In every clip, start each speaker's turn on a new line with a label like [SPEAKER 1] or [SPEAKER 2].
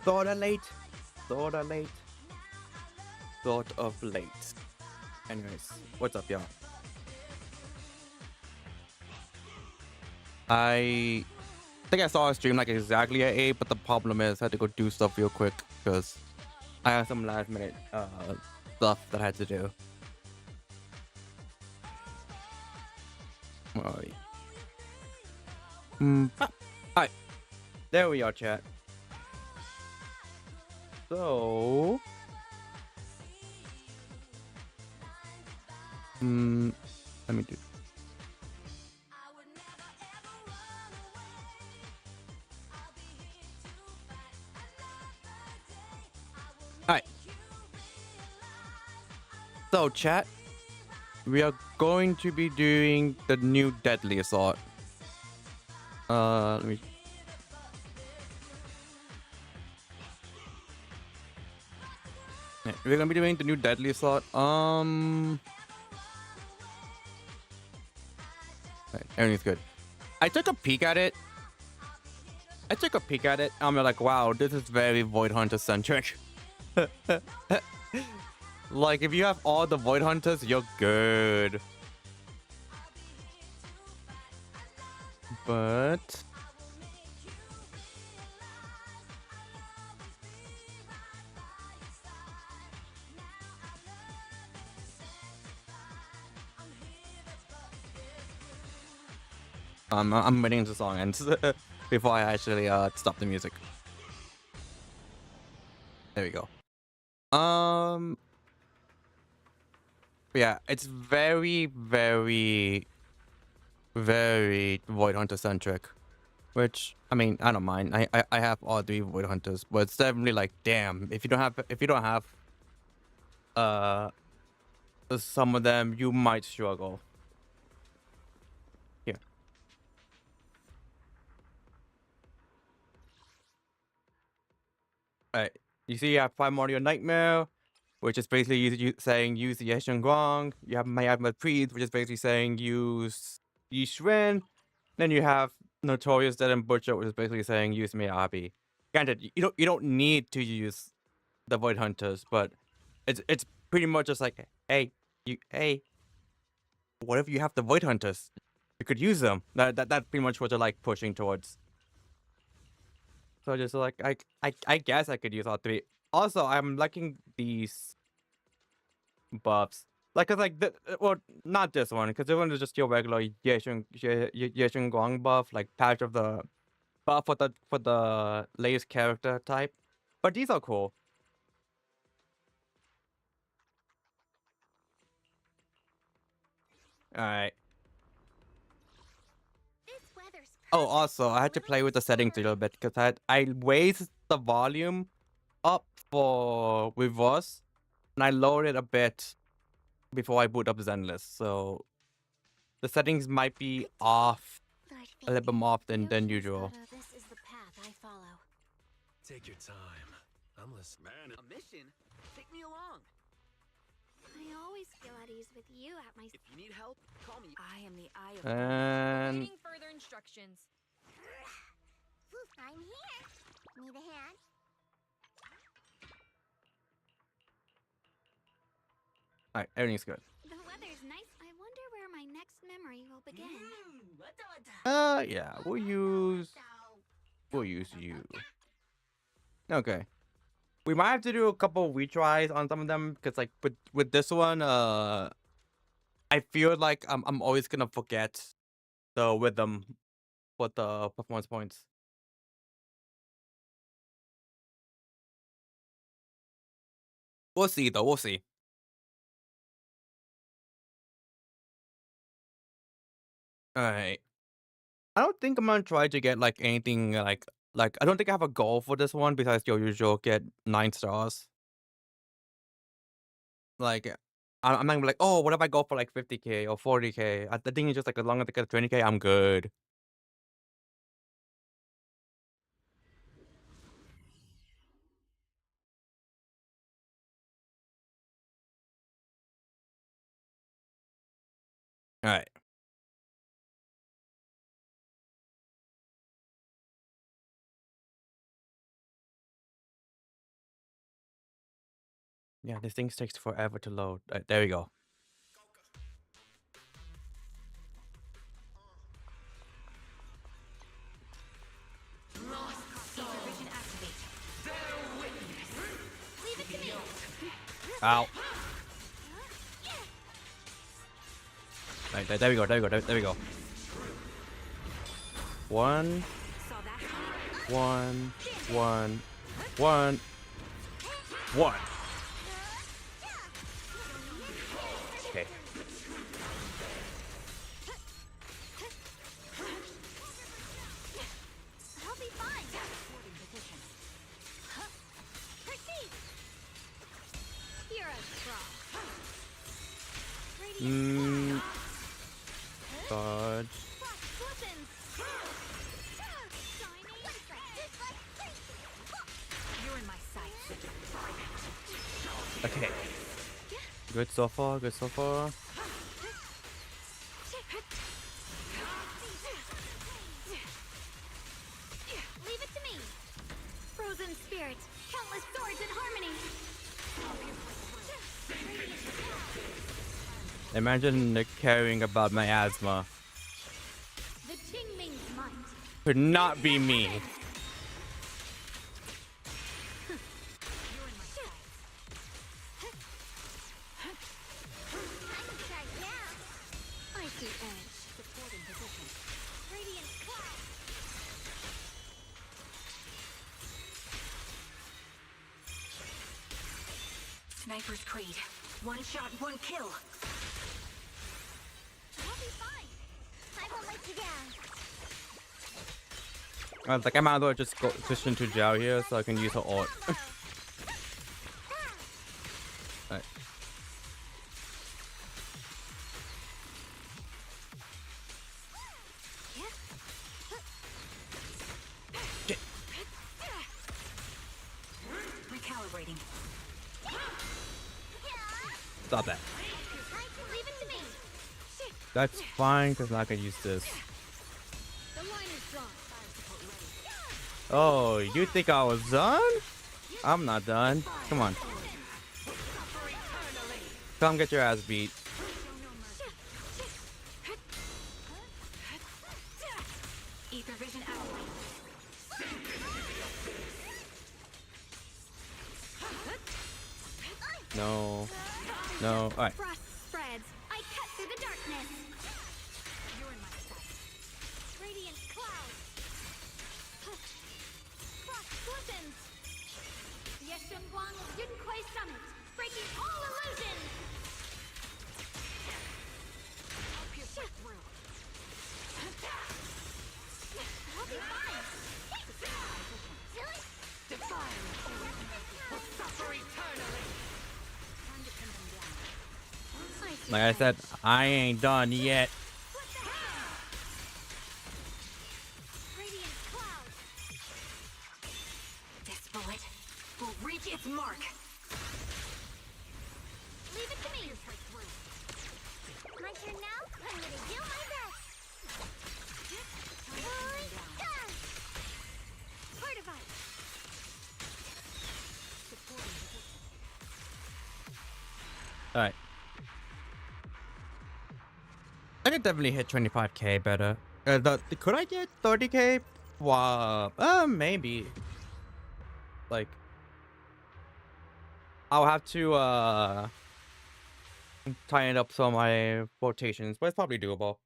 [SPEAKER 1] Sorta late. Sorta late. Sort of late. Anyways, what's up, y'all? I think I saw a stream like exactly at 8, but the problem is I had to go do stuff real quick because I had some last minute stuff that I had to do. Alright, there we are, chat. So, let me do. Alright. So, chat, we are going to be doing the new Deadly Assault. Let me. Yeah, we're gonna be doing the new Deadly Assault. Right, everything's good. I took a peek at it. I'm like, wow, this is very Void Hunter centric. Like, if you have all the Void Hunters, you're good. But I'm waiting until the song ends before I actually stop the music. There we go. Yeah, it's very, very, very Void Hunter centric. Which, I mean, I don't mind. I have all 3 Void Hunters, but it's definitely like, damn, if you don't have some of them, you might struggle. Here. Alright. You see you have Primordial Nightmare, which is basically saying use the Yeshun Gong. You have Mayagma Priest, which is basically saying use Yishrin. Then you have Notorious Dead and Butcher, which is basically saying use Miyabi. Granted, you don't need to use the Void Hunters, but it's pretty much just like, hey, what if you have the Void Hunters? You could use them. That's pretty much what they're like pushing towards. So just like I guess I could use all 3. Also, I'm liking these buffs. Like, cause like well, not this one, because this one is just your regular Yeshun Guang buff, like patch of the buff for the latest character type. But these are cool. Alright. Oh, also, I had to play with the settings a little bit because I raised the volume up for reverse, and I lowered it a bit before I boot up Zenless. So the settings might be off a little bit more often than usual.
[SPEAKER 2] This is the path I follow.
[SPEAKER 3] Take your time. I'm listening.
[SPEAKER 4] Man, a mission? Take me along.
[SPEAKER 2] I always feel at ease with you at my.
[SPEAKER 4] If you need help, call me.
[SPEAKER 2] I am the eye of.
[SPEAKER 1] And
[SPEAKER 5] Waiting further instructions.
[SPEAKER 2] I'm here. Need a hand?
[SPEAKER 1] alright, everything's good.
[SPEAKER 2] The weather's nice. I wonder where my next memory will begin.
[SPEAKER 1] Yeah, we'll use you. Okay. We might have to do a couple retries on some of them because, like, with this one, I feel like I'm always gonna forget the rhythm for the performance points. We'll see, though. We'll see. All right. I don't think I'm gonna try to get like anything like I don't think I have a goal for this one besides your usual get 9 stars. Like, I'm not gonna be like, oh, what if I go for like 50k or 40k? The thing is just like as long as I get 20k, I'm good. All right. Yeah, this thing takes forever to load. There we go.
[SPEAKER 2] Supervision activate. Leave it to me.
[SPEAKER 1] Ow. Right, there we go. There we go. There we go. One,
[SPEAKER 2] Saw that.
[SPEAKER 1] one, one, one, one. Okay.
[SPEAKER 2] I'll be fine. Proceed. You're a fraud. Radiant
[SPEAKER 1] Dodge.
[SPEAKER 2] frost glistens. Shiny. You're in my sight.
[SPEAKER 1] Okay. Good so far. Good so far.
[SPEAKER 2] Leave it to me. Frozen spirit, countless swords in harmony.
[SPEAKER 1] Imagine caring about my asthma.
[SPEAKER 2] The Qingming's might.
[SPEAKER 1] Could not be me.
[SPEAKER 2] You're in my sight. I see edge. Supporting position. Radiant cloud.
[SPEAKER 5] Sniper's Creed. One shot, one kill.
[SPEAKER 2] I'll be fine. I won't let you down.
[SPEAKER 1] I was like, I might as well just go switch into Zhao here so I can use her ult. Alright.
[SPEAKER 5] Recalibrating.
[SPEAKER 1] Stop that.
[SPEAKER 2] Leave it to me.
[SPEAKER 1] That's fine because I'm not gonna use this.
[SPEAKER 2] The line is drawn.
[SPEAKER 1] Oh, you think I was done? I'm not done. Come on. Come get your ass beat.
[SPEAKER 5] Ether vision activate.
[SPEAKER 1] No. No. Alright.
[SPEAKER 2] Frost spreads. I cut through the darkness.
[SPEAKER 5] You're in my sight.
[SPEAKER 2] Radiant cloud. Frost glistens. Yeshun Guang of Yunquai Summit, breaking all illusions.
[SPEAKER 5] I'll pierce right through.
[SPEAKER 2] I'll be fine.
[SPEAKER 5] Define will suffer eternally. Time to pin them down.
[SPEAKER 2] I see
[SPEAKER 1] Like I said, I ain't done yet.
[SPEAKER 2] What the hell? Radiant cloud.
[SPEAKER 5] This bullet will reach its mark.
[SPEAKER 2] Leave it to me. My turn now. I'm gonna do my best. Heart of ice.
[SPEAKER 1] Alright. I could definitely hit 25k better. Could I get 30k? Wow. Maybe. Like, I'll have to tighten up some of my rotations, but it's probably doable.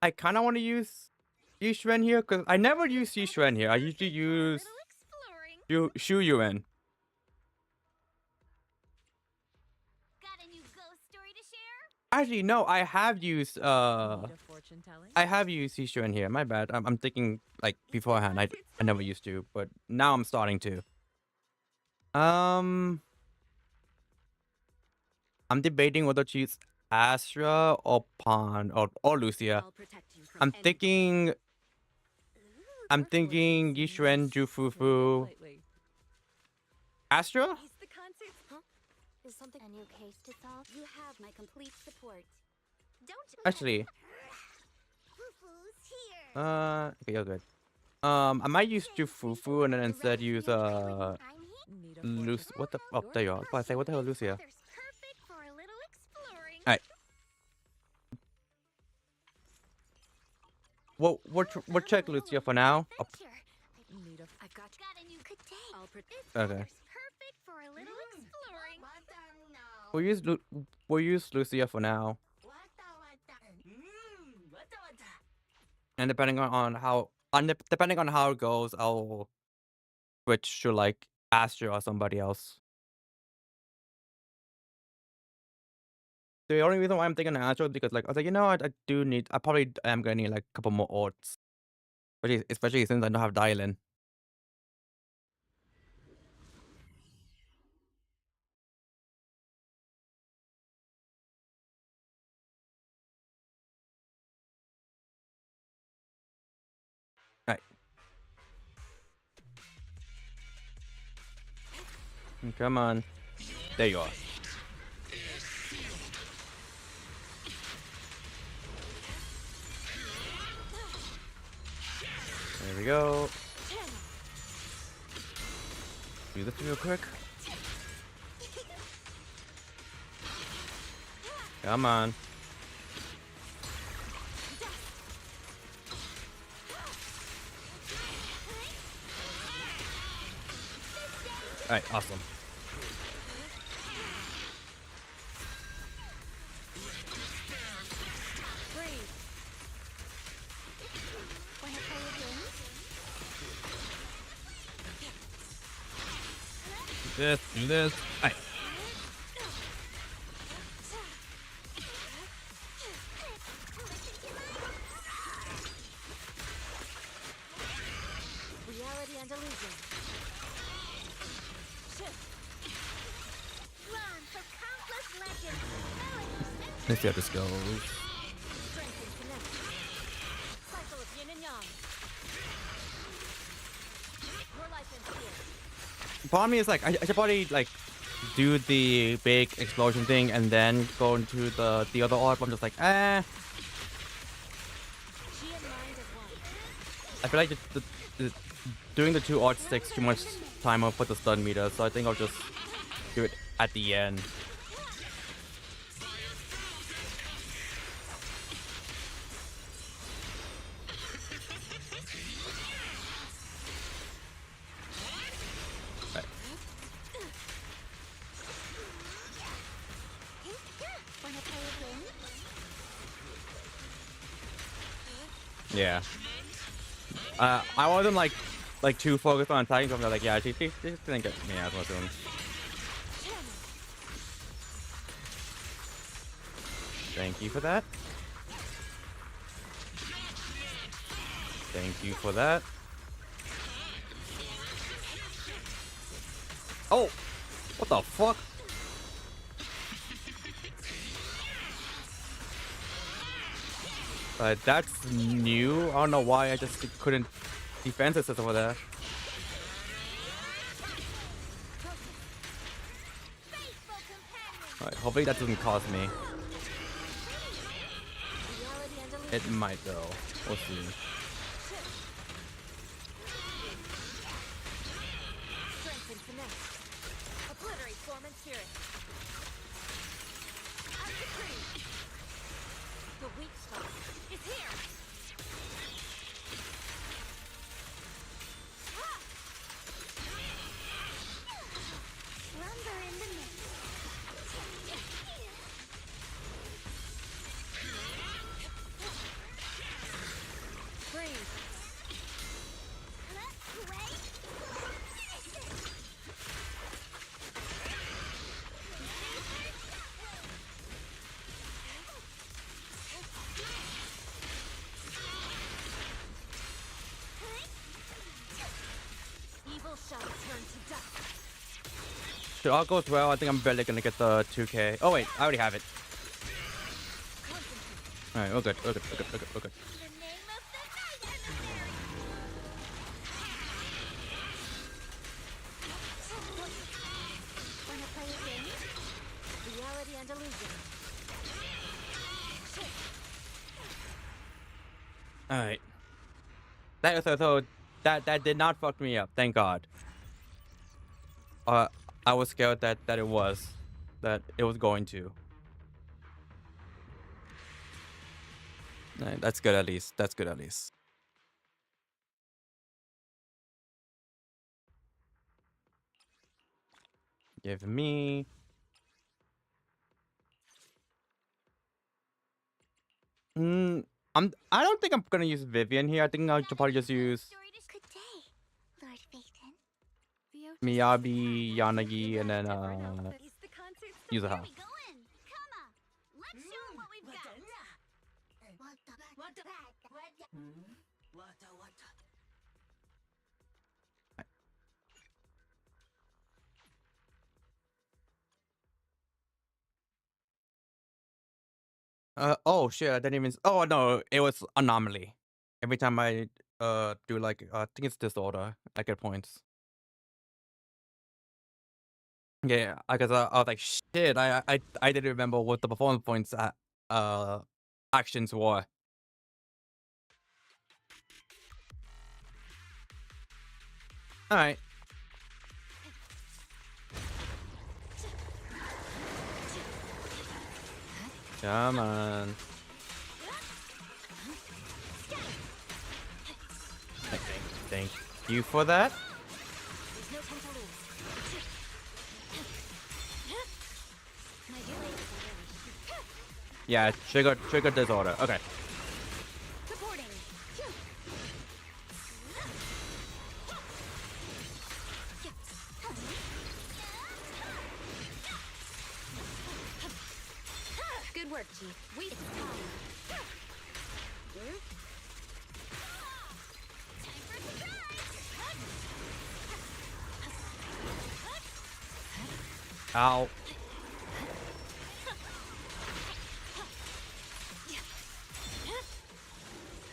[SPEAKER 1] I kind of want to use Yishuan here because I never use Yishuan here. I usually use
[SPEAKER 2] Little exploring.
[SPEAKER 1] Shu Yuan.
[SPEAKER 2] Got a new ghost story to share?
[SPEAKER 1] Actually, no, I have used
[SPEAKER 6] Need a fortune telling?
[SPEAKER 1] I have used Yishuan here. My bad. I'm thinking like beforehand. I never used to, but now I'm starting to. I'm debating whether to use Astra or Pond or Lucia.
[SPEAKER 5] I'll protect you from
[SPEAKER 1] I'm
[SPEAKER 5] any-
[SPEAKER 1] thinking Yishuan, Jufufu,
[SPEAKER 6] Lately.
[SPEAKER 1] Astra.
[SPEAKER 2] Is the concert? Huh? Is something a new case to solve? You have my complete support. Don't
[SPEAKER 1] Actually,
[SPEAKER 2] Fufu's here.
[SPEAKER 1] okay, you're good. I might use Jufufu and then instead use
[SPEAKER 6] Need a
[SPEAKER 1] Lucy.
[SPEAKER 6] fortune-
[SPEAKER 1] What the? Oh, there you are. I was about to say, what the hell, Lucia?
[SPEAKER 2] Weather's perfect for a little exploring.
[SPEAKER 1] Alright. Well, we'll check Lucia for now. Oh,
[SPEAKER 6] Need a
[SPEAKER 5] I've got you.
[SPEAKER 2] Got a new good day.
[SPEAKER 5] I'll protect.
[SPEAKER 2] This
[SPEAKER 1] Okay.
[SPEAKER 2] weather's perfect for a little exploring.
[SPEAKER 1] we'll use Lucia for now. And depending on how depending on how it goes, I'll switch to like Astro or somebody else. The only reason why I'm thinking Astro is because like I was like, you know what, I probably am gonna need like a couple more orts. Especially since I don't have dial-in. Right. Come on. There you are. There we go. Do this real quick. Come on. Alright, awesome.
[SPEAKER 2] Breathe. Wanna play a game?
[SPEAKER 1] Do this. Alright.
[SPEAKER 2] Reality and illusion. Shift. Run for countless legends, melodies, and
[SPEAKER 1] Let's see how this goes.
[SPEAKER 2] strength and connect. Cycle of yin and yang. Your life ends here.
[SPEAKER 1] Part of me is like, I should probably like do the big explosion thing and then go into the other orb. I'm just like, eh.
[SPEAKER 2] Chi and mind as one.
[SPEAKER 1] I feel like doing the two orbs takes too much time up with the stun meter, so I think I'll just do it at the end. Right.
[SPEAKER 2] Wanna play a game?
[SPEAKER 1] Yeah. I wasn't like too focused on attacking, so I'm like, yeah, she didn't get me as much soon. Thank you for that. Thank you for that. Oh! What the fuck? That's new. I don't know why I just couldn't defend this over there.
[SPEAKER 2] Faithful companion.
[SPEAKER 1] Alright, hopefully that doesn't cost me.
[SPEAKER 2] Reality and illusion.
[SPEAKER 1] It might though. We'll see.
[SPEAKER 2] Strength and connect. Obliterate form and spirit. As decreed. The weak spot is here. Ha! Slumber in the mist. Breathe. Evil shall turn to dust.
[SPEAKER 1] If all goes well, I think I'm barely gonna get the 2K. Oh wait, I already have it. Alright, we're good, we're good, we're good, we're good, we're good.
[SPEAKER 2] In the name of the night emissary. Wanna play a game? Reality and illusion. Shift.
[SPEAKER 1] Alright. So that did not fuck me up. Thank God. I was scared that it was going to. That's good at least. That's good at least. Give me. Mm, I don't think I'm gonna use Vivian here. I think I'll probably just use
[SPEAKER 2] Good day, Lord Phaeton.
[SPEAKER 1] Miyabi, Yanagi, and then
[SPEAKER 5] Is the concert
[SPEAKER 1] use a
[SPEAKER 2] Where
[SPEAKER 1] half.
[SPEAKER 2] we going? Come on. Let's show 'em what we've got.
[SPEAKER 1] Oh shit! I didn't even. Oh no! It was anomaly. Every time I do like I think it's disorder, I get points. Yeah, because I was like shit. I didn't remember what the performance points actions were. All right. Come on. Thank you for that.
[SPEAKER 2] There's no time to lose. My blade is already
[SPEAKER 1] Yeah, trigger disorder. Okay.
[SPEAKER 2] supporting. Good work, Chief. It's time. Time for a surprise.
[SPEAKER 1] Ow.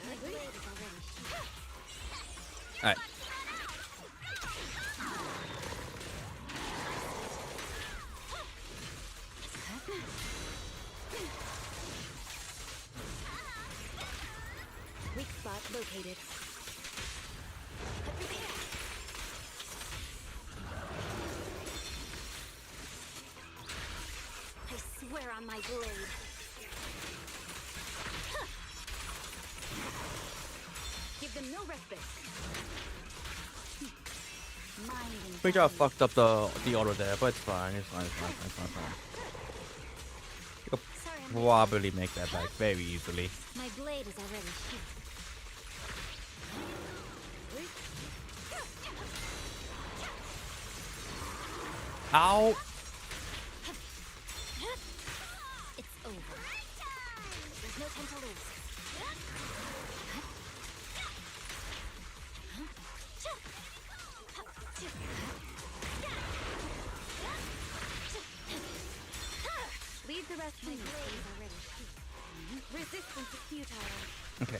[SPEAKER 2] My blade is already
[SPEAKER 1] All right.
[SPEAKER 2] weak spot located. I swear on my blade. Give them no respite. Mind and
[SPEAKER 1] Pretty sure I
[SPEAKER 2] body.
[SPEAKER 1] fucked up the order there, but it's fine. It's fine. It's fine. It's fine. It's fine. You could
[SPEAKER 2] Sorry, I'm
[SPEAKER 1] probably make that back very easily.
[SPEAKER 2] my blade is already sheathed.
[SPEAKER 1] Ow.
[SPEAKER 2] It's over. There's no time to lose. Leave the rest to me. Already. Resistance is futile.
[SPEAKER 1] Okay.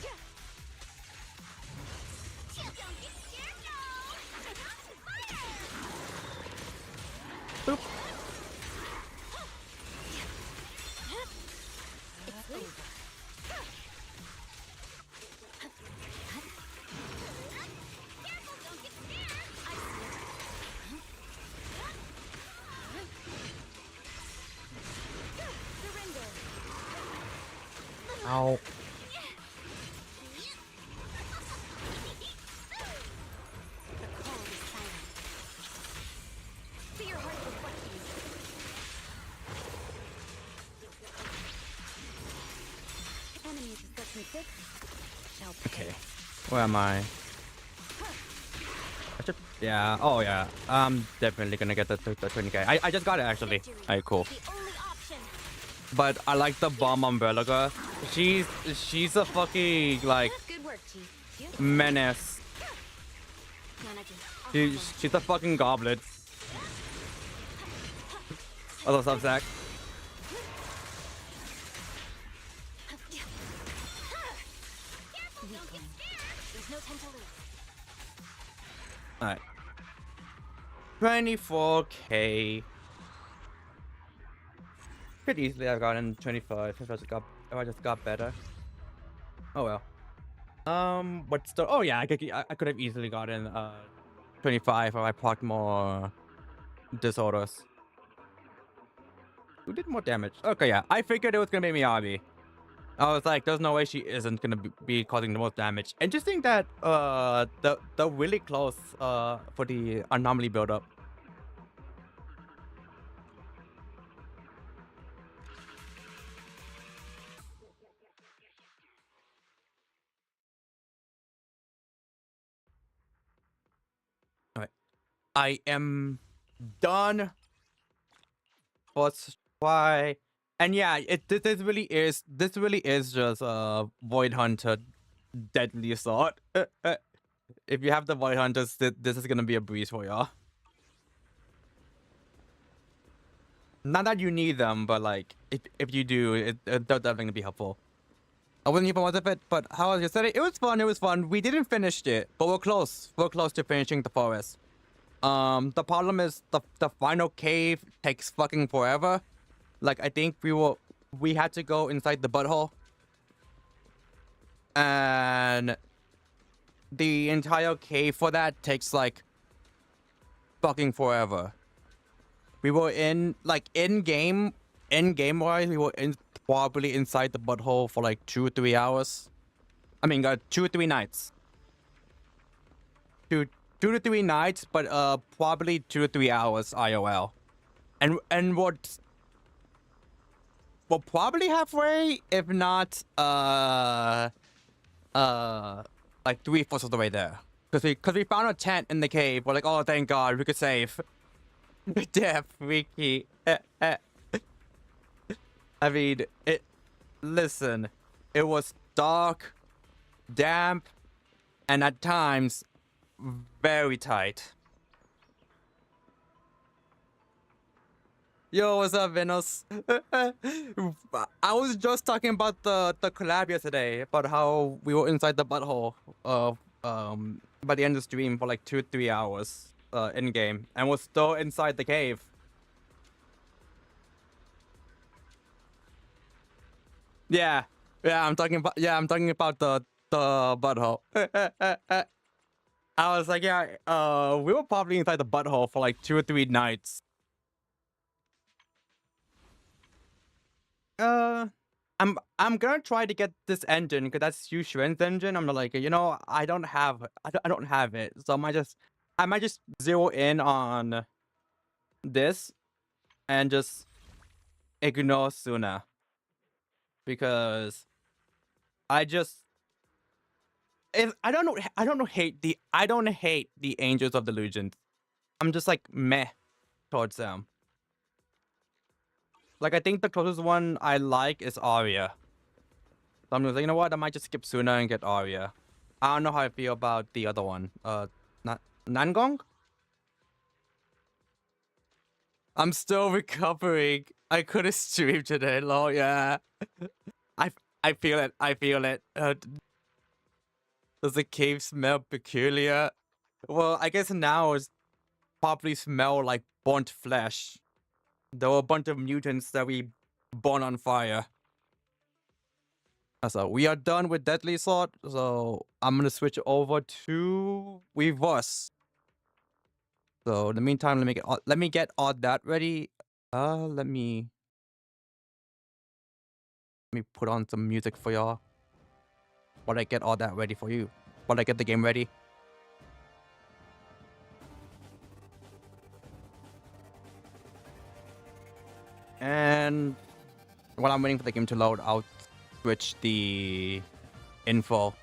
[SPEAKER 2] Don't get scared, no!
[SPEAKER 1] Boop.
[SPEAKER 2] It's over. Careful, don't get scared! I see it. Surrender.
[SPEAKER 1] Ow.
[SPEAKER 2] The call is silent. See your heart reflecting. Enemies of section 6 shall pay.
[SPEAKER 1] Okay. Where am I? I should. Yeah. Oh yeah. I'm definitely gonna get the 20k. I just got it actually. Alright, cool.
[SPEAKER 2] The only option.
[SPEAKER 1] But I like the bomb umbrella girl. She's a fucking like
[SPEAKER 2] Good work, Chief. You?
[SPEAKER 1] menace.
[SPEAKER 2] Manager.
[SPEAKER 1] She's a fucking goblet. What's up, Zach?
[SPEAKER 2] There's no time to lose.
[SPEAKER 1] Alright. 24k. Could easily have gotten 25 if I just got better. Oh well. What's the? Oh yeah, I could have easily gotten 25 if I procced more disorders. Who did more damage? Okay, yeah, I figured it was gonna be Miyabi. I was like, there's no way she isn't gonna be causing the most damage. Interesting that the really close for the anomaly buildup. Alright. I am done. Let's try. And yeah, this really is just a Void Hunter deadly assault. If you have the Void Hunters, this is gonna be a breeze for y'all. Not that you need them, but like if you do, they're definitely gonna be helpful. I wasn't here for most of it, but how was yesterday? It was fun. It was fun. We didn't finish it, but we're close. We're close to finishing the forest. The problem is the final cave takes fucking forever. Like I think we had to go inside the butthole, and the entire cave for that takes like fucking forever. We were in like in game wise, we were probably inside the butthole for like 2 or 3 hours. I mean, 2 or 3 nights. 2 to 3 nights, but probably 2 to 3 hours IOL. And we're probably halfway, if not like 3/4 of the way there. Cause we found a tent in the cave. We're like, oh thank God, we could save. Damn freaky. I mean, listen, it was dark, damp, and at times very tight. Yo, what's up, Venus? I was just talking about the collab yesterday, about how we were inside the butthole by the end of the stream for like 2 or 3 hours in game, and we're still inside the cave. Yeah, I'm talking about the butthole. I was like, yeah, we were probably inside the butthole for like 2 or 3 nights. I'm gonna try to get this engine because that's Yu Xuan's engine. I'm like, you know, I don't have it, so I might just zero in on this and just ignore Suna because I don't hate the Angels of Delusion. I'm just like meh towards them. Like I think the closest one I like is Arya. So I'm just like, you know what? I might just skip Suna and get Arya. I don't know how I feel about the other one. Nangong? I'm still recovering. I couldn't stream today, lol. Yeah. I feel it. Does the cave smell peculiar? Well, I guess now it's probably smell like burnt flesh. There were a bunch of mutants that we burn on fire. So we are done with Deadly Sword. So I'm gonna switch over to Reverse. So in the meantime, let me get all that ready. Let me put on some music for y'all. While I get all that ready for you. While I get the game ready. And while I'm waiting for the game to load, I'll switch the info.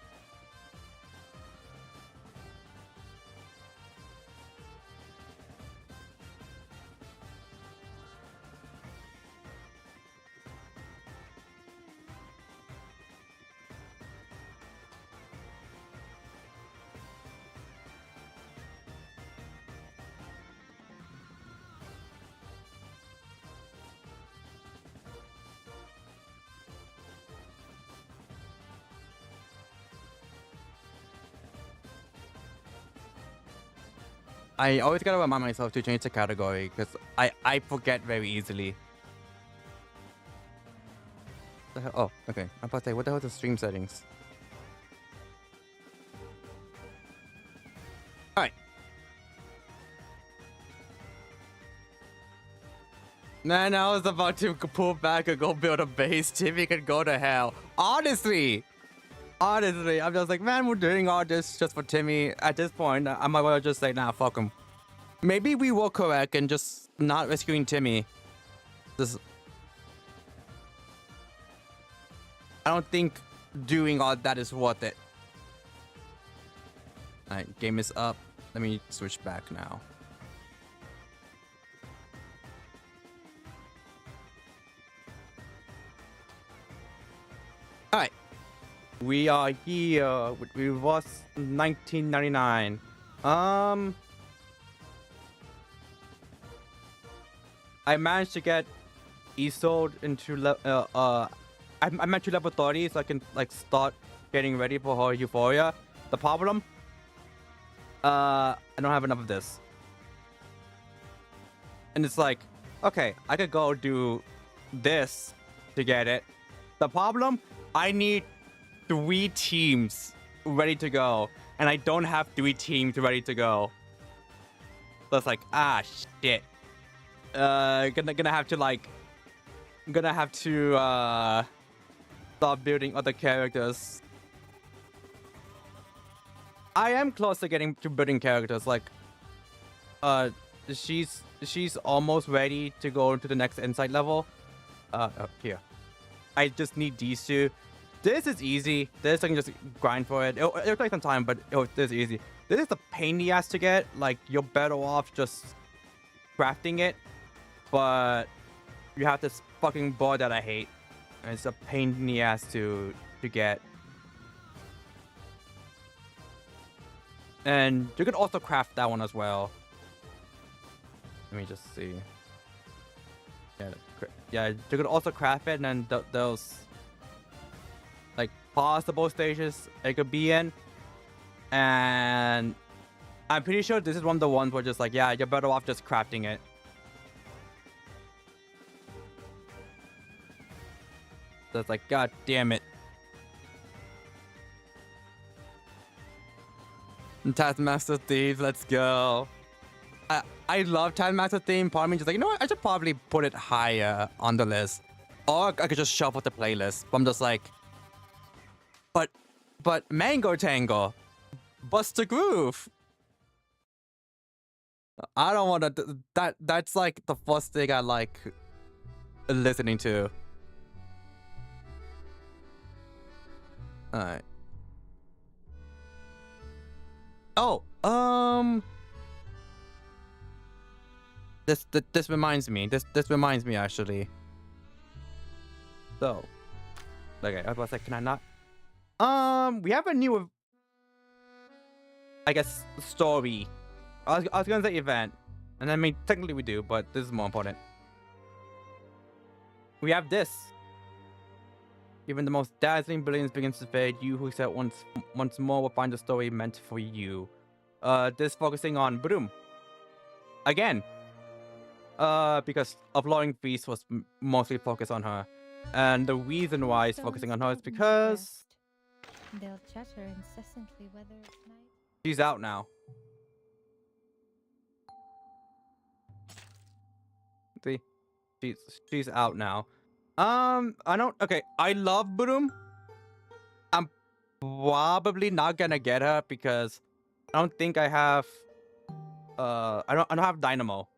[SPEAKER 1] I always gotta remind myself to change the category because I forget very easily. The hell? Oh, okay. I'm about to say, what the hell is the stream settings? Alright. Man, I was about to pull back and go build a base. Timmy could go to hell. Honestly, I'm just like, man, we're doing all this just for Timmy. At this point, I might well just say, nah, fuck him. Maybe we were correct and just not rescuing Timmy. Just, I don't think doing all that is worth it. Alright, game is up. Let me switch back now. Alright. We are here. We was 1999. I managed to get Isolde into I managed to level 30 so I can like start getting ready for her Euphoria. The problem, I don't have enough of this. And it's like, okay, I could go do this to get it. The problem, I need 3 teams ready to go, and I don't have 3 teams ready to go. So it's like, ah, shit. Gonna have to start building other characters. I am close to getting to building characters. Like, she's almost ready to go to the next insight level. Here. I just need these 2. This is easy. This I can just grind for it. It'll take some time, but this is easy. This is a pain in the ass to get. Like, you're better off just crafting it, but you have this fucking board that I hate. And it's a pain in the ass to get. And you could also craft that one as well. Let me just see. Yeah, you could also craft it, and then those like possible stages it could be in. And I'm pretty sure this is one of the ones where just like, yeah, you're better off just crafting it. So it's like, god damn it. Taskmaster Thieves, let's go. I love Taskmaster Theme. Part of me just like, you know what? I should probably put it higher on the list. Or I could just shuffle the playlist. But I'm just like, but Mango Tango, Buster Groove. I don't want to. That's like the first thing I like listening to. All right. Oh, this reminds me. This reminds me actually. So, okay, I was about to say, can I not? We have a new, I guess, story. I was gonna say event, and I mean technically we do, but this is more important. We have this. Even the most dazzling brilliance begins to fade. You who said once more will find the story meant for you. This focusing on Broom. Again. Because Uploading Feast was mostly focused on her. And the reason why it's focusing on her is because
[SPEAKER 6] They'll chatter incessantly whether it's night.
[SPEAKER 1] she's out now. See? She's out now. Okay, I love Broom. I'm probably not gonna get her because I don't think I have I don't have Dynamo.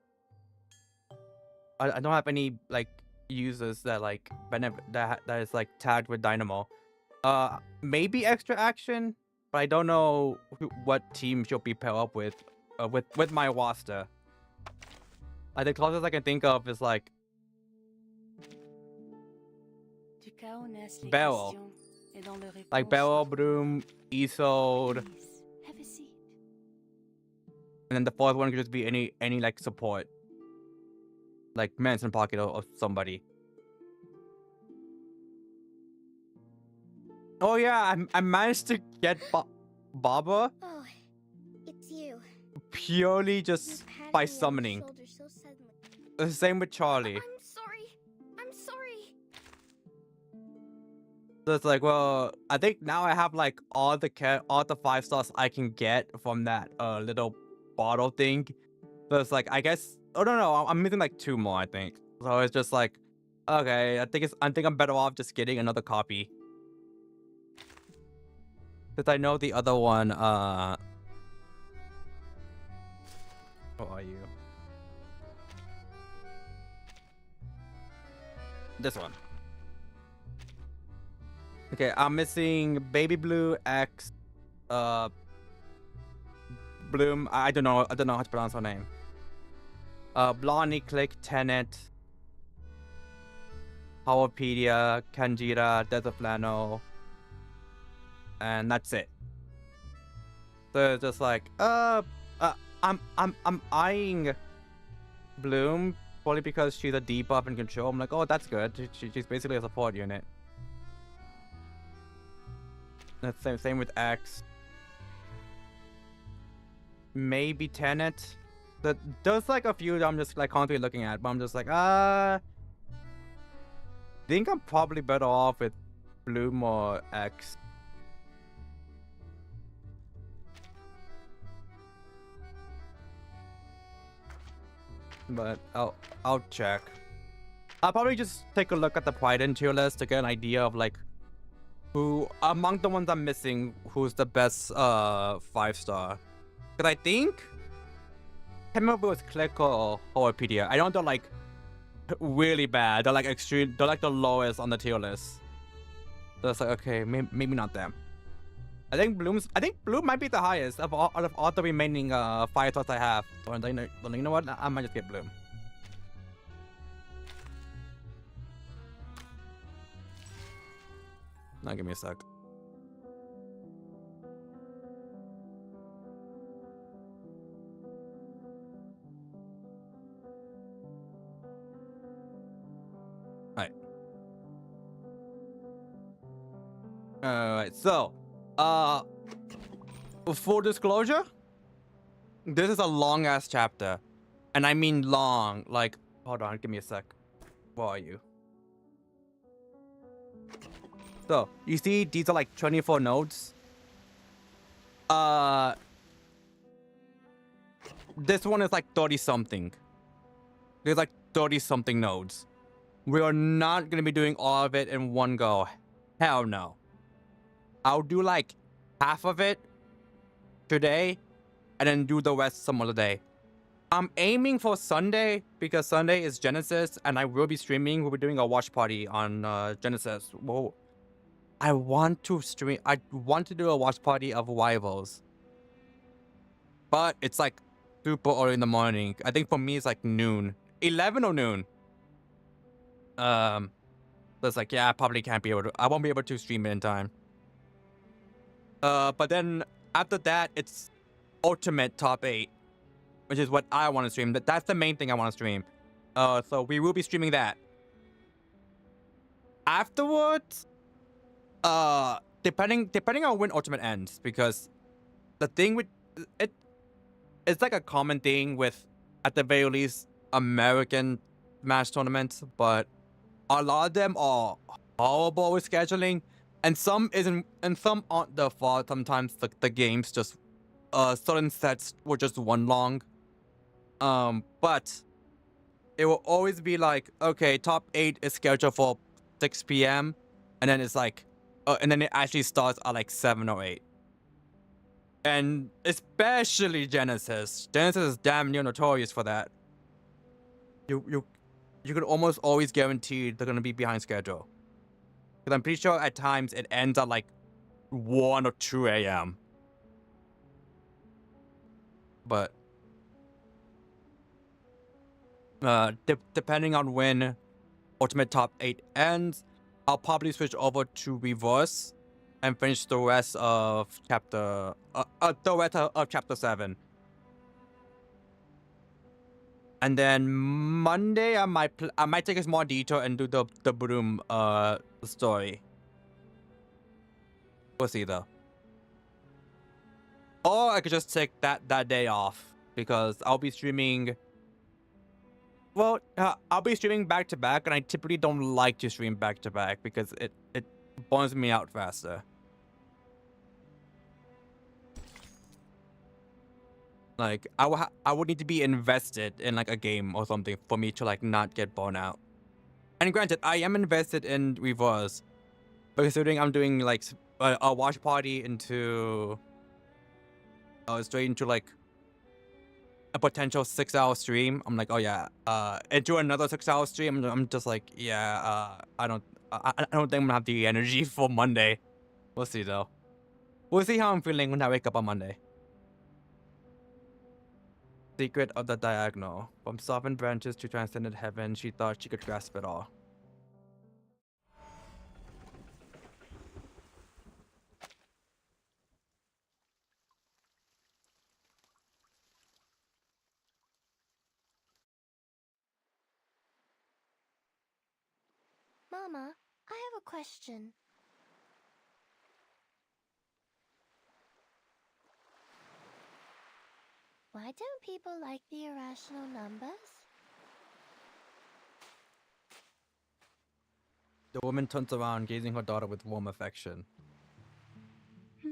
[SPEAKER 1] I don't have any like users that like that is like tagged with Dynamo. Maybe extra action, but I don't know what team she'll be paired up with my roster. The closest I can think of is like Beryl. Like Beryl, Broom, Isolde.
[SPEAKER 2] Have a seat.
[SPEAKER 1] And then the 4th one could just be any like support. Like Manson Pocket or somebody. Oh yeah, I managed to get Baba
[SPEAKER 2] Oh, it's you.
[SPEAKER 1] purely just by summoning. The same with Charlie.
[SPEAKER 2] I'm sorry. I'm sorry.
[SPEAKER 1] So it's like, well, I think now I have like all the 5 stars I can get from that little bottle thing. So it's like, I guess, oh no, I'm missing like 2 more, I think. So it's just like, okay, I think I'm better off just getting another copy. Since I know the other one, who are you? This one. Okay, I'm missing Baby Blue X, Bloom. I don't know how to pronounce her name. Blondie, Click, Tenet, Powerpedia, Kanjira, Desert Flannel, and that's it. So it's just like, I'm eyeing Bloom probably because she's a debuff and control. I'm like, oh, that's good. She's basically a support unit. The same with X. Maybe Tenet. There's like a few that I'm just like constantly looking at, but I'm just like, think I'm probably better off with Bloom or X. But I'll check. I'll probably just take a look at the Pride and tier list to get an idea of like who among the ones I'm missing, who's the best 5-star. Because I think I can't remember if it was Click or Powerpedia. I know they're like really bad. They're like extreme. They're like the lowest on the tier list. So it's like, okay, maybe not them. I think Bloom might be the highest of all the remaining 5 stars I have. So you know what? I might just get Bloom. Now give me a sec. Alright, so full disclosure, this is a long ass chapter. And I mean long. Like, hold on, give me a sec. Where are you? So, you see these are like 24 nodes. This one is like 30 something. There's like 30 something nodes. We are not gonna be doing all of it in one go. Hell no. I'll do like half of it today and then do the rest some other day. I'm aiming for Sunday because Sunday is Genesis and I will be streaming. We'll be doing a watch party on Genesis. Well, I want to do a watch party of Rivals. But it's like super early in the morning. I think for me it's like noon. 11 or noon. So it's like, yeah, I probably can't be able to. I won't be able to stream it in time. But then after that, it's Ultimate Top 8, which is what I want to stream. That's the main thing I want to stream. So we will be streaming that. Afterwards, depending on when Ultimate ends, because the thing with it's like a common thing with, at the very least, American Smash tournaments, but a lot of them are horrible with scheduling. And some isn't, and some aren't their fault. Sometimes the games just, certain sets were just one long. But it will always be like, okay, top 8 is scheduled for 6 p.m. And then it's like, and then it actually starts at like 7 or 8. And especially Genesis. Genesis is damn near notorious for that. You could almost always guarantee they're gonna be behind schedule. Because I'm pretty sure at times it ends at like 1 or 2 a.m. But depending on when Ultimate Top 8 ends, I'll probably switch over to Reverse and finish the rest of chapter chapter 7. And then Monday, I might take a small detour and do the Broom story. We'll see though. Or I could just take that day off because I'll be streaming. Well, I'll be streaming back to back, and I typically don't like to stream back to back because burns me out faster. Like I would need to be invested in like a game or something for me to like not get burnt out. And granted, I am invested in Reverse, but considering I'm doing like a watch party into straight into like a potential 6-hour stream, I'm like, oh yeah, into another 6-hour stream, I'm just like, yeah, I don't think I'm gonna have the energy for Monday. We'll see though. We'll see how I'm feeling when I wake up on Monday. Secret of the Diagonal. From softened branches to transcended heaven, she thought she could grasp it all.
[SPEAKER 2] Mama, I have a question. Why don't people like the irrational numbers?
[SPEAKER 1] The woman turns around, gazing her daughter with warm affection.
[SPEAKER 5] Do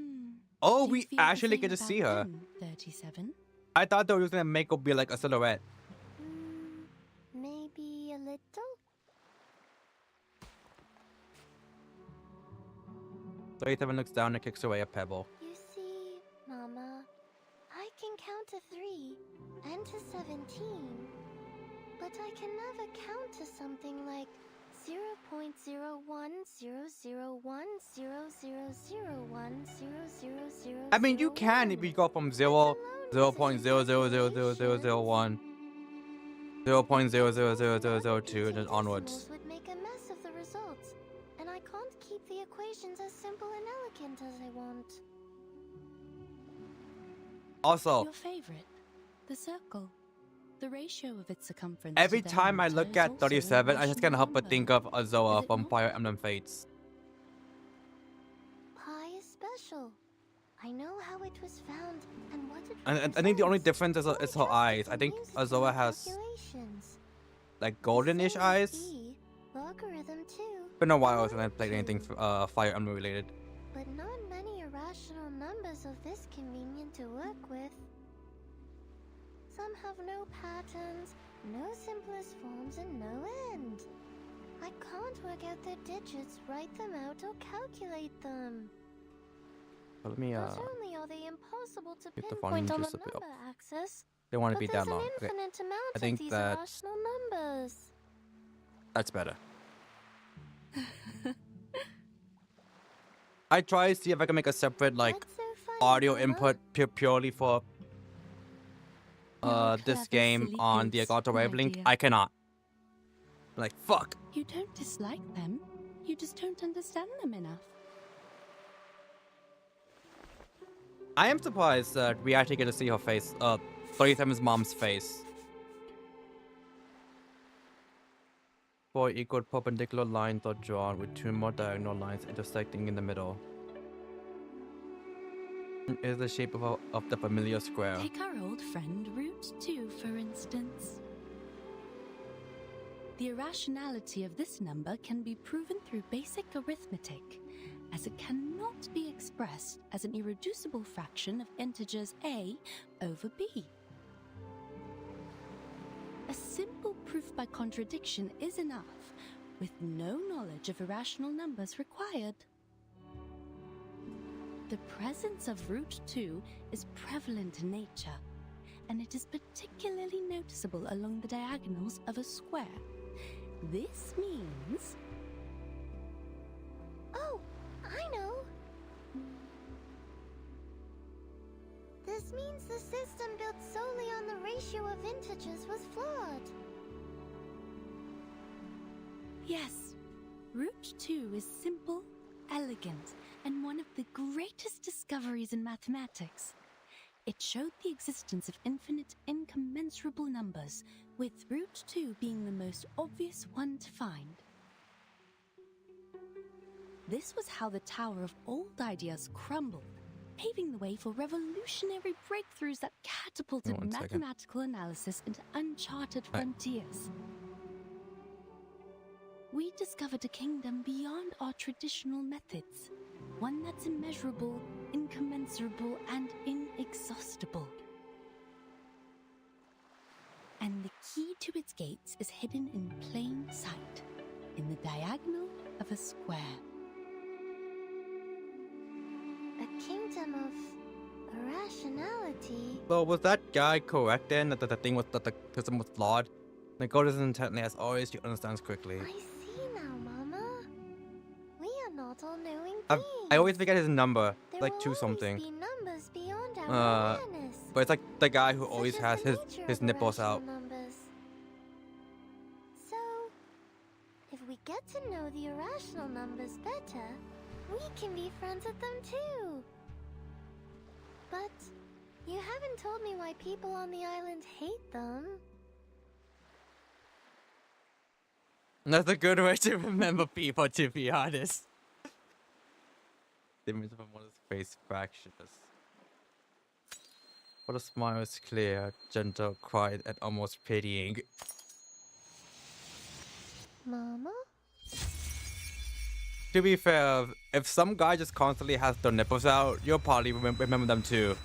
[SPEAKER 1] Oh,
[SPEAKER 5] you
[SPEAKER 1] we
[SPEAKER 5] feel the
[SPEAKER 1] actually
[SPEAKER 5] same
[SPEAKER 1] get to
[SPEAKER 5] about
[SPEAKER 1] see her.
[SPEAKER 5] them, 37?
[SPEAKER 1] I thought they were just gonna make her be like a silhouette.
[SPEAKER 2] Maybe a little?
[SPEAKER 1] 37 looks down and kicks away a pebble.
[SPEAKER 2] You see, Mama, I can count to 3 and to 17, but I can never count to something like 0.01001000010000.
[SPEAKER 1] I mean, you can if you go from 0, 0.000001, 0.000002, and then onwards.
[SPEAKER 2] Would make a mess of the results, and I can't keep the equations as simple and elegant as I want.
[SPEAKER 1] Also,
[SPEAKER 5] Your favorite, the circle. The ratio of its circumference
[SPEAKER 1] every
[SPEAKER 5] to
[SPEAKER 1] time I
[SPEAKER 5] diameter
[SPEAKER 1] look
[SPEAKER 5] is
[SPEAKER 1] at
[SPEAKER 5] also a
[SPEAKER 1] 37, I just can't help but
[SPEAKER 5] rational
[SPEAKER 1] think
[SPEAKER 5] number.
[SPEAKER 1] of Azoa
[SPEAKER 5] Is it
[SPEAKER 1] from
[SPEAKER 5] not?
[SPEAKER 1] Fire Emblem Fates.
[SPEAKER 2] Pi is special. I know how it was found and what it
[SPEAKER 1] And I think the only
[SPEAKER 2] represents.
[SPEAKER 1] difference is
[SPEAKER 2] Don't
[SPEAKER 1] her
[SPEAKER 2] trust
[SPEAKER 1] eyes.
[SPEAKER 2] the
[SPEAKER 1] I think
[SPEAKER 2] music
[SPEAKER 1] Azoa
[SPEAKER 2] and
[SPEAKER 1] has
[SPEAKER 2] calculations.
[SPEAKER 1] like
[SPEAKER 2] The
[SPEAKER 1] goldenish
[SPEAKER 2] same
[SPEAKER 1] eyes.
[SPEAKER 2] with E, logarithm too.
[SPEAKER 1] Been a while since I
[SPEAKER 2] One,
[SPEAKER 1] played anything
[SPEAKER 2] two.
[SPEAKER 1] Fire Emblem related.
[SPEAKER 2] But not many irrational numbers of this convenient to work with. Some have no patterns, no simplest forms, and no end. I can't work out their digits, write them out, or calculate them.
[SPEAKER 1] But let me
[SPEAKER 2] Not only are they impossible to
[SPEAKER 1] get the volume
[SPEAKER 2] pinpoint on the
[SPEAKER 1] just a bit
[SPEAKER 2] number
[SPEAKER 1] up.
[SPEAKER 2] axis,
[SPEAKER 1] They want to
[SPEAKER 2] but
[SPEAKER 1] be
[SPEAKER 2] there's
[SPEAKER 1] that long.
[SPEAKER 2] an
[SPEAKER 1] Okay,
[SPEAKER 2] infinite amount
[SPEAKER 1] I think
[SPEAKER 2] of these
[SPEAKER 1] that-
[SPEAKER 2] irrational numbers.
[SPEAKER 1] that's better. I try to see if I can make a separate like
[SPEAKER 2] What's so funny,
[SPEAKER 1] audio
[SPEAKER 2] Mama?
[SPEAKER 1] input purely for
[SPEAKER 5] You're a
[SPEAKER 1] this
[SPEAKER 5] clever,
[SPEAKER 1] game
[SPEAKER 5] silly
[SPEAKER 1] on the
[SPEAKER 5] goose,
[SPEAKER 1] Elgato
[SPEAKER 5] my
[SPEAKER 1] Wavelength.
[SPEAKER 5] dear.
[SPEAKER 1] I cannot. Like fuck.
[SPEAKER 5] You don't dislike them. You just don't understand them enough.
[SPEAKER 1] I am surprised that we actually get to see her face. 37's mom's face. 4 equal perpendicular lines are drawn with 2 more diagonal lines intersecting in the middle. It is the shape of the familiar square.
[SPEAKER 5] Take our old friend Root 2, for instance. The irrationality of this number can be proven through basic arithmetic, as it cannot be expressed as an irreducible fraction of integers a over b. A simple proof by contradiction is enough, with no knowledge of irrational numbers required. The presence of root 2 is prevalent in nature, and it is particularly noticeable along the diagonals of a square. This means...
[SPEAKER 2] Oh, I know. This means the system built solely on the ratio of integers was flawed.
[SPEAKER 5] Yes, root 2 is simple, elegant, and one of the greatest discoveries in mathematics. It showed the existence of infinite incommensurable numbers, with root 2 being the most obvious one to find. This was how the Tower of Old Ideas crumbled, paving the way for revolutionary breakthroughs that catapulted
[SPEAKER 1] One second.
[SPEAKER 5] mathematical analysis into uncharted frontiers. we discovered a kingdom beyond our traditional methods. One that's immeasurable, incommensurable, and inexhaustible. And the key to its gates is hidden in plain sight, in the diagonal of a square.
[SPEAKER 2] A kingdom of irrationality.
[SPEAKER 1] So was that guy correct then? That the thing was that the system was flawed? The goal is intently as always, she understands quickly.
[SPEAKER 2] I see now, Mama. We are not all-knowing
[SPEAKER 1] I
[SPEAKER 2] beings.
[SPEAKER 1] always forget his number,
[SPEAKER 2] There
[SPEAKER 1] like
[SPEAKER 2] will
[SPEAKER 1] two
[SPEAKER 2] always
[SPEAKER 1] something.
[SPEAKER 2] be numbers beyond our awareness.
[SPEAKER 1] But it's like the guy who
[SPEAKER 2] Such
[SPEAKER 1] always
[SPEAKER 2] as
[SPEAKER 1] has
[SPEAKER 2] the
[SPEAKER 1] his
[SPEAKER 2] nature of
[SPEAKER 1] nipples
[SPEAKER 2] irrational
[SPEAKER 1] out.
[SPEAKER 2] numbers. So, if we get to know the irrational numbers better, we can be friends with them too. But you haven't told me why people on the island hate them.
[SPEAKER 1] That's a good way to remember people, to be honest. The image of one face fractious. But the smile is clear, gentle, quiet, and almost pitying.
[SPEAKER 2] Mama?
[SPEAKER 1] To be fair, if some guy just constantly has their nipples out, you'll probably remember them too.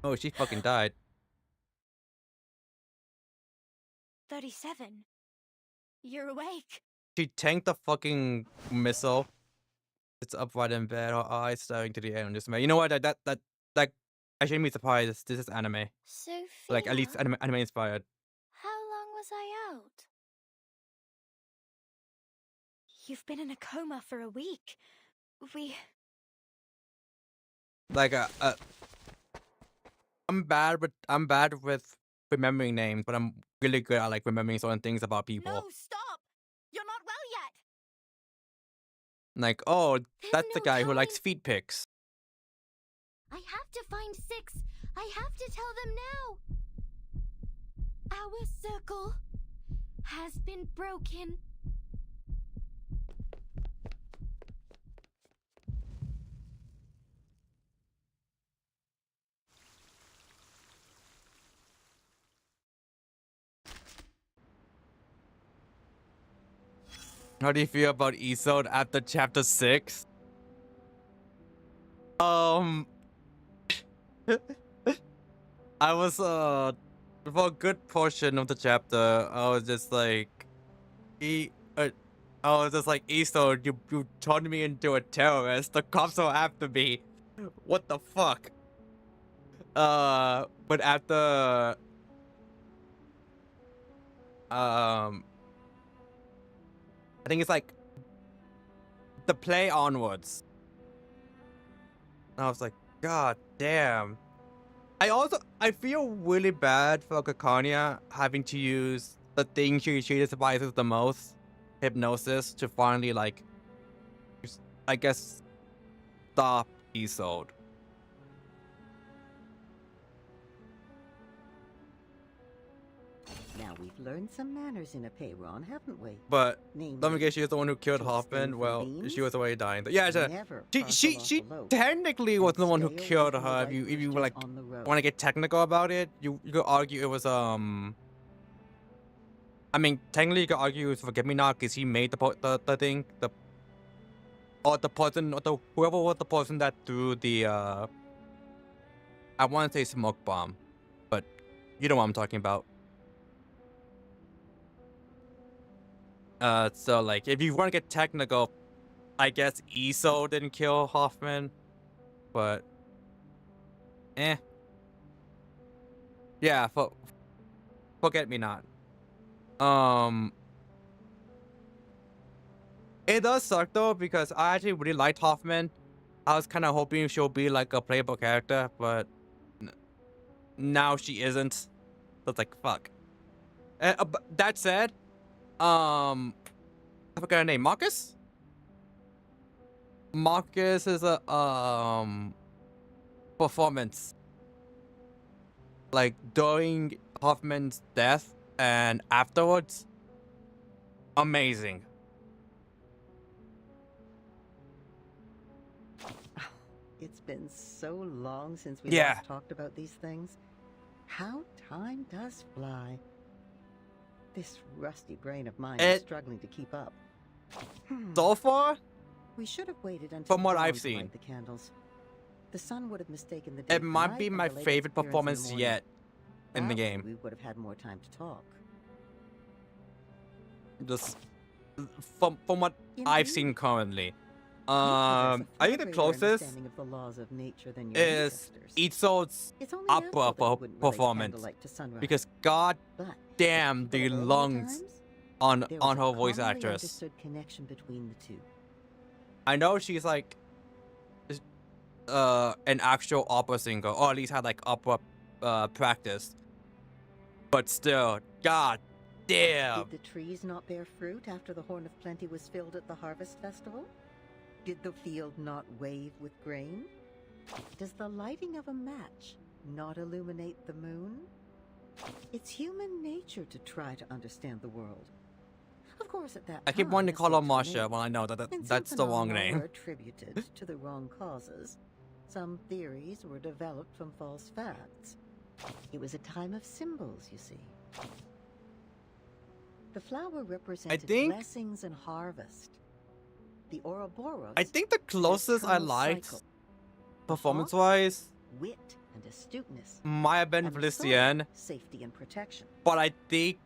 [SPEAKER 1] Oh, she fucking died.
[SPEAKER 7] 37. You're awake.
[SPEAKER 1] She tanked the fucking missile. It's upright in bed, her eyes staring to the air and dismay. You know what? That I shouldn't be surprised. This is anime.
[SPEAKER 2] Sophia?
[SPEAKER 1] Like at least anime inspired.
[SPEAKER 2] How long was I out?
[SPEAKER 7] You've been in a coma for a week.
[SPEAKER 1] Like I'm bad with remembering names, but I'm really good at like remembering certain things about people.
[SPEAKER 7] No, stop! You're not well yet!
[SPEAKER 1] Like, oh,
[SPEAKER 2] There's
[SPEAKER 1] that's the
[SPEAKER 2] no
[SPEAKER 1] guy who
[SPEAKER 2] time.
[SPEAKER 1] likes feet pics.
[SPEAKER 2] I have to find 6. I have to tell them now.
[SPEAKER 7] Our circle has been broken.
[SPEAKER 1] How do you feel about Isolde after chapter 6? I was for a good portion of the chapter, I was just like, Isolde, you turned me into a terrorist. The cops are after me. What the fuck? But after I think it's like the play onwards. I was like, God damn. I feel really bad for Kakanya having to use the thing she despises the most, hypnosis, to finally like, I guess, stop Isolde.
[SPEAKER 8] Now we've learned some manners in a payron, haven't we?
[SPEAKER 1] But
[SPEAKER 8] Namely,
[SPEAKER 1] don't forget, she was the one who killed
[SPEAKER 8] to abstain
[SPEAKER 1] Hoffman.
[SPEAKER 8] from
[SPEAKER 1] Well,
[SPEAKER 8] beans,
[SPEAKER 1] she was already dying. Yeah,
[SPEAKER 8] never
[SPEAKER 1] she
[SPEAKER 8] parcel off a loaf,
[SPEAKER 1] technically was
[SPEAKER 8] and
[SPEAKER 1] the one who
[SPEAKER 8] stay away
[SPEAKER 1] killed
[SPEAKER 8] from the
[SPEAKER 1] her. If
[SPEAKER 8] white
[SPEAKER 1] you
[SPEAKER 8] roosters
[SPEAKER 1] like
[SPEAKER 8] on the road.
[SPEAKER 1] want to get technical about it, you could argue it was I mean, technically you could argue it was Forget Me Not because he made the thing, or the person, or the whoever was the person that threw the I want to say smoke bomb, but you know what I'm talking about. So like, if you want to get technical, I guess Isolde didn't kill Hoffman, but yeah, Forget Me Not. It does suck though because I actually really liked Hoffman. I was kind of hoping she'll be like a playable character, but now she isn't. So it's like fuck. But that said, I forgot her name. Marcus. Marcus is a performance like during Hoffman's death and afterwards. Amazing.
[SPEAKER 8] It's been so long since we
[SPEAKER 1] Yeah.
[SPEAKER 8] last talked about these things. How time does fly. This rusty brain of mine is struggling to keep up.
[SPEAKER 1] So far,
[SPEAKER 8] We should have waited until
[SPEAKER 1] from what
[SPEAKER 8] dawn
[SPEAKER 1] I've
[SPEAKER 8] to
[SPEAKER 1] seen,
[SPEAKER 8] light the candles. The sun would have mistaken the day
[SPEAKER 1] it
[SPEAKER 8] for
[SPEAKER 1] might
[SPEAKER 8] night
[SPEAKER 1] be
[SPEAKER 8] and
[SPEAKER 1] my
[SPEAKER 8] delayed its
[SPEAKER 1] favorite
[SPEAKER 8] appearance in the
[SPEAKER 1] performance
[SPEAKER 8] morning.
[SPEAKER 1] yet in the
[SPEAKER 8] That way
[SPEAKER 1] game.
[SPEAKER 8] we would have had more time to talk.
[SPEAKER 1] Just from what I've seen
[SPEAKER 8] Indeed.
[SPEAKER 1] currently.
[SPEAKER 8] You possess a
[SPEAKER 1] I
[SPEAKER 8] far
[SPEAKER 1] think the
[SPEAKER 8] greater
[SPEAKER 1] closest
[SPEAKER 8] understanding of the laws of nature than your
[SPEAKER 1] is
[SPEAKER 8] ancestors.
[SPEAKER 1] Isol's
[SPEAKER 8] It's only
[SPEAKER 1] opera
[SPEAKER 8] natural that you wouldn't relate
[SPEAKER 1] performance,
[SPEAKER 8] candlelight to sunrise.
[SPEAKER 1] because god
[SPEAKER 8] But
[SPEAKER 1] damn
[SPEAKER 8] people
[SPEAKER 1] the
[SPEAKER 8] of earlier
[SPEAKER 1] lungs
[SPEAKER 8] times,
[SPEAKER 1] on
[SPEAKER 8] there was a
[SPEAKER 1] her voice
[SPEAKER 8] commonly
[SPEAKER 1] actress.
[SPEAKER 8] understood connection between the two.
[SPEAKER 1] I know she's like an actual opera singer, or at least had like opera practice. But still, god damn.
[SPEAKER 8] Did the trees not bear fruit after the Horn of Plenty was filled at the Harvest Festival? Did the field not wave with grain? Does the lighting of a match not illuminate the moon? It's human nature to try to understand the world. Of course, at that
[SPEAKER 1] I keep
[SPEAKER 8] time,
[SPEAKER 1] wanting to call her
[SPEAKER 8] mistakes were
[SPEAKER 1] Marsha
[SPEAKER 8] made,
[SPEAKER 1] when I know that
[SPEAKER 8] and
[SPEAKER 1] that's
[SPEAKER 8] some
[SPEAKER 1] the wrong
[SPEAKER 8] phenomena
[SPEAKER 1] name.
[SPEAKER 8] were attributed to the wrong causes. Some theories were developed from false facts. It was a time of symbols, you see. The flower represented
[SPEAKER 1] think-
[SPEAKER 8] blessings and harvest. The Ouroboros,
[SPEAKER 1] I think the closest I
[SPEAKER 8] eternal
[SPEAKER 1] liked,
[SPEAKER 8] cycle.
[SPEAKER 1] performance-wise,
[SPEAKER 8] Wit and astuteness.
[SPEAKER 1] might have been
[SPEAKER 8] And the
[SPEAKER 1] Felician,
[SPEAKER 8] sword, safety and protection.
[SPEAKER 1] but I think,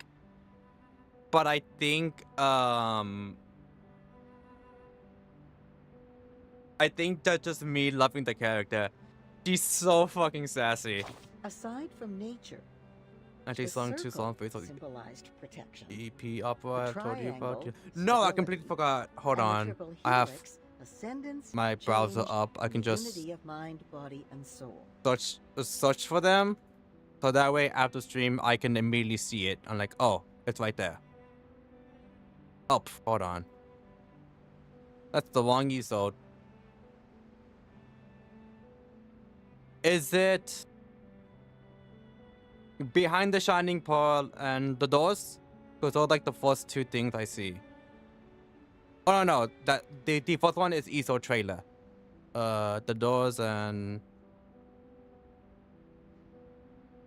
[SPEAKER 1] I think that's just me loving the character. She's so fucking sassy.
[SPEAKER 8] Aside from nature,
[SPEAKER 1] And she
[SPEAKER 8] the
[SPEAKER 1] sung 2
[SPEAKER 8] circle
[SPEAKER 1] songs based on
[SPEAKER 8] symbolized protection.
[SPEAKER 1] EP opera I
[SPEAKER 8] The
[SPEAKER 1] told you about.
[SPEAKER 8] triangle,
[SPEAKER 1] No, I
[SPEAKER 8] stability,
[SPEAKER 1] completely forgot. Hold
[SPEAKER 8] and the
[SPEAKER 1] on.
[SPEAKER 8] triple
[SPEAKER 1] I have
[SPEAKER 8] helix, ascendance,
[SPEAKER 1] my browser
[SPEAKER 8] change,
[SPEAKER 1] up. I
[SPEAKER 8] and
[SPEAKER 1] can just
[SPEAKER 8] unity of mind, body, and soul.
[SPEAKER 1] search for them. So that way after stream I can immediately see it. I'm like, oh, it's right there. Oh, hold on. That's the wrong episode. Is it behind the shining pearl and the doors? Because those are like the first 2 things I see. Oh no, that the first one is ESO trailer. The doors and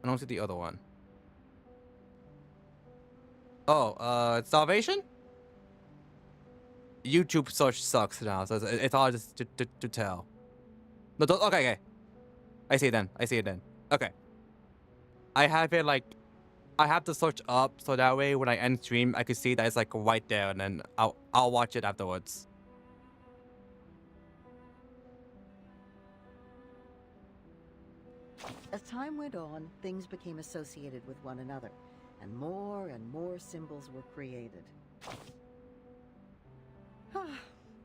[SPEAKER 1] I don't see the other one. Oh, Salvation? YouTube search sucks now, so it's hard to tell. No, okay. I see it then. Okay. I have it like, I have to search up so that way when I end stream, I can see that it's like right there, and then I'll watch it afterwards.
[SPEAKER 8] As time went on, things became associated with one another, and more symbols were created.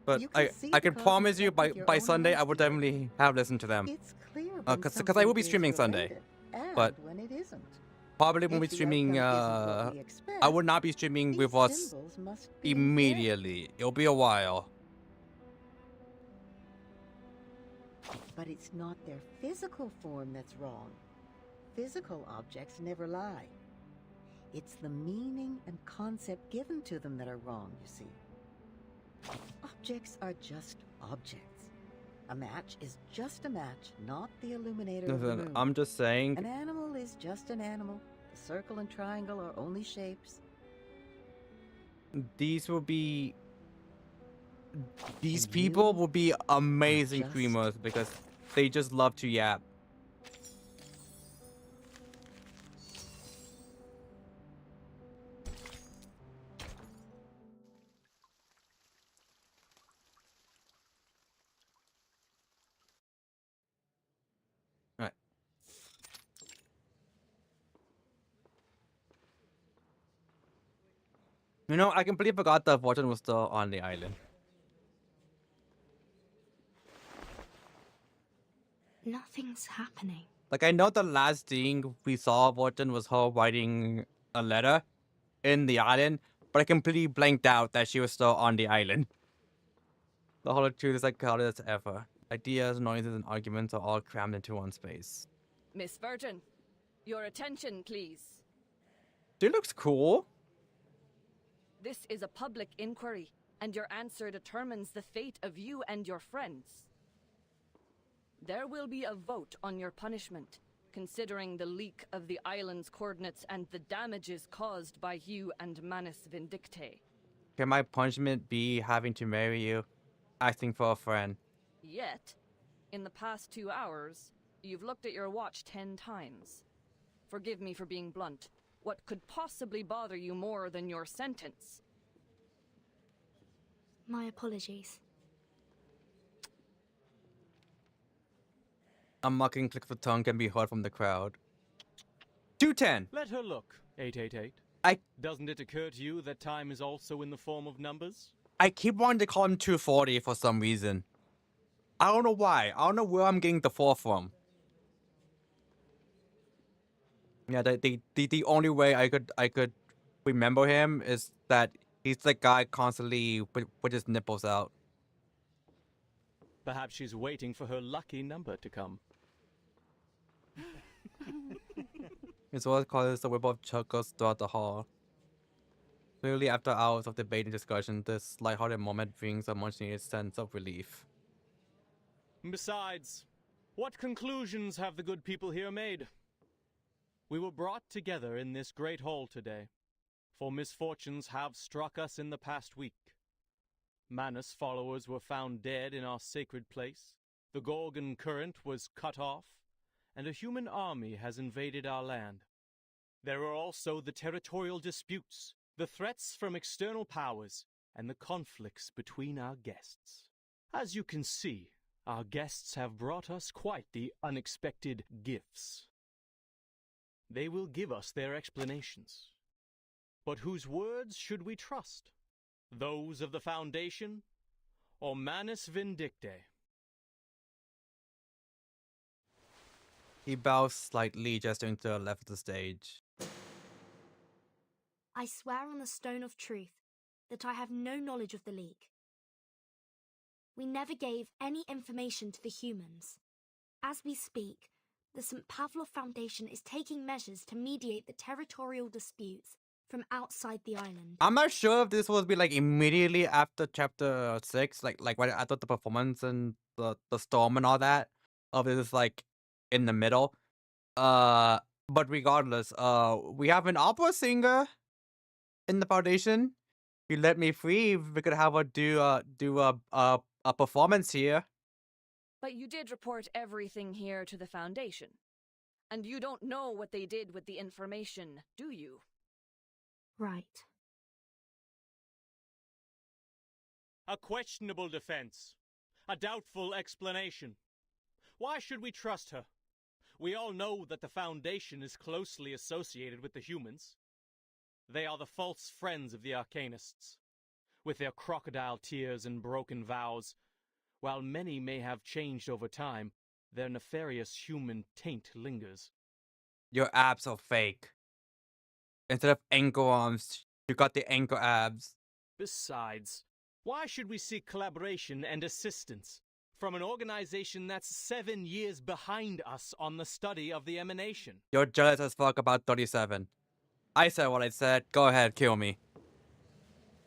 [SPEAKER 1] But
[SPEAKER 8] You can see
[SPEAKER 1] I
[SPEAKER 8] the
[SPEAKER 1] can
[SPEAKER 8] cause and
[SPEAKER 1] promise you
[SPEAKER 8] effect
[SPEAKER 1] by
[SPEAKER 8] with your
[SPEAKER 1] by
[SPEAKER 8] own
[SPEAKER 1] Sunday I
[SPEAKER 8] eyes
[SPEAKER 1] will
[SPEAKER 8] here.
[SPEAKER 1] definitely have listened to them.
[SPEAKER 8] It's clear when
[SPEAKER 1] 'cause I
[SPEAKER 8] something
[SPEAKER 1] will be
[SPEAKER 8] is
[SPEAKER 1] streaming Sunday,
[SPEAKER 8] related and
[SPEAKER 1] but
[SPEAKER 8] when it isn't.
[SPEAKER 1] Probably won't be
[SPEAKER 8] If the
[SPEAKER 1] streaming.
[SPEAKER 8] outcome isn't what we expect,
[SPEAKER 1] I would not be streaming
[SPEAKER 8] these
[SPEAKER 1] with us
[SPEAKER 8] symbols must be incorrect.
[SPEAKER 1] immediately. It'll be a while.
[SPEAKER 8] But it's not their physical form that's wrong. Physical objects never lie. It's the meaning and concept given to them that are wrong, you see. Objects are just objects. A match is just a match, not the illuminator of the
[SPEAKER 1] Listen,
[SPEAKER 8] moon.
[SPEAKER 1] I'm just saying.
[SPEAKER 8] An animal is just an animal. The circle and triangle are only shapes.
[SPEAKER 1] These will be. These
[SPEAKER 8] And
[SPEAKER 1] people
[SPEAKER 8] you
[SPEAKER 1] will be amazing
[SPEAKER 8] just-
[SPEAKER 1] streamers because they just love to yap. Alright. You know, I completely forgot that Fortune was still on the island.
[SPEAKER 5] Nothing's happening.
[SPEAKER 1] Like, I know the last thing we saw of Fortune was her writing a letter in the island, but I completely blanked out that she was still on the island. The whole truth is like chaos ever. Ideas, noises, and arguments are all crammed into one space.
[SPEAKER 9] Miss Virgin, your attention, please.
[SPEAKER 1] She looks cool.
[SPEAKER 9] This is a public inquiry, and your answer determines the fate of you and your friends. There will be a vote on your punishment, considering the leak of the island's coordinates and the damages caused by you and Manus Vindictae.
[SPEAKER 1] Can my punishment be having to marry you? Asking for a friend.
[SPEAKER 9] Yet, in the past 2 hours, you've looked at your watch 10 times. Forgive me for being blunt. What could possibly bother you more than your sentence?
[SPEAKER 7] My apologies.
[SPEAKER 1] A mocking click of the tongue can be heard from the crowd. 210.
[SPEAKER 10] Let her look, 888. Doesn't it occur to you that time is also in the form of numbers?
[SPEAKER 1] I keep wanting to call him 240 for some reason. I don't know why. I don't know where I'm getting the 4 from. Yeah, the only way I could remember him is that he's the guy constantly with his nipples out.
[SPEAKER 10] Perhaps she's waiting for her lucky number to come.
[SPEAKER 1] It's what causes the whip of chuckles throughout the hall. Clearly, after hours of debate and discussion, this lighthearted moment brings a much-needed sense of relief.
[SPEAKER 10] Besides, what conclusions have the good people here made? We were brought together in this great hall today, for misfortunes have struck us in the past week. Manus followers were found dead in our sacred place, the Gorgon current was cut off, and a human army has invaded our land. There are also the territorial disputes, the threats from external powers, and the conflicts between our guests. As you can see, our guests have brought us quite the unexpected gifts. They will give us their explanations. But whose words should we trust? Those of the Foundation, or Manus Vindictae?
[SPEAKER 1] He bows slightly, gesturing to the left of the stage.
[SPEAKER 7] I swear on the Stone of Truth that I have no knowledge of the leak. We never gave any information to the humans. As we speak, the St. Pavlov Foundation is taking measures to mediate the territorial disputes from outside the island.
[SPEAKER 1] I'm not sure if this will be like immediately after chapter 6, like right after the performance and the storm and all that, or if this is like in the middle. But regardless, we have an opera singer in the Foundation. If you let me free, we could have her do a performance here.
[SPEAKER 9] But you did report everything here to the Foundation. And you don't know what they did with the information, do you?
[SPEAKER 7] Right.
[SPEAKER 10] A questionable defense. A doubtful explanation. Why should we trust her? We all know that the Foundation is closely associated with the humans. They are the false friends of the Arcanists. With their crocodile tears and broken vows, while many may have changed over time, their nefarious human taint lingers.
[SPEAKER 1] Your abs are fake. Instead of ankle arms, you got the ankle abs.
[SPEAKER 10] Besides, why should we seek collaboration and assistance from an organization that's 7 years behind us on the study of the emanation?
[SPEAKER 1] You're jealous as fuck about 37. I said what I said. Go ahead, kill me.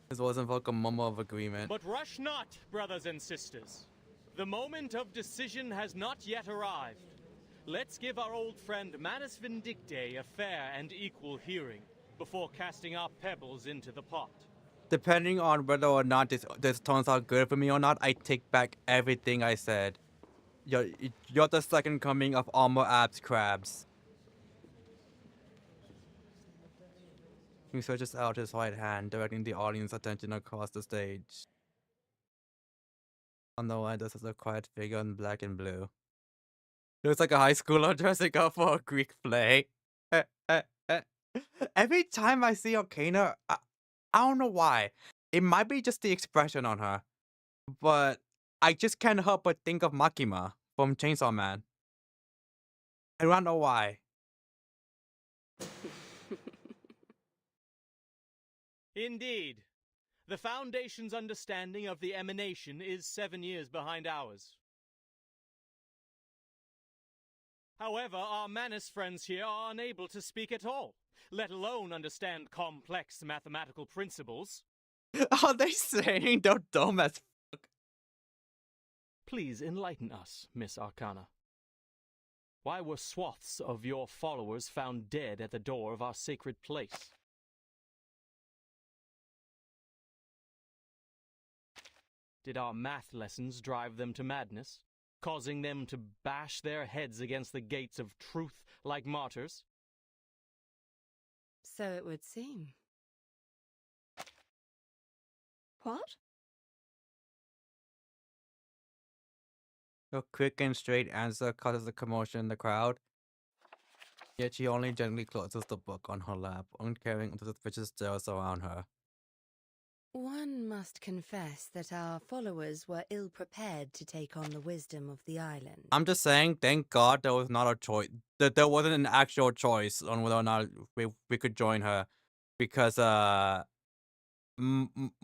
[SPEAKER 1] This wasn't like a mumble of agreement.
[SPEAKER 10] But rush not, brothers and sisters. The moment of decision has not yet arrived. Let's give our old friend Manus Vindictae a fair and equal hearing before casting our pebbles into the pot.
[SPEAKER 1] Depending on whether or not this turns out good for me or not, I take back everything I said. You're the second coming of Armor Abs Crabs. He stretches out his right hand, directing the audience's attention across the stage. On the right, there's a quiet figure in black and blue. Looks like a high schooler dressing up for a Greek play. Every time I see Arcana, I don't know why. It might be just the expression on her, but I just can't help but think of Makima from Chainsaw Man. I don't know why.
[SPEAKER 10] Indeed. The Foundation's understanding of the emanation is 7 years behind ours. However, our Manus friends here are unable to speak at all, let alone understand complex mathematical principles.
[SPEAKER 1] Are they saying they're dumb as fuck?
[SPEAKER 10] Please enlighten us, Miss Arcana. Why were swaths of your followers found dead at the door of our sacred place? Did our math lessons drive them to madness, causing them to bash their heads against the gates of truth like martyrs?
[SPEAKER 5] So it would seem. What?
[SPEAKER 1] Her quick and straight answer causes a commotion in the crowd. Yet she only gently closes the book on her lap, uncaring of the suspicious stares around her.
[SPEAKER 5] One must confess that our followers were ill prepared to take on the wisdom of the island.
[SPEAKER 1] I'm just saying, thank God there was not a choice. That there wasn't an actual choice on whether or not we could join her, because my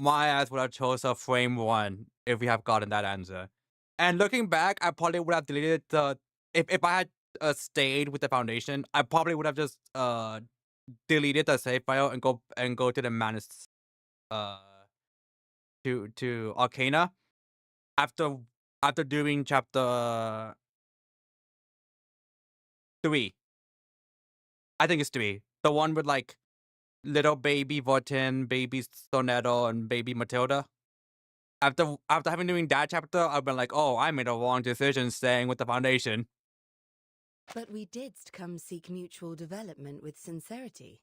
[SPEAKER 1] ass would have chose her frame one if we have gotten that answer. And looking back, I probably would have deleted the if I had stayed with the foundation, I probably would have just deleted the save file and go to the Manus to Arcana after doing chapter 3. I think it's 3. The one with like little baby Vortin, baby Sonetto, and baby Matilda. After having doing that chapter, I've been like, oh, I made a wrong decision staying with the foundation.
[SPEAKER 5] But we didst come seek mutual development with sincerity.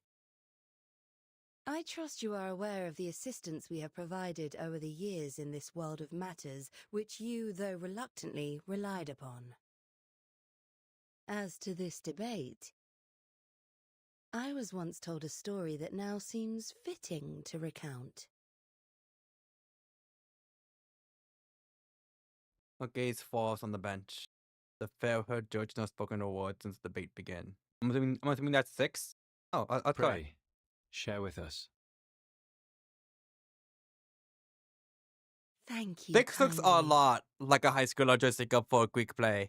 [SPEAKER 5] I trust you are aware of the assistance we have provided over the years in this world of matters, which you, though reluctantly, relied upon. As to this debate, I was once told a story that now seems fitting to recount.
[SPEAKER 1] Her gaze falls on the bench. The fair-haired judge has spoken a word since the debate began. I'm assuming that's 6? Oh, I'll try.
[SPEAKER 11] Pray, share with us.
[SPEAKER 5] Thank you.
[SPEAKER 1] 6 looks a
[SPEAKER 5] kindly.
[SPEAKER 1] lot like a high schooler dressing up for a Greek play.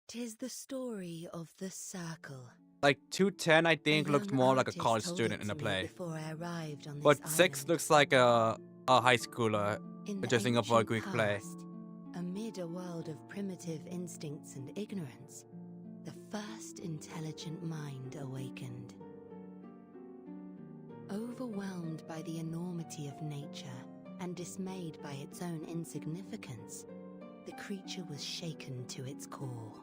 [SPEAKER 5] 'Tis the story of the circle.
[SPEAKER 1] Like 210, I think,
[SPEAKER 5] A
[SPEAKER 1] looked
[SPEAKER 5] young
[SPEAKER 1] more like a
[SPEAKER 5] artist
[SPEAKER 1] college
[SPEAKER 5] told
[SPEAKER 1] student
[SPEAKER 5] it
[SPEAKER 1] in a
[SPEAKER 5] to me
[SPEAKER 1] play.
[SPEAKER 5] before I arrived on this
[SPEAKER 1] But 6
[SPEAKER 5] island.
[SPEAKER 1] looks like a high schooler
[SPEAKER 5] In the
[SPEAKER 1] dressing up for a
[SPEAKER 5] ancient
[SPEAKER 1] Greek play.
[SPEAKER 5] past, amid a world of primitive instincts and ignorance, the first intelligent mind awakened. Overwhelmed by the enormity of nature and dismayed by its own insignificance, the creature was shaken to its core.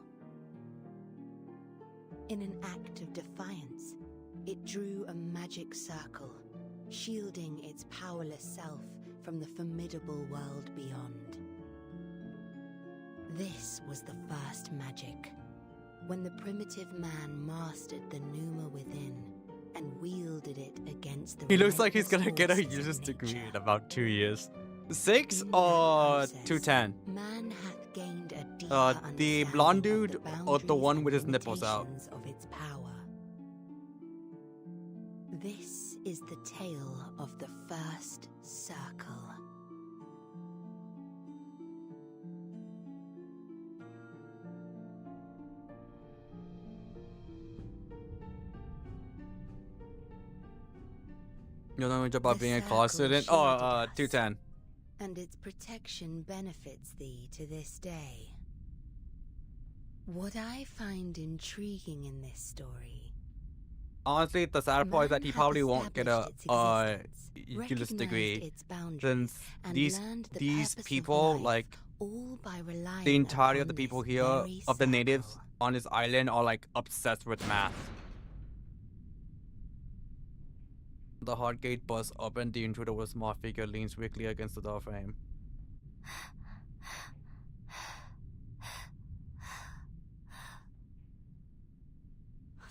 [SPEAKER 5] In an act of defiance, it drew a magic circle, shielding its powerless self from the formidable world beyond. This was the first magic, when the primitive man mastered the pneuma within and wielded it against the
[SPEAKER 1] He looks like he's
[SPEAKER 5] relentless
[SPEAKER 1] gonna get a
[SPEAKER 5] forces of
[SPEAKER 1] user's degree
[SPEAKER 5] nature.
[SPEAKER 1] in about 2 years. 6
[SPEAKER 5] In that
[SPEAKER 1] or
[SPEAKER 5] process,
[SPEAKER 1] 210?
[SPEAKER 5] Man hath gained a deeper
[SPEAKER 1] The
[SPEAKER 5] understanding
[SPEAKER 1] blonde
[SPEAKER 5] of
[SPEAKER 1] dude
[SPEAKER 5] the
[SPEAKER 1] or the
[SPEAKER 5] boundaries
[SPEAKER 1] one
[SPEAKER 5] and
[SPEAKER 1] with his nipples out?
[SPEAKER 5] limitations of its power. This is the tale of the first circle.
[SPEAKER 1] You know about
[SPEAKER 5] The
[SPEAKER 1] being a college
[SPEAKER 5] circle
[SPEAKER 1] student?
[SPEAKER 5] shielded
[SPEAKER 1] Oh,
[SPEAKER 5] us,
[SPEAKER 1] 210.
[SPEAKER 5] and its protection benefits thee to this day. What I find intriguing in this story,
[SPEAKER 1] Honestly, the sad part is that
[SPEAKER 5] man
[SPEAKER 1] he
[SPEAKER 5] hath
[SPEAKER 1] probably won't get a
[SPEAKER 5] established its existence,
[SPEAKER 1] useless
[SPEAKER 5] recognized
[SPEAKER 1] degree,
[SPEAKER 5] its boundaries,
[SPEAKER 1] since
[SPEAKER 5] and
[SPEAKER 1] these
[SPEAKER 5] learned the
[SPEAKER 1] these
[SPEAKER 5] purpose of
[SPEAKER 1] people,
[SPEAKER 5] life,
[SPEAKER 1] like
[SPEAKER 5] all by relying
[SPEAKER 1] the entirety of
[SPEAKER 5] upon
[SPEAKER 1] the people
[SPEAKER 5] this
[SPEAKER 1] here,
[SPEAKER 5] very
[SPEAKER 1] of the natives
[SPEAKER 5] circle.
[SPEAKER 1] on this island, are like obsessed with math. The hard gate bursts open. The intruder with a small figure leans weakly against the door frame.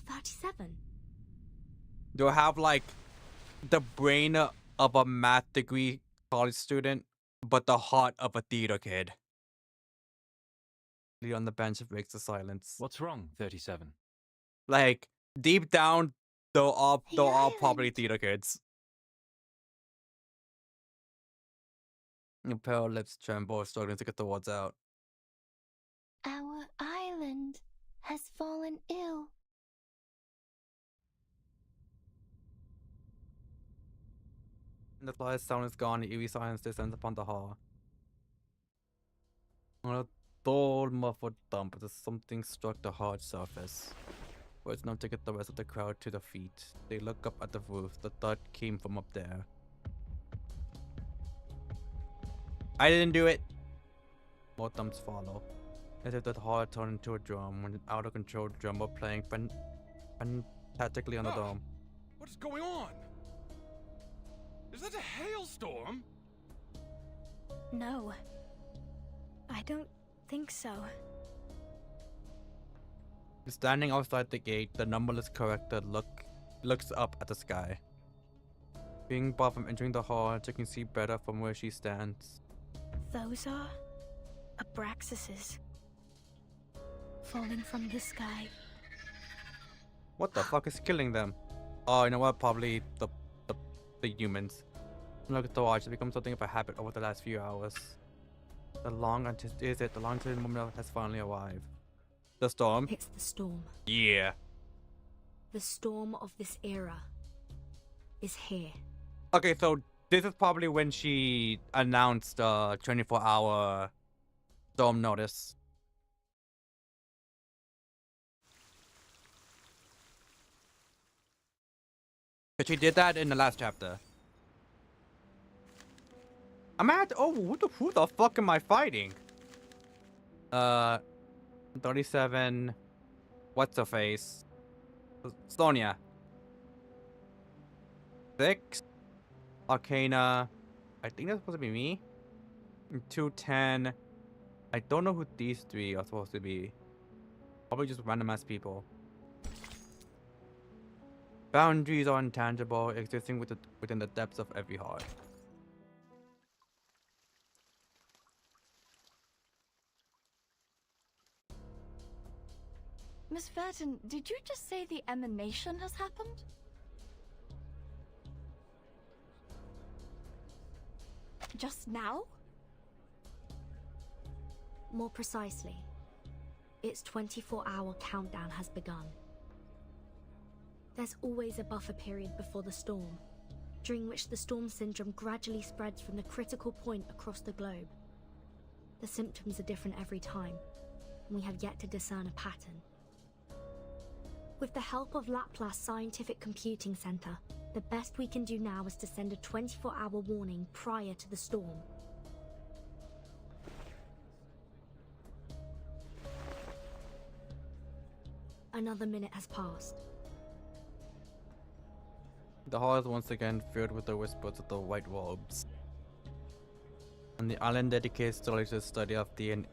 [SPEAKER 7] 37.
[SPEAKER 1] Do I have like the brain of a math degree college student, but the heart of a theater kid? Lee on the bench breaks the silence.
[SPEAKER 11] What's wrong, 37?
[SPEAKER 1] Like deep down, they're all probably
[SPEAKER 2] island.
[SPEAKER 1] theater kids. Your pale lips tremble, struggling to get the words out.
[SPEAKER 2] Our island has fallen ill.
[SPEAKER 1] The slightest sound is gone, the eerie silence descends upon the hall. On a dull, muffled thump as something struck the hard surface. Words enough to get the rest of the crowd to their feet. They look up at the roof. The thud came from up there. I didn't do it. More thumps follow. As if the hall turned into a drum when an out-of-control drummer playing fantastically on the dome.
[SPEAKER 3] What is going on? Is that a hailstorm?
[SPEAKER 7] No. I don't think so.
[SPEAKER 1] Standing outside the gate, the numberless character looks up at the sky. Being barred from entering the hall, she can see better from where she stands.
[SPEAKER 7] Those are Abraxases falling from the sky.
[SPEAKER 1] What the fuck is killing them? Oh, you know what? Probably the humans. Look at the watch. It's become something of a habit over the last few hours. The long-anticipated moment has finally arrived. The storm?
[SPEAKER 7] It's the storm.
[SPEAKER 1] Yeah.
[SPEAKER 7] The storm of this era is here.
[SPEAKER 1] Okay, so this is probably when she announced 24-hour storm notice. But she did that in the last chapter. who the fuck am I fighting? 37. What's her face? Sonia. 6. Arcana. I think that's supposed to be me. 210. I don't know who these three are supposed to be. Probably just random ass people. Boundaries are intangible, existing within the depths of every heart.
[SPEAKER 5] Miss Verton, did you just say the emanation has happened? Just now?
[SPEAKER 7] More precisely, its 24-hour countdown has begun. There's always a buffer period before the storm, during which the storm syndrome gradually spreads from the critical point across the globe. The symptoms are different every time, and we have yet to discern a pattern. With the help of Laplace Scientific Computing Center, the best we can do now is to send a 24-hour warning prior to the storm. Another minute has passed.
[SPEAKER 1] The hall is once again filled with the whispers of the white robes. And the island dedicates solely to the study of the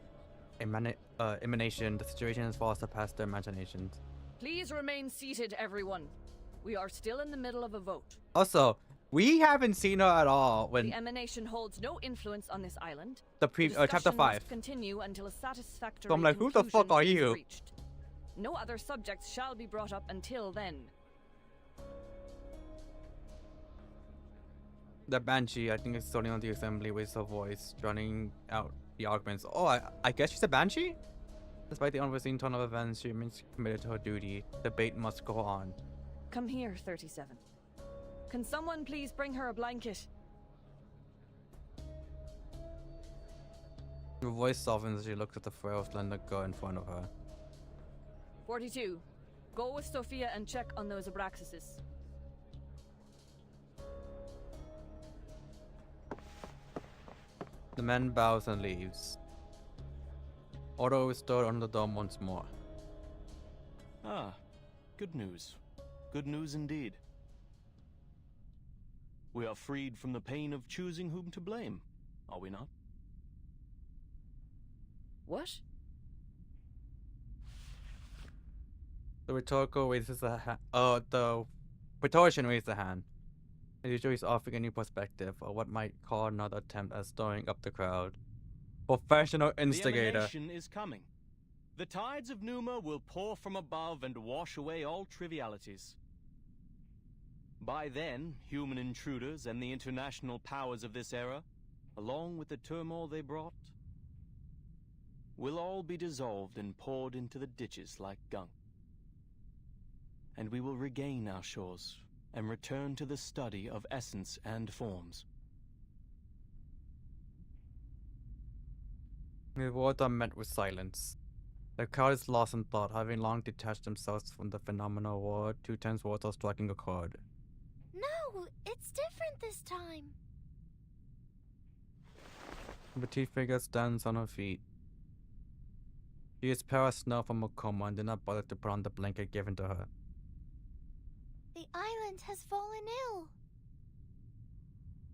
[SPEAKER 1] emanation, the situation has far surpassed their imaginations.
[SPEAKER 9] Please remain seated, everyone. We are still in the middle of a vote.
[SPEAKER 1] Also, we haven't seen her at all when
[SPEAKER 9] the emanation holds no influence on this island.
[SPEAKER 1] Chapter 5
[SPEAKER 9] must continue until a satisfactory
[SPEAKER 1] So I'm like, who the fuck are you?
[SPEAKER 9] reached. No other subjects shall be brought up until then.
[SPEAKER 1] The Banshee, I think, is starting on the assembly with her voice, drowning out the arguments. Oh, I guess she's a Banshee? Despite the unforeseen turn of events, she remains committed to her duty. The debate must go on.
[SPEAKER 9] Come here, 37. Can someone please bring her a blanket?
[SPEAKER 1] Her voice softens as she looks at the frail, slender girl in front of her.
[SPEAKER 9] 42. Go with Sophia and check on those Abraxases.
[SPEAKER 1] The man bows and leaves. Order is restored on the dome once more.
[SPEAKER 10] Ah, good news. Good news indeed. We are freed from the pain of choosing whom to blame, are we not?
[SPEAKER 9] What?
[SPEAKER 1] The rhetorical raises a hand. The rhetorician raises a hand. As usual, he's offering a new perspective, or what might call another attempt at stirring up the crowd. Professional instigator.
[SPEAKER 10] The emanation is coming. The tides of Numa will pour from above and wash away all trivialities. By then, human intruders and the international powers of this era, along with the turmoil they brought, will all be dissolved and poured into the ditches like gunk. And we will regain our shores and return to the study of essence and forms.
[SPEAKER 1] The words are met with silence. The crowd is lost in thought, having long detached themselves from the phenomenal world. 2 tense words are striking a chord.
[SPEAKER 2] No, it's different this time.
[SPEAKER 1] The petite figure stands on her feet. She is pale as snow from a coma and did not bother to put on the blanket given to her.
[SPEAKER 2] The island has fallen ill.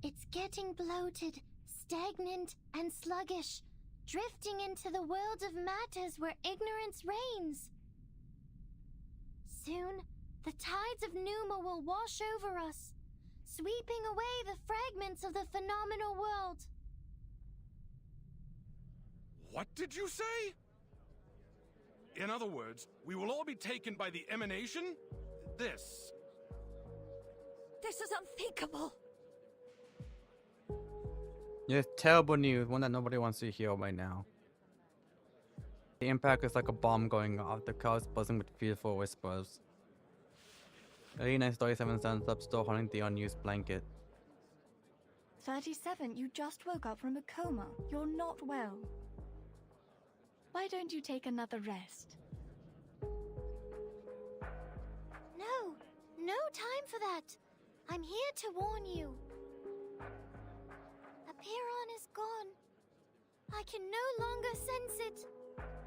[SPEAKER 2] It's getting bloated, stagnant, and sluggish, drifting into the world of matters where ignorance reigns. Soon, the tides of Numa will wash over us, sweeping away the fragments of the phenomenal world.
[SPEAKER 3] What did you say? In other words, we will all be taken by the emanation? This.
[SPEAKER 5] This is unthinkable.
[SPEAKER 1] Yes, terrible news, one that nobody wants to hear right now. The impact is like a bomb going off, the crowd is buzzing with fearful whispers. 3937 stands up, still holding the unused blanket.
[SPEAKER 5] 37, you just woke up from a coma. You're not well. Why don't you take another rest?
[SPEAKER 2] No time for that. I'm here to warn you. Apiron is gone. I can no longer sense it.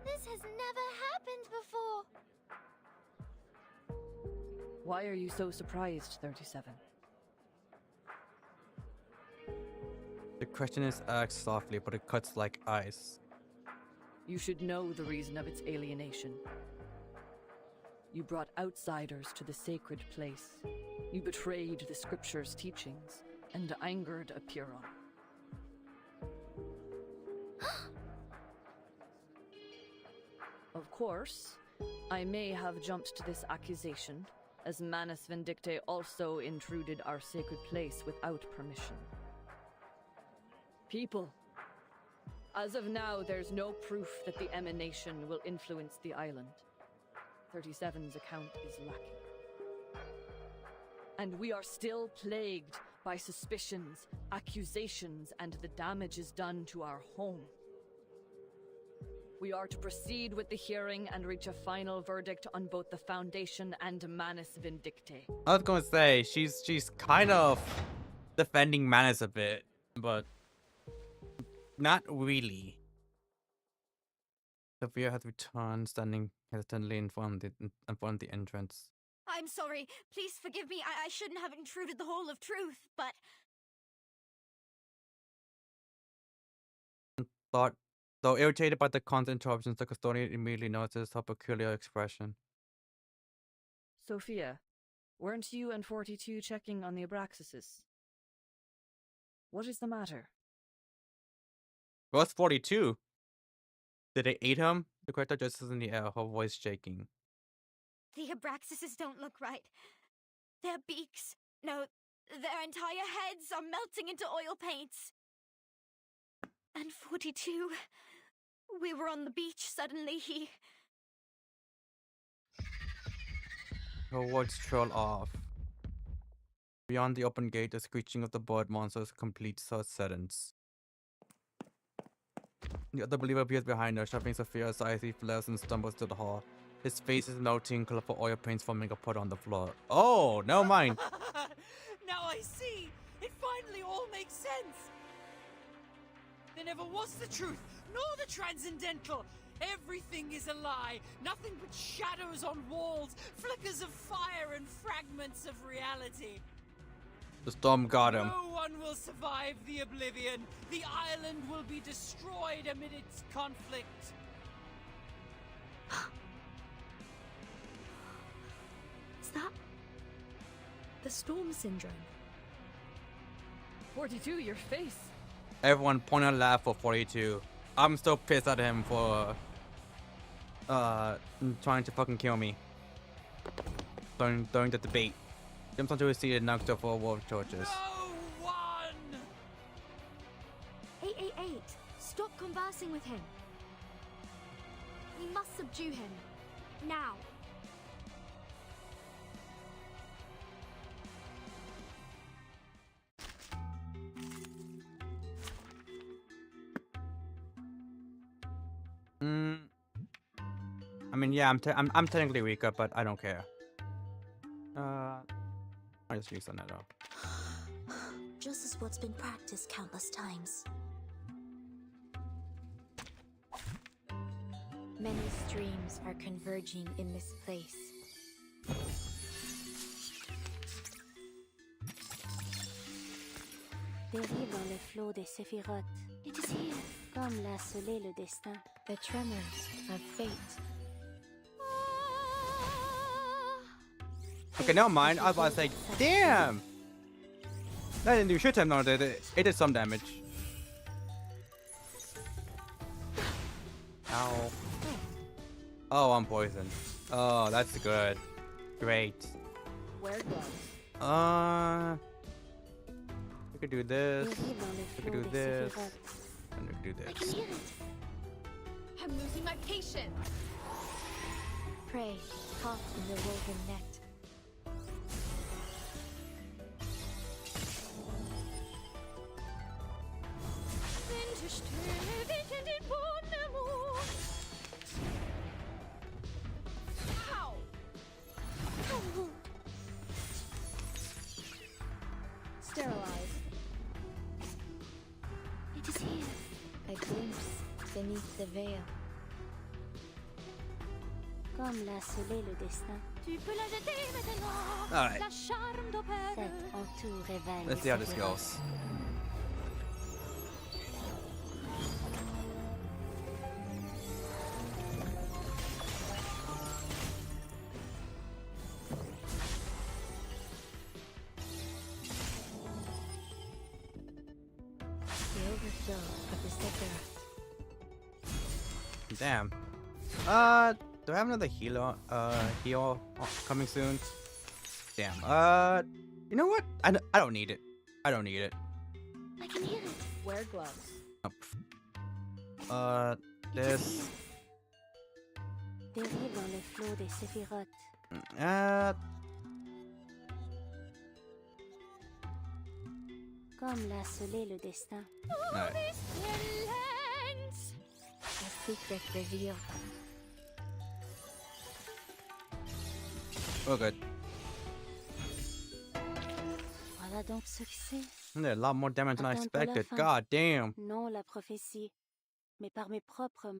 [SPEAKER 2] This has never happened before.
[SPEAKER 9] Why are you so surprised, 37?
[SPEAKER 1] The question is asked softly, but it cuts like ice.
[SPEAKER 9] You should know the reason of its alienation. You brought outsiders to the sacred place. You betrayed the scripture's teachings and angered Apiron. Of course, I may have jumped to this accusation, as Manus Vindicte also intruded our sacred place without permission. People, as of now, there's no proof that the emanation will influence the island. 37's account is lacking. And we are still plagued by suspicions, accusations, and the damages done to our home. We are to proceed with the hearing and reach a final verdict on both the Foundation and Manus Vindicte.
[SPEAKER 1] I was gonna say, she's kind of defending Manus a bit, but not really. Sophia has returned, standing hesitantly in front of the entrance.
[SPEAKER 7] I'm sorry. Please forgive me. I shouldn't have intruded the whole of truth, but...
[SPEAKER 1] Though irritated by the constant interruptions, the custodian immediately notices her peculiar expression.
[SPEAKER 9] Sophia, weren't you and 42 checking on the Abraxases? What is the matter?
[SPEAKER 1] What's 42? Did they eat him? The character adjusts in the air, her voice shaking.
[SPEAKER 7] The Abraxases don't look right. Their beaks, no, their entire heads are melting into oil paints. And 42, we were on the beach, suddenly he...
[SPEAKER 1] Her words trail off. Beyond the open gate, the screeching of the bird monsters completes her sentence. The other believer appears behind her, shoving Sophia aside as he flares and stumbles to the hall. His face is melting, colorful oil paints forming a puddle on the floor. Oh, never mind.
[SPEAKER 12] Now I see! It finally all makes sense! There never was the truth, nor the transcendental! Everything is a lie! Nothing but shadows on walls, flickers of fire and fragments of reality!
[SPEAKER 1] The storm got him.
[SPEAKER 12] No one will survive the oblivion! The island will be destroyed amid its conflict!
[SPEAKER 7] Is that... the storm syndrome?
[SPEAKER 9] 42, your face!
[SPEAKER 1] Everyone point and laugh for 42. I'm still pissed at him for trying to fucking kill me. During the debate. Jumps onto his seat and knocks over a wall of torches.
[SPEAKER 12] No one!
[SPEAKER 7] 888, stop conversing with him. We must subdue him. Now.
[SPEAKER 1] I mean, yeah, I'm technically weaker, but I don't care. I just use on that up.
[SPEAKER 7] Just as what's been practiced countless times.
[SPEAKER 6] Many streams are converging in this place.
[SPEAKER 2] Dérive dans le flot des séphirotes. It is here. Comme l'a scellé le destin.
[SPEAKER 6] The tremors of fate.
[SPEAKER 1] Okay, never mind. I was about to say, damn! That didn't do shit to him, no, it did some damage. Ow. Oh, I'm poisoned. Oh, that's good. Great.
[SPEAKER 6] Wear gloves.
[SPEAKER 1] We could do this. We could do this. And we could do
[SPEAKER 2] I
[SPEAKER 1] this.
[SPEAKER 2] can hear it.
[SPEAKER 6] I'm losing my patience.
[SPEAKER 2] Pray, caught in the woven net.
[SPEAKER 6] Sterilize.
[SPEAKER 2] It is here.
[SPEAKER 6] A glimpse beneath the veil.
[SPEAKER 2] Comme l'a scellé le destin.
[SPEAKER 7] Tu peux la jeter maintenant.
[SPEAKER 1] Alright.
[SPEAKER 7] La charme d'opère.
[SPEAKER 2] Cette entoure révèle.
[SPEAKER 1] Let's see how this goes.
[SPEAKER 6] The overflow of the Sephiroth.
[SPEAKER 1] Damn. Do I have another heal coming soon? Damn. You know what? I don't need it. I don't need it.
[SPEAKER 2] I can hear it.
[SPEAKER 6] Wear gloves.
[SPEAKER 1] This.
[SPEAKER 2] Dérive dans le flot des séphirotes. Comme l'a scellé le destin.
[SPEAKER 1] Alright.
[SPEAKER 6] A secret revealed.
[SPEAKER 1] We're good.
[SPEAKER 2] Voilà donc ce que c'est.
[SPEAKER 1] I did a lot more damage than I
[SPEAKER 2] Attends pour la
[SPEAKER 1] expected.
[SPEAKER 2] fin.
[SPEAKER 1] God damn.
[SPEAKER 2] Non la prophétie, mais par mes propres.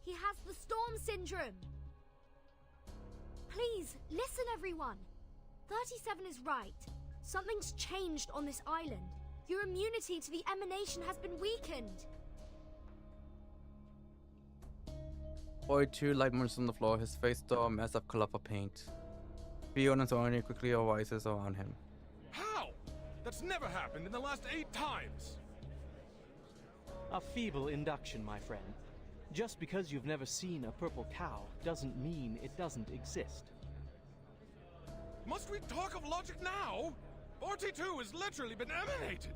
[SPEAKER 7] He has the storm syndrome. Please, listen everyone. 37 is right. Something's changed on this island. Your immunity to the emanation has been weakened.
[SPEAKER 1] 42 light monsters on the floor. His face still a mess of colorful paint. Beyond his own, quickly arises around him.
[SPEAKER 3] How? That's never happened in the last 8 times.
[SPEAKER 10] A feeble induction, my friend. Just because you've never seen a purple cow doesn't mean it doesn't exist.
[SPEAKER 3] Must we talk of logic now? RT2 has literally been emanated.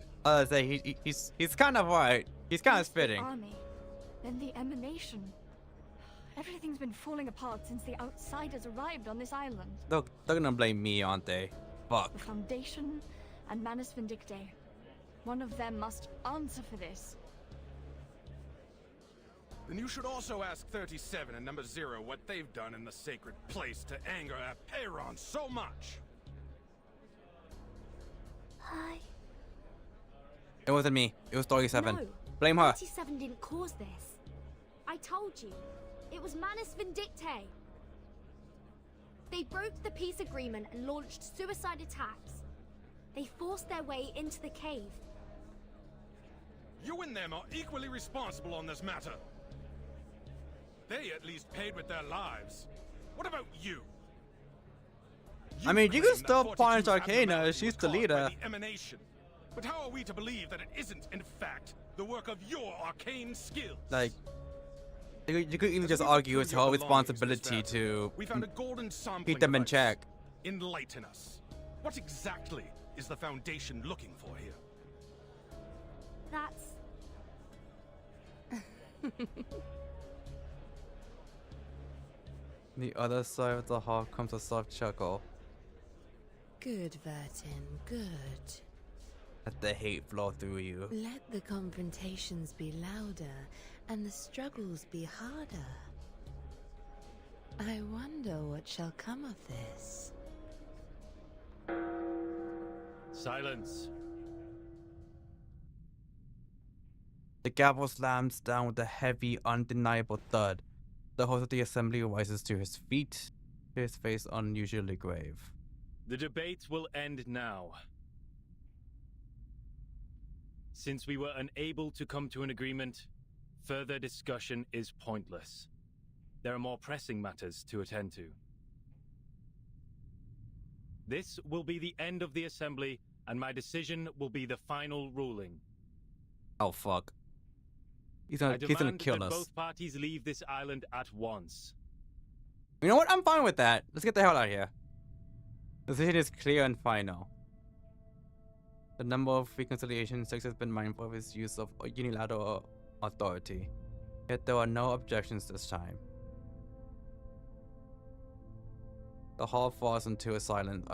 [SPEAKER 1] He's kind of right. He's kind of
[SPEAKER 13] First the
[SPEAKER 1] spitting.
[SPEAKER 13] army, then the emanation. Everything's been falling apart since the outsiders arrived on this island.
[SPEAKER 1] They're gonna blame me, aren't they? Fuck.
[SPEAKER 13] The Foundation and Manus Vindicte. One of them must answer for this.
[SPEAKER 3] Then you should also ask 37 and number 0 what they've done in the sacred place to anger Apeiron so much.
[SPEAKER 2] Hi.
[SPEAKER 1] It wasn't me. It was 37.
[SPEAKER 7] No,
[SPEAKER 1] Blame her.
[SPEAKER 7] 37 didn't cause this. I told you. It was Manus Vindicte. They broke the peace agreement and launched suicide attacks. They forced their way into the cave.
[SPEAKER 3] You and them are equally responsible on this matter. They at least paid with their lives. What about you?
[SPEAKER 1] I mean, you can
[SPEAKER 3] claim that
[SPEAKER 1] still punish
[SPEAKER 3] 42's
[SPEAKER 1] Arcana.
[SPEAKER 3] abnormality
[SPEAKER 1] She's
[SPEAKER 3] was
[SPEAKER 1] the
[SPEAKER 3] caused by
[SPEAKER 1] leader.
[SPEAKER 3] the emanation. But how are we to believe that it isn't, in fact, the work of your arcane skills?
[SPEAKER 1] Like, you could even just argue it's her responsibility to
[SPEAKER 3] We found a golden sampling
[SPEAKER 1] keep them in
[SPEAKER 3] device.
[SPEAKER 1] check.
[SPEAKER 3] Enlighten us. What exactly is the Foundation looking for here?
[SPEAKER 7] That's...
[SPEAKER 1] The other side of the hall comes a soft chuckle.
[SPEAKER 14] Good, Vertin, good.
[SPEAKER 1] Let the hate flow through you.
[SPEAKER 5] Let the confrontations be louder and the struggles be harder. I wonder what shall come of this.
[SPEAKER 10] Silence.
[SPEAKER 1] The gavel slams down with a heavy, undeniable thud. The host of the assembly rises to his feet, his face unusually grave.
[SPEAKER 10] The debate will end now. Since we were unable to come to an agreement, further discussion is pointless. There are more pressing matters to attend to. This will be the end of the assembly, and my decision will be the final ruling.
[SPEAKER 1] Oh fuck. He's gonna kill
[SPEAKER 10] that
[SPEAKER 1] us.
[SPEAKER 10] Both parties leave this island at once.
[SPEAKER 1] You know what? I'm fine with that. Let's get the hell out of here. The decision is clear and final. The number of reconciliation Six has been mindful of his use of unilateral authority. Yet there are no objections this time. The hall falls into a silence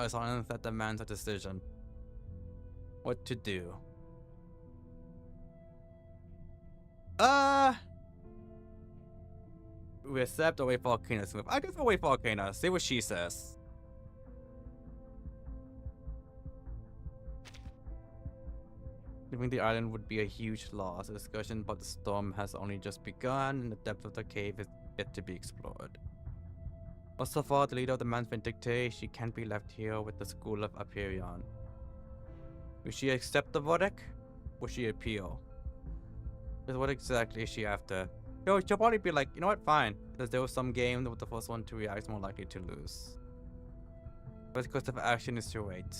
[SPEAKER 1] that demands a decision. What to do? We accept or wait for Arcana to move. I guess we'll wait for Arcana. See what she says. Leaving the island would be a huge loss. The discussion about the storm has only just begun, and the depth of the cave is yet to be explored. But so far, the leader of the Man's Vindicte, she can't be left here with the school of Aperion. Will she accept the verdict? Will she appeal? Because what exactly is she after? Yo, she'll probably be like, you know what, fine. Because there was some game with the first one to react is more likely to lose. But the course of action is to wait.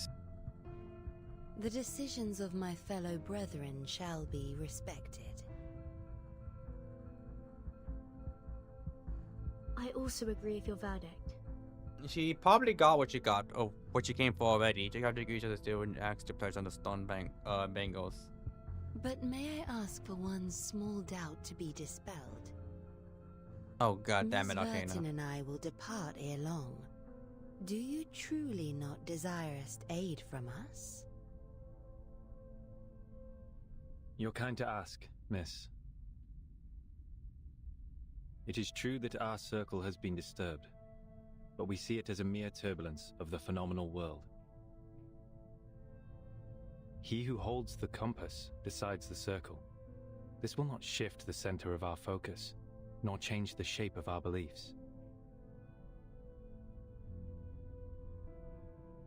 [SPEAKER 5] The decisions of my fellow brethren shall be respected.
[SPEAKER 7] I also agree with your verdict.
[SPEAKER 1] She probably got what she got, or what she came for already. She got to agree to the still and asked to pledge on the stone bangles.
[SPEAKER 5] But may I ask for one small doubt to be dispelled?
[SPEAKER 1] Oh god damn it,
[SPEAKER 5] Miss
[SPEAKER 1] Arcana.
[SPEAKER 5] Burton and I will depart ere long. Do you truly not desirest aid from us?
[SPEAKER 11] You're kind to ask, miss. It is true that our circle has been disturbed, but we see it as a mere turbulence of the phenomenal world. He who holds the compass decides the circle. This will not shift the center of our focus, nor change the shape of our beliefs.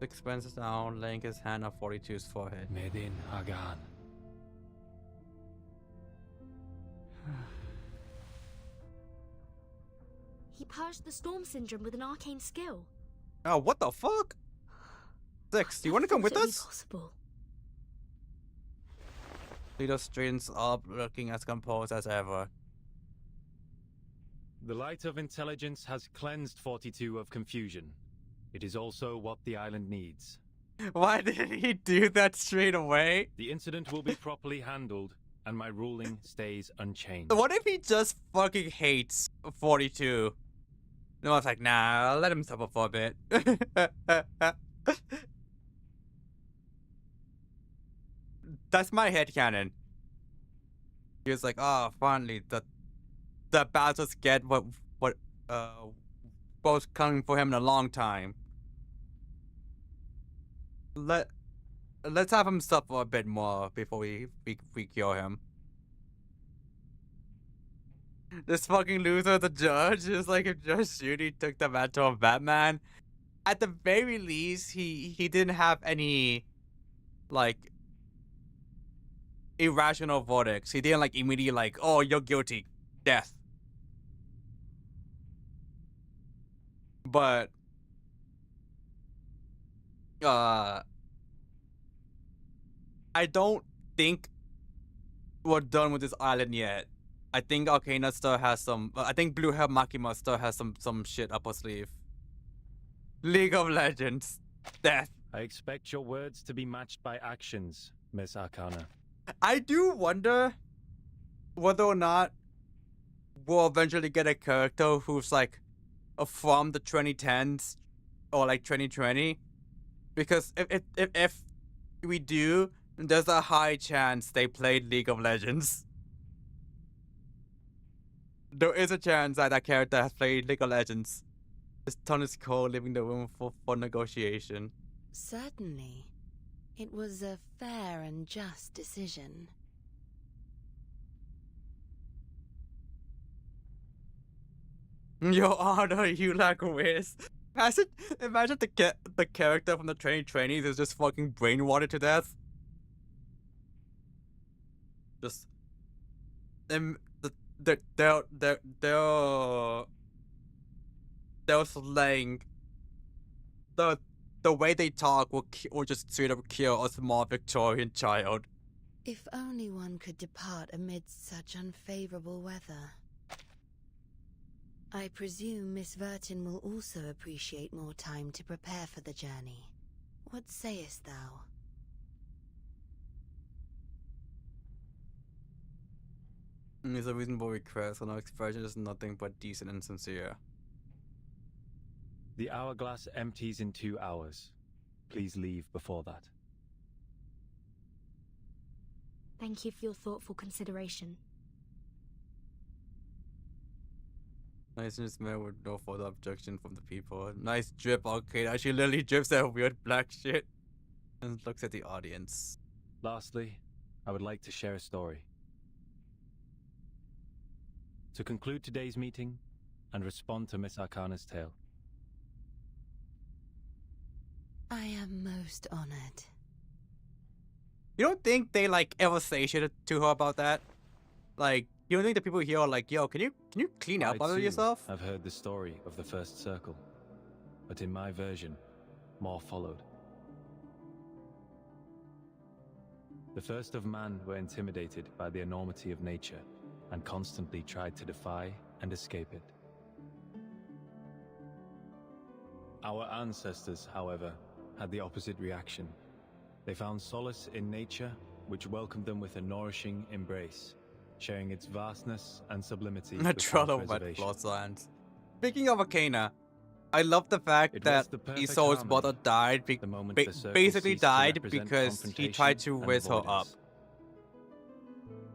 [SPEAKER 1] Six bends down, laying his hand on 42's forehead.
[SPEAKER 11] Medin Hagan.
[SPEAKER 7] He purged the storm syndrome with an arcane skill.
[SPEAKER 1] Oh, what the fuck? Six, do you want to come with
[SPEAKER 7] That's
[SPEAKER 1] us?
[SPEAKER 7] possible.
[SPEAKER 1] Leader straightens up, looking as composed as ever.
[SPEAKER 10] The light of intelligence has cleansed 42 of confusion. It is also what the island needs.
[SPEAKER 1] Why did he do that straight away?
[SPEAKER 10] The incident will be properly handled, and my ruling stays unchanged.
[SPEAKER 1] What if he just fucking hates 42? No, it's like, nah, I'll let him suffer for a bit. That's my headcanon. He was like, oh, finally, the bastards get what was coming for him in a long time. Let's have him suffer a bit more before we cure him. This fucking loser, the judge, is like if Judge Judy took the mantle of Batman. At the very least, he didn't have any, like, irrational verdicts. He didn't, like, immediately, like, oh, you're guilty. Death. But, I don't think we're done with this island yet. I think Arcana still has some. I think Blue Hair Makima still has some shit up her sleeve. League of Legends. Death.
[SPEAKER 10] I expect your words to be matched by actions, Miss Arcana.
[SPEAKER 1] I do wonder whether or not we'll eventually get a character who's like from the 2010s or like 2020. Because if we do, There's a high chance they played League of Legends. There is a chance that that character has played League of Legends. His tongue is cold, leaving the room for negotiation.
[SPEAKER 5] Certainly. It was a fair and just decision.
[SPEAKER 1] Your Honor, you like whiz. Imagine the character from the trainees is just fucking brainwashed to death. Just them their slang, the way they talk will just straight up kill a small Victorian child.
[SPEAKER 5] If only one could depart amidst such unfavorable weather. I presume Miss Vertin will also appreciate more time to prepare for the journey. What sayest thou?
[SPEAKER 1] It's a reasonable request, and our expression is nothing but decent and sincere.
[SPEAKER 11] The hourglass empties in 2 hours. Please leave before that.
[SPEAKER 7] Thank you for your thoughtful consideration.
[SPEAKER 1] Nice and smell with no further objection from the people. Nice drip, okay. She literally drips that weird black shit and looks at the audience.
[SPEAKER 11] Lastly, I would like to share a story. To conclude today's meeting and respond to Miss Arcana's tale.
[SPEAKER 5] I am most honored.
[SPEAKER 1] You don't think they like ever say shit to her about that? Like, you don't think the people here are like, yo, can you clean up after yourself?
[SPEAKER 11] I've heard the story of the first circle, but in my version, more followed. The first of man were intimidated by the enormity of nature and constantly tried to defy and escape it. Our ancestors, however, had the opposite reaction. They found solace in nature, which welcomed them with a nourishing embrace, sharing its vastness and sublimity
[SPEAKER 1] A
[SPEAKER 11] without
[SPEAKER 1] troll of wet
[SPEAKER 11] reservation.
[SPEAKER 1] floss lands. Speaking of Arcana, I love the fact that Isol's brother died, basically died because he tried to raise her up.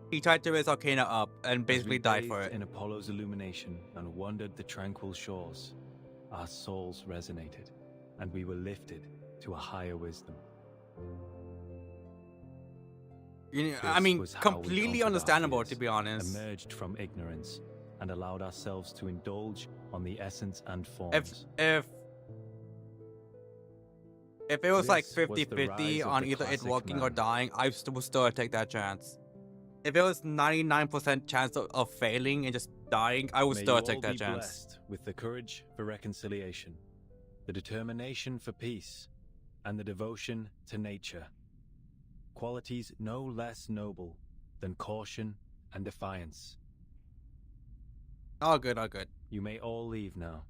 [SPEAKER 1] He tried to raise Arcana up and basically died for it.
[SPEAKER 11] In Apollo's illumination and wandered the tranquil shores, our souls resonated, and we were lifted to a higher wisdom.
[SPEAKER 1] I mean, completely understandable, to be honest.
[SPEAKER 11] Emerged from ignorance and allowed ourselves to indulge on the essence and forms.
[SPEAKER 1] If it was like 50-50 on either it working or dying, I would still take that chance. If it was 99% chance of failing and just dying, I would still take that chance.
[SPEAKER 11] Blessed with the courage for reconciliation, the determination for peace, and the devotion to nature. Qualities no less noble than caution and defiance.
[SPEAKER 1] All good, all good.
[SPEAKER 11] You may all leave now.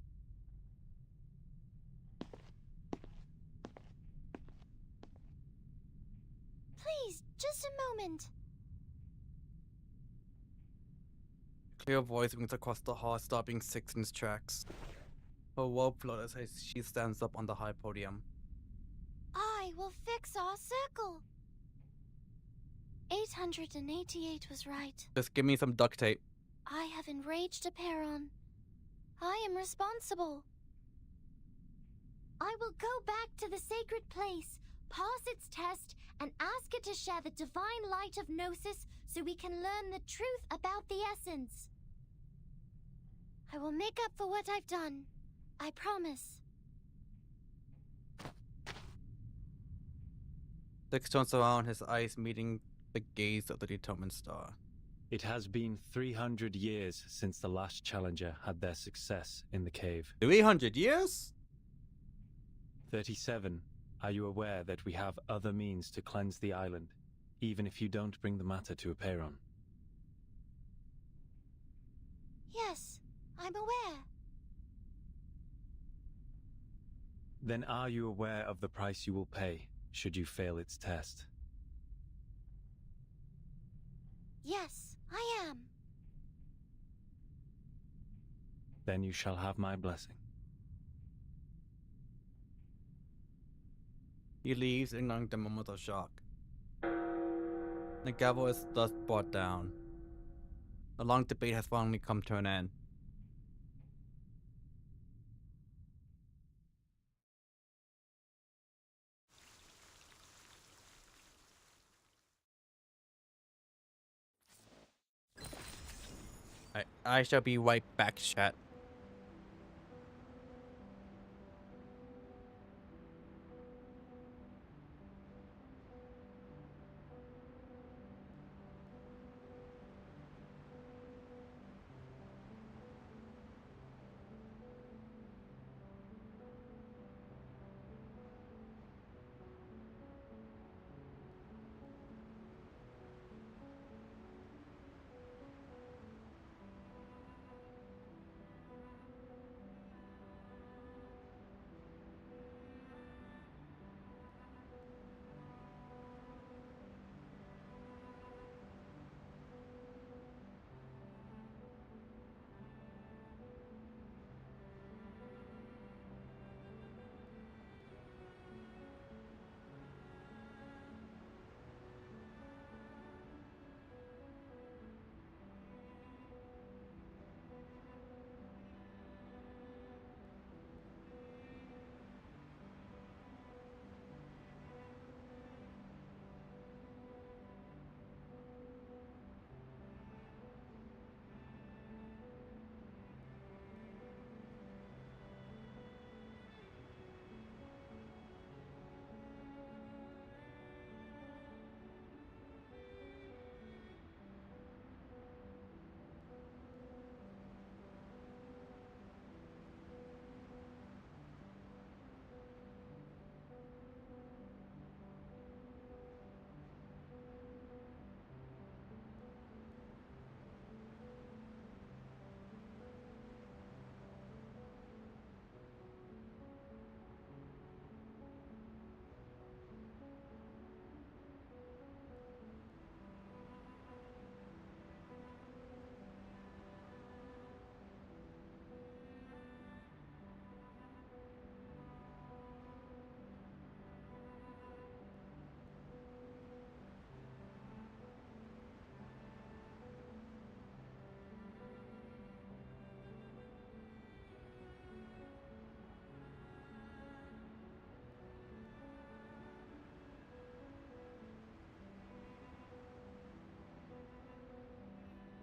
[SPEAKER 2] Please, just a moment.
[SPEAKER 1] Clear voice rings across the hall, stopping Six in his tracks. Her robe flutters as she stands up on the high podium.
[SPEAKER 2] I will fix our circle. 888 was right.
[SPEAKER 1] Just give me some duct tape.
[SPEAKER 2] I have enraged a Peron. I am responsible. I will go back to the sacred place, pass its test, and ask it to share the divine light of Gnosis so we can learn the truth about the essence. I will make up for what I've done. I promise.
[SPEAKER 1] Six turns around, his eyes meeting the gaze of the determined star.
[SPEAKER 11] It has been 300 years since the last challenger had their success in the cave.
[SPEAKER 1] 300 years?
[SPEAKER 11] 37. Are you aware that we have other means to cleanse the island, even if you don't bring the matter to Aperon?
[SPEAKER 2] Yes, I'm aware.
[SPEAKER 11] Then are you aware of the price you will pay should you fail its test?
[SPEAKER 2] Yes, I am.
[SPEAKER 11] Then you shall have my blessing.
[SPEAKER 1] He leaves, ignoring the moment of shock. The gavel is thus brought down. The long debate has finally come to an end. I shall be right back, chat.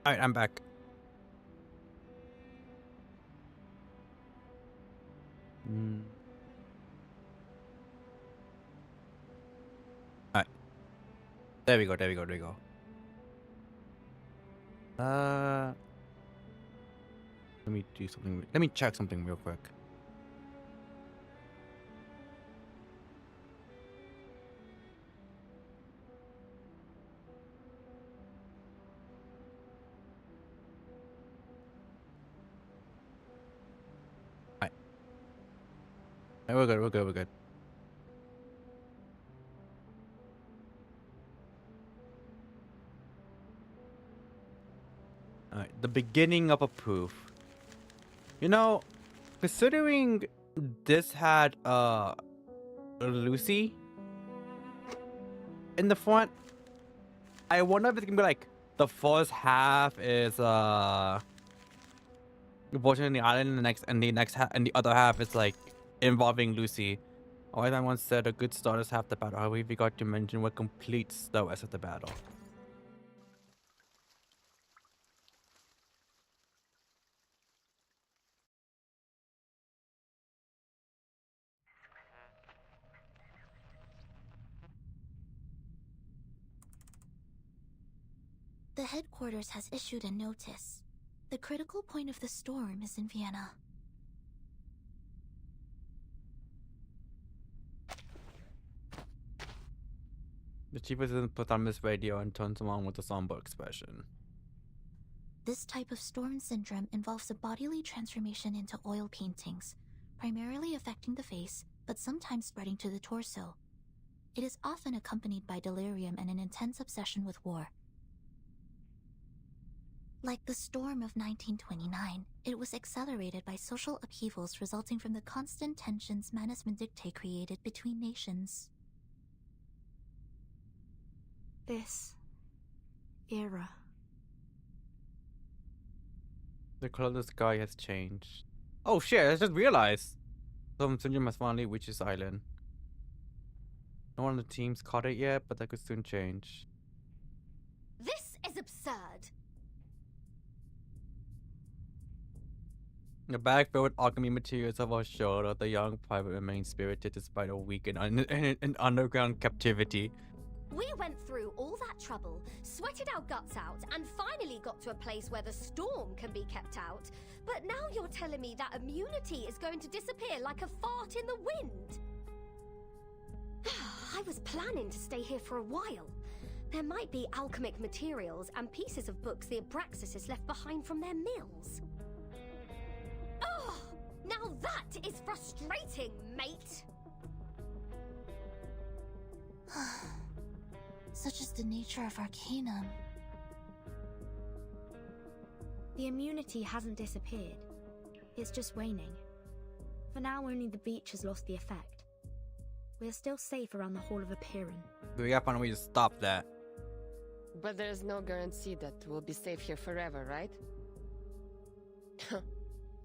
[SPEAKER 1] Alright, I'm back. Alright. There we go, there we go, there we go. Let me do something. Let me check something real quick. Alright. We're good, we're good, we're good. Alright, the beginning of a proof. You know, considering this had Lucy in the front, I wonder if it's gonna be like the first half is abortion in the island, and the other half is like involving Lucy. Or as I once said, a good start is half the battle. However, we forgot to mention what completes the rest of the battle.
[SPEAKER 5] The headquarters has issued a notice. The critical point of the storm is in Vienna.
[SPEAKER 1] The chief assistant puts on his radio and turns him on with a somber expression.
[SPEAKER 5] This type of storm syndrome involves a bodily transformation into oil paintings, primarily affecting the face, but sometimes spreading to the torso. It is often accompanied by delirium and an intense obsession with war. Like the storm of 1929, it was accelerated by social upheavals resulting from the constant tensions management dictate created between nations.
[SPEAKER 13] This
[SPEAKER 7] era.
[SPEAKER 1] The color of the sky has changed. Oh shit, I just realized. Some syndrome has finally reached this island. No one on the team's caught it yet, but that could soon change.
[SPEAKER 14] This is absurd.
[SPEAKER 1] The bag filled with alchemy materials of our shoulder, the young pirate remains spirited despite a week in underground captivity.
[SPEAKER 14] We went through all that trouble, sweated our guts out, and finally got to a place where the storm can be kept out. But now you're telling me that immunity is going to disappear like a fart in the wind? I was planning to stay here for a while. There might be alchemic materials and pieces of books the Abraxas has left behind from their mills. Oh, now that is frustrating, mate!
[SPEAKER 2] Such is the nature of Arcanum.
[SPEAKER 7] The immunity hasn't disappeared. It's just waning. For now, only the beach has lost the effect. We're still safe around the Hall of Apeiron.
[SPEAKER 1] We gotta find a way to stop that.
[SPEAKER 15] But there's no guarantee that we'll be safe here forever, right?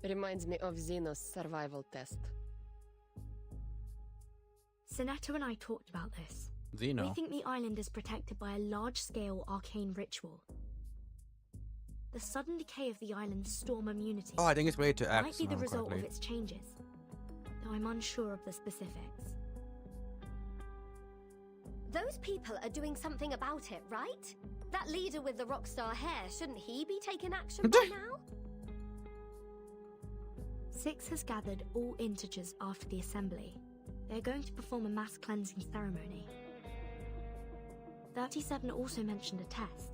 [SPEAKER 15] Reminds me of Xeno's survival test.
[SPEAKER 7] Sinetto and I talked about this.
[SPEAKER 1] Xeno.
[SPEAKER 7] We think the island is protected by a large-scale arcane ritual. The sudden decay of the island's storm immunity
[SPEAKER 1] Oh, I think it's related to X.
[SPEAKER 7] might be the result of its changes, though I'm unsure of the specifics.
[SPEAKER 14] Those people are doing something about it, right? That leader with the rockstar hair, shouldn't he be taking action by now?
[SPEAKER 7] Six has gathered all integers after the assembly. They're going to perform a mass cleansing ceremony. 37 also mentioned a test.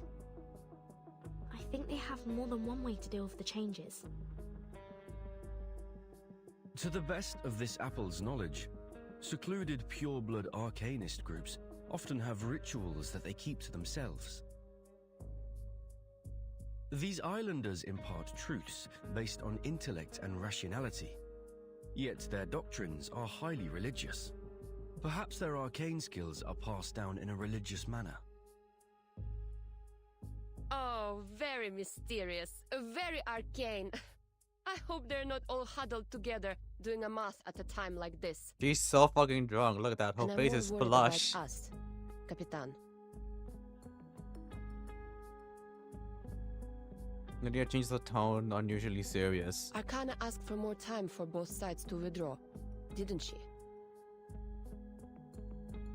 [SPEAKER 7] I think they have more than one way to deal with the changes.
[SPEAKER 16] To the best of this apple's knowledge, secluded pure-blood arcanist groups often have rituals that they keep to themselves. These islanders impart truths based on intellect and rationality, yet their doctrines are highly religious. Perhaps their arcane skills are passed down in a religious manner.
[SPEAKER 15] Oh, very mysterious, very arcane. I hope they're not all huddled together doing a math at a time like this.
[SPEAKER 1] She's so fucking drunk. Look at that. Her
[SPEAKER 15] And I'm
[SPEAKER 1] face
[SPEAKER 15] more
[SPEAKER 1] is
[SPEAKER 15] worried
[SPEAKER 1] flush.
[SPEAKER 15] about us, Capitan.
[SPEAKER 1] Lydia changes the tone, unusually serious.
[SPEAKER 15] Arcana asked for more time for both sides to withdraw, didn't she?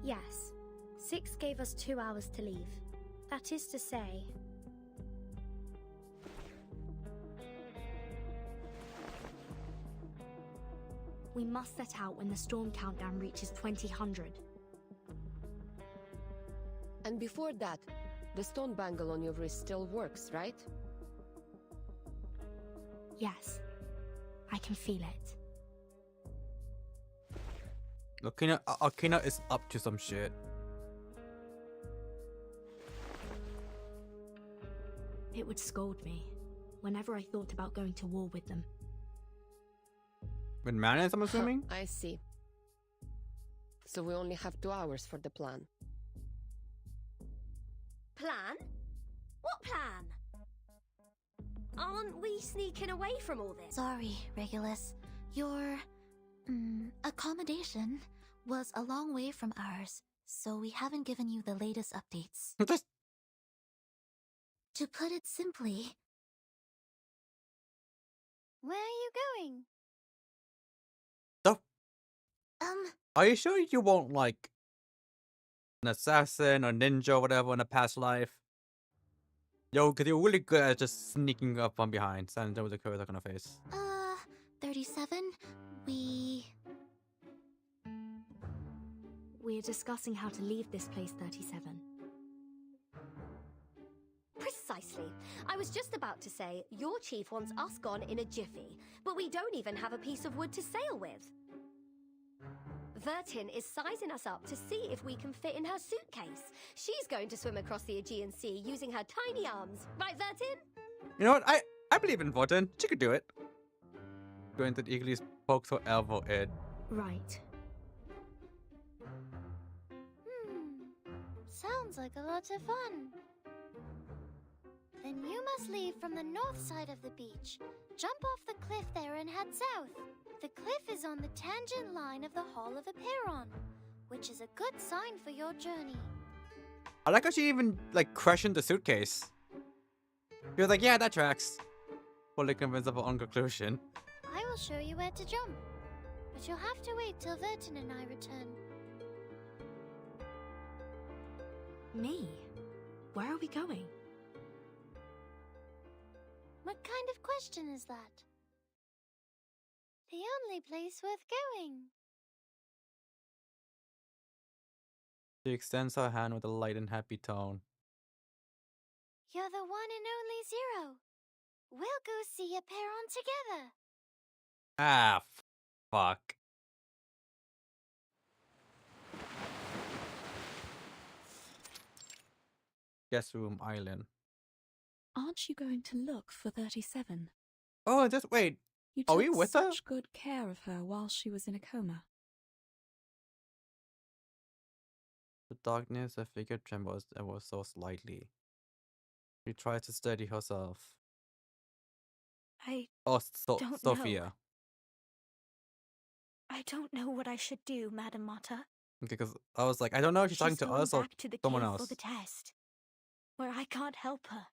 [SPEAKER 7] Yes. Six gave us 2 hours to leave. That is to say... we must set out when the storm countdown reaches 2000.
[SPEAKER 15] And before that, the stone bangle on your wrist still works, right?
[SPEAKER 7] Yes. I can feel it.
[SPEAKER 1] Arcana is up to some shit.
[SPEAKER 7] It would scold me whenever I thought about going to war with them.
[SPEAKER 1] With manners, I'm assuming?
[SPEAKER 15] I see. So we only have 2 hours for the plan.
[SPEAKER 14] Plan? What plan? Aren't we sneaking away from all this?
[SPEAKER 2] Sorry, Regulus. Your accommodation was a long way from ours, so we haven't given you the latest updates. To put it simply...
[SPEAKER 13] Where are you going?
[SPEAKER 1] Are you sure you won't, like, an assassin or ninja or whatever in a past life? Yo, because you're really good at just sneaking up from behind, standing there with a curve look on her face.
[SPEAKER 2] 37,
[SPEAKER 7] We're discussing how to leave this place, 37.
[SPEAKER 14] Precisely. I was just about to say, your chief wants us gone in a jiffy, but we don't even have a piece of wood to sail with. Vertin is sizing us up to see if we can fit in her suitcase. She's going to swim across the Aegean Sea using her tiny arms. Right, Vertin?
[SPEAKER 1] You know what? I believe in Vorten. She could do it. Gwenthon eagerly pokes her elbow in.
[SPEAKER 7] Right.
[SPEAKER 13] Sounds like a lot of fun.
[SPEAKER 2] Then you must leave from the north side of the beach. Jump off the cliff there and head south. The cliff is on the tangent line of the Hall of Apiron, which is a good sign for your journey.
[SPEAKER 1] I like how she even, like, questioned the suitcase. She was like, yeah, that tracks. Fully convinced of her own conclusion.
[SPEAKER 2] I will show you where to jump, but you'll have to wait till Vertin and I return.
[SPEAKER 7] Me? Where are we going?
[SPEAKER 2] What kind of question is that? The only place worth going.
[SPEAKER 1] She extends her hand with a light and happy tone.
[SPEAKER 2] You're the one and only Zero. We'll go see Apiron together.
[SPEAKER 1] Ah, fuck. Guest room island.
[SPEAKER 5] Aren't you going to look for 37?
[SPEAKER 1] Oh, just wait.
[SPEAKER 5] You
[SPEAKER 1] Are
[SPEAKER 5] took
[SPEAKER 1] we with her?
[SPEAKER 5] such good care of her while she was in a coma.
[SPEAKER 1] The darkness, her figure trembles ever so slightly. She tries to steady herself.
[SPEAKER 7] I
[SPEAKER 1] Oh,
[SPEAKER 7] don't
[SPEAKER 1] Sophia.
[SPEAKER 7] know. I don't know what I should do, Madam Mata.
[SPEAKER 1] Okay, because I was like, I don't know if she's talking to
[SPEAKER 7] going
[SPEAKER 1] us or
[SPEAKER 7] back to the
[SPEAKER 1] someone
[SPEAKER 7] cave
[SPEAKER 1] else.
[SPEAKER 7] for the test, where I can't help her.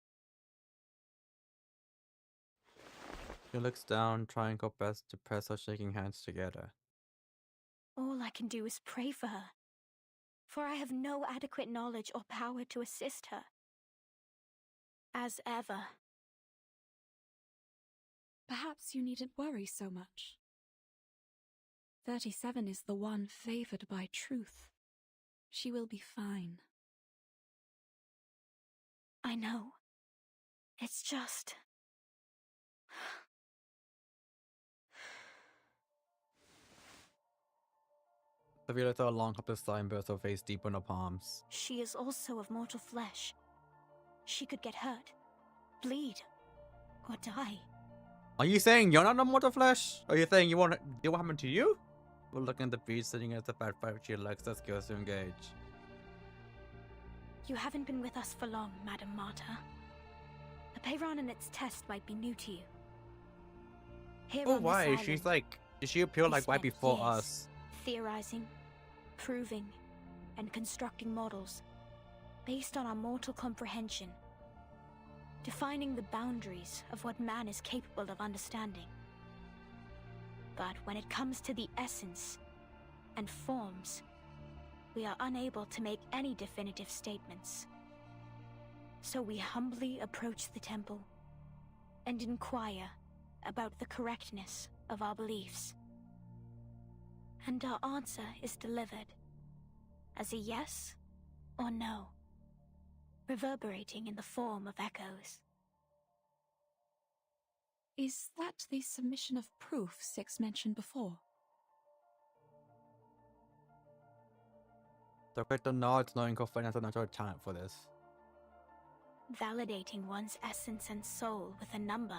[SPEAKER 1] She looks down, trying her best to press her shaking hands together.
[SPEAKER 7] All I can do is pray for her, for I have no adequate knowledge or power to assist her. As ever.
[SPEAKER 5] Perhaps you needn't worry so much. 37 is the one favored by truth. She will be fine.
[SPEAKER 7] I know. It's just...
[SPEAKER 1] Sophia let out a long hopeless sigh and burst her face deep in her palms.
[SPEAKER 7] She is also of mortal flesh. She could get hurt, bleed, or die.
[SPEAKER 1] Are you saying you're not a mortal flesh? Are you saying you want it what happened to you? We're looking at the beach, sitting at the fat she looks that skills to engage.
[SPEAKER 7] You haven't been with us for long, Madam Marta. Apiron and its test might be new to you. Here
[SPEAKER 1] Oh,
[SPEAKER 7] on
[SPEAKER 1] why?
[SPEAKER 7] this
[SPEAKER 1] She's
[SPEAKER 7] island,
[SPEAKER 1] like, did she appear
[SPEAKER 7] we
[SPEAKER 1] like right
[SPEAKER 7] spent
[SPEAKER 1] before
[SPEAKER 7] years
[SPEAKER 1] us?
[SPEAKER 7] Theorizing, proving, and constructing models based on our mortal comprehension, defining the boundaries of what man is capable of understanding. But when it comes to the essence and forms, we are unable to make any definitive statements. So we humbly approach the temple and inquire about the correctness of our beliefs. And our answer is delivered as a yes or no, reverberating in the form of echoes.
[SPEAKER 5] Is that the submission of proof Six mentioned before?
[SPEAKER 1] Director nods, knowing her friend has a natural talent for this.
[SPEAKER 7] Validating one's essence and soul with a number,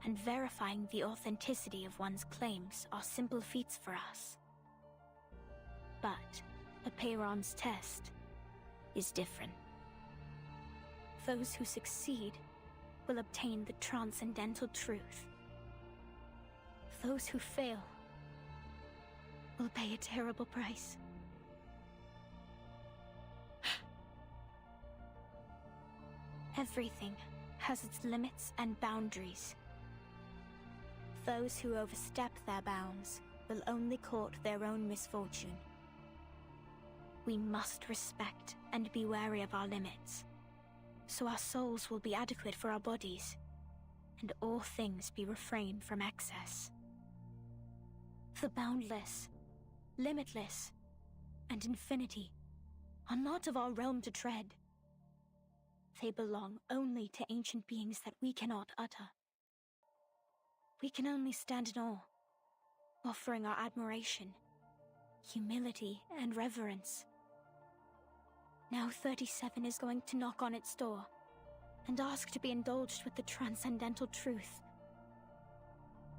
[SPEAKER 7] and verifying the authenticity of one's claims are simple feats for us. But Apiron's test is different. Those who succeed will obtain the transcendental truth. Those who fail will pay a terrible price. Everything has its limits and boundaries. Those who overstep their bounds will only court their own misfortune. We must respect and be wary of our limits, so our souls will be adequate for our bodies, and all things be refrained from excess. The boundless, limitless, and infinity are not of our realm to tread. They belong only to ancient beings that we cannot utter. We can only stand in awe, offering our admiration, humility, and reverence. Now 37 is going to knock on its door and ask to be indulged with the transcendental truth.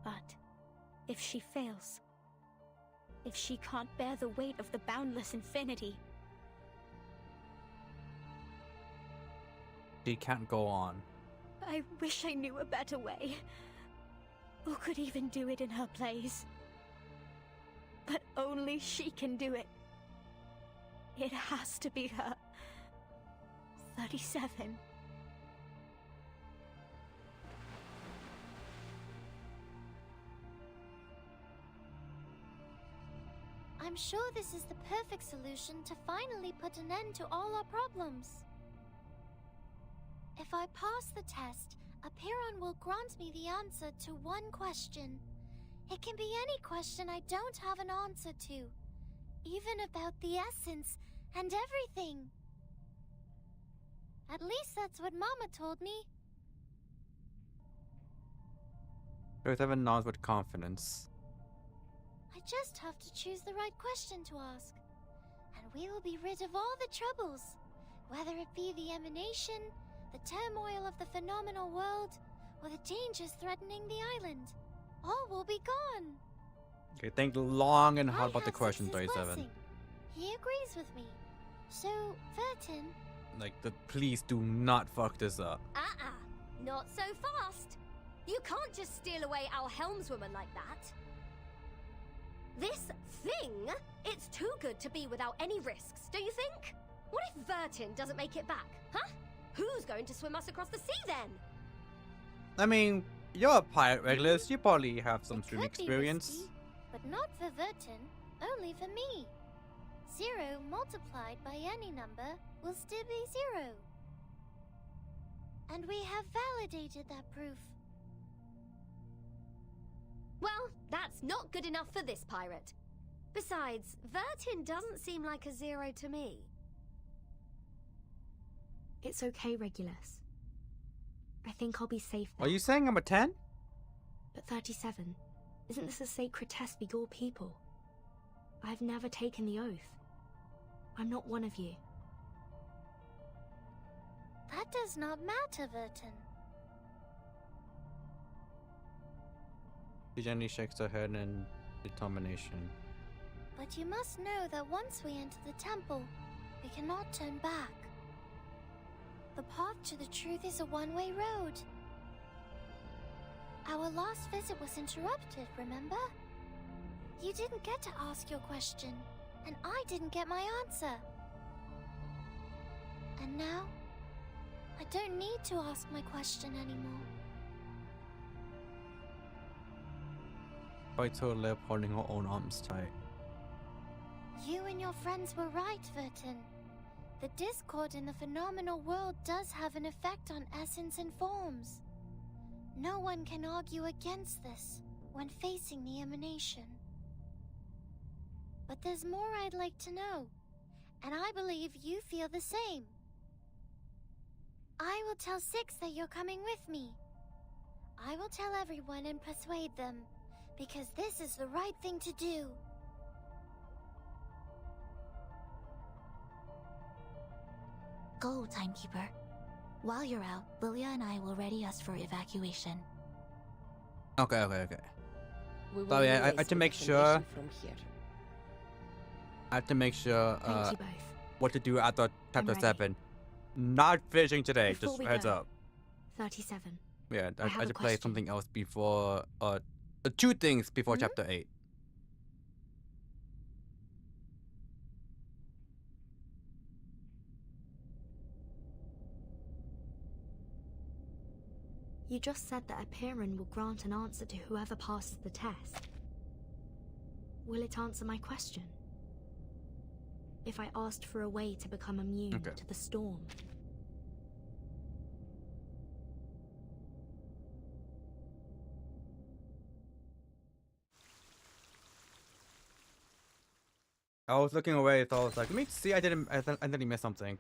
[SPEAKER 7] But if she fails, if she can't bear the weight of the boundless infinity,
[SPEAKER 1] She can't go on.
[SPEAKER 13] I wish I knew a better way. Or could even do it in her place. But only she can do it. It has to be her. 37.
[SPEAKER 2] I'm sure this is the perfect solution to finally put an end to all our problems. If I pass the test, Apiron will grant me the answer to one question. It can be any question I don't have an answer to, even about the essence and everything. At least that's what Mama told me.
[SPEAKER 1] 37 nods with confidence.
[SPEAKER 2] I just have to choose the right question to ask, and we will be rid of all the troubles, whether it be the emanation, the turmoil of the phenomenal world, or the dangers threatening the island. All will be gone.
[SPEAKER 1] Okay, think long and hard
[SPEAKER 2] I
[SPEAKER 1] about the
[SPEAKER 2] have
[SPEAKER 1] question,
[SPEAKER 2] Six's
[SPEAKER 1] 37.
[SPEAKER 2] blessing. He agrees with me. So, Vertin...
[SPEAKER 1] Like, please do not fuck this up.
[SPEAKER 14] Not so fast. You can't just steal away our helmswoman like that. This thing, it's too good to be without any risks, don't you think? What if Vertin doesn't make it back, huh? Who's going to swim us across the sea then?
[SPEAKER 1] I mean, you're a pirate regulars. You probably have some
[SPEAKER 2] It
[SPEAKER 1] swimming
[SPEAKER 2] could be
[SPEAKER 1] experience.
[SPEAKER 2] risky, but not for Vertin, only for me. 0 multiplied by any number will still be 0. And we have validated that proof.
[SPEAKER 14] Well, that's not good enough for this pirate. Besides, Vertin doesn't seem like a 0 to me.
[SPEAKER 7] It's okay, Regulus. I think I'll be safe now.
[SPEAKER 1] Are you saying I'm a 10?
[SPEAKER 7] But 37, isn't this a sacred test for your people? I've never taken the oath. I'm not one of you.
[SPEAKER 2] That does not matter, Vertin.
[SPEAKER 1] She gently shakes her head in determination.
[SPEAKER 2] But you must know that once we enter the temple, we cannot turn back. The path to the truth is a one-way road. Our last visit was interrupted, remember? You didn't get to ask your question, and I didn't get my answer. And now, I don't need to ask my question anymore.
[SPEAKER 1] Bites her lip, holding her own arms tight.
[SPEAKER 2] You and your friends were right, Vertin. The discord in the phenomenal world does have an effect on essence and forms. No one can argue against this when facing the emanation. But there's more I'd like to know, and I believe you feel the same. I will tell Six that you're coming with me. I will tell everyone and persuade them, because this is the right thing to do.
[SPEAKER 17] Go, Timekeeper. While you're out, Lilia and I will ready us for evacuation.
[SPEAKER 1] Okay.
[SPEAKER 15] We will
[SPEAKER 1] So yeah, I
[SPEAKER 15] relay
[SPEAKER 1] have to
[SPEAKER 15] some
[SPEAKER 1] make sure.
[SPEAKER 15] information from here.
[SPEAKER 1] I have to make sure
[SPEAKER 7] Thank you both.
[SPEAKER 1] what to do after chapter
[SPEAKER 7] ready.
[SPEAKER 1] 7. Not finishing today,
[SPEAKER 7] Before
[SPEAKER 1] just
[SPEAKER 7] we
[SPEAKER 1] heads
[SPEAKER 7] go,
[SPEAKER 1] up.
[SPEAKER 7] 37.
[SPEAKER 1] Yeah,
[SPEAKER 7] I
[SPEAKER 1] I
[SPEAKER 7] have
[SPEAKER 1] had
[SPEAKER 7] a
[SPEAKER 1] to play
[SPEAKER 7] question.
[SPEAKER 1] something else before 2 things before chapter 8.
[SPEAKER 7] You just said that Apiron will grant an answer to whoever passes the test. Will it answer my question? If I asked for a way to become immune to the storm?
[SPEAKER 1] I was looking away, so I was like, let me see. I didn't miss something.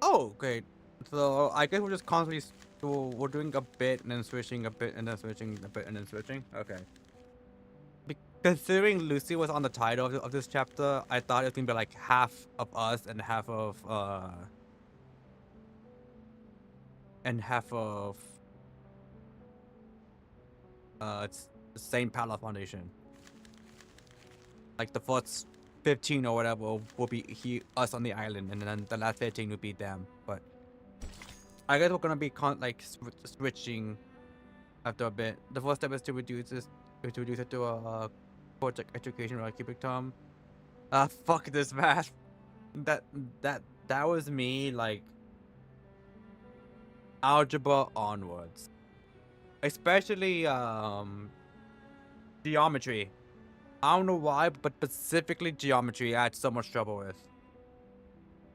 [SPEAKER 1] Oh, great. So I guess we're just constantly we're doing a bit and then switching a bit and then switching a bit and then switching. Okay. Considering Lucy was on the title of this chapter, I thought it was gonna be like half of us and half of it's the same Pala Foundation. Like the first 15 or whatever will be us on the island, and then the last 15 will be them. But I guess we're gonna be switching after a bit. The first step is to reduce it to a project education or a cubic term. Fuck this math. That was me like algebra onwards, especially geometry. I don't know why, but specifically geometry I had so much trouble with.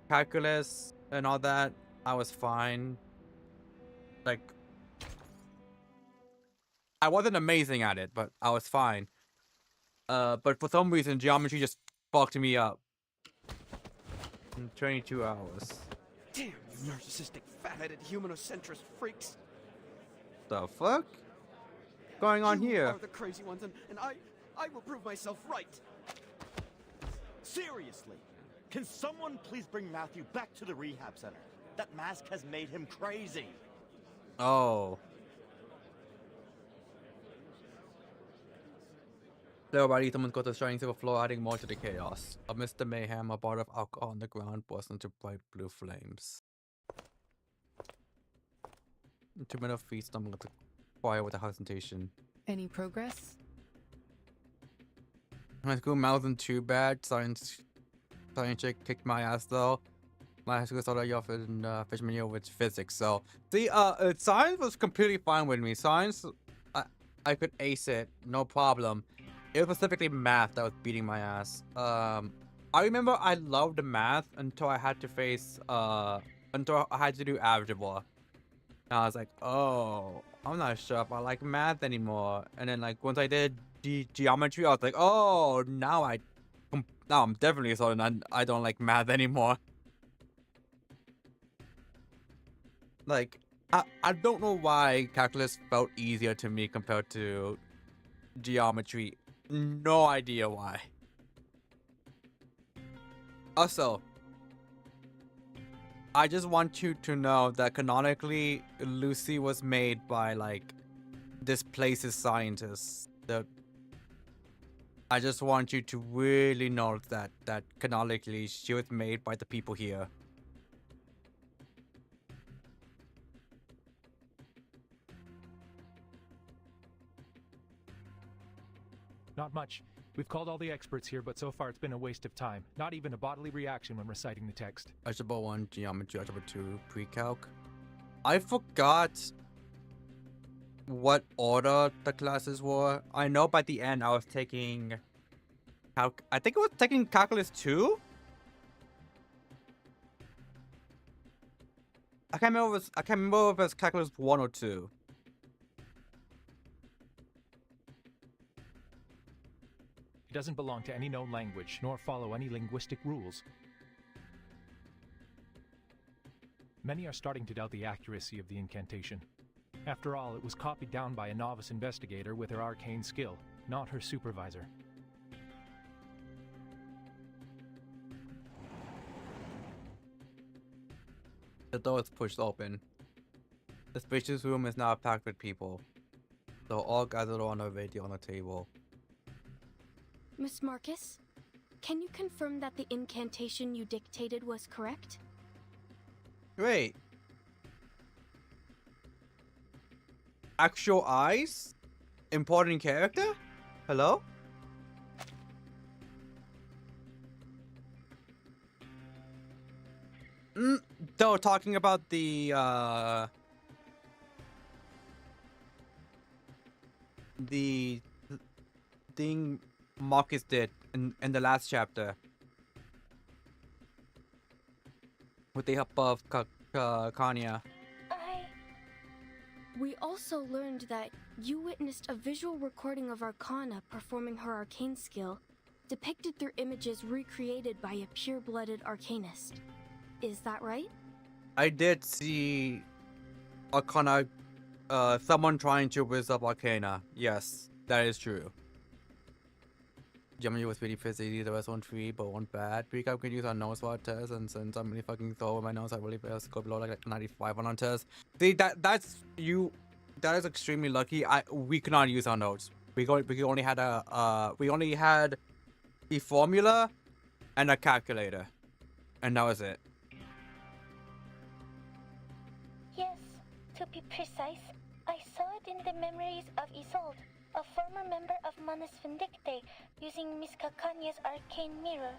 [SPEAKER 1] Calculus and all that, I was fine. Like, I wasn't amazing at it, but I was fine. But for some reason, geometry just fucked me up. In 22 hours.
[SPEAKER 18] Damn, you narcissistic, fat-headed, humanocentrist freaks.
[SPEAKER 1] The fuck? Going on
[SPEAKER 18] You
[SPEAKER 1] here?
[SPEAKER 18] are the crazy ones, and I will prove myself right.
[SPEAKER 19] Seriously, can someone please bring Matthew back to the rehab center? That mask has made him crazy.
[SPEAKER 1] Oh. Everybody, someone's got the shining silver floor, adding more to the chaos. Amidst the mayhem, a bottle of alcohol on the ground bursts into bright blue flames. 2-minute feet stumbling at the fire with a hesitation.
[SPEAKER 9] Any progress?
[SPEAKER 1] My school math isn't too bad. Science chick kicked my ass though. My high school started off in freshman year with physics. So see, science was completely fine with me. Science, I could ace it, no problem. It was specifically math that was beating my ass. I remember I loved math until I had to do algebra. And I was like, oh, I'm not sure if I like math anymore. And then like once I did geometry, I was like, oh, now I'm definitely certain I don't like math anymore. Like, I don't know why calculus felt easier to me compared to geometry. No idea why. Also, I just want you to know that canonically, Lucy was made by like this place's scientists. I just want you to really know that canonically she was made by the people here.
[SPEAKER 20] Not much. We've called all the experts here, but so far it's been a waste of time. Not even a bodily reaction when reciting the text.
[SPEAKER 1] Algebra 1, Geometry, Algebra 2, Pre-Calc. I forgot what order the classes were. I know by the end I was taking... I think I was taking Calculus 2? I can't remember if it was Calculus 1 or 2.
[SPEAKER 20] It doesn't belong to any known language, nor follow any linguistic rules. Many are starting to doubt the accuracy of the incantation. After all, it was copied down by a novice investigator with her arcane skill, not her supervisor.
[SPEAKER 1] The door is pushed open. The spacious room is now packed with people. They're all gathered on a radio on a table.
[SPEAKER 7] Miss Marcus, can you confirm that the incantation you dictated was correct?
[SPEAKER 1] Wait. Actual eyes? Important character? Hello? Though talking about the thing Marcus did in the last chapter with the help of Kanya.
[SPEAKER 7] We also learned that you witnessed a visual recording of Arcana performing her arcane skill, depicted through images recreated by a pure-blooded arcanist. Is that right?
[SPEAKER 1] I did see Arcana, someone trying to whiz up Arcana. Yes, that is true. Geometry was really fizzy, the rest one free, but one bad. Recap can use our nose for our test, and since I'm really fucking thorough with my nose, I really feel score below like 95 on our test. See, that is extremely lucky. We could not use our notes. We only had the formula and a calculator, and that was it.
[SPEAKER 13] Here To be precise, I saw it in the memories of Isolde, a former member of Manus Vindicte, using Miss Cacanya's arcane mirror.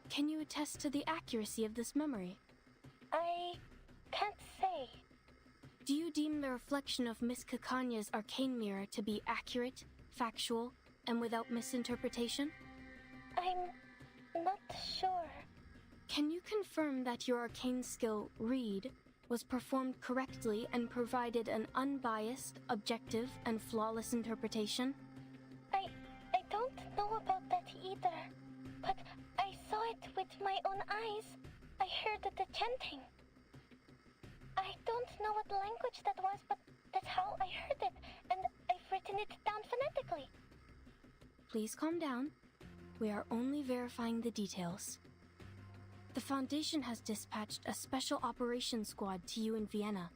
[SPEAKER 7] Can you attest to the accuracy of this memory?
[SPEAKER 13] I can't say.
[SPEAKER 7] Do you deem the reflection of Miss Cacanya's arcane mirror to be accurate, factual, and without misinterpretation?
[SPEAKER 13] I'm not sure.
[SPEAKER 7] Can you confirm that your arcane skill, Read, was performed correctly and provided an unbiased, objective, and flawless interpretation?
[SPEAKER 13] I don't know about that either, but I saw it with my own eyes. I heard the chanting. I don't know what language that was, but that's how I heard it, and I've written it down phonetically.
[SPEAKER 7] Please calm down. We are only verifying the details. The Foundation has dispatched a special operations squad to you in Vienna.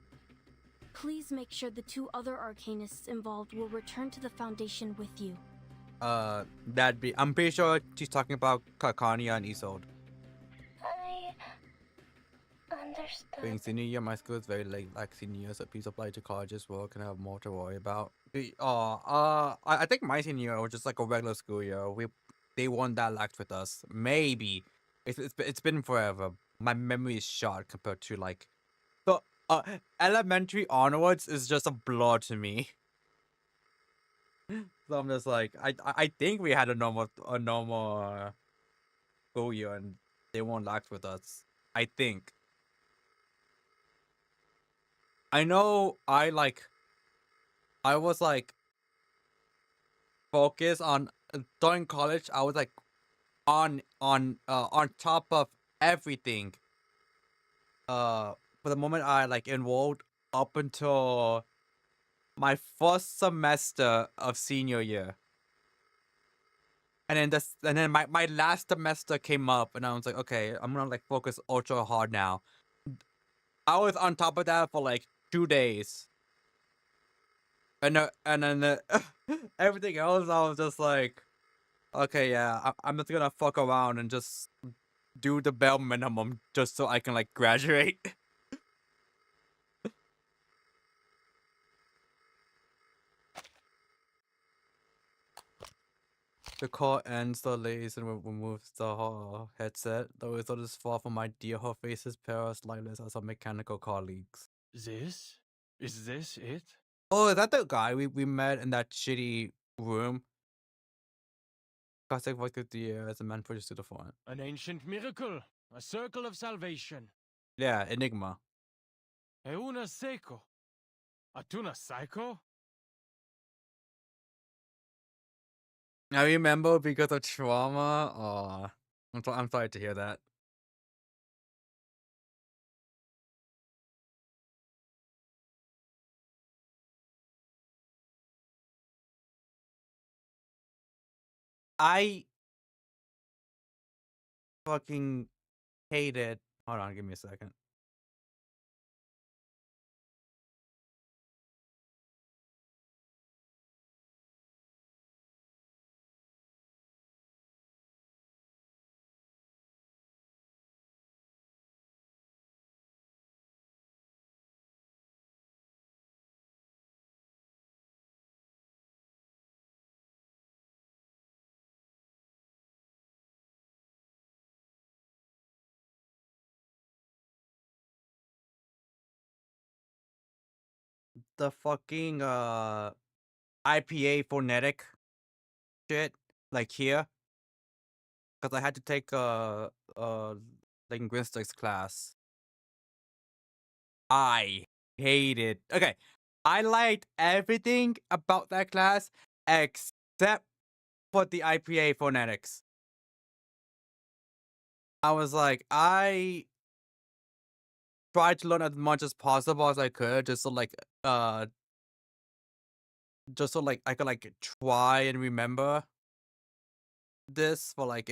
[SPEAKER 7] Please make sure the 2 other arcanists involved will return to the Foundation with you.
[SPEAKER 1] I'm pretty sure she's talking about Kakania and Isolde.
[SPEAKER 13] I understood.
[SPEAKER 1] Being senior year, my school is very late, like senior year, so please apply to colleges where I can have more to worry about. I think my senior year was just like a regular school year. They weren't that lax with us. Maybe. It's been forever. My memory is short compared to like the elementary onwards is just a blur to me. So I'm just like I think we had a normal school year and they weren't lax with us. I think. I know I was like focused on during college. I was like on top of everything. For the moment I like enrolled up until my first semester of senior year. And then my last semester came up and I was like, okay, I'm gonna like focus ultra hard now. I was on top of that for like 2 days. And then everything else I was just like, okay, yeah, I'm just gonna fuck around and just do the bare minimum just so I can like graduate. The call ends, the ladies and removes the headset. The result is far from ideal. Her face is pale as lightless as her mechanical colleagues.
[SPEAKER 11] Is this it?
[SPEAKER 1] Oh, is that the guy we met in that shitty room? Classic voice of the year as a man pushes to the front.
[SPEAKER 10] An ancient miracle, a circle of salvation.
[SPEAKER 1] Yeah, Enigma.
[SPEAKER 10] Euna seco. Atuna psycho?
[SPEAKER 1] I remember because of trauma. Oh, I'm sorry to hear that. I fucking hate it. Hold on, give me a second. The fucking IPA phonetic shit, like here, because I had to take a linguistics class. I hate it. Okay, I liked everything about that class except for the IPA phonetics. I was like, I tried to learn as much as possible as I could, just so like I could like try and remember this for like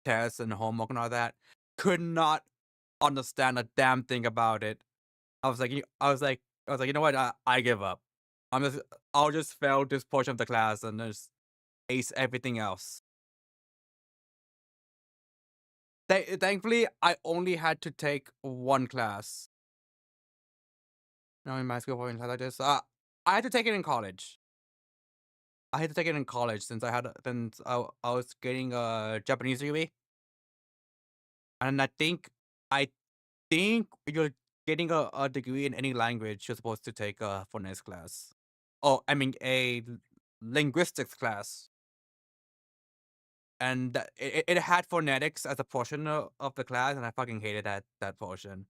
[SPEAKER 1] tests and homework and all that. Could not understand a damn thing about it. I was like, you know what? I give up. I'll just fail this portion of the class and just ace everything else. Thankfully, I only had to take one class. No, in my school for things like this. I had to take it in college. I had to take it in college since I was getting a Japanese degree, and I think you're getting a degree in any language. You're supposed to take a phonetics class. Oh, I mean a linguistics class, and it had phonetics as a portion of the class, and I fucking hated that portion.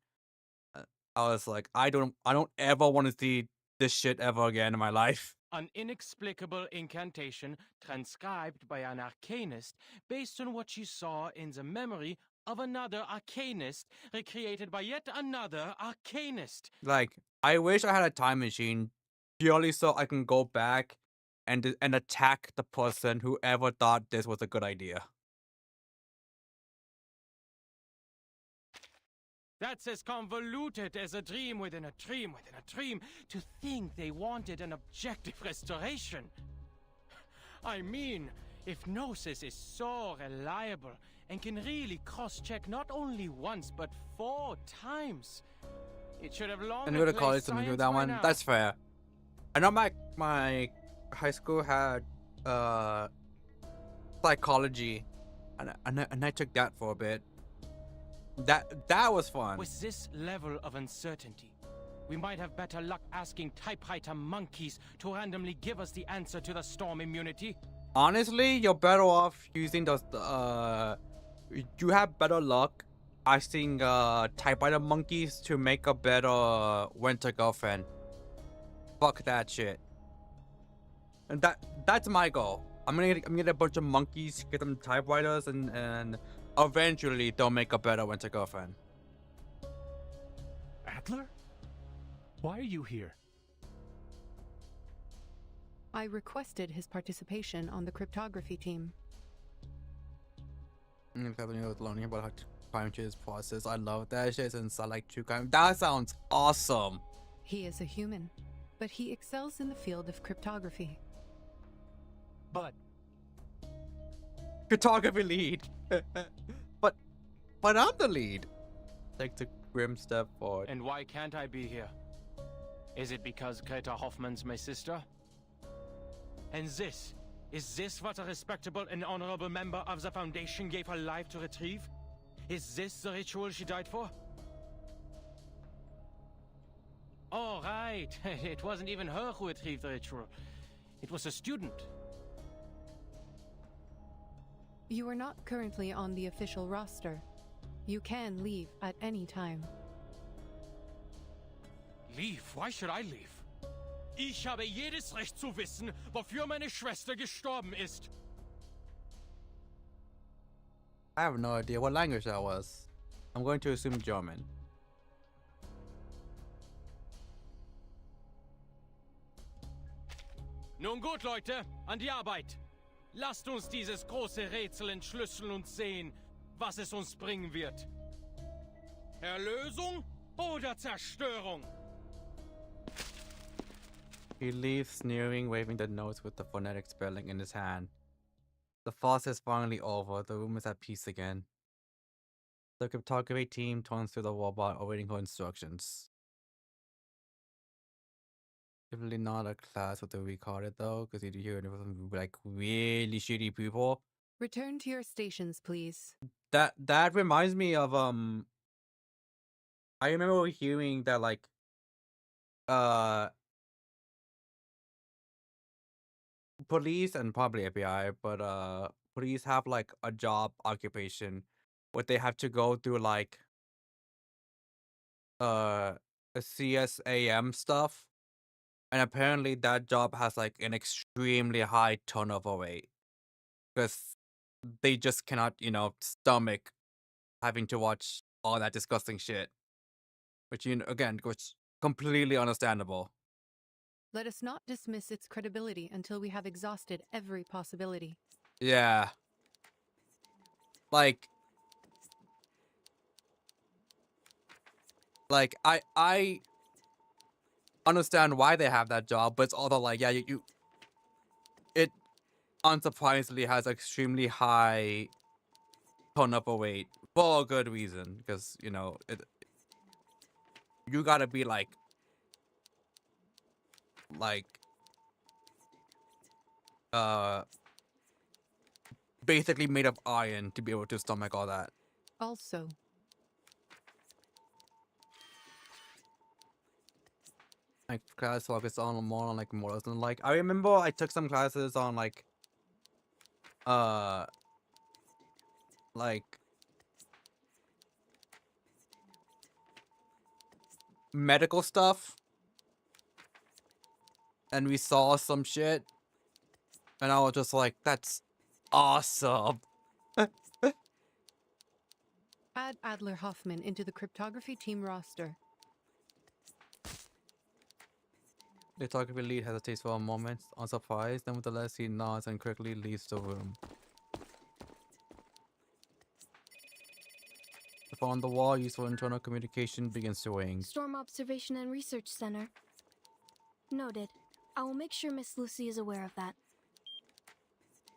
[SPEAKER 1] I was like, I don't ever want to see this shit ever again in my life.
[SPEAKER 10] An inexplicable incantation transcribed by an arcanist based on what she saw in the memory of another arcanist recreated by yet another arcanist.
[SPEAKER 1] Like, I wish I had a time machine purely so I can go back and attack the person who ever thought this was a good idea.
[SPEAKER 10] That's as convoluted as a dream within a dream within a dream. To think they wanted an objective restoration. I mean, if Gnosis is so reliable and can really cross-check not only once but 4 times, it should have long
[SPEAKER 1] And go to
[SPEAKER 10] replaced
[SPEAKER 1] college to do
[SPEAKER 10] science
[SPEAKER 1] that
[SPEAKER 10] by
[SPEAKER 1] one.
[SPEAKER 10] now.
[SPEAKER 1] That's fair. I know my high school had psychology, and I took that for a bit. That was fun.
[SPEAKER 10] With this level of uncertainty, we might have better luck asking typewriter monkeys to randomly give us the answer to the storm immunity.
[SPEAKER 1] Honestly, you're better off using those. You have better luck asking typewriter monkeys to make a better winter girlfriend. Fuck that shit. And that's my goal. I'm gonna get a bunch of monkeys, get them typewriters, and eventually they'll make a better winter girlfriend.
[SPEAKER 20] Adler? Why are you here?
[SPEAKER 21] I requested his participation on the cryptography team.
[SPEAKER 1] Learning about how to climb through this process. I love that shit since I like true crime. That sounds awesome.
[SPEAKER 21] He is a human, but he excels in the field of cryptography.
[SPEAKER 20] But
[SPEAKER 1] Cryptography lead. but I'm the lead. Take the grim step forward.
[SPEAKER 10] And why can't I be here? Is it because Greta Hoffman's my sister? And is this what a respectable and honorable member of the Foundation gave her life to retrieve? Is this the ritual she died for? Oh, right. It wasn't even her who retrieved the ritual. It was a student.
[SPEAKER 21] You are not currently on the official roster. You can leave at any time.
[SPEAKER 10] Leave? Why should I leave? Ich habe jedes Recht zu wissen, wofür meine Schwester gestorben ist.
[SPEAKER 1] I have no idea what language that was. I'm going to assume German.
[SPEAKER 10] Nun gut, Leute, an die Arbeit. Lasst uns dieses große Rätsel entschlüsseln und sehen, was es uns bringen wird. Erlösung oder Zerstörung?
[SPEAKER 1] He leaves sneering, waving the notes with the phonetic spelling in his hand. The farce is finally over. The room is at peace again. The cryptography team turns to the robot, awaiting her instructions. Definitely not a class with the recorded though, because you hear it from like really shitty people.
[SPEAKER 21] Return to your stations, please.
[SPEAKER 1] That reminds me of I remember hearing that like police and probably FBI, but police have like a job occupation where they have to go through like a CSAM stuff. And apparently that job has like an extremely high turnover rate because they just cannot, stomach having to watch all that disgusting shit. Which, again, was completely understandable.
[SPEAKER 21] Let us not dismiss its credibility until we have exhausted every possibility.
[SPEAKER 1] Yeah. Like I understand why they have that job, but it's also like, yeah, it unsurprisingly has extremely high turnover rate for a good reason, because you gotta be like like basically made of iron to be able to stomach all that.
[SPEAKER 21] Also,
[SPEAKER 1] Like class focus on more on like morals and like I remember I took some classes on like medical stuff, and we saw some shit, and I was just like, that's awesome.
[SPEAKER 21] add Adler Hoffman into the cryptography team roster.
[SPEAKER 1] The photography lead hesitates for a moment, unsurprised, nevertheless he nods and quickly leaves the room. The phone on the wall used for internal communication begins to ring.
[SPEAKER 7] Storm Observation and Research Center. Noted. I will make sure Miss Lucy is aware of that.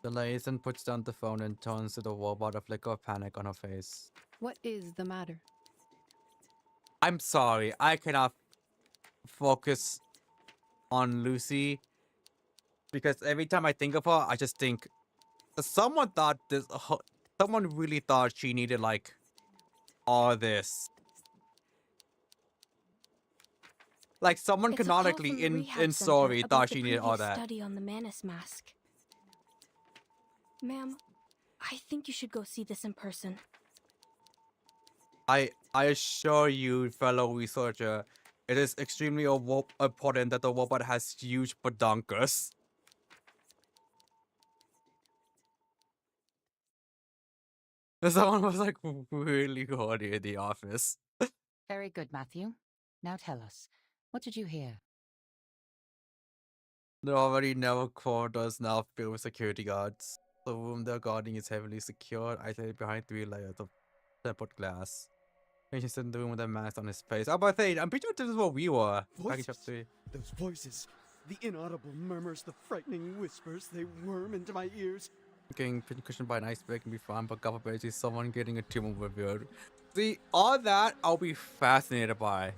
[SPEAKER 1] The liaison puts down the phone and turns to the robot, a flicker of panic on her face.
[SPEAKER 21] What is the matter?
[SPEAKER 1] I'm sorry, I cannot focus on Lucy because every time I think of her, I just think someone thought this. Someone really thought she needed like all this. Like someone
[SPEAKER 7] It's a
[SPEAKER 1] canonically
[SPEAKER 7] call from the
[SPEAKER 1] in
[SPEAKER 7] rehab
[SPEAKER 1] story
[SPEAKER 7] center
[SPEAKER 1] thought
[SPEAKER 7] about
[SPEAKER 1] she
[SPEAKER 7] the
[SPEAKER 1] needed all
[SPEAKER 7] previous
[SPEAKER 1] that.
[SPEAKER 7] Study on the Manus mask. Ma'am, I think you should go see this in person.
[SPEAKER 1] I assure you, fellow researcher, it is extremely important that the robot has huge pedunculus. Someone was like really horny in the office.
[SPEAKER 4] Very good, Matthew. Now tell us, what did you hear?
[SPEAKER 1] The already narrow corridors now filled with security guards. The room they're guarding is heavily secured, isolated behind 3 layers of tempered glass. Patients in the room with a mask on his face. Oh, but I'm pretty sure this is where we were.
[SPEAKER 18] Voices. Those voices. The inaudible murmurs, the frightening whispers, they worm into my ears.
[SPEAKER 1] Getting cushioned by an iceberg can be fun, but God forbid see someone getting a tumor revealed. See, all that I'll be fascinated by.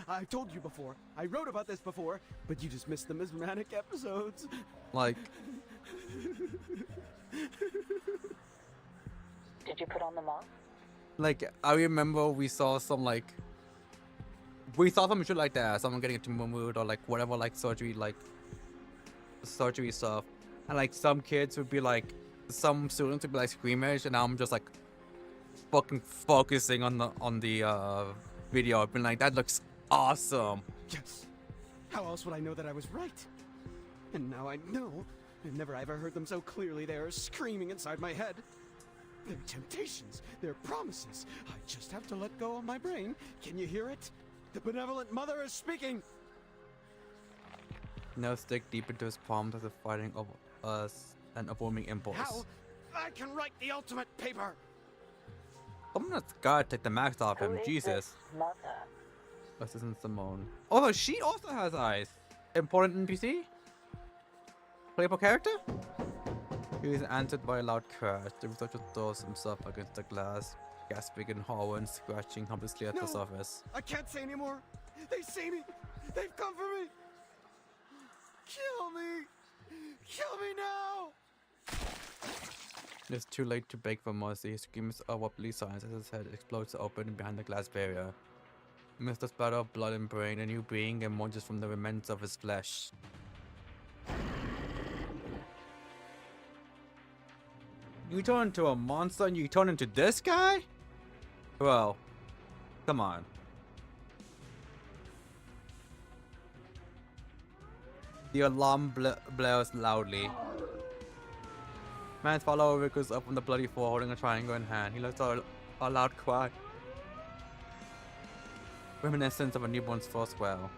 [SPEAKER 18] I told you before. I wrote about this before, but you just missed the mesmeric episodes.
[SPEAKER 1] Like...
[SPEAKER 4] Did you put on the mask?
[SPEAKER 1] Like, I remember we saw some, like... We saw some shit like that. Someone getting a tumor removed or, like, whatever, like, surgery stuff. And, like, some kids would be, like... Some students would be, like, squeamish, and now I'm just, like... Fucking focusing on the video. I've been like, that looks awesome.
[SPEAKER 18] Yes. How else would I know that I was right? And now I know. I've never ever heard them so clearly. They are screaming inside my head. Their temptations, their promises. I just have to let go of my brain. Can you hear it? The benevolent mother is speaking.
[SPEAKER 1] Now stick deep into his palms as if fighting of us an overwhelming impulse.
[SPEAKER 18] How? I can write the ultimate paper.
[SPEAKER 1] Someone's gotta take the mask off him. Jesus.
[SPEAKER 4] Mother.
[SPEAKER 1] Assistant Simone. Although she also has eyes. Important NPC? Playable character? He is answered by a loud crash. The researcher throws himself against the glass, gasping in horror and scratching helplessly at the surface.
[SPEAKER 18] I can't say anymore. They see me. They've come for me. Kill me. Kill me now.
[SPEAKER 1] It's too late to beg for mercy. He screams a wobbly silence as his head explodes open behind the glass barrier. Amidst the splatter of blood and brain, a new being emerges from the remnants of his flesh. You turn into a monster and you turn into this guy? Well, come on. The alarm blares loudly. Man's follower wriggles up from the bloody floor holding a triangle in hand. He lets out a loud cry. Reminiscent of a newborn's first wail.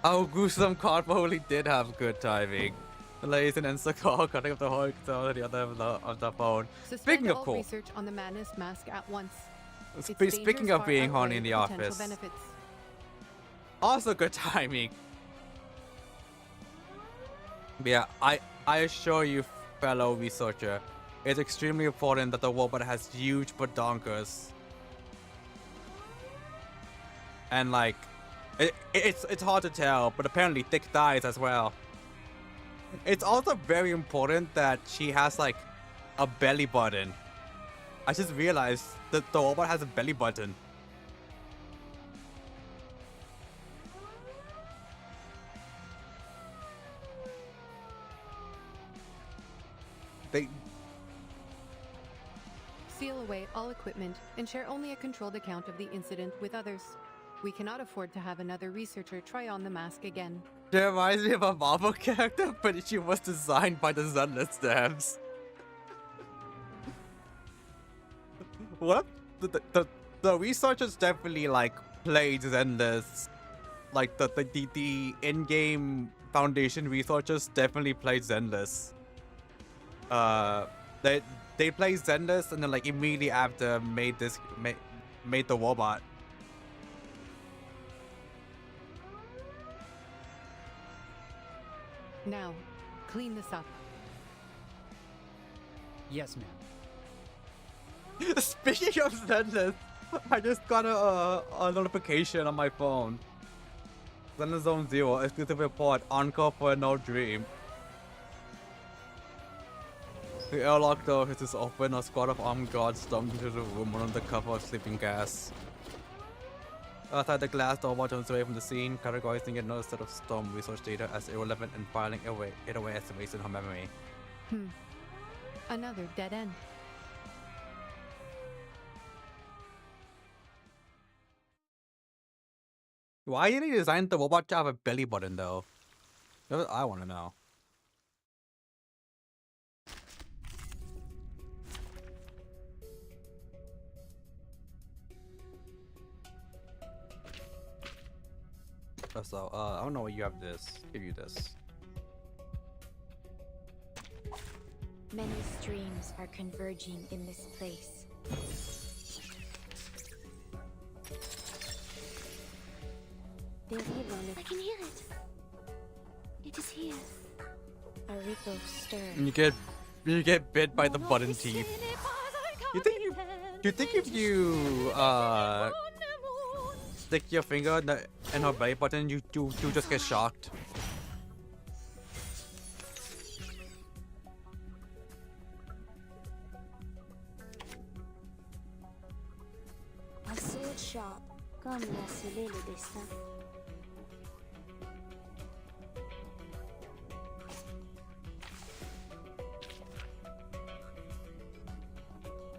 [SPEAKER 1] Oh, gruesome cardboard did have good timing. The liaison ends the call, cutting up the whole to the other of the phone. Speaking of cool.
[SPEAKER 21] Research on the Manus mask at once.
[SPEAKER 1] Speaking of being horny in the office.
[SPEAKER 21] Benefits.
[SPEAKER 1] Also good timing. But yeah, I assure you, fellow researcher, it's extremely important that the robot has huge badonkers. And like, it's hard to tell, but apparently thick thighs as well. It's also very important that she has like a belly button. I just realized that the robot has a belly button.
[SPEAKER 21] Seal away all equipment and share only a controlled account of the incident with others. We cannot afford to have another researcher try on the mask again.
[SPEAKER 1] She reminds me of a Marvel character, but she was designed by the Zenless devs. What? The researchers definitely like played Zenless. Like the in-game Foundation researchers definitely played Zenless. They played Zenless and then like immediately after made the robot.
[SPEAKER 21] Now, clean this up.
[SPEAKER 8] Yes, ma'am.
[SPEAKER 1] Speaking of Zenless, I just got a notification on my phone. Zenless Zone 0, exclusive report, encore for No Dream. The airlock door is open, a squad of armed guards stormed into the room under the cover of sleeping gas. Outside the glass door, turns away from the scene, categorizing another set of storm resource data as irrelevant and filing it away as erased in her memory.
[SPEAKER 21] Another dead end.
[SPEAKER 1] Why did he design the robot to have a belly button though? That's what I want to know. So, I don't know why you have this. Give you this.
[SPEAKER 17] Many streams are converging in this place.
[SPEAKER 2] I can hear it. It is here.
[SPEAKER 17] A ripple stirs.
[SPEAKER 1] You get bit by the button teeth. You think if you stick your finger in her belly button, you just get shocked?
[SPEAKER 2] Un sword sharp, comme l'a scellé le destin.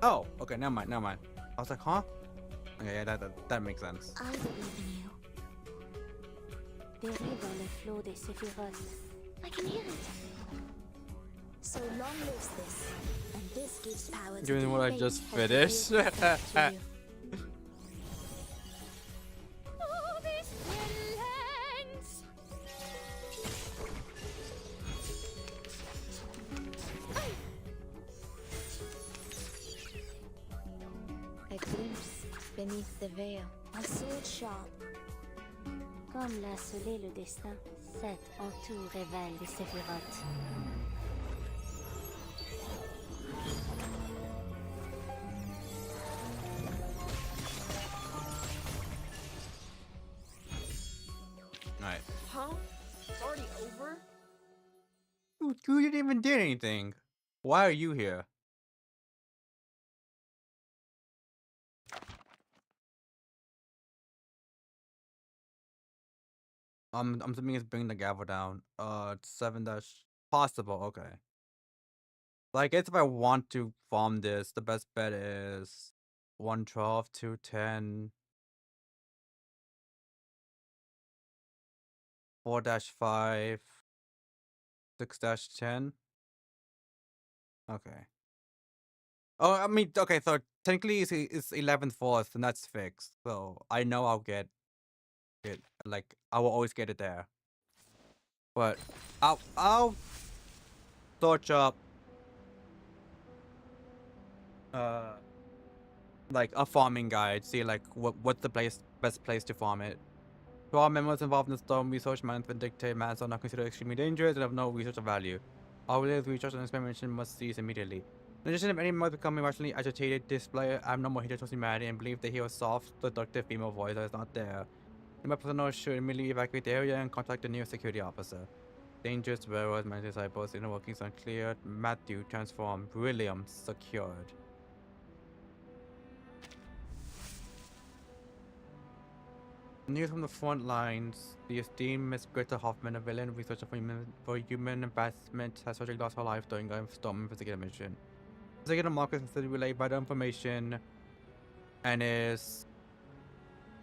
[SPEAKER 1] Oh, okay, never mind. I was like, huh? Okay, yeah, that makes sense.
[SPEAKER 2] I believe in you. Berry dans le flot des séphiroth. I can hear it. So long lives this, and this gives power to
[SPEAKER 1] Given what I
[SPEAKER 2] the
[SPEAKER 1] just
[SPEAKER 2] fate
[SPEAKER 1] finished.
[SPEAKER 2] of you.
[SPEAKER 17] A glimpse beneath the veil.
[SPEAKER 2] Un sword sharp, comme l'a scellé le destin. Cet entour révèle les séphiroth.
[SPEAKER 1] Alright.
[SPEAKER 12] Huh? It's already over?
[SPEAKER 1] You didn't even do anything. Why are you here? I'm assuming it's bringing the gavel down. It's 7 dash possible. Okay. So I guess if I want to farm this, the best bet is 112, 210, 4-5, 6-10. Okay. Oh, I mean, okay, so technically it's 11th 4th, and that's fixed. So I know I'll get it. Like, I will always get it there. But I'll search up like a farming guide, see like what's the best place to farm it. To all members involved in the storm, research management dictate matters are not considered extremely dangerous and have no research of value. All related research and experimentation must cease immediately. In addition, if anyone was becoming emotionally agitated, display abnormal heterotoxicity and believe that he was soft, seductive female voice that is not there. My personnel should immediately evacuate the area and contact the nearest security officer. Dangerous railroads, managed disciples, inner workings unclear. Matthew transformed. William secured. News from the front lines. The esteemed Miss Greta Hoffman, a villain researcher for human investment, has tragically lost her life during a storm investigative mission. Investigator Marcus has relayed vital information and is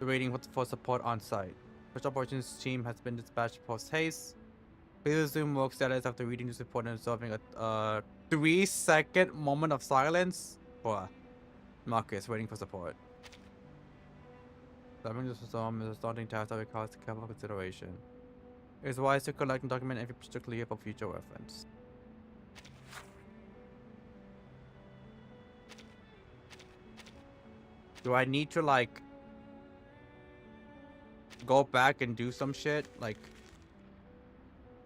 [SPEAKER 1] waiting for support on site. Special operations team has been dispatched post haste. Please resume work status after reading this report and observing a 3-second moment of silence. Bruh. Marcus waiting for support. Solving this storm is a starting task that requires careful consideration. It is wise to collect and document every particular for future reference. Do I need to like go back and do some shit? Like,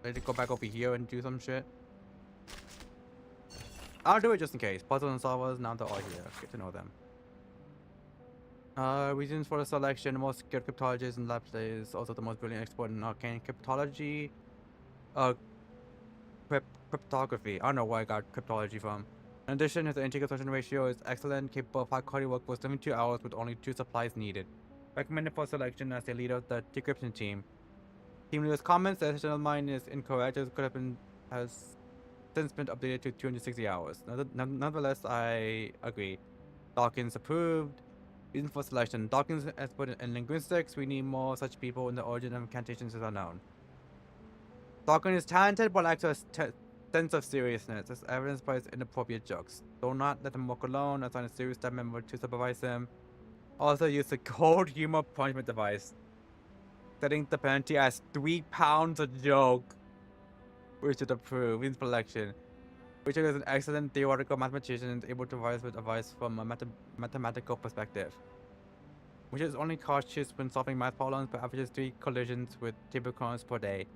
[SPEAKER 1] I need to go back over here and do some shit? I'll do it just in case. Puzzles and solvers, now they're all here. Get to know them. Reasons for the selection: the most skilled cryptologist in lab is also the most brilliant expert in arcane cryptology. Cryptography. I don't know where I got cryptology from. In addition, his integral solution ratio is excellent, capable of high quality work for 72 hours with only 2 supplies needed. Recommended for selection as the leader of the decryption team. Team leader's comments that his general mind is incorrect. It could have been has since been updated to 260 hours. Nonetheless, I agree. Dawkins approved. Reason for selection: Dawkins is expert in linguistics. We need more such people, and the origin of incantations is unknown. Dawkins is talented but lacks a sense of seriousness, as evidenced by his inappropriate jokes. Do not let him walk alone. Assign a serious staff member to supervise him. Also use the cold humor punishment device, setting the penalty as 3 pounds a joke. We should approve. Reason for selection: Richard is an excellent theoretical mathematician and is able to provide with advice from a mathematical perspective. Richard is only cautious when solving math problems, but averages 3 collisions with table corners per day.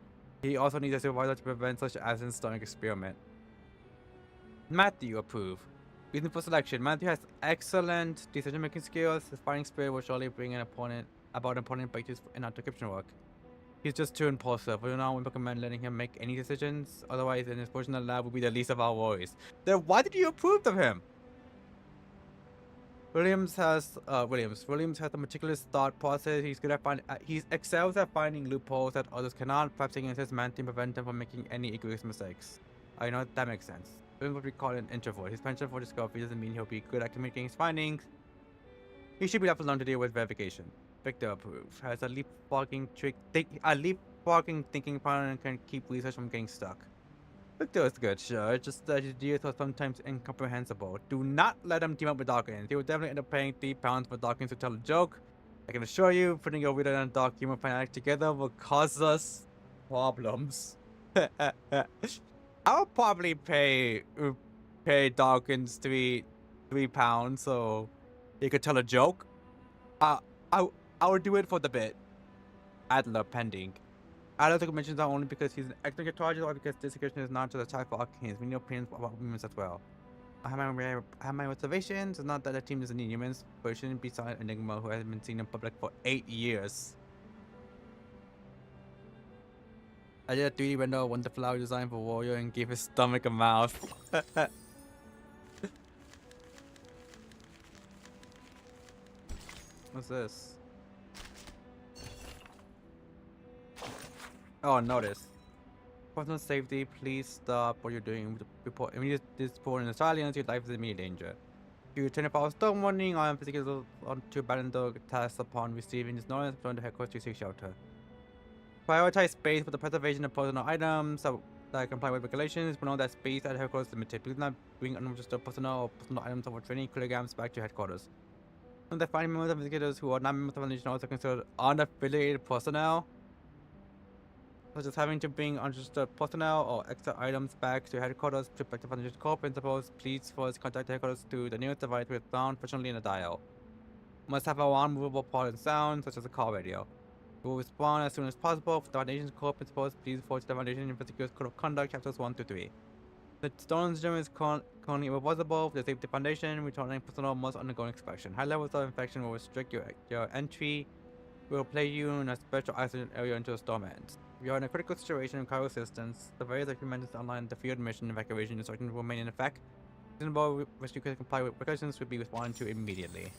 [SPEAKER 1] He also needs a supervisor to prevent such accidents during experiment. Matthew approve. Reason for selection: Matthew has excellent decision-making skills. His fighting spirit will surely bring about important breakthroughs in our decryption work. He's just too impulsive. We do not recommend letting him make any decisions. Otherwise, in his portion of the lab will be the least of our worries. Then why did you approve of him? Williams has a meticulous thought process. He's good at he excels at finding loopholes that others cannot. Perhaps taking his man to prevent him from making any egregious mistakes. I know that makes sense. Williams what we call an introvert. His penchant for discovery doesn't mean he'll be good at communicating his findings. He should be left alone to deal with verification. Victor approve. Has a leapfrogging thinking pattern and can keep research from getting stuck. Victor is good, sure. It's just that his ideas are sometimes incomprehensible. Do not let him team up with Dawkins. He will definitely end up paying 3 pounds for Dawkins to tell a joke. I can assure you, putting your reader and dark humor fanatic together will cause us problems. I'll probably pay Dawkins 3 pounds so he could tell a joke. I would do it for the bit. Adler pending. Adler took mentions not only because he's an excellent cryptologist or because this question is not just a type for arcanes. We need opinions about humans as well. I have my observations. It's not that the team doesn't need humans, but it shouldn't be silent Enigma who hasn't been seen in public for 8 years. I did a 3D render of Wonder Flower design for Warrior and gave his stomach a mouth. What's this? Oh, notice. Personal safety, please stop what you're doing. Report immediate report in Australians, your life is in immediate danger. You 24 hours stone warning, I am physically on to abandon the task upon receiving this notice from the headquarters to seek shelter. Prioritize space for the preservation of personal items that comply with regulations, but know that space at headquarters is limited. Please not bring unregistered personnel or personal items over 20 kilograms back to headquarters. Note that finding members of investigators who are not members of the Foundation are also considered unaffiliated personnel, such as having to bring unregistered personnel or extra items back to headquarters to protect the Foundation core principles. Please first contact headquarters to the nearest device with sound functionally in a dial. Must have a one movable part and sound, such as a call radio. We will respond as soon as possible. For the Foundation's core principles, please forward to the Foundation Investigators Code of Conduct, chapters 1 to 3. The stone syndrome is currently irreversible. For the safety foundation, returning personnel must undergo inspection. High levels of infection will restrict your entry. We will place you in a special isolated area until the storm ends. If you are in a critical situation and require assistance, the various documents outline the field mission evacuation instructions will remain in effect. Reasonable which you can comply with precautions will be responded to immediately.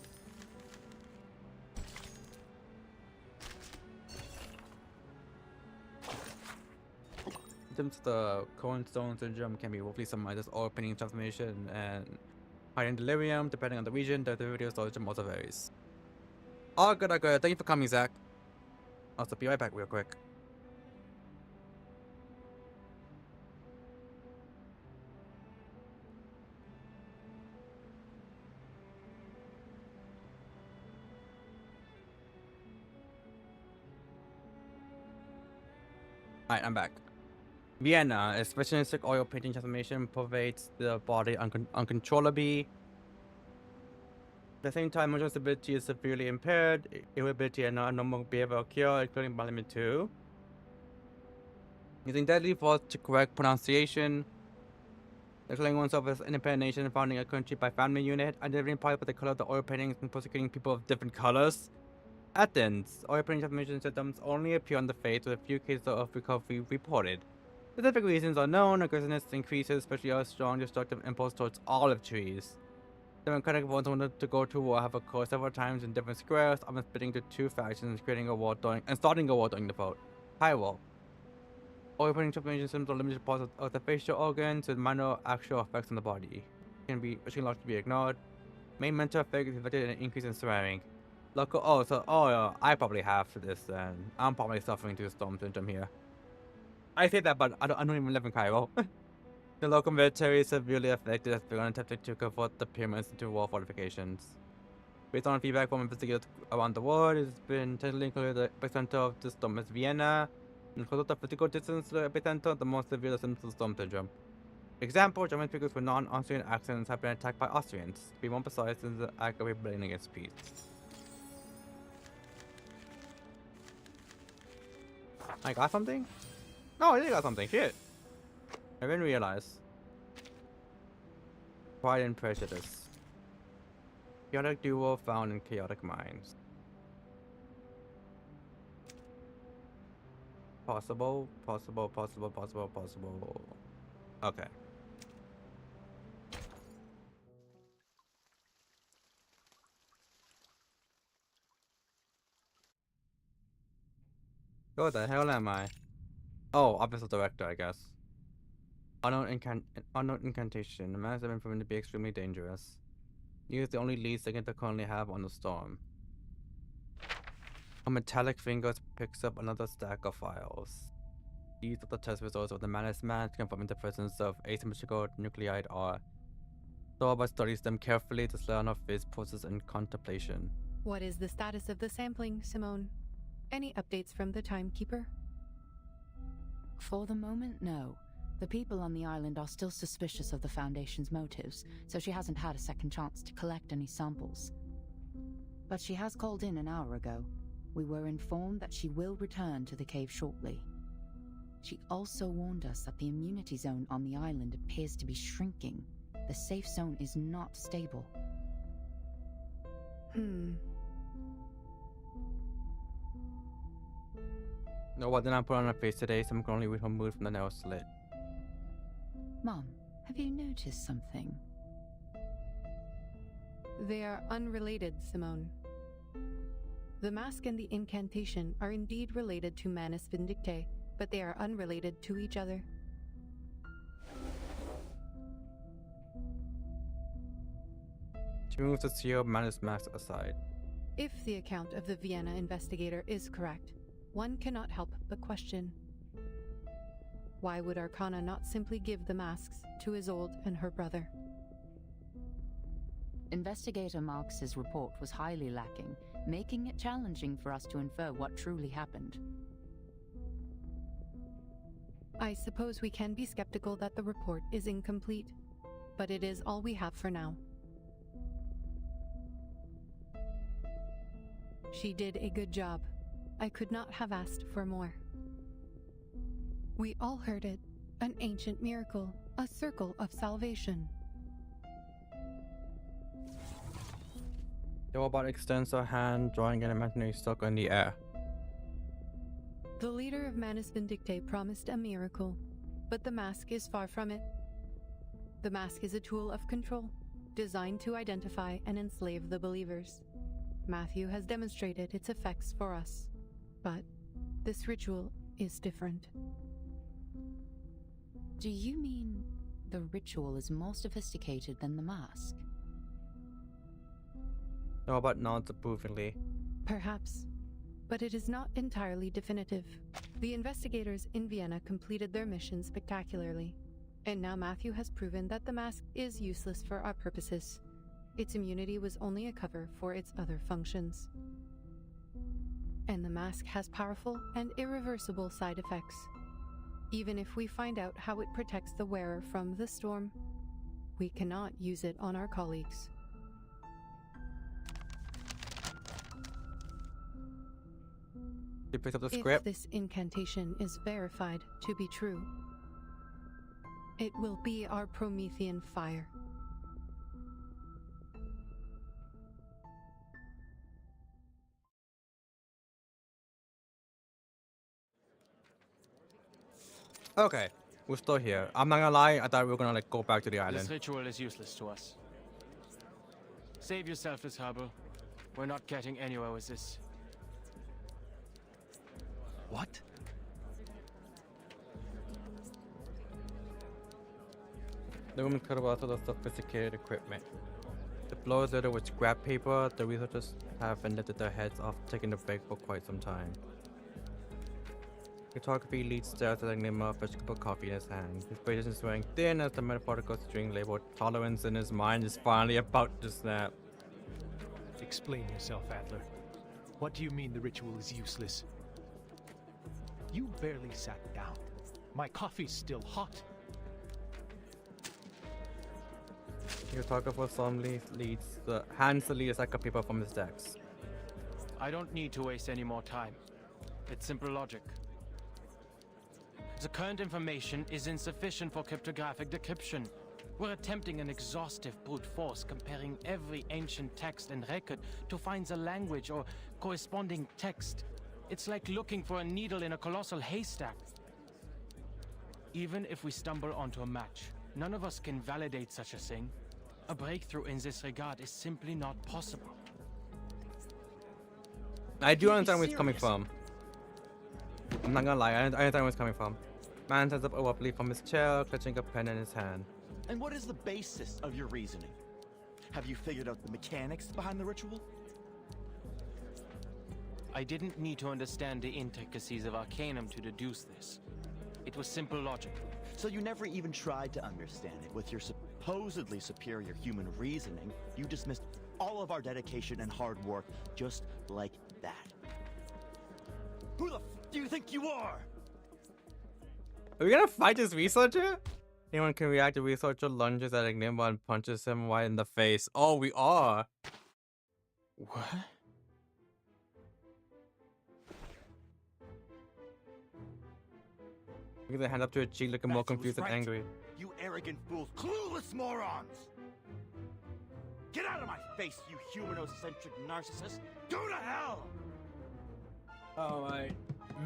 [SPEAKER 1] Symptoms of the cornerstone syndrome can be roughly summarized as opening transformation and high-end delirium. Depending on the region, the severity of the syndrome also varies. All good, all good. Thank you for coming, Zach. I'll be right back real quick. Alright, I'm back. Vienna, a specialistic oil painting transformation pervades the body uncontrollably. At the same time, motor stability is severely impaired, irritability and normal behavior occur, including by limit 2. Using deadly force to correct pronunciation, declaring oneself as independent nation, founding a country by family unit, identifying part with the color of the oil paintings, and persecuting people of different colors. Athens, oil painting transformation symptoms only appear on the face, with a few cases of recovery reported. Specific reasons are known. Aggressiveness increases, especially a strong destructive impulse towards olive trees. Democratic votes wanted to go to war have occurred several times in different squares, often splitting to two factions, creating a war starting a war during the vote. Pyro. Oil painting transformation symptoms are limited parts of the facial organs with minor actual effects on the body. Which can largely be ignored. Main mental effect is reflected in an increase in swearing. Local I probably have this then. I'm probably suffering through storm syndrome here. I say that, but I don't even live in Cairo. The local military is severely affected as begun attempting to convert the pyramids into war fortifications. Based on feedback from investigators around the world, it has been tentatively included the epicenter of the storm is Vienna. And because of the physical distance to the epicenter, the more severe the symptoms of storm syndrome. Example, German speakers with non-Austrian accents have been attacked by Austrians. To be more precise, in the act of rebellion against peace. I got something? No, I did got something. Shit. I didn't realize. Pride and Prejudice. Chaotic duo found in chaotic minds. Possible. Okay. What the hell am I? Oh, Office of Director, I guess. Unknown incantation. The mass have been proven to be extremely dangerous. Use the only lead second they currently have on the storm. A metallic finger picks up another stack of files. These are the test results of the Manus mask confirming the presence of asymmetrical nuclide R. Thorba studies them carefully to slow down her face process and contemplation.
[SPEAKER 21] What is the status of the sampling, Simone? Any updates from the timekeeper?
[SPEAKER 4] For the moment, no. The people on the island are still suspicious of the Foundation's motives, so she hasn't had a second chance to collect any samples. But she has called in an hour ago. We were informed that she will return to the cave shortly. She also warned us that the immunity zone on the island appears to be shrinking. The safe zone is not stable.
[SPEAKER 1] No, what did I put on her face today? Some can only read her mood from the nail slit.
[SPEAKER 4] Mom, have you noticed something?
[SPEAKER 21] They are unrelated, Simone. The mask and the incantation are indeed related to Manus Vindictae, but they are unrelated to each other.
[SPEAKER 1] She moves the sealed Manus mask aside.
[SPEAKER 21] If the account of the Vienna investigator is correct, one cannot help but question. Why would Arcana not simply give the masks to Isolde and her brother?
[SPEAKER 4] Investigator Marx's report was highly lacking, making it challenging for us to infer what truly happened.
[SPEAKER 21] I suppose we can be skeptical that the report is incomplete, but it is all we have for now. She did a good job. I could not have asked for more. We all heard it, an ancient miracle, a circle of salvation.
[SPEAKER 1] The robot extends her hand, drawing an imaginary circle in the air.
[SPEAKER 21] The leader of Manus Vindicte promised a miracle, but the mask is far from it. The mask is a tool of control, designed to identify and enslave the believers. Matthew has demonstrated its effects for us, but this ritual is different.
[SPEAKER 4] Do you mean the ritual is more sophisticated than the mask?
[SPEAKER 1] The robot nods approvingly.
[SPEAKER 21] Perhaps, but it is not entirely definitive. The investigators in Vienna completed their mission spectacularly, and now Matthew has proven that the mask is useless for our purposes. Its immunity was only a cover for its other functions. And the mask has powerful and irreversible side effects. Even if we find out how it protects the wearer from the storm, we cannot use it on our colleagues.
[SPEAKER 1] She picks up the script.
[SPEAKER 21] If this incantation is verified to be true, it will be our Promethean fire.
[SPEAKER 1] Okay, we're still here. I'm not gonna lie, I thought we were gonna like go back to the island.
[SPEAKER 8] This ritual is useless to us. Save yourself, ZHAOBUBU. We're not getting anywhere with this.
[SPEAKER 11] What?
[SPEAKER 1] The woman could have also the sophisticated equipment. The floor is littered with scrap paper. The researchers haven't lifted their heads off taking a break for quite some time. Photography lead stares at a glimmer of a cup of coffee in his hand. His braid is wearing thin as the metaphorical string labeled tolerance in his mind is finally about to snap.
[SPEAKER 20] Explain yourself, Adler. What do you mean the ritual is useless? You barely sat down. My coffee's still hot.
[SPEAKER 1] The photographer solemnly hands the leader sack of paper from his desk.
[SPEAKER 8] I don't need to waste any more time. It's simple logic. The current information is insufficient for cryptographic decryption. We're attempting an exhaustive brute force, comparing every ancient text and record to find the language or corresponding text. It's like looking for a needle in a colossal haystack. Even if we stumble onto a match, none of us can validate such a thing. A breakthrough in this regard is simply not possible.
[SPEAKER 1] I do understand where he's coming from. I'm not gonna lie, I understand where he's coming from. Man stands up abruptly from his chair, clutching a pen in his hand.
[SPEAKER 19] And what is the basis of your reasoning? Have you figured out the mechanics behind the ritual?
[SPEAKER 8] I didn't need to understand the intricacies of Arcanum to deduce this. It was simple logic.
[SPEAKER 19] So you never even tried to understand it. With your supposedly superior human reasoning, you dismissed all of our dedication and hard work just like that. Who the f do you think you are?
[SPEAKER 1] Are we gonna fight this researcher? Anyone can react. The researcher lunges at Ignimba and punches him right in the face. Oh, we are.
[SPEAKER 8] What?
[SPEAKER 1] Gives a hand up to her cheek, looking more confused and angry.
[SPEAKER 19] You arrogant fools, clueless morons! Get out of my face, you humanocentric narcissist! Go to hell!
[SPEAKER 1] Alright.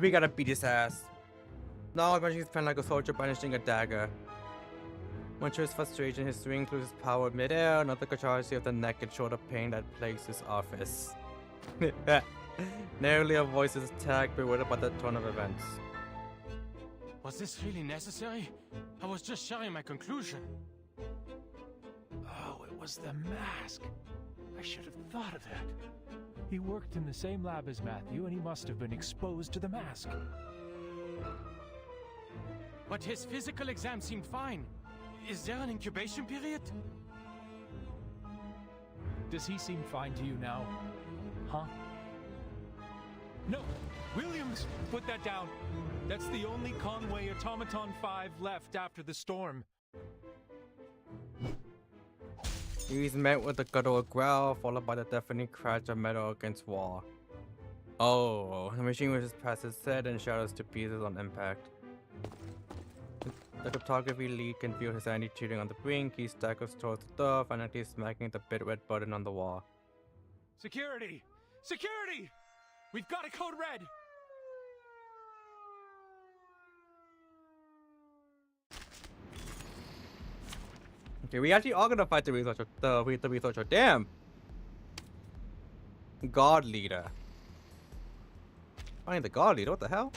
[SPEAKER 1] We gotta beat his ass. Now imagine he's like a soldier brandishing a dagger. Much to his frustration, his swing loses power mid-air, another casualty of the neck and shoulder pain that plagues his office. Narrowly avoids his attack, bewildered by the turn of events.
[SPEAKER 8] Was this really necessary? I was just sharing my conclusion.
[SPEAKER 20] Oh, it was the mask. I should have thought of that. He worked in the same lab as Matthew, and he must have been exposed to the mask.
[SPEAKER 8] But his physical exam seemed fine. Is there an incubation period?
[SPEAKER 20] Does he seem fine to you now? Huh? No! Williams! Put that down! That's the only Conway Automaton 5 left after the storm.
[SPEAKER 1] He's met with a guttural growl, followed by the deafening crash of metal against wall. Oh, the machine whizzes past his head and shatters to pieces on impact. The cryptography lead can feel his sanity cheating on the brink. He staggers towards the door, finally smacking the bit red button on the wall.
[SPEAKER 10] Security! Security! We've got a code red!
[SPEAKER 1] Okay, we actually are gonna fight the researcher. The researcher. Damn. God leader. Find the god leader. What the hell?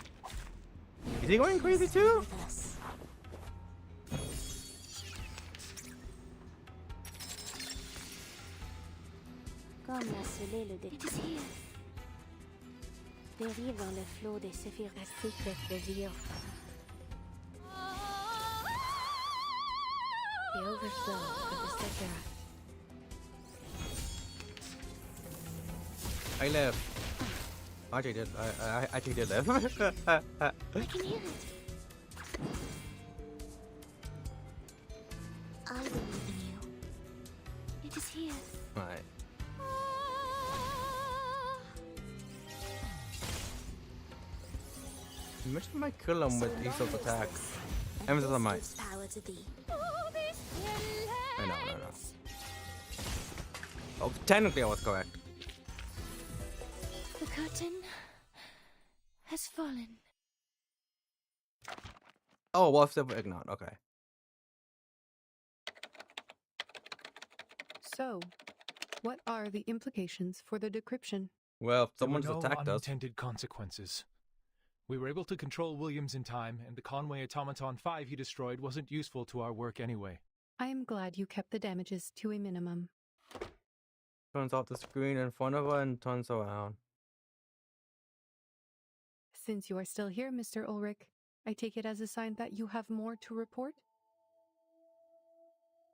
[SPEAKER 1] Is he going crazy too?
[SPEAKER 2] Comme l'a scellé le détective. Dérive dans le flot des séphirotes. A secret reveal. The overflow of the Sephiroth.
[SPEAKER 1] I live. I actually did. I actually did live.
[SPEAKER 2] I can hear it. I believe in you. It is here.
[SPEAKER 1] Alright. Imagine if I kill him with Eso's attack. Emphasis on might.
[SPEAKER 2] Power to thee.
[SPEAKER 1] No. Oh, technically I was correct.
[SPEAKER 2] The curtain has fallen.
[SPEAKER 1] Oh, Wolf Silver ignored. Okay.
[SPEAKER 21] So, what are the implications for the decryption?
[SPEAKER 1] Well, if
[SPEAKER 11] There were
[SPEAKER 1] someone's
[SPEAKER 11] no
[SPEAKER 1] attacked us.
[SPEAKER 11] unintended consequences. We were able to control Williams in time, and the Conway Automaton 5 he destroyed wasn't useful to our work anyway.
[SPEAKER 21] I am glad you kept the damages to a minimum.
[SPEAKER 1] Turns off the screen in front of her and turns around.
[SPEAKER 21] Since you are still here, Mr. Ulrich, I take it as a sign that you have more to report?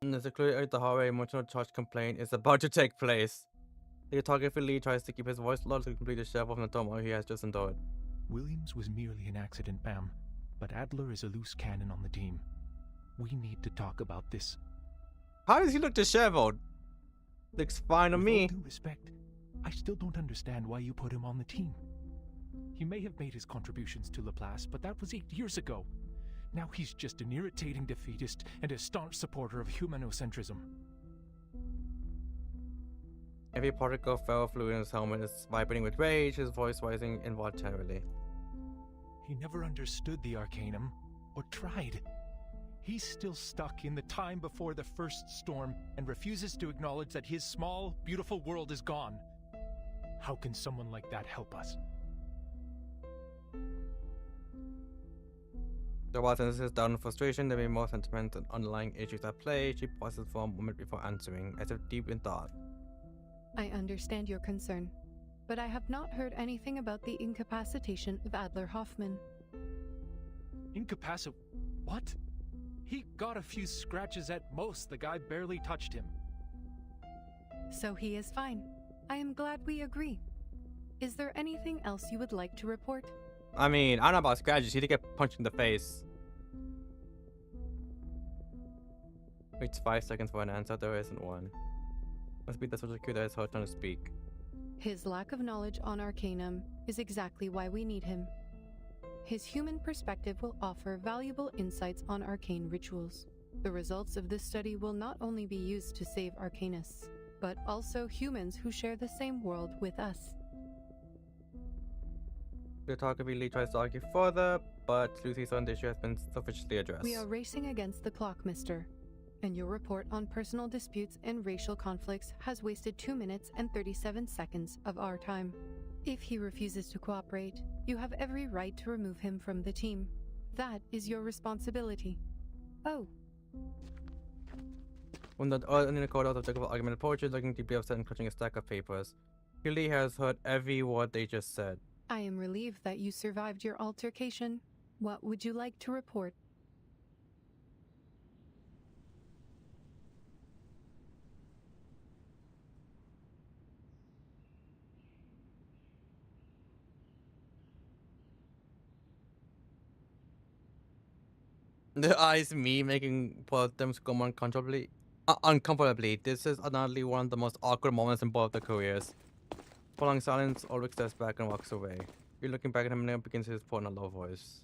[SPEAKER 1] In the secluded the hallway, emotional charge complaint is about to take place. The photography lead tries to keep his voice low to complete the shell of the turmoil he has just endured.
[SPEAKER 11] Williams was merely an accident, ma'am, but Adler is a loose cannon on the team. We need to talk about this.
[SPEAKER 1] How does he look disheveled? Looks fine to me.
[SPEAKER 11] With all due respect, I still don't understand why you put him on the team. He may have made his contributions to Laplace, but that was 8 years ago. Now he's just an irritating defeatist and a staunch supporter of humanocentrism.
[SPEAKER 1] Every particle of feral fluid in his helmet is vibrating with rage, his voice rising involuntarily.
[SPEAKER 11] He never understood the Arcanum, or tried. He's still stuck in the time before the first storm and refuses to acknowledge that his small, beautiful world is gone. How can someone like that help us?
[SPEAKER 1] The wild senses down in frustration, there may be more sentiment and underlying issues at play. She pauses for a moment before answering, as if deep in thought.
[SPEAKER 21] I understand your concern, but I have not heard anything about the incapacitation of Adler Hoffman.
[SPEAKER 11] What? He got a few scratches at most. The guy barely touched him.
[SPEAKER 21] So he is fine. I am glad we agree. Is there anything else you would like to report?
[SPEAKER 1] I mean, I don't know about scratches. He did get punched in the face. Waits 5 seconds for an answer. There isn't one. Must be the social cue that is her turn to speak.
[SPEAKER 21] His lack of knowledge on Arcanum is exactly why we need him. His human perspective will offer valuable insights on arcane rituals. The results of this study will not only be used to save Arcanists, but also humans who share the same world with us.
[SPEAKER 1] The photography lead tries to argue further, but Lucy's own issue has been sufficiently addressed.
[SPEAKER 21] We are racing against the clock, mister. And your report on personal disputes and racial conflicts has wasted 2 minutes and 37 seconds of our time. If he refuses to cooperate, you have every right to remove him from the team. That is your responsibility. Oh.
[SPEAKER 1] When the in the corridor of the argument approaches, looking deeply upset and clutching a stack of papers. Hilly has heard every word they just said.
[SPEAKER 21] I am relieved that you survived your altercation. What would you like to report?
[SPEAKER 1] The eyes me making both of them come uncomfortably. This is undoubtedly one of the most awkward moments in both of their careers. Following silence, Ulrich steps back and walks away. You're looking back at him and now begins his report in a low voice.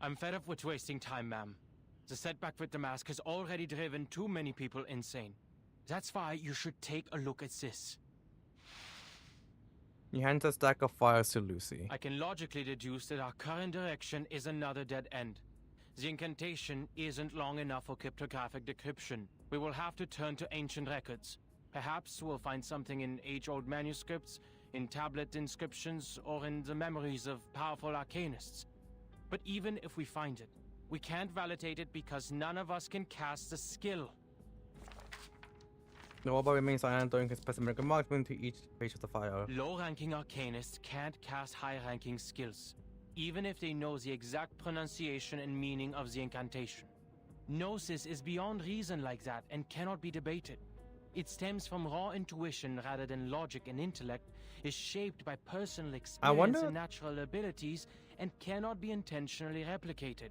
[SPEAKER 8] I'm fed up with wasting time, ma'am. The setback with the mask has already driven too many people insane. That's why you should take a look at this.
[SPEAKER 1] He hands a stack of files to Lucy.
[SPEAKER 8] I can logically deduce that our current direction is another dead end. The incantation isn't long enough for cryptographic decryption. We will have to turn to ancient records. Perhaps we'll find something in age-old manuscripts, in tablet inscriptions, or in the memories of powerful arcanists. But even if we find it, we can't validate it because none of us can cast the skill.
[SPEAKER 1] Nobody remains silent during his pessimistic remarks into each page of the file.
[SPEAKER 8] Low-ranking arcanists can't cast high-ranking skills, even if they know the exact pronunciation and meaning of the incantation. Gnosis is beyond reason like that and cannot be debated. It stems from raw intuition rather than logic, and intellect is shaped by personal experience and natural abilities and cannot be intentionally replicated.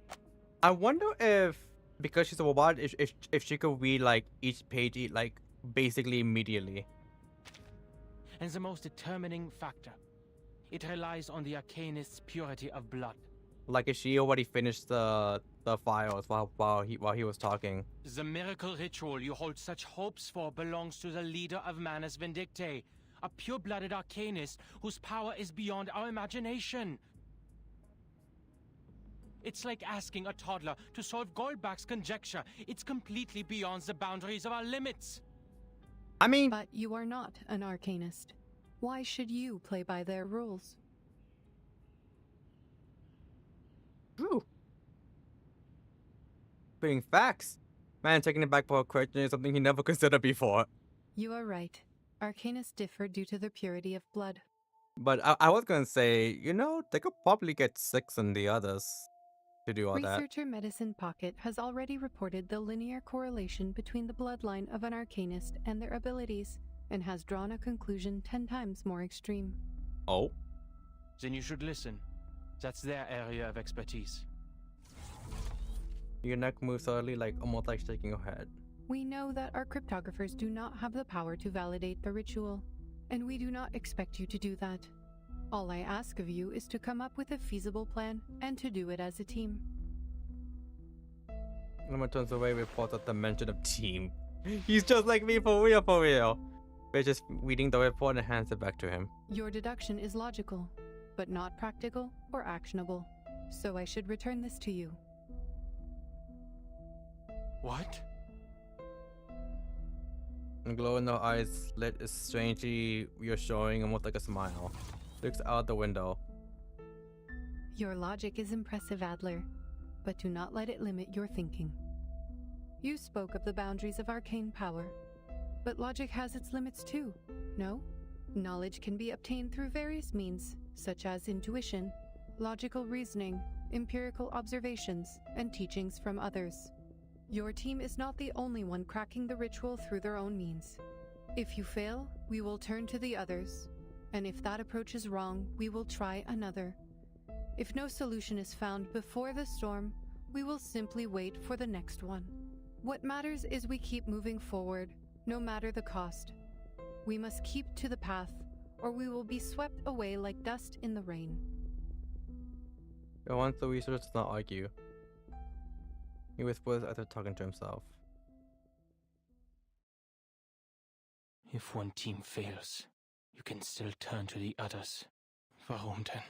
[SPEAKER 1] I wonder if, because she's a robot, if she could read like each page like basically immediately.
[SPEAKER 8] And the most determining factor, it relies on the arcanist's purity of blood.
[SPEAKER 1] Like if she already finished the files while he was talking.
[SPEAKER 8] The miracle ritual you hold such hopes for belongs to the leader of Manus Vindictae, a pure-blooded arcanist whose power is beyond our imagination. It's like asking a toddler to solve Goldbach's conjecture. It's completely beyond the boundaries of our limits.
[SPEAKER 1] I mean...
[SPEAKER 21] But you are not an arcanist. Why should you play by their rules?
[SPEAKER 1] True. Being facts. Man taking it back for a question is something he never considered before.
[SPEAKER 21] You are right. Arcanists differ due to their purity of blood.
[SPEAKER 1] But I was gonna say, you know, they could probably get 6 on the others to do all that.
[SPEAKER 21] Researcher Medicine Pocket has already reported the linear correlation between the bloodline of an arcanist and their abilities, and has drawn a conclusion 10 times more extreme.
[SPEAKER 1] Oh?
[SPEAKER 8] Then you should listen. That's their area of expertise.
[SPEAKER 1] Your neck moves slowly, like almost like shaking your head.
[SPEAKER 21] We know that our cryptographers do not have the power to validate the ritual, and we do not expect you to do that. All I ask of you is to come up with a feasible plan and to do it as a team.
[SPEAKER 1] Lemon turns away, reports at the mention of team. He's just like me, for real, for real. We're just reading the report and hands it back to him.
[SPEAKER 21] Your deduction is logical, but not practical or actionable. So I should return this to you.
[SPEAKER 8] What?
[SPEAKER 1] The glow in her eyes lit is strangely reassuring, almost like a smile. Looks out the window.
[SPEAKER 21] Your logic is impressive, Adler, but do not let it limit your thinking. You spoke of the boundaries of arcane power, but logic has its limits too, no? Knowledge can be obtained through various means, such as intuition, logical reasoning, empirical observations, and teachings from others. Your team is not the only one cracking the ritual through their own means. If you fail, we will turn to the others, and if that approach is wrong, we will try another. If no solution is found before the storm, we will simply wait for the next one. What matters is we keep moving forward, no matter the cost. We must keep to the path, or we will be swept away like dust in the rain.
[SPEAKER 1] Once the researcher does not argue. He whispers after talking to himself.
[SPEAKER 8] If one team fails, you can still turn to the others. Warum denn?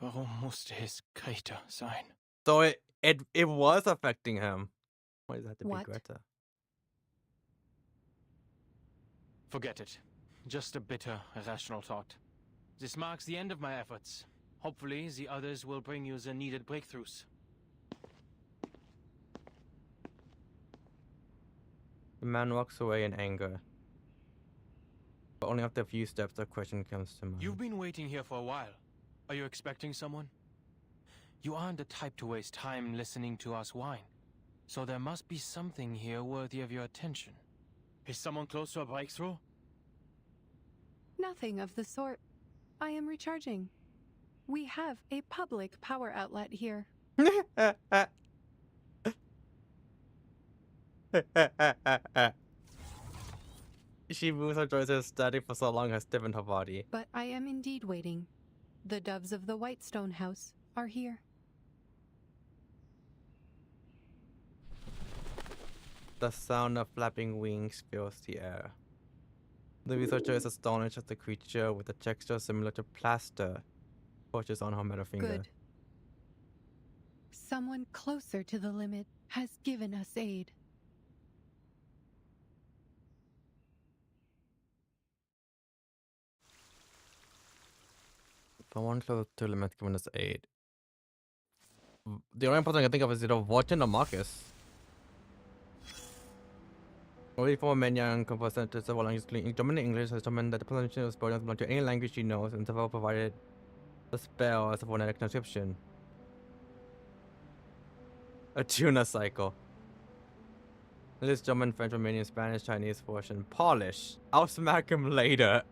[SPEAKER 8] Warum musste es Greta sein?
[SPEAKER 1] So it was affecting him. Why does that have to be Greta?
[SPEAKER 8] Forget it. Just a bitter, irrational thought. This marks the end of my efforts. Hopefully, the others will bring you the needed breakthroughs.
[SPEAKER 1] The man walks away in anger. But only after a few steps, a question comes to mind.
[SPEAKER 8] You've been waiting here for a while. Are you expecting someone? You aren't the type to waste time listening to us whine. So there must be something here worthy of your attention. Is someone close to a breakthrough?
[SPEAKER 21] Nothing of the sort. I am recharging. We have a public power outlet here.
[SPEAKER 1] She moves her joints static for so long has stiffened her body.
[SPEAKER 21] But I am indeed waiting. The doves of the Whitestone House are here.
[SPEAKER 1] The sound of flapping wings fills the air. The researcher is astonished at the creature with a texture similar to plaster pushes on her middle finger.
[SPEAKER 21] Good. Someone closer to the limit has given us aid.
[SPEAKER 1] Someone closer to the limit giving us aid. The only person I can think of is either Vorten or Marcus. Only former Menya and composed to several languages, including German and English, has determined that the pronunciation of spells belong to any language she knows, and several provided the spell as a phonetic transcription. A tuna cycle. This German, French, Romanian, Spanish, Chinese, Russian, Polish. I'll smack him later.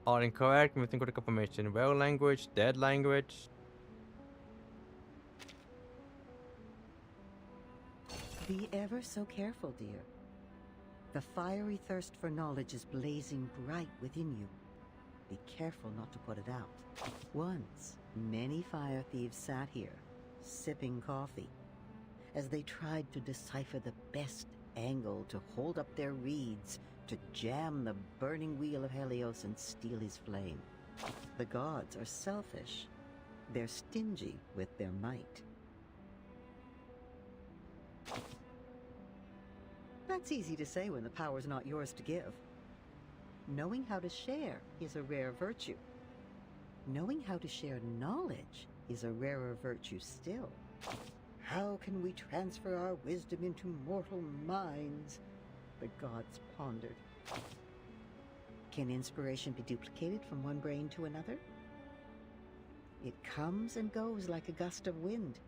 [SPEAKER 1] All incorrect, missing critical information. Well language, dead language.
[SPEAKER 6] Be ever so careful, dear. The fiery thirst for knowledge is blazing bright within you. Be careful not to put it out. Once, many fire thieves sat here, sipping coffee, as they tried to decipher the best angle to hold up their reeds, to jam the burning wheel of Helios and steal his flame. The gods are selfish. They're stingy with their might. That's easy to say when the power's not yours to give. Knowing how to share is a rare virtue. Knowing how to share knowledge is a rarer virtue still. How can we transfer our wisdom into mortal minds? The gods pondered. Can inspiration be duplicated from one brain to another? It comes and goes like a gust of wind.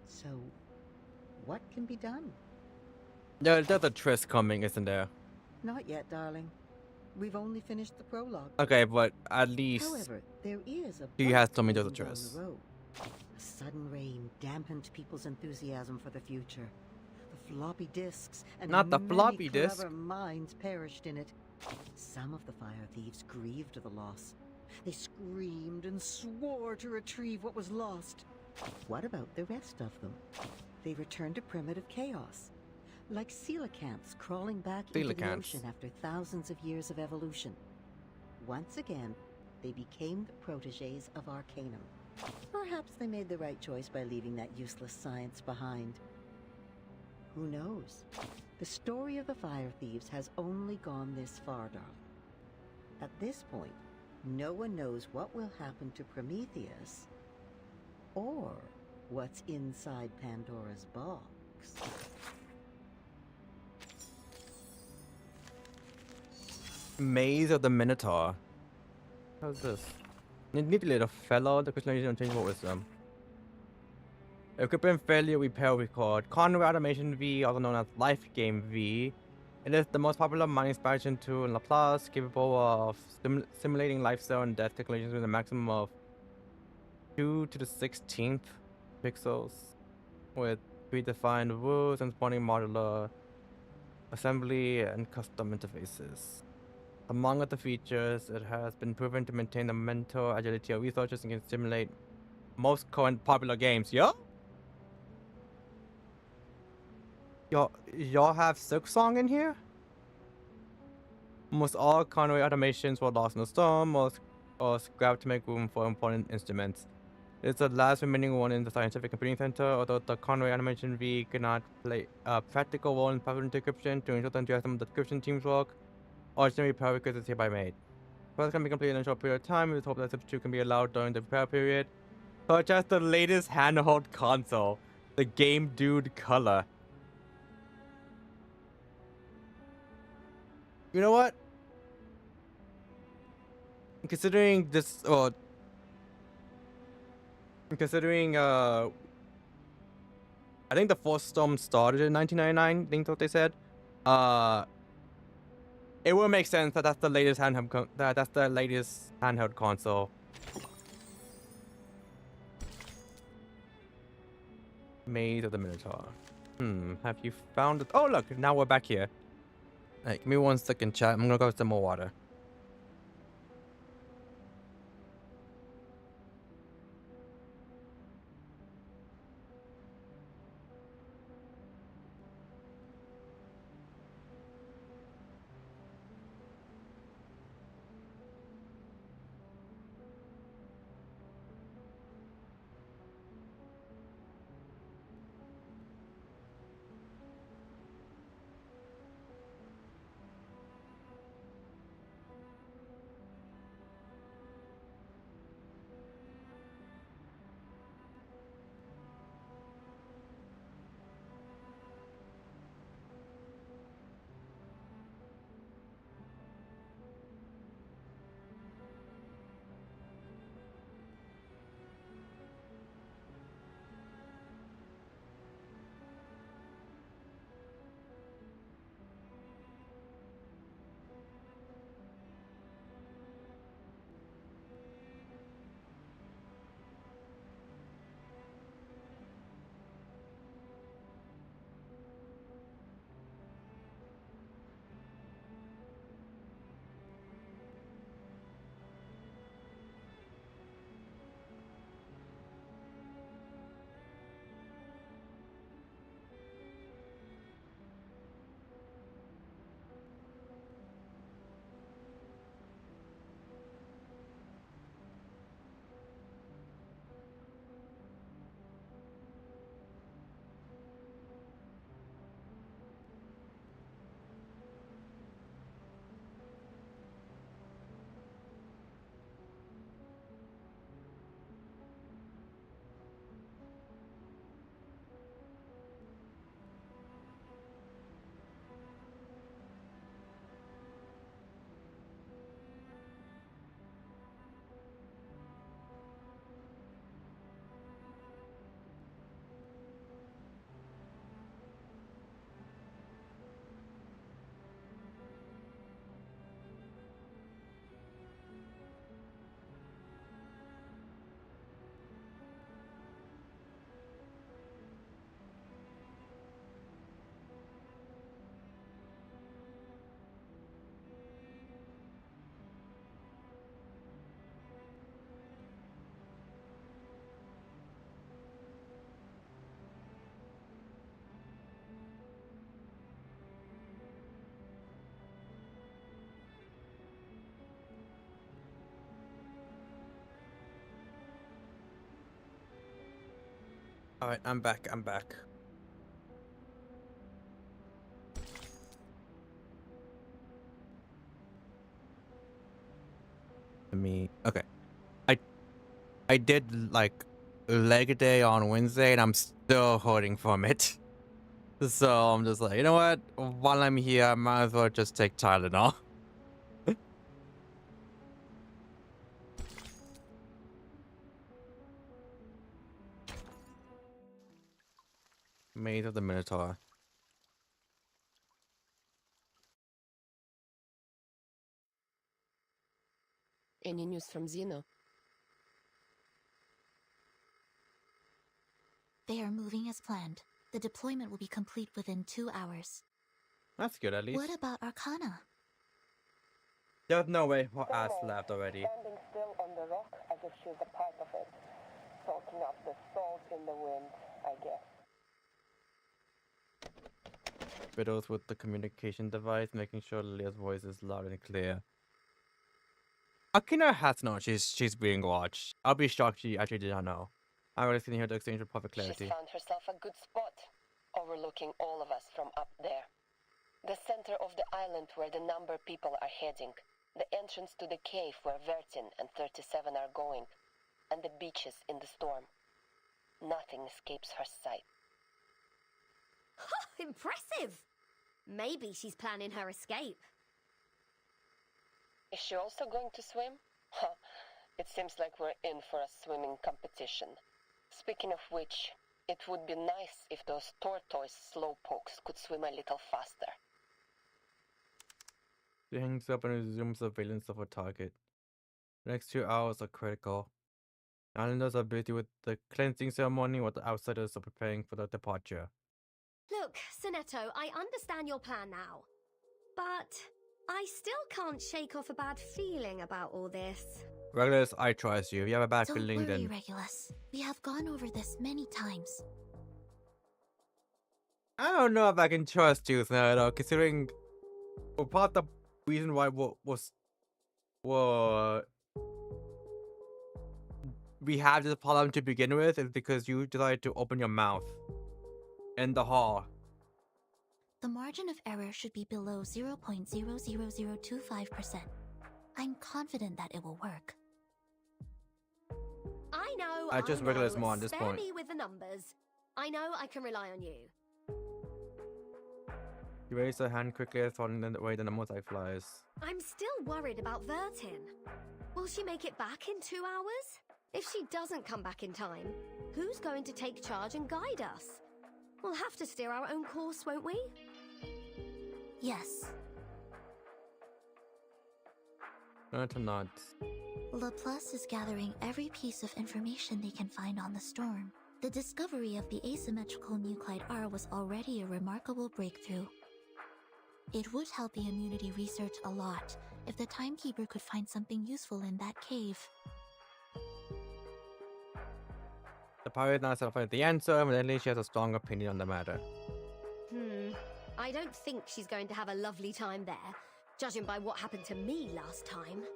[SPEAKER 6] So, what can be done?
[SPEAKER 1] There's a tryst coming, isn't there?
[SPEAKER 6] Not yet, darling. We've only finished the prologue.
[SPEAKER 1] Okay, but at least
[SPEAKER 6] However, there is a
[SPEAKER 1] he has told me there's a
[SPEAKER 6] bump down
[SPEAKER 1] tryst.
[SPEAKER 6] the road. A sudden rain dampened people's enthusiasm for the future. The floppy disks and
[SPEAKER 1] Not the
[SPEAKER 6] many
[SPEAKER 1] floppy
[SPEAKER 6] clever
[SPEAKER 1] disk.
[SPEAKER 6] minds perished in it. Some of the fire thieves grieved the loss. They screamed and swore to retrieve what was lost. What about the rest of them? They returned to primitive chaos, like coelacanths crawling back into the
[SPEAKER 1] Coelacanths.
[SPEAKER 6] ocean after thousands of years of evolution. Once again, they became the protégés of Arcanum. Perhaps they made the right choice by leaving that useless science behind. Who knows? The story of the fire thieves has only gone this far, darling. At this point, no one knows what will happen to Prometheus or what's inside Pandora's box.
[SPEAKER 1] Maze of the Minotaur. How's this? Need a little fellow. The question is unchangeable wisdom. Equipment failure repair record. Conway Automation V, also known as Life Game V. It is the most popular mining expansion tool in Laplace, capable of simulating lifestyle and death calculations with a maximum of 2 to the 16th pixels, with predefined rules and spawning modular assembly and custom interfaces. Among other features, it has been proven to maintain the mental agility of researchers and can simulate most current popular games. Yo? Y'all have Silk Song in here? Almost all Conway automations were lost in the storm or scrapped to make room for important instruments. It's the last remaining one in the Scientific Computing Center, although the Conway Automation V cannot play a practical role in pattern decryption to ensure the enthusiasm of the decryption team's work. Ordinary repair request is hereby made. Process can be completed in a short period of time, with hope that substitute can be allowed during the repair period. Purchase the latest handheld console, the Game Dude Color. You know what? Considering this, considering I think the Force Storm started in 1999. I think that's what they said. It will make sense that that's the latest handheld console. Maze of the Minotaur. Have you found it? Oh look, now we're back here. Hey, give me 1 second, chat. I'm gonna go get some more water. Alright, I'm back. Okay. I did like leg day on Wednesday and I'm still hurting from it. So I'm just like, you know what? While I'm here, I might as well just take Tylenol. Maze of the Minotaur.
[SPEAKER 15] Any news from Zeno?
[SPEAKER 17] They are moving as planned. The deployment will be complete within 2 hours.
[SPEAKER 1] That's good at least.
[SPEAKER 17] What about Arcana?
[SPEAKER 1] There's no way her ass left already.
[SPEAKER 3] Standing still on the rock as if she's a part of it. Soaking up the salt in the wind, I guess.
[SPEAKER 1] Fiddles with the communication device, making sure Lilia's voice is loud and clear. Akina has known she's being watched. I'll be shocked she actually did not know. I'm really sitting here to exchange with perfect clarity.
[SPEAKER 3] She's found herself a good spot, overlooking all of us from up there. The center of the island where the number of people are heading. The entrance to the cave where Vertin and 37 are going. And the beaches in the storm. Nothing escapes her sight.
[SPEAKER 14] Impressive! Maybe she's planning her escape.
[SPEAKER 3] Is she also going to swim? It seems like we're in for a swimming competition. Speaking of which, it would be nice if those tortoise slowpokes could swim a little faster.
[SPEAKER 1] She hangs up and resumes surveillance of her target. The next 2 hours are critical. Islanders are busy with the cleansing ceremony while the outsiders are preparing for the departure.
[SPEAKER 14] Look, Sonetto, I understand your plan now. But I still can't shake off a bad feeling about all this.
[SPEAKER 1] Regulus, I trust you. If you have a bad
[SPEAKER 17] Don't
[SPEAKER 1] feeling,
[SPEAKER 17] worry,
[SPEAKER 1] then...
[SPEAKER 17] Regulus. We have gone over this many times.
[SPEAKER 1] I don't know if I can trust you, though, considering... Well, part of the reason why we have this problem to begin with is because you decided to open your mouth in the hall.
[SPEAKER 17] The margin of error should be below 0.00025%. I'm confident that it will work.
[SPEAKER 14] I know.
[SPEAKER 1] I just Regulus more on this
[SPEAKER 14] Spare
[SPEAKER 1] point.
[SPEAKER 14] me with the numbers. I know I can rely on you.
[SPEAKER 1] She raised her hand quickly, throwing the way the numbers like flies.
[SPEAKER 14] I'm still worried about Vertin. Will she make it back in 2 hours? If she doesn't come back in time, who's going to take charge and guide us? We'll have to steer our own course, won't we?
[SPEAKER 17] Yes.
[SPEAKER 1] Jonathan nods.
[SPEAKER 17] Laplace is gathering every piece of information they can find on the storm. The discovery of the asymmetrical nuclide R was already a remarkable breakthrough. It would help the immunity research a lot if the Timekeeper could find something useful in that cave.
[SPEAKER 1] The pirate now satisfied the answer, evidently she has a strong opinion on the matter.
[SPEAKER 14] I don't think she's going to have a lovely time there, judging by what happened to me last time.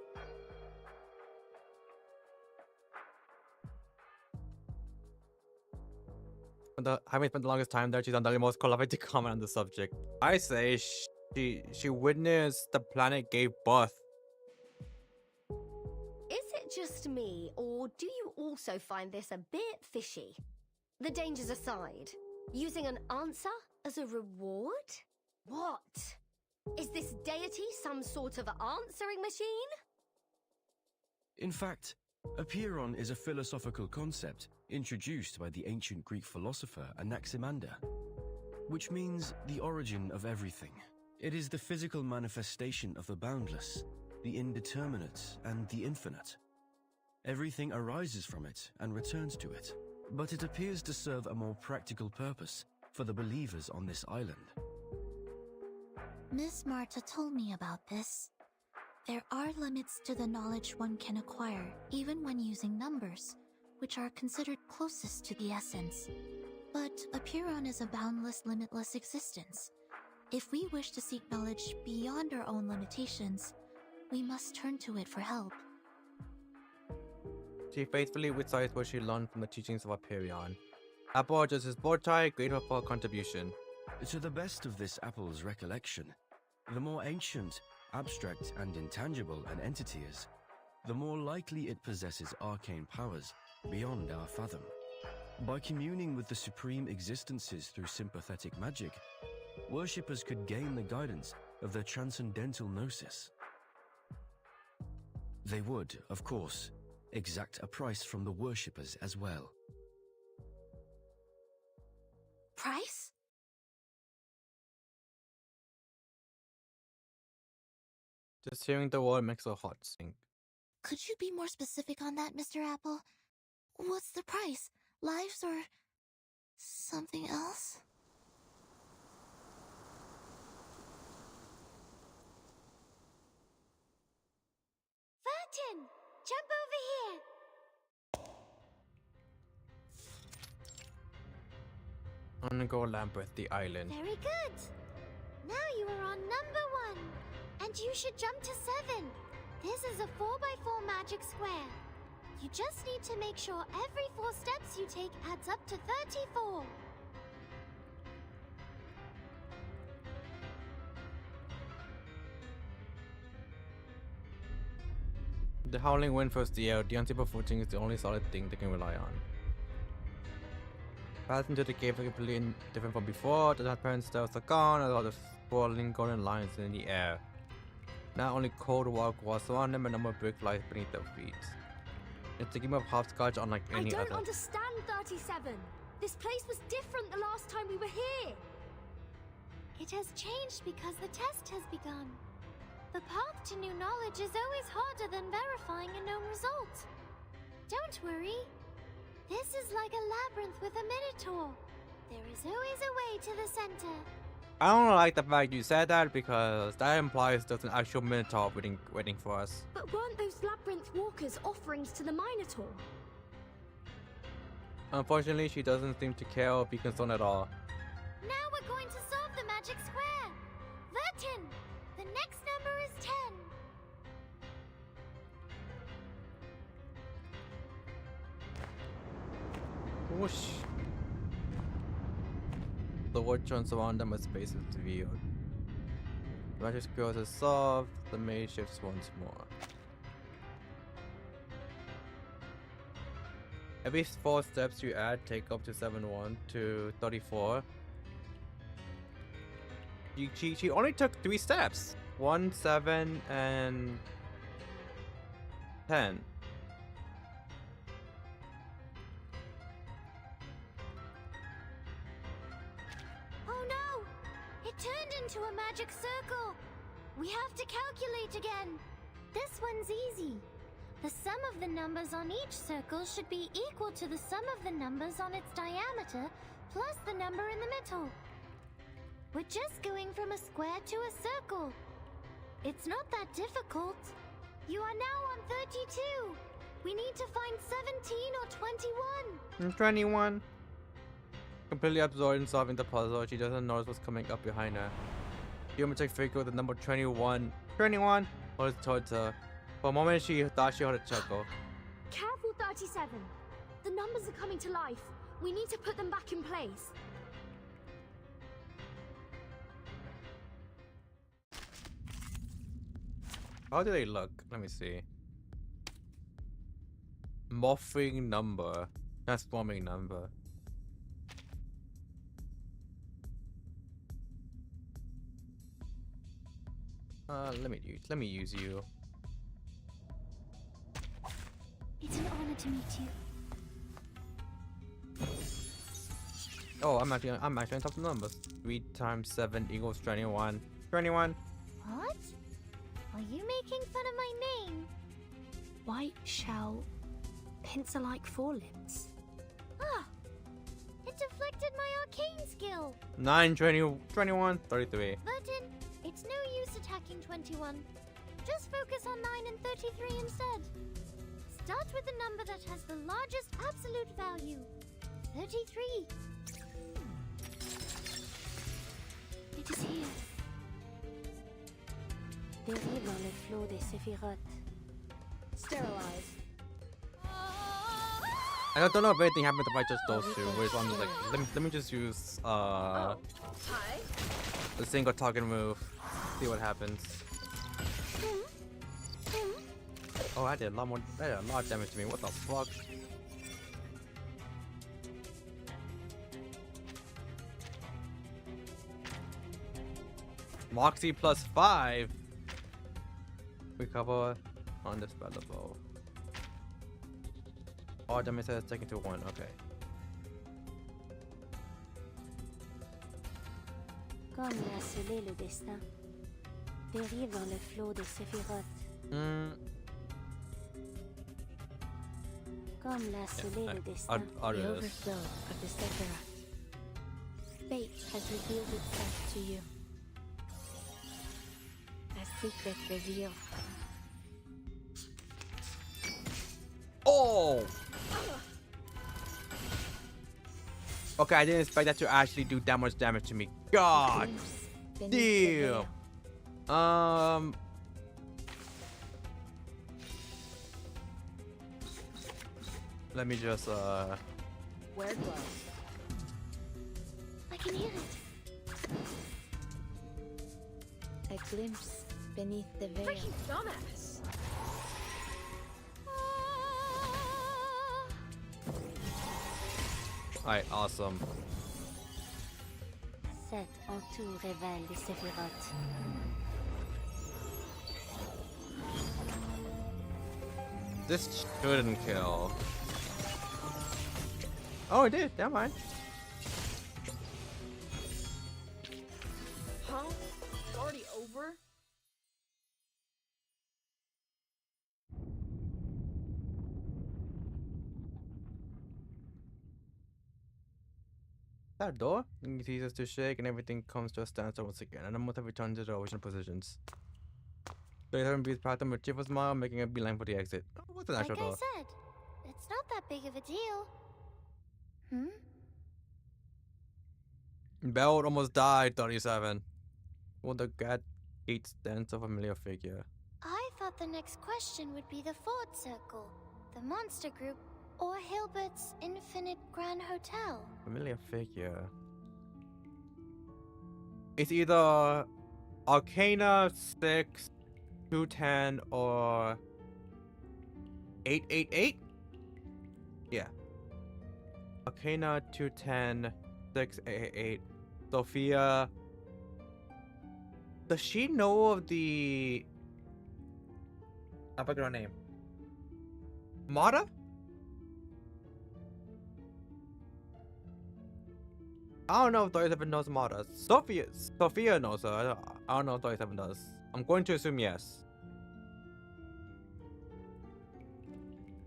[SPEAKER 1] Having spent the longest time there, she's undoubtedly most qualified to comment on the subject. I say she witnessed the planet gave birth.
[SPEAKER 14] Is it just me, or do you also find this a bit fishy? The dangers aside, using an answer as a reward? What? Is this deity some sort of answering machine?
[SPEAKER 16] In fact, Apeiron is a philosophical concept introduced by the ancient Greek philosopher Anaximander, which means the origin of everything. It is the physical manifestation of the boundless, the indeterminate, and the infinite. Everything arises from it and returns to it, but it appears to serve a more practical purpose for the believers on this island.
[SPEAKER 17] Miss Marta told me about this. There are limits to the knowledge one can acquire, even when using numbers, which are considered closest to the essence. But Apeiron is a boundless, limitless existence. If we wish to seek knowledge beyond our own limitations, we must turn to it for help.
[SPEAKER 1] She faithfully recites what she learned from the teachings of Apeiron. Apple adjusts his bow tie, grateful for contribution.
[SPEAKER 16] To the best of this apple's recollection, the more ancient, abstract, and intangible an entity is, the more likely it possesses arcane powers beyond our fathom. By communing with the supreme existences through sympathetic magic, worshippers could gain the guidance of their transcendental gnosis. They would, of course, exact a price from the worshippers as well.
[SPEAKER 17] Price?
[SPEAKER 1] Just hearing the word makes a heart sink.
[SPEAKER 17] Could you be more specific on that, Mr. Apple? What's the price? Lives or something else?
[SPEAKER 2] Vertin, jump over here.
[SPEAKER 1] Undergo Labyrinth, the island.
[SPEAKER 2] Very good. Now you are on number 1, and you should jump to 7. This is a 4x4 magic square. You just need to make sure every 4 steps you take adds up to 34.
[SPEAKER 1] The howling wind fills the air. The unstable footing is the only solid thing they can rely on. Passing to the cave is completely different from before. The transparent steps are gone, and all the swirling golden lines in the air. Not only cold walk was surround them, but a number of brick lies beneath their feet. It's a game of hopscotch unlike any other.
[SPEAKER 7] I don't understand, 37. This place was different the last time we were here.
[SPEAKER 2] It has changed because the test has begun. The path to new knowledge is always harder than verifying a known result. Don't worry. This is like a labyrinth with a minotaur. There is always a way to the center.
[SPEAKER 1] I don't like the fact you said that because that implies there's an actual minotaur waiting for us.
[SPEAKER 7] But weren't those labyrinth walkers offerings to the Minotaur?
[SPEAKER 1] Unfortunately, she doesn't seem to care or be concerned at all.
[SPEAKER 2] Now we're going to solve the magic square. Vertin, the next number is 10.
[SPEAKER 1] Whoosh. The word turns around them as space is revealed. The magic square is solved. The maze shifts once more. Every 4 steps you add take up to 7-1 to 34. She only took 3 steps. 1, 7, and 10.
[SPEAKER 2] Oh no! It turned into a magic circle. We have to calculate again. This one's easy. The sum of the numbers on each circle should be equal to the sum of the numbers on its diameter plus the number in the middle. We're just going from a square to a circle. It's not that difficult. You are now on 32. We need to find 17 or 21.
[SPEAKER 1] 21. Completely absorbed in solving the puzzle, she doesn't notice what's coming up behind her. The geometric figure with the number 21. 21 was towards her. For a moment, she thought she heard a chuckle.
[SPEAKER 7] Careful, 37. The numbers are coming to life. We need to put them back in place.
[SPEAKER 1] How do they look? Let me see. Morphing number. Transforming number. Let me use you.
[SPEAKER 2] It's an honor to meet you.
[SPEAKER 1] Oh, I'm actually on top of the numbers. 3 times 7 equals 21. 21.
[SPEAKER 2] What? Are you making fun of my name?
[SPEAKER 7] White shell, pincer-like forelimbs.
[SPEAKER 2] Ah! It deflected my arcane skill.
[SPEAKER 1] 9, 20, 21, 33.
[SPEAKER 2] Vertin, it's no use attacking 21. Just focus on 9 and 33 instead. Start with the number that has the largest absolute value. 33. It is here.
[SPEAKER 14] Dérive dans le flot des séphirotes. Sterilize.
[SPEAKER 1] I don't know if anything happens if I just those two. Whereas I'm just like, let me just use
[SPEAKER 15] Hi.
[SPEAKER 1] the single target move. See what happens. Oh, I did a lot more. That did a lot of damage to me. What the fuck? Moxie plus 5. Recover undispellable. All damage has taken to 1. Okay.
[SPEAKER 2] Comme l'a scellé le destin. Dérive dans le flot des séphirotes. Comme l'a scellé le destin.
[SPEAKER 1] I'll
[SPEAKER 17] The
[SPEAKER 1] do this.
[SPEAKER 17] overflow of the Sephiroth. Fate has revealed itself to you. A secret revealed.
[SPEAKER 1] Oh! Okay, I didn't expect that to actually do that much damage to me. God damn. Let me just
[SPEAKER 14] Wear gloves.
[SPEAKER 17] I can hear it. A glimpse beneath the veil.
[SPEAKER 14] Freaking dumbass.
[SPEAKER 1] Alright, awesome.
[SPEAKER 2] Cet entour révèle les séphirotes.
[SPEAKER 1] This shouldn't kill. Oh, it did. Never mind.
[SPEAKER 12] Huh? It's already over?
[SPEAKER 1] That door ceases to shake and everything comes to a standstill once again, and the moth have returned to their original positions. They haven't been path them with a cheerful smile, making a beeline for the exit. Oh, what's the actual
[SPEAKER 2] Like I
[SPEAKER 1] door?
[SPEAKER 2] said, it's not that big of a deal.
[SPEAKER 1] Belle almost died, 37. Will the cat eat stands a familiar figure?
[SPEAKER 2] I thought the next question would be the Ford Circle, the Monster Group, or Hilbert's Infinite Grand Hotel.
[SPEAKER 1] Familiar figure. It's either Arcana 6, 210, or 888? Yeah. Arcana 210, 688. Sophia. Does she know of the... I forgot her name. Mata? I don't know if 37 knows Mata. Sophia knows her. I don't know if 37 does. I'm going to assume yes.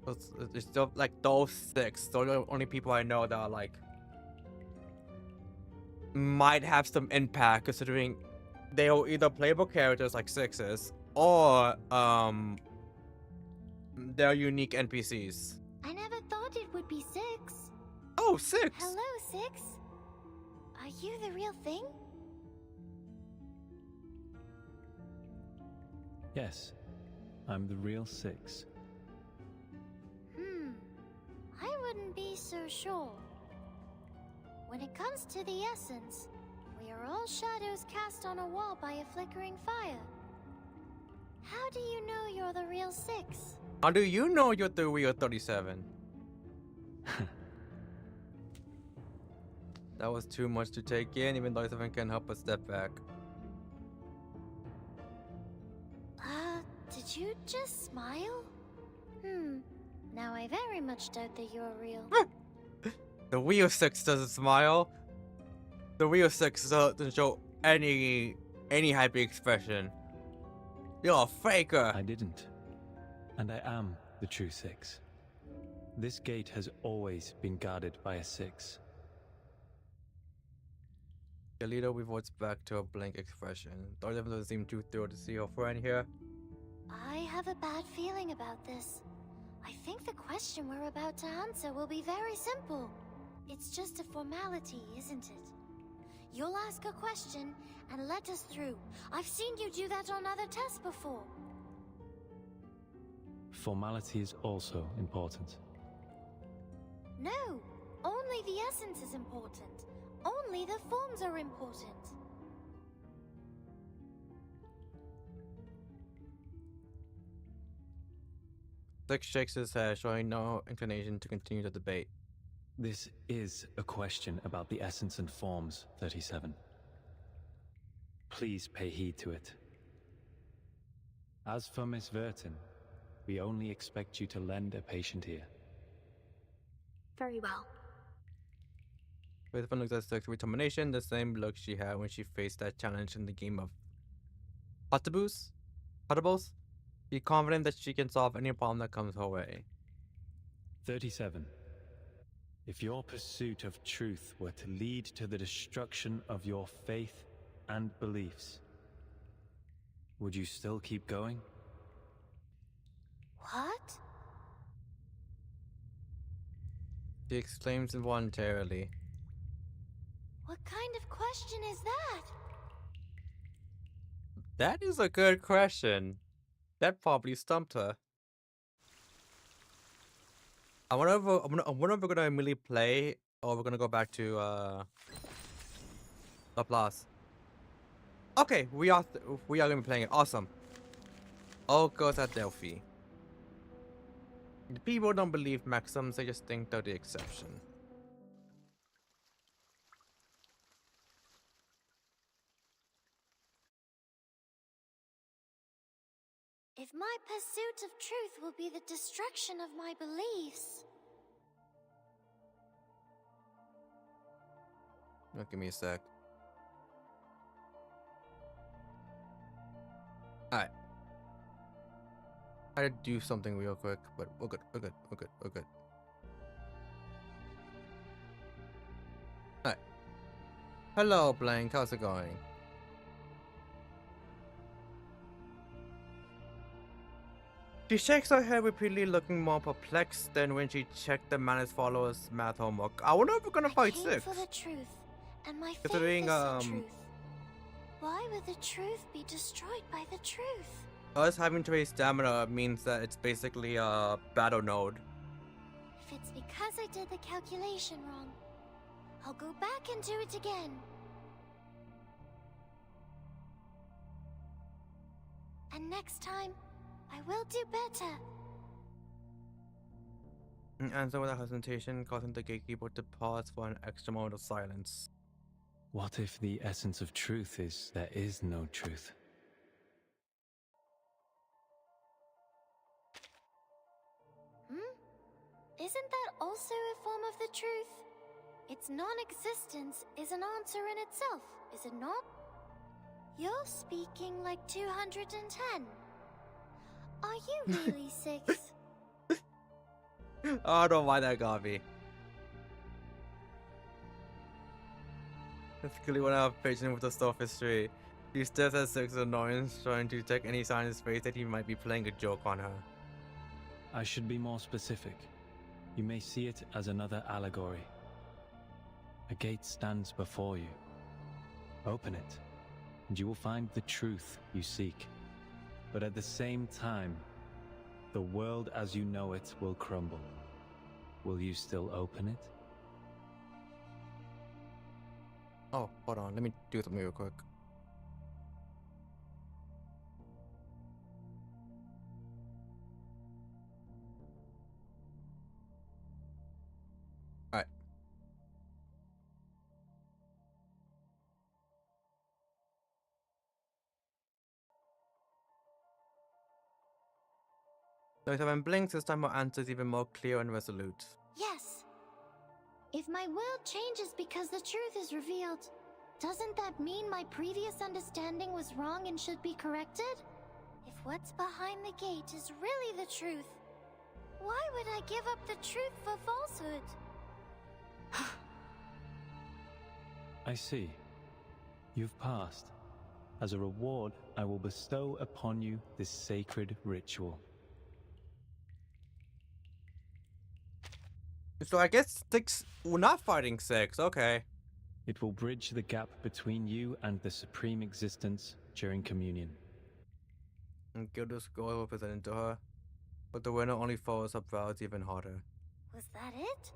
[SPEAKER 1] It's still like those 6. Those are the only people I know that are like might have some impact, considering they'll either playable characters like 6s or they're unique NPCs.
[SPEAKER 2] I never thought it would be 6.
[SPEAKER 1] Oh, 6!
[SPEAKER 2] Hello, 6. Are you the real thing?
[SPEAKER 11] Yes, I'm the real 6.
[SPEAKER 2] I wouldn't be so sure. When it comes to the essence, we are all shadows cast on a wall by a flickering fire. How do you know you're the real 6?
[SPEAKER 1] How do you know you're the real 37? That was too much to take in, even though 37 can help us step back.
[SPEAKER 2] Did you just smile? Now I very much doubt that you're real.
[SPEAKER 1] The real 6 doesn't smile. The real 6 doesn't show any happy expression. You're a faker.
[SPEAKER 11] I didn't. And I am the true 6. This gate has always been guarded by a 6.
[SPEAKER 1] The leader reverts back to a blank expression. 37 doesn't seem too thrilled to see her friend here.
[SPEAKER 2] I have a bad feeling about this. I think the question we're about to answer will be very simple. It's just a formality, isn't it? You'll ask a question and let us through. I've seen you do that on other tests before.
[SPEAKER 11] Formality is also important.
[SPEAKER 2] No, only the essence is important. Only the forms are important.
[SPEAKER 1] 6 shakes his head, showing no inclination to continue the debate.
[SPEAKER 11] This is a question about the essence and forms, 37. Please pay heed to it. As for Miss Verton, we only expect you to lend a patient ear.
[SPEAKER 17] Very well.
[SPEAKER 1] Faithful looks at Six with determination, the same look she had when she faced that challenge in the game of Putables? Be confident that she can solve any problem that comes her way.
[SPEAKER 11] 37. If your pursuit of truth were to lead to the destruction of your faith and beliefs, would you still keep going?
[SPEAKER 2] What?
[SPEAKER 1] She exclaims involuntarily.
[SPEAKER 2] What kind of question is that?
[SPEAKER 1] That is a good question. That probably stumped her. I wonder if we're gonna immediately play, or we're gonna go back to Laplace. Okay, we are gonna be playing it. Awesome. All goes at Delphi. The people don't believe maxims; they just think they're the exception.
[SPEAKER 2] If my pursuit of truth will be the destruction of my beliefs...
[SPEAKER 1] Oh, give me a sec. Alright. I had to do something real quick, but we're good. Alright. Hello, Blank. How's it going? She shakes her head repeatedly, looking more perplexed than when she checked the Manus followers' math homework. I wonder if we're gonna fight Six.
[SPEAKER 2] For the truth, and my faith
[SPEAKER 1] Considering,
[SPEAKER 2] is the truth. Why would the truth be destroyed by the truth?
[SPEAKER 1] Us having to raise stamina means that it's basically a battle node.
[SPEAKER 2] If it's because I did the calculation wrong, I'll go back and do it again. And next time, I will do better.
[SPEAKER 1] And so without hesitation, causing the gatekeeper to pause for an extra moment of silence.
[SPEAKER 11] What if the essence of truth is there is no truth?
[SPEAKER 2] Isn't that also a form of the truth? Its non-existence is an answer in itself, is it not? You're speaking like 210. Are you really 6?
[SPEAKER 1] I don't know why that got me. Particularly when I have patience with the sophistry. She stares at Six with annoyance, trying to detect any sign in his face that he might be playing a joke on her.
[SPEAKER 11] I should be more specific. You may see it as another allegory. A gate stands before you. Open it, and you will find the truth you seek. But at the same time, the world as you know it will crumble. Will you still open it?
[SPEAKER 1] Oh, hold on. Let me do something real quick. Alright. So if I blinks, this time our answer is even more clear and resolute.
[SPEAKER 2] Yes. If my world changes because the truth is revealed, doesn't that mean my previous understanding was wrong and should be corrected? If what's behind the gate is really the truth, why would I give up the truth for falsehood?
[SPEAKER 11] I see. You've passed. As a reward, I will bestow upon you this sacred ritual.
[SPEAKER 1] So I guess Six... We're not fighting Six, okay.
[SPEAKER 11] It will bridge the gap between you and the Supreme Existence during communion.
[SPEAKER 1] And Gilda's goal will present to her. But the winner only follows her brows even harder.
[SPEAKER 2] Was that it?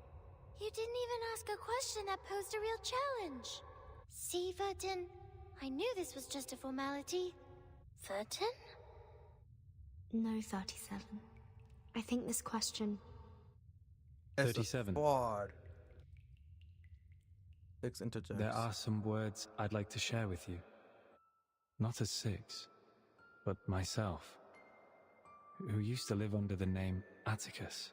[SPEAKER 2] You didn't even ask a question that posed a real challenge. See, Vertin? I knew this was just a formality. Vertin?
[SPEAKER 7] No, 37. I think this question...
[SPEAKER 11] 37.
[SPEAKER 1] 6 interjects.
[SPEAKER 11] There are some words I'd like to share with you. Not as 6, but myself, who used to live under the name Atticus.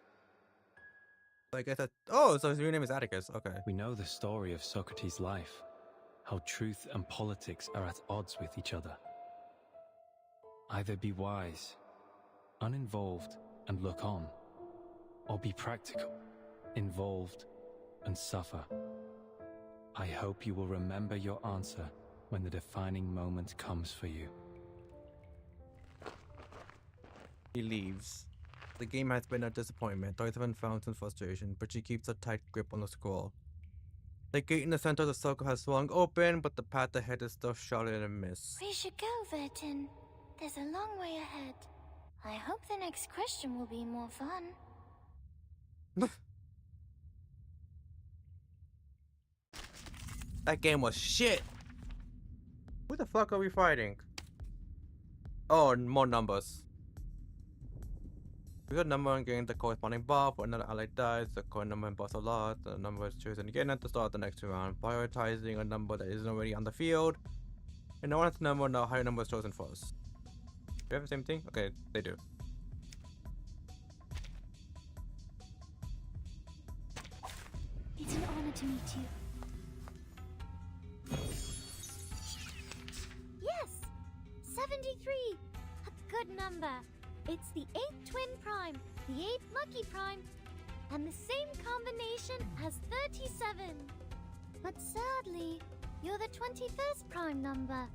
[SPEAKER 1] I guess that. Oh, so your name is Atticus. Okay.
[SPEAKER 11] We know the story of Socrates' life, how truth and politics are at odds with each other. Either be wise, uninvolved, and look on, or be practical, involved, and suffer. I hope you will remember your answer when the defining moment comes for you.
[SPEAKER 1] He leaves. The game has been a disappointment. 37 found some frustration, but she keeps a tight grip on the scroll. The gate in the center of the circle has swung open, but the path ahead is still shrouded in mist.
[SPEAKER 2] We should go, Vertin. There's a long way ahead. I hope the next question will be more fun.
[SPEAKER 1] That game was shit! Who the fuck are we fighting? Oh, more numbers. We got number and gain the corresponding buff. When another ally dies, the current number and buffs a lot. The number is chosen again at the start of the next round, prioritizing a number that isn't already on the field. And no one's number, no higher number is chosen first. Do we have the same thing? Okay, they do.
[SPEAKER 2] It's an honor to meet you. Yes! 73! A good number. It's the 8th twin prime, the 8th lucky prime, and the same combination as 37. But sadly, you're the 21st prime number,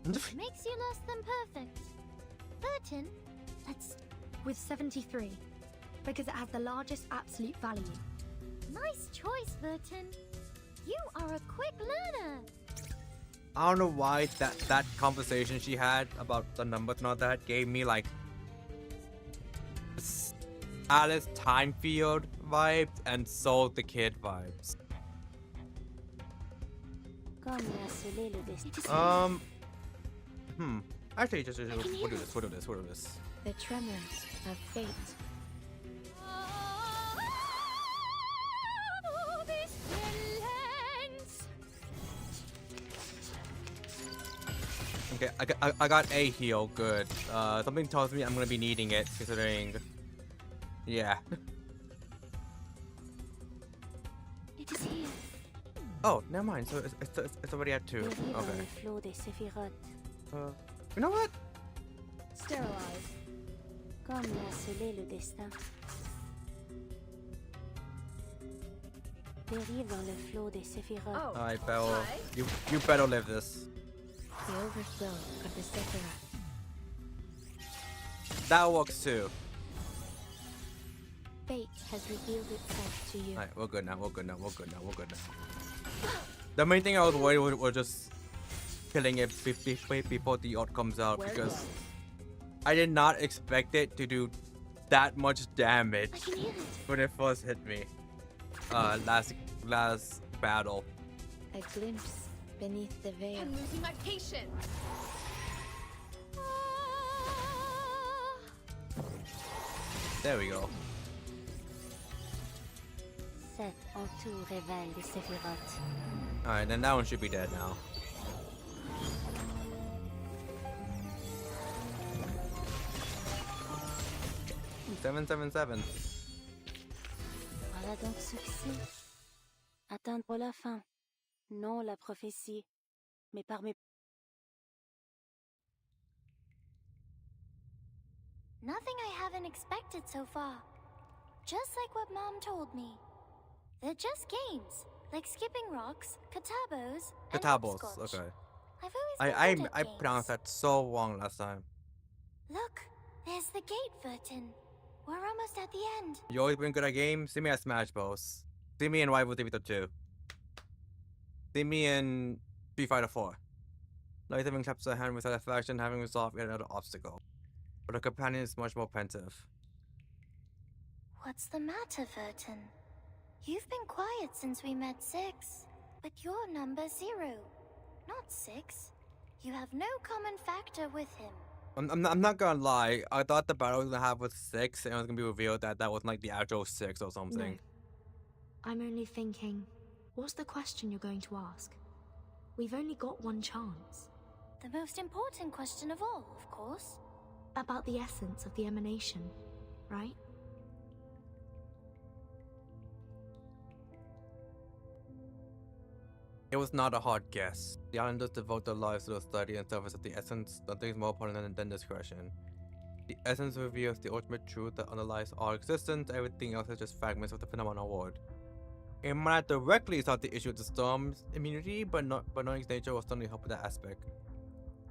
[SPEAKER 2] which makes you less than perfect. Vertin, let's...
[SPEAKER 7] With 73, because it has the largest absolute value.
[SPEAKER 2] Nice choice, Vertin. You are a quick learner.
[SPEAKER 1] I don't know why that conversation she had about the numbers and all that gave me like Alice Time Field vibes and Soul the Kid vibes. Actually, just we'll do this.
[SPEAKER 17] The tremors of fate.
[SPEAKER 1] Okay, I got a heal, good. Something tells me I'm gonna be needing it, considering... Yeah.
[SPEAKER 2] It is here.
[SPEAKER 1] Oh, never mind, so it's already at 2. Okay. You know what?
[SPEAKER 17] Sterilize. Comme l'a scellé le destin. Dérive dans le flot des séphirotes.
[SPEAKER 1] Alright, Bell. You better live this.
[SPEAKER 17] The overflow of the Sephiroth.
[SPEAKER 1] That works too.
[SPEAKER 17] Fate has revealed itself to you.
[SPEAKER 1] Alright, we're good now. The main thing I was worried was just killing it before the ult comes out, because I did not expect it to do that much damage when it first hit me. Last battle.
[SPEAKER 17] A glimpse beneath the veil.
[SPEAKER 15] I'm losing my patience.
[SPEAKER 1] There we go.
[SPEAKER 17] Cet entour révèle les séphirotes.
[SPEAKER 1] Alright, then that one should be dead now. Ooh, 777.
[SPEAKER 17] Voilà donc succès. Atteindre la fin. Non la prophétie, mais par mes...
[SPEAKER 2] Nothing I haven't expected so far. Just like what Mom told me. They're just games, like skipping rocks, katabos, and hopscotch.
[SPEAKER 1] Okay.
[SPEAKER 2] I've always been good at
[SPEAKER 1] I
[SPEAKER 2] games.
[SPEAKER 1] pronounced that so wrong last time.
[SPEAKER 2] Look, there's the gate, Vertin. We're almost at the end.
[SPEAKER 1] You always been good at games? See me at Smash Bros. See me in Rival Division 2. See me in Street Fighter 4. Like having claps her hand with satisfaction, having resolved yet another obstacle. But her companion is much more pensive.
[SPEAKER 2] What's the matter, Vertin? You've been quiet since we met 6, but you're number 0, not 6. You have no common factor with him.
[SPEAKER 1] I'm not gonna lie. I thought the battle was gonna have with 6, and it was gonna be revealed that that wasn't like the actual 6 or something.
[SPEAKER 7] No. I'm only thinking, what's the question you're going to ask? We've only got one chance.
[SPEAKER 2] The most important question of all, of course.
[SPEAKER 7] About the essence of the emanation, right?
[SPEAKER 1] It was not a hard guess. The islanders devote their lives to the study and service of the essence. Nothing is more important than discretion. The essence reveals the ultimate truth that underlies all existence. Everything else is just fragments of the phenomenal world. It might not directly solve the issue of the storm's immunity, but knowing its nature will certainly help with that aspect.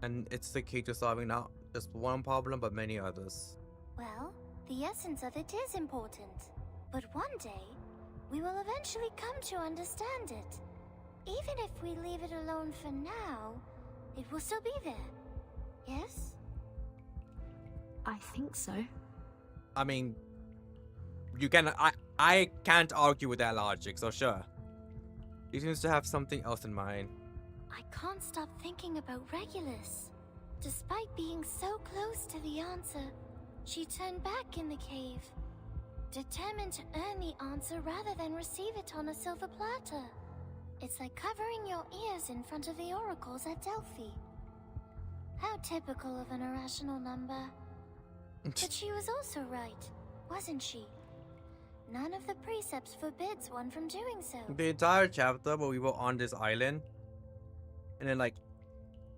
[SPEAKER 1] And it's the key to solving not just one problem, but many others.
[SPEAKER 2] Well, the essence of it is important. But one day, we will eventually come to understand it. Even if we leave it alone for now, it will still be there. Yes?
[SPEAKER 7] I think so.
[SPEAKER 1] I mean, you can. I can't argue with that logic, so sure. He seems to have something else in mind.
[SPEAKER 2] I can't stop thinking about Regulus. Despite being so close to the answer, she turned back in the cave, determined to earn the answer rather than receive it on a silver platter. It's like covering your ears in front of the oracles at Delphi. How typical of an irrational number. But she was also right, wasn't she? None of the precepts forbids one from doing so.
[SPEAKER 1] The entire chapter where we were on this island, and then like,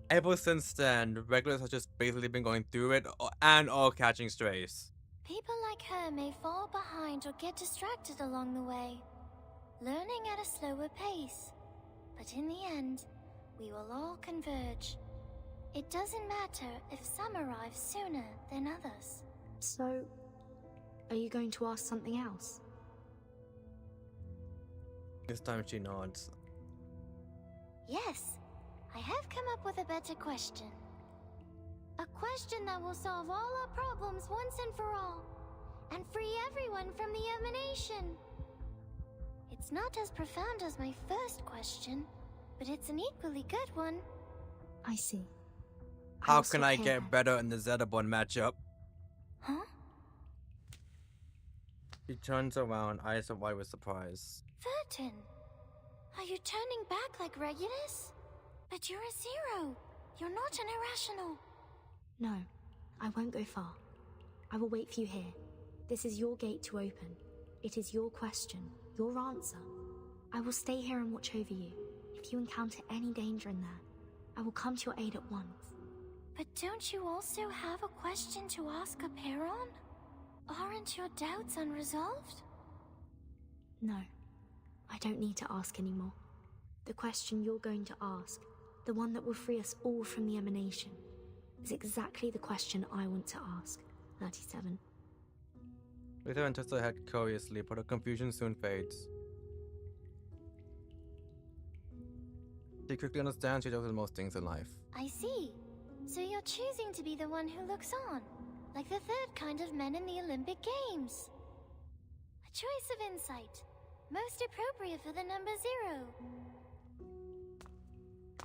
[SPEAKER 1] ever since then, regulars have just basically been going through it and all catching strays.
[SPEAKER 2] People like her may fall behind or get distracted along the way, learning at a slower pace. But in the end, we will all converge. It doesn't matter if some arrive sooner than others.
[SPEAKER 7] So, are you going to ask something else?
[SPEAKER 1] This time she nods.
[SPEAKER 2] Yes, I have come up with a better question. A question that will solve all our problems once and for all, and free everyone from the emanation. It's not as profound as my first question, but it's an equally good one.
[SPEAKER 7] I see.
[SPEAKER 1] How can I get better in the ZHAOBUBU matchup?
[SPEAKER 2] Huh?
[SPEAKER 1] She turns around, eyes wide with surprise.
[SPEAKER 2] Vertin, are you turning back like Regulus? But you're a 0. You're not an irrational.
[SPEAKER 7] No, I won't go far. I will wait for you here. This is your gate to open. It is your question, your answer. I will stay here and watch over you. If you encounter any danger in there, I will come to your aid at once.
[SPEAKER 2] But don't you also have a question to ask Aperon? Aren't your doubts unresolved?
[SPEAKER 7] No, I don't need to ask anymore. The question you're going to ask, the one that will free us all from the emanation, is exactly the question I want to ask, 37.
[SPEAKER 1] Lita touches her head curiously, but her confusion soon fades. She quickly understands she does with most things in life.
[SPEAKER 2] I see. So you're choosing to be the one who looks on, like the third kind of men in the Olympic Games. A choice of insight, most appropriate for the number 0.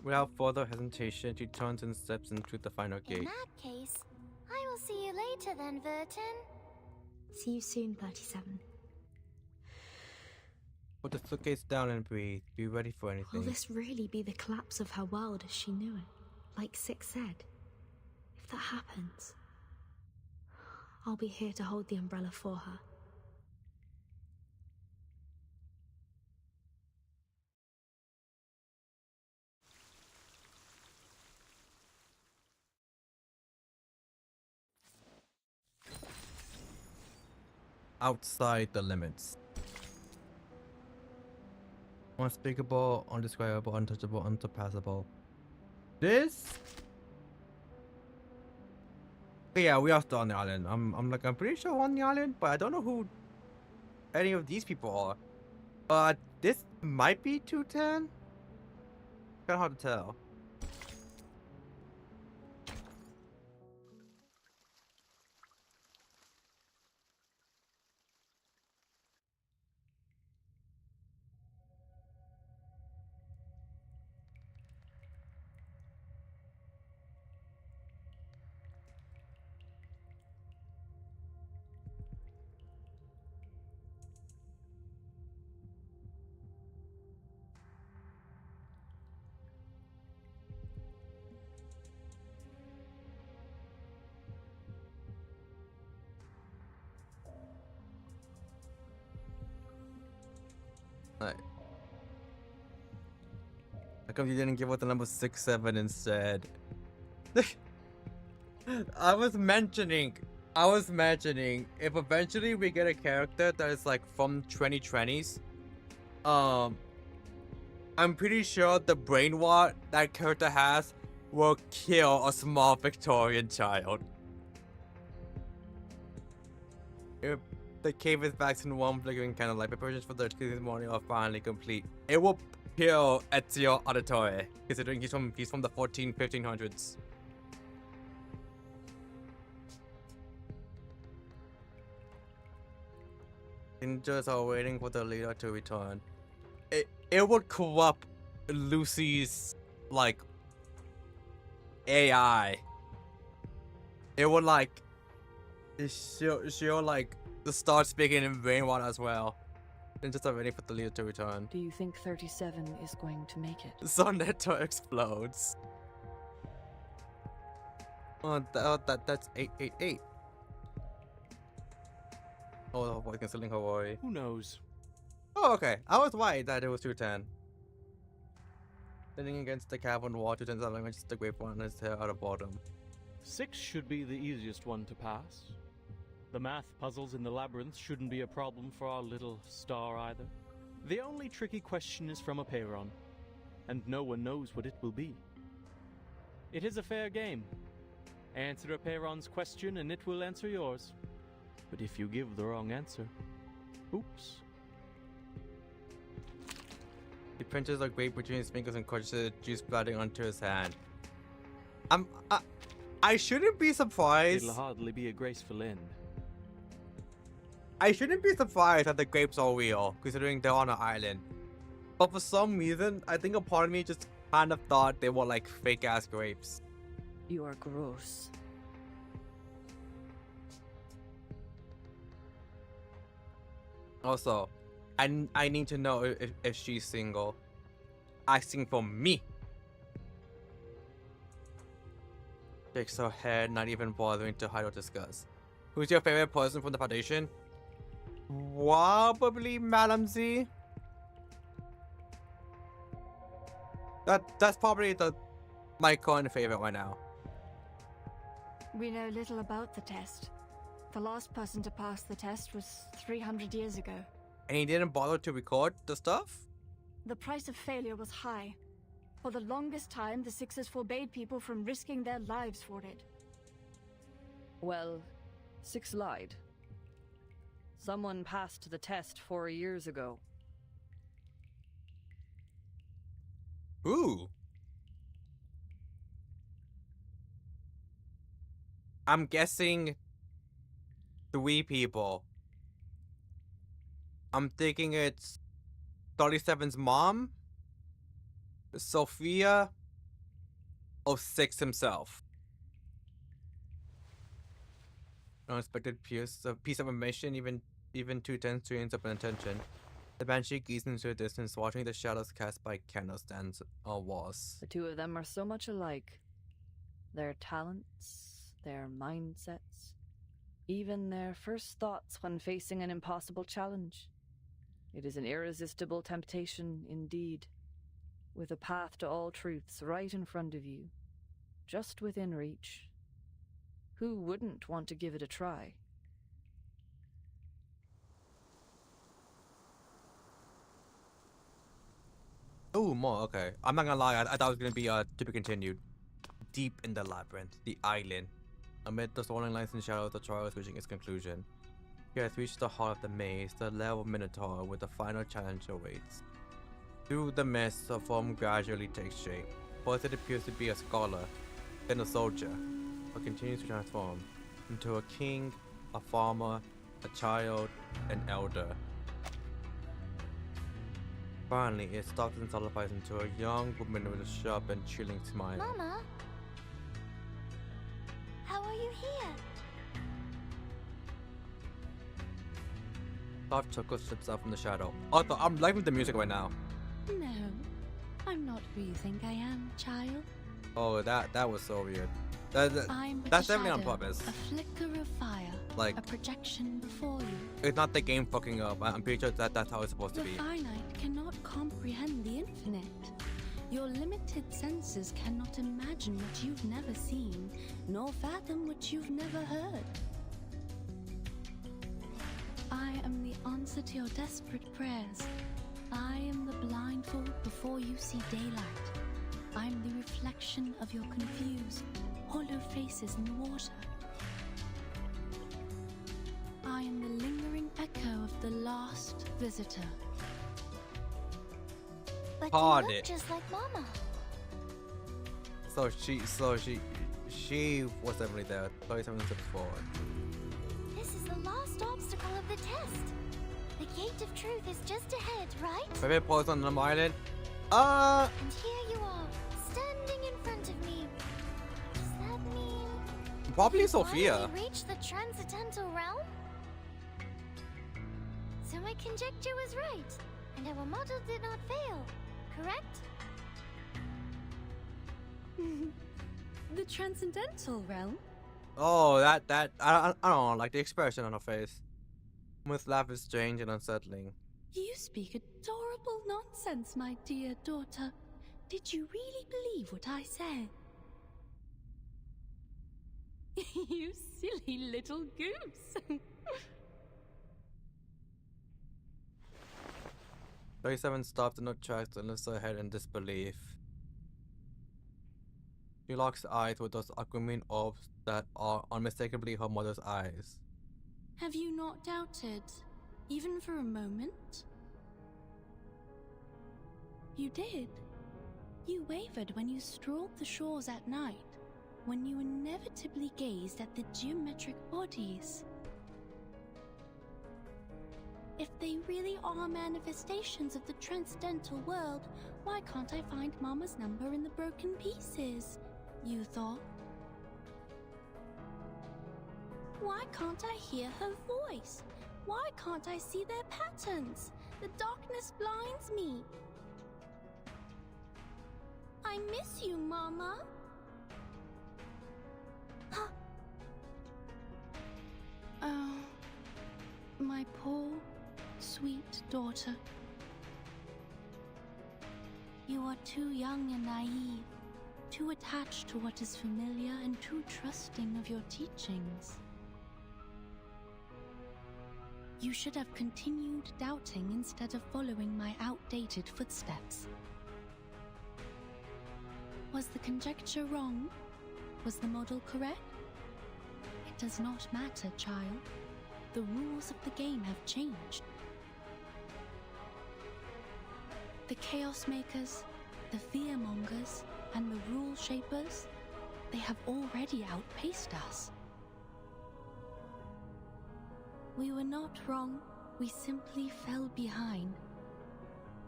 [SPEAKER 1] Without further hesitation, she turns and steps into the final gate.
[SPEAKER 2] In that case, I will see you later then, Vertin.
[SPEAKER 7] See you soon, 37.
[SPEAKER 1] Put the suitcase down and breathe. Be ready for anything.
[SPEAKER 7] Will this really be the collapse of her world as she knew it? Like Six said. If that happens, I'll be here to hold the umbrella for her.
[SPEAKER 1] Outside the limits. Unspeakable, undescribable, untouchable, unsurpassable. This? Yeah, we are still on the island. I'm pretty sure we're on the island, but I don't know who any of these people are. This might be 210. Kinda hard to tell. come you didn't give us the number 67 instead? I was mentioning if eventually we get a character that is like from 2020s, I'm pretty sure the brain rot that character has will kill a small Victorian child. If the cave is back in one flickering kind of light, preparations for the this morning are finally complete. It will kill Ezio Auditore, considering he's from the 1500s. Ninjas are waiting for the leader to return. It would corrupt Lucy's like AI. It would like she'll like start speaking in brainwash as well. Ninjas are waiting for the leader to return.
[SPEAKER 9] Do you think 37 is going to make it?
[SPEAKER 1] Sonetta explodes. That's 888. Oh, the voice concealing Hawaii.
[SPEAKER 10] Who knows?
[SPEAKER 1] Oh, okay. I was right that it was 210. Leaning against the cavern wall, 210's language is the great one is here at the bottom.
[SPEAKER 10] 6 should be the easiest one to pass. The math puzzles in the labyrinth shouldn't be a problem for our little star either. The only tricky question is from a Peyron, and no one knows what it will be. It is a fair game. Answer a Peyron's question and it will answer yours. But if you give the wrong answer, oops.
[SPEAKER 1] He pinches a grape between his fingers and crushes the juice splattering onto his hand. I shouldn't be surprised.
[SPEAKER 10] It'll hardly be a graceful end.
[SPEAKER 1] I shouldn't be surprised that the grapes are real, considering they're on an island. But for some reason, I think a part of me just kind of thought they were like fake ass grapes.
[SPEAKER 9] You are gross.
[SPEAKER 1] Also, I need to know if she's single. Asking for me. Shakes her head, not even bothering to hide or discuss. Who's your favorite person from the Foundation? Probably Madam Z. That's probably my current favorite right now.
[SPEAKER 5] We know little about the test. The last person to pass the test was 300 years ago.
[SPEAKER 1] And he didn't bother to record the stuff?
[SPEAKER 5] The price of failure was high. For the longest time, the Sixers forbade people from risking their lives for it.
[SPEAKER 9] Well, 6 lied. Someone passed the test 4 years ago.
[SPEAKER 1] Ooh. I'm guessing 3 people. I'm thinking it's 37's mom, Sophia, or 6 himself. Unexpected piece of information, even 210 strains up in attention. The Banshee gazes into the distance, watching the shadows cast by candlestands or walls.
[SPEAKER 9] The two of them are so much alike. Their talents, their mindsets, even their first thoughts when facing an impossible challenge. It is an irresistible temptation indeed, with a path to all truths right in front of you, just within reach. Who wouldn't want to give it a try?
[SPEAKER 1] Oh, more, okay. I'm not gonna lie, I thought it was gonna be to be continued. Deep in the labyrinth, the island. Amid the swirling lights and shadows, the trial is reaching its conclusion. He has reached the heart of the maze, the level Minotaur, where the final challenge awaits. Through the mist, a form gradually takes shape. First it appears to be a scholar, then a soldier, but continues to transform into a king, a farmer, a child, an elder. Finally, it stops and solidifies into a young woman with a sharp and chilling smile.
[SPEAKER 2] Mama? How are you here?
[SPEAKER 1] Soft chuckle slips out from the shadow. Also, I'm liking the music right now.
[SPEAKER 17] No, I'm not who you think I am, child.
[SPEAKER 1] Oh, that was so weird.
[SPEAKER 17] I'm
[SPEAKER 1] That's
[SPEAKER 17] a
[SPEAKER 1] definitely on
[SPEAKER 17] shadow,
[SPEAKER 1] purpose.
[SPEAKER 17] A flicker of fire,
[SPEAKER 1] Like,
[SPEAKER 17] a projection before you.
[SPEAKER 1] it's not the game fucking up. I'm pretty sure that's how it's supposed to
[SPEAKER 17] The
[SPEAKER 1] be.
[SPEAKER 17] finite cannot comprehend the infinite. Your limited senses cannot imagine what you've never seen, nor fathom what you've never heard. I am the answer to your desperate prayers. I am the blindfold before you see daylight. I am the reflection of your confused, hollow faces in the water. I am the lingering echo of the last visitor.
[SPEAKER 2] But
[SPEAKER 1] Hard
[SPEAKER 2] you look
[SPEAKER 1] it.
[SPEAKER 2] just like Mama.
[SPEAKER 1] So she was definitely there. 37 steps forward.
[SPEAKER 2] This is the last obstacle of the test. The gate of truth is just ahead, right?
[SPEAKER 1] Maybe pause on the island.
[SPEAKER 2] And here you are, standing in front of me. Does that mean
[SPEAKER 1] Probably
[SPEAKER 2] you
[SPEAKER 1] Sophia.
[SPEAKER 2] finally reached the transcendental realm? So my conjecture was right, and our model did not fail, correct?
[SPEAKER 17] The transcendental realm?
[SPEAKER 1] Oh, I don't know, like the expression on her face. With laugh is strange and unsettling.
[SPEAKER 17] You speak adorable nonsense, my dear daughter. Did you really believe what I said? You silly little goose.
[SPEAKER 1] 37 stops in her tracks and lifts her head in disbelief. She locks eyes with those aquamarine orbs that are unmistakably her mother's eyes.
[SPEAKER 17] Have you not doubted, even for a moment? You did. You wavered when you strolled the shores at night, when you inevitably gazed at the geometric bodies. If they really are manifestations of the transcendental world, why can't I find Mama's number in the broken pieces? You thought. Why can't I hear her voice? Why can't I see their patterns? The darkness blinds me. I miss you, Mama. Oh, my poor, sweet daughter. You are too young and naive, too attached to what is familiar and too trusting of your teachings. You should have continued doubting instead of following my outdated footsteps. Was the conjecture wrong? Was the model correct? It does not matter, child. The rules of the game have changed. The Chaos Makers, the Fearmongers, and the Rule Shapers, they have already outpaced us. We were not wrong, we simply fell behind.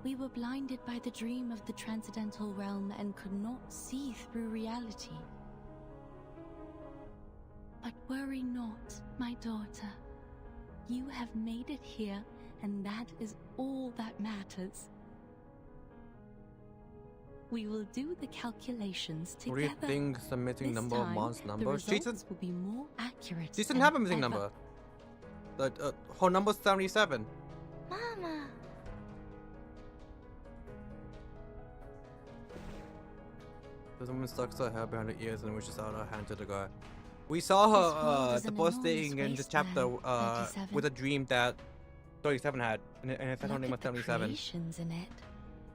[SPEAKER 17] We were blinded by the dream of the transcendental realm and could not see through reality. But worry not, my daughter. You have made it here, and that is all that matters. We will do the calculations together.
[SPEAKER 1] Rethink submitting
[SPEAKER 17] This
[SPEAKER 1] number of
[SPEAKER 17] time,
[SPEAKER 1] months
[SPEAKER 17] the
[SPEAKER 1] number.
[SPEAKER 17] results will be more accurate.
[SPEAKER 1] She doesn't
[SPEAKER 17] than
[SPEAKER 1] have a missing
[SPEAKER 17] ever.
[SPEAKER 1] number. Her number's 77.
[SPEAKER 2] Mama.
[SPEAKER 1] The woman tucks her hair behind her ears and reaches out her hand to the guy. We saw her the first thing in the chapter with a dream that 37 had, and it said her name was 77.
[SPEAKER 17] Creations in it.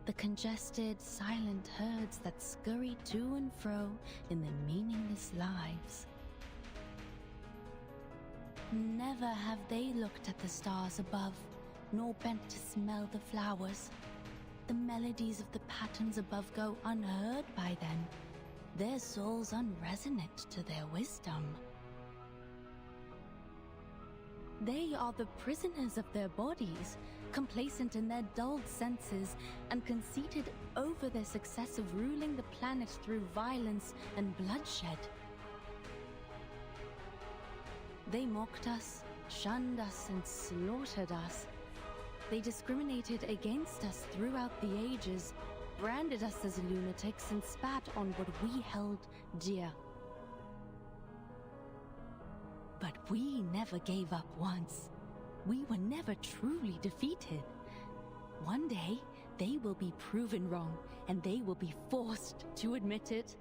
[SPEAKER 17] The congested, silent herds that scurry to and fro in their meaningless lives. Never have they looked at the stars above, nor bent to smell the flowers. The melodies of the patterns above go unheard by them, their souls unresonant to their wisdom. They are the prisoners of their bodies, complacent in their dulled senses, and conceited over their success of ruling the planet through violence and bloodshed. They mocked us, shunned us, and slaughtered us. They discriminated against us throughout the ages, branded us as lunatics, and spat on what we held dear. But we never gave up once. We were never truly defeated. One day,
[SPEAKER 4] they will be proven wrong, and they will be forced to admit it.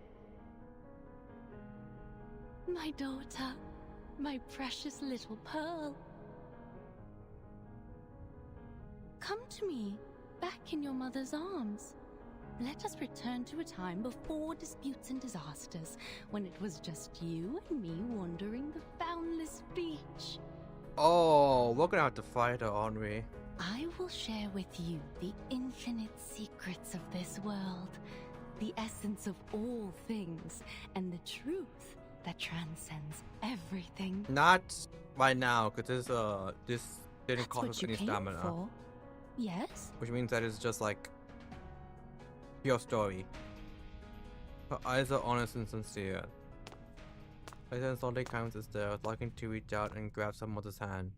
[SPEAKER 4] My daughter, my precious little pearl. Come to me, back in your mother's arms. Let us return to a time before disputes and disasters, when it was just you and me wandering the boundless beach.
[SPEAKER 1] Oh, we're gonna have to fight her, aren't we?
[SPEAKER 4] I will share with you the infinite secrets of this world, the essence of all things, and the truth that transcends everything.
[SPEAKER 1] Not right now, because this didn't
[SPEAKER 4] That's
[SPEAKER 1] cost
[SPEAKER 4] what
[SPEAKER 1] us
[SPEAKER 4] you
[SPEAKER 1] any
[SPEAKER 4] came
[SPEAKER 1] stamina.
[SPEAKER 4] for. Yes?
[SPEAKER 1] Which means that it's just like pure story. Her eyes are honest and sincere. Her insulting kindness is there, liking to reach out and grab her mother's hand.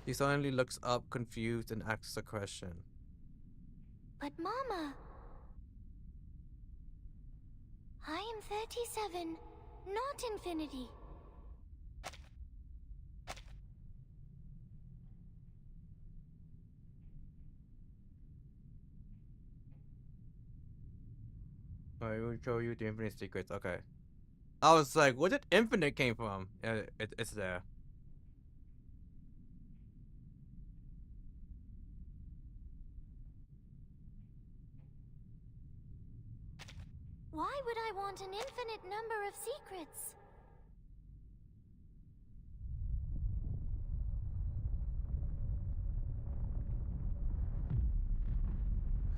[SPEAKER 1] She suddenly looks up, confused, and asks a question.
[SPEAKER 2] But Mama, I am 37, not infinity.
[SPEAKER 1] I will show you the infinite secrets. Okay. I was like, where did infinite came from? It's there.
[SPEAKER 2] Why would I want an infinite number of secrets?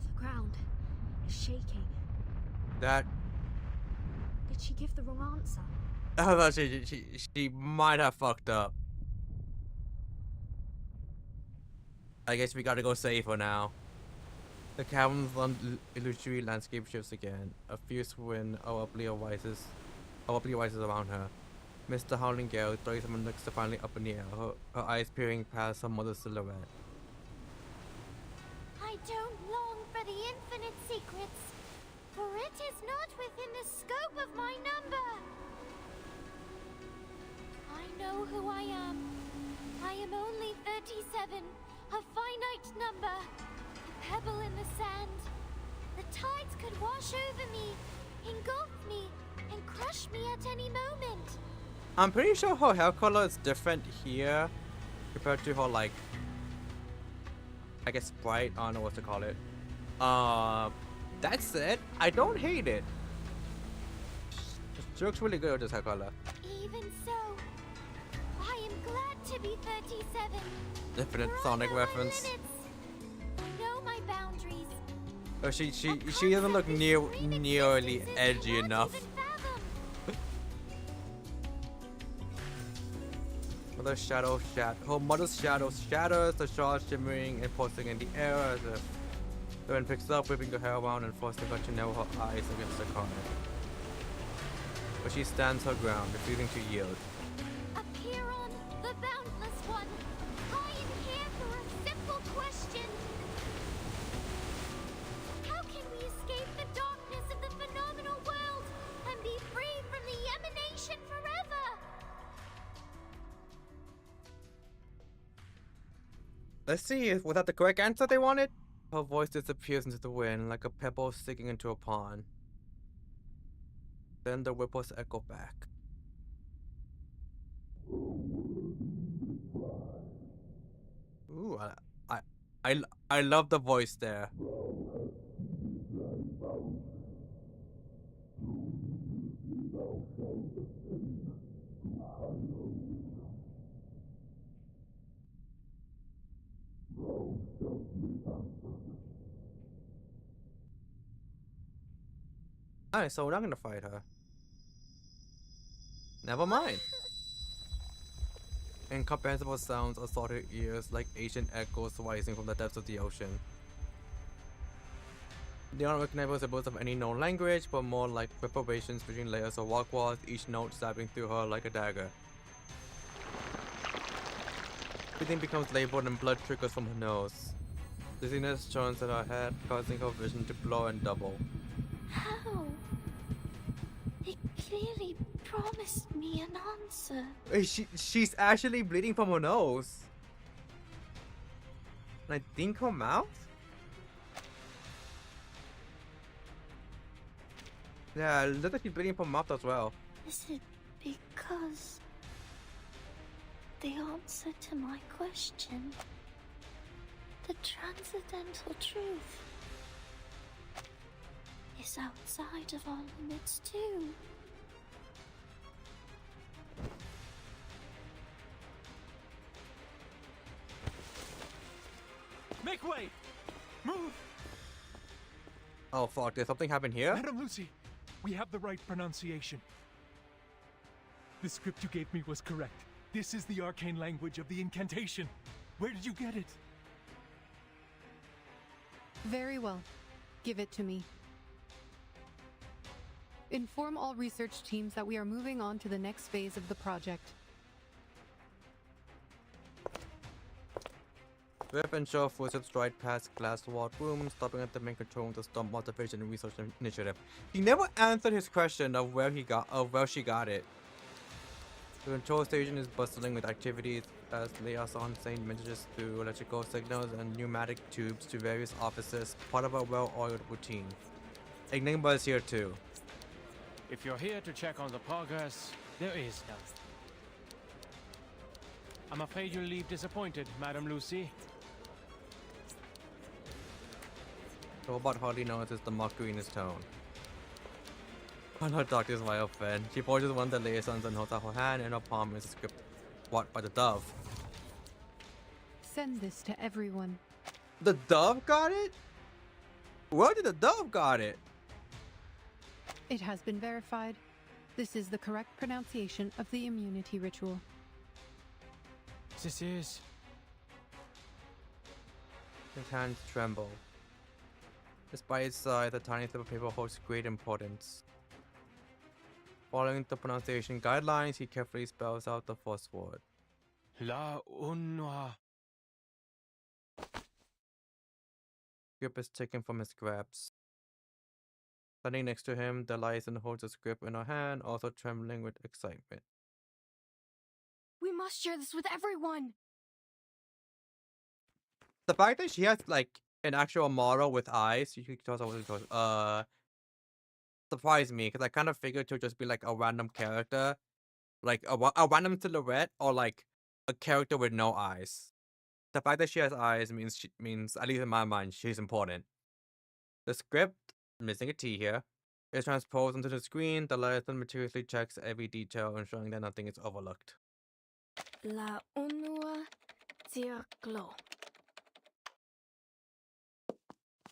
[SPEAKER 7] The ground is shaking.
[SPEAKER 1] That.
[SPEAKER 7] Did she give the wrong answer?
[SPEAKER 1] I thought she might have fucked up. I guess we gotta go save her now. The cavern's illusory landscape shifts again. A fierce wind rises around her. Mr. Howling Gale, 37 looks defiantly up in the air, her eyes peering past her mother's silhouette.
[SPEAKER 2] I don't long for the infinite secrets, for it is not within the scope of my number. I know who I am. I am only 37, a finite number, a pebble in the sand. The tides could wash over me, engulf me, and crush me at any moment.
[SPEAKER 1] I'm pretty sure her hair color is different here compared to her, like, I guess bright, I don't know what to call it. That's it. I don't hate it. She looks really good with this hair color.
[SPEAKER 2] Even so, I am glad to be 37.
[SPEAKER 1] Infinite Sonic reference.
[SPEAKER 2] I know my boundaries.
[SPEAKER 1] Oh, she doesn't look nearly edgy enough. Her mother's shadow shatters, the stars shimmering and pulsing in the air as if the wind picks up, whipping her hair around and forcing her to narrow her eyes against the corner. But she stands her ground, refusing to yield.
[SPEAKER 2] Apiron, the boundless one, I am here for a simple question. How can we escape the darkness of the phenomenal world and be free from the emanation forever?
[SPEAKER 1] Let's see, was that the correct answer they wanted? Her voice disappears into the wind like a pebble sinking into a pond. Then the ripples echo back. Ooh, I love the voice there. Alright, so we're not gonna fight her. Never mind. Incomprehensible sounds assault her ears like ancient echoes rising from the depths of the ocean. They aren't recognizable symbols of any known language, but more like reverberations between layers of rock walls, each note stabbing through her like a dagger. Everything becomes labeled and blood trickles from her nose. Dizziness churns in her head, causing her vision to blur and double.
[SPEAKER 17] How? It clearly promised me an answer.
[SPEAKER 1] She's actually bleeding from her nose. I think her mouth? Yeah, it looks like she's bleeding from her mouth as well.
[SPEAKER 2] Is it because the answer to my question, the transcendental truth, is outside of our limits too?
[SPEAKER 20] Make way! Move!
[SPEAKER 1] Oh fuck, did something happen here?
[SPEAKER 20] Madam Lucy, we have the right pronunciation. The script you gave me was correct. This is the arcane language of the incantation. Where did you get it?
[SPEAKER 21] Very well. Give it to me. Inform all research teams that we are moving on to the next phase of the project.
[SPEAKER 1] Rip and Shaw forces stride past glass-walled room, stopping at the main control of the Storm Motivation Research Initiative. He never answered his question of where she got it. The control station is bustling with activities as liaison send messages through electrical signals and pneumatic tubes to various offices, part of a well-oiled routine. Enigma is here too.
[SPEAKER 8] If you're here to check on the progress, there is none. I'm afraid you'll leave disappointed, Madam Lucy.
[SPEAKER 1] The robot hardly notices the mockery in his tone. I'm not Doctor's my old friend. She forges one of the liaisons and holds out her hand, and her palm is a script brought by the dove.
[SPEAKER 21] Send this to everyone.
[SPEAKER 1] The dove got it? Where did the dove got it?
[SPEAKER 21] It has been verified. This is the correct pronunciation of the immunity ritual.
[SPEAKER 8] This is...
[SPEAKER 1] His hands tremble. Despite its size, the tiny slip of paper holds great importance. Following the pronunciation guidelines, he carefully spells out the first word.
[SPEAKER 8] La Unwa.
[SPEAKER 1] Script is taken from his grasp. Standing next to him, the liaison holds a script in her hand, also trembling with excitement.
[SPEAKER 7] We must share this with everyone!
[SPEAKER 1] The fact that she has, like, an actual model with eyes, you can tell what it goes, surprised me, because I kind of figured to just be, like, a random character. Like, a random silhouette, or, like, a character with no eyes. The fact that she has eyes means, at least in my mind, she's important. The script, missing a T here, is transposed onto the screen. The liaison meticulously checks every detail, ensuring that nothing is overlooked.
[SPEAKER 7] La Unua Circlo.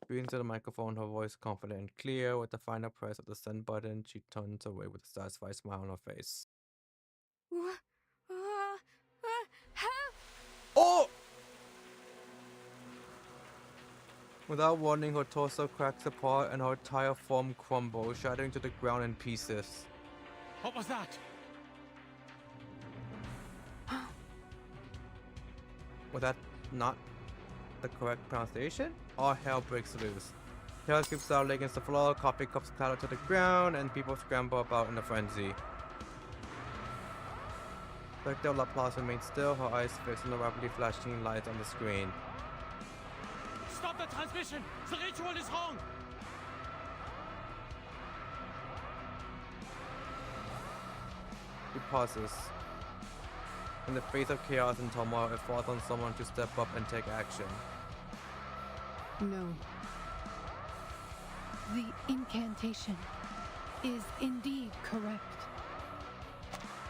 [SPEAKER 1] Speaking to the microphone, her voice confident and clear. With the final press of the send button, she turns away with a satisfied smile on her face. Oh! Without warning, her torso cracks apart and her entire form crumbles, shattering to the ground in pieces.
[SPEAKER 8] What was that?
[SPEAKER 1] Was that not the correct pronunciation? All hell breaks loose. Hair keeps out against the floor, coffee cups clatter to the ground, and people scramble about in a frenzy. Dr. Laplace remains still, her eyes fixed on the rapidly flashing lights on the screen.
[SPEAKER 8] Stop the transmission! The ritual is wrong!
[SPEAKER 1] He pauses. In the face of chaos and turmoil, it falls on someone to step up and take action.
[SPEAKER 21] No. The incantation is indeed correct.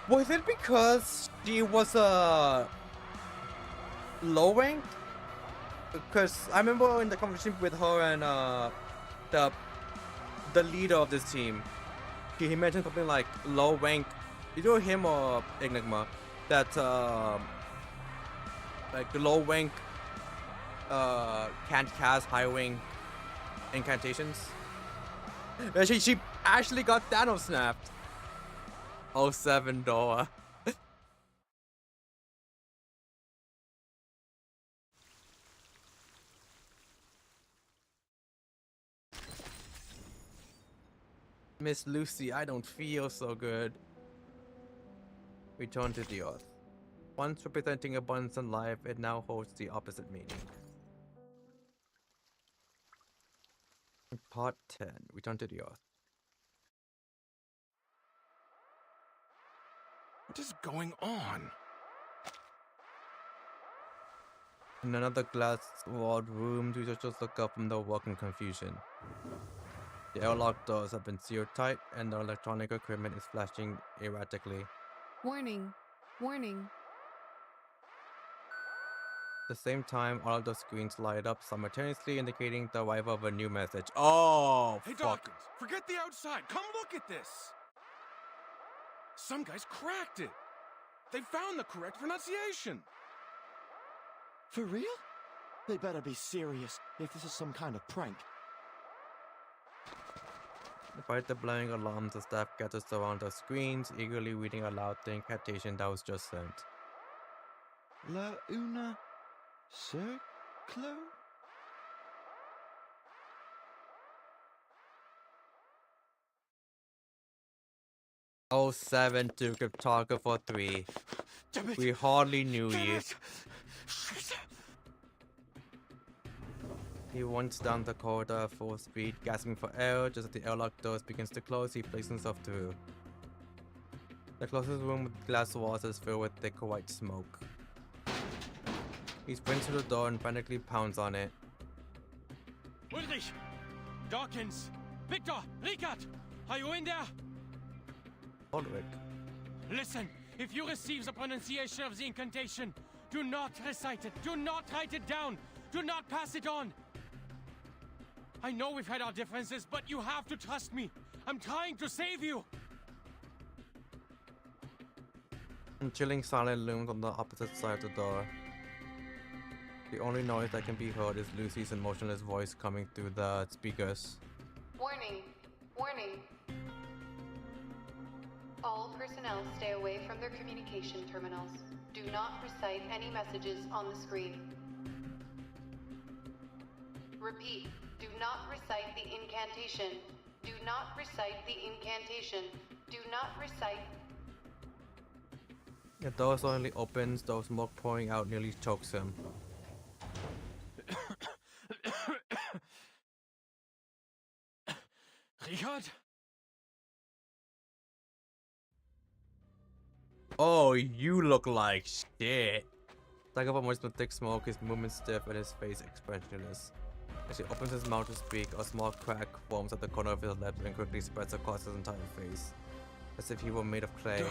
[SPEAKER 1] Was it because she was low ranked? Because I remember in the conversation with her and the leader of this team, he mentioned something like low rank. Either him or Enigma, that like the low rank can't cast high rank incantations. She actually got Thanos snapped. 07 Dora. Miss Lucy, I don't feel so good. Return to the earth. Once representing abundance and life, it now holds the opposite meaning. Part 10. Return to the Earth.
[SPEAKER 13] What is going on?
[SPEAKER 1] In another glass-walled room, researchers look up from their work in confusion. The airlock doors have been sealed tight, and the electronic equipment is flashing erratically.
[SPEAKER 21] Warning. Warning.
[SPEAKER 1] At the same time, all of the screens light up simultaneously, indicating the arrival of a new message. Oh,
[SPEAKER 13] Hey,
[SPEAKER 1] fuck.
[SPEAKER 13] Dawkins, forget the outside. Come look at this. Some guys cracked it. They found the correct pronunciation.
[SPEAKER 19] For real? They better be serious if this is some kind of prank.
[SPEAKER 1] Despite the blaring alarms, the staff gathers around the screens, eagerly reading aloud the incantation that was just sent.
[SPEAKER 19] La una circlo?
[SPEAKER 1] Oh, 7 to Cryptographer 3. We hardly knew you. He runs down the corridor at full speed, gasping for air. Just as the airlock doors begins to close, he places himself through. The closest room with glass walls is filled with thick white smoke. He sprints to the door and frantically pounds on it.
[SPEAKER 8] Ulrich! Dawkins! Victor! Richard! Are you in there?
[SPEAKER 1] Ulrich.
[SPEAKER 8] Listen, if you receive the pronunciation of the incantation, do not recite it. Do not write it down. Do not pass it on. I know we've had our differences, but you have to trust me. I'm trying to save you.
[SPEAKER 1] A chilling silence looms on the opposite side of the door. The only noise that can be heard is Lucy's emotionless voice coming through the speakers.
[SPEAKER 21] Warning. Warning. All personnel stay away from their communication terminals. Do not recite any messages on the screen. Repeat. Do not recite the incantation. Do not recite the incantation. Do not recite.
[SPEAKER 1] The door suddenly opens, though smoke pouring out nearly chokes him.
[SPEAKER 8] Richard?
[SPEAKER 1] Oh, you look like shit. Like of moist with thick smoke, his movements stiff and his face expressionless. As he opens his mouth to speak, a small crack forms at the corner of his lips and quickly spreads across his entire face, as if he were made of clay.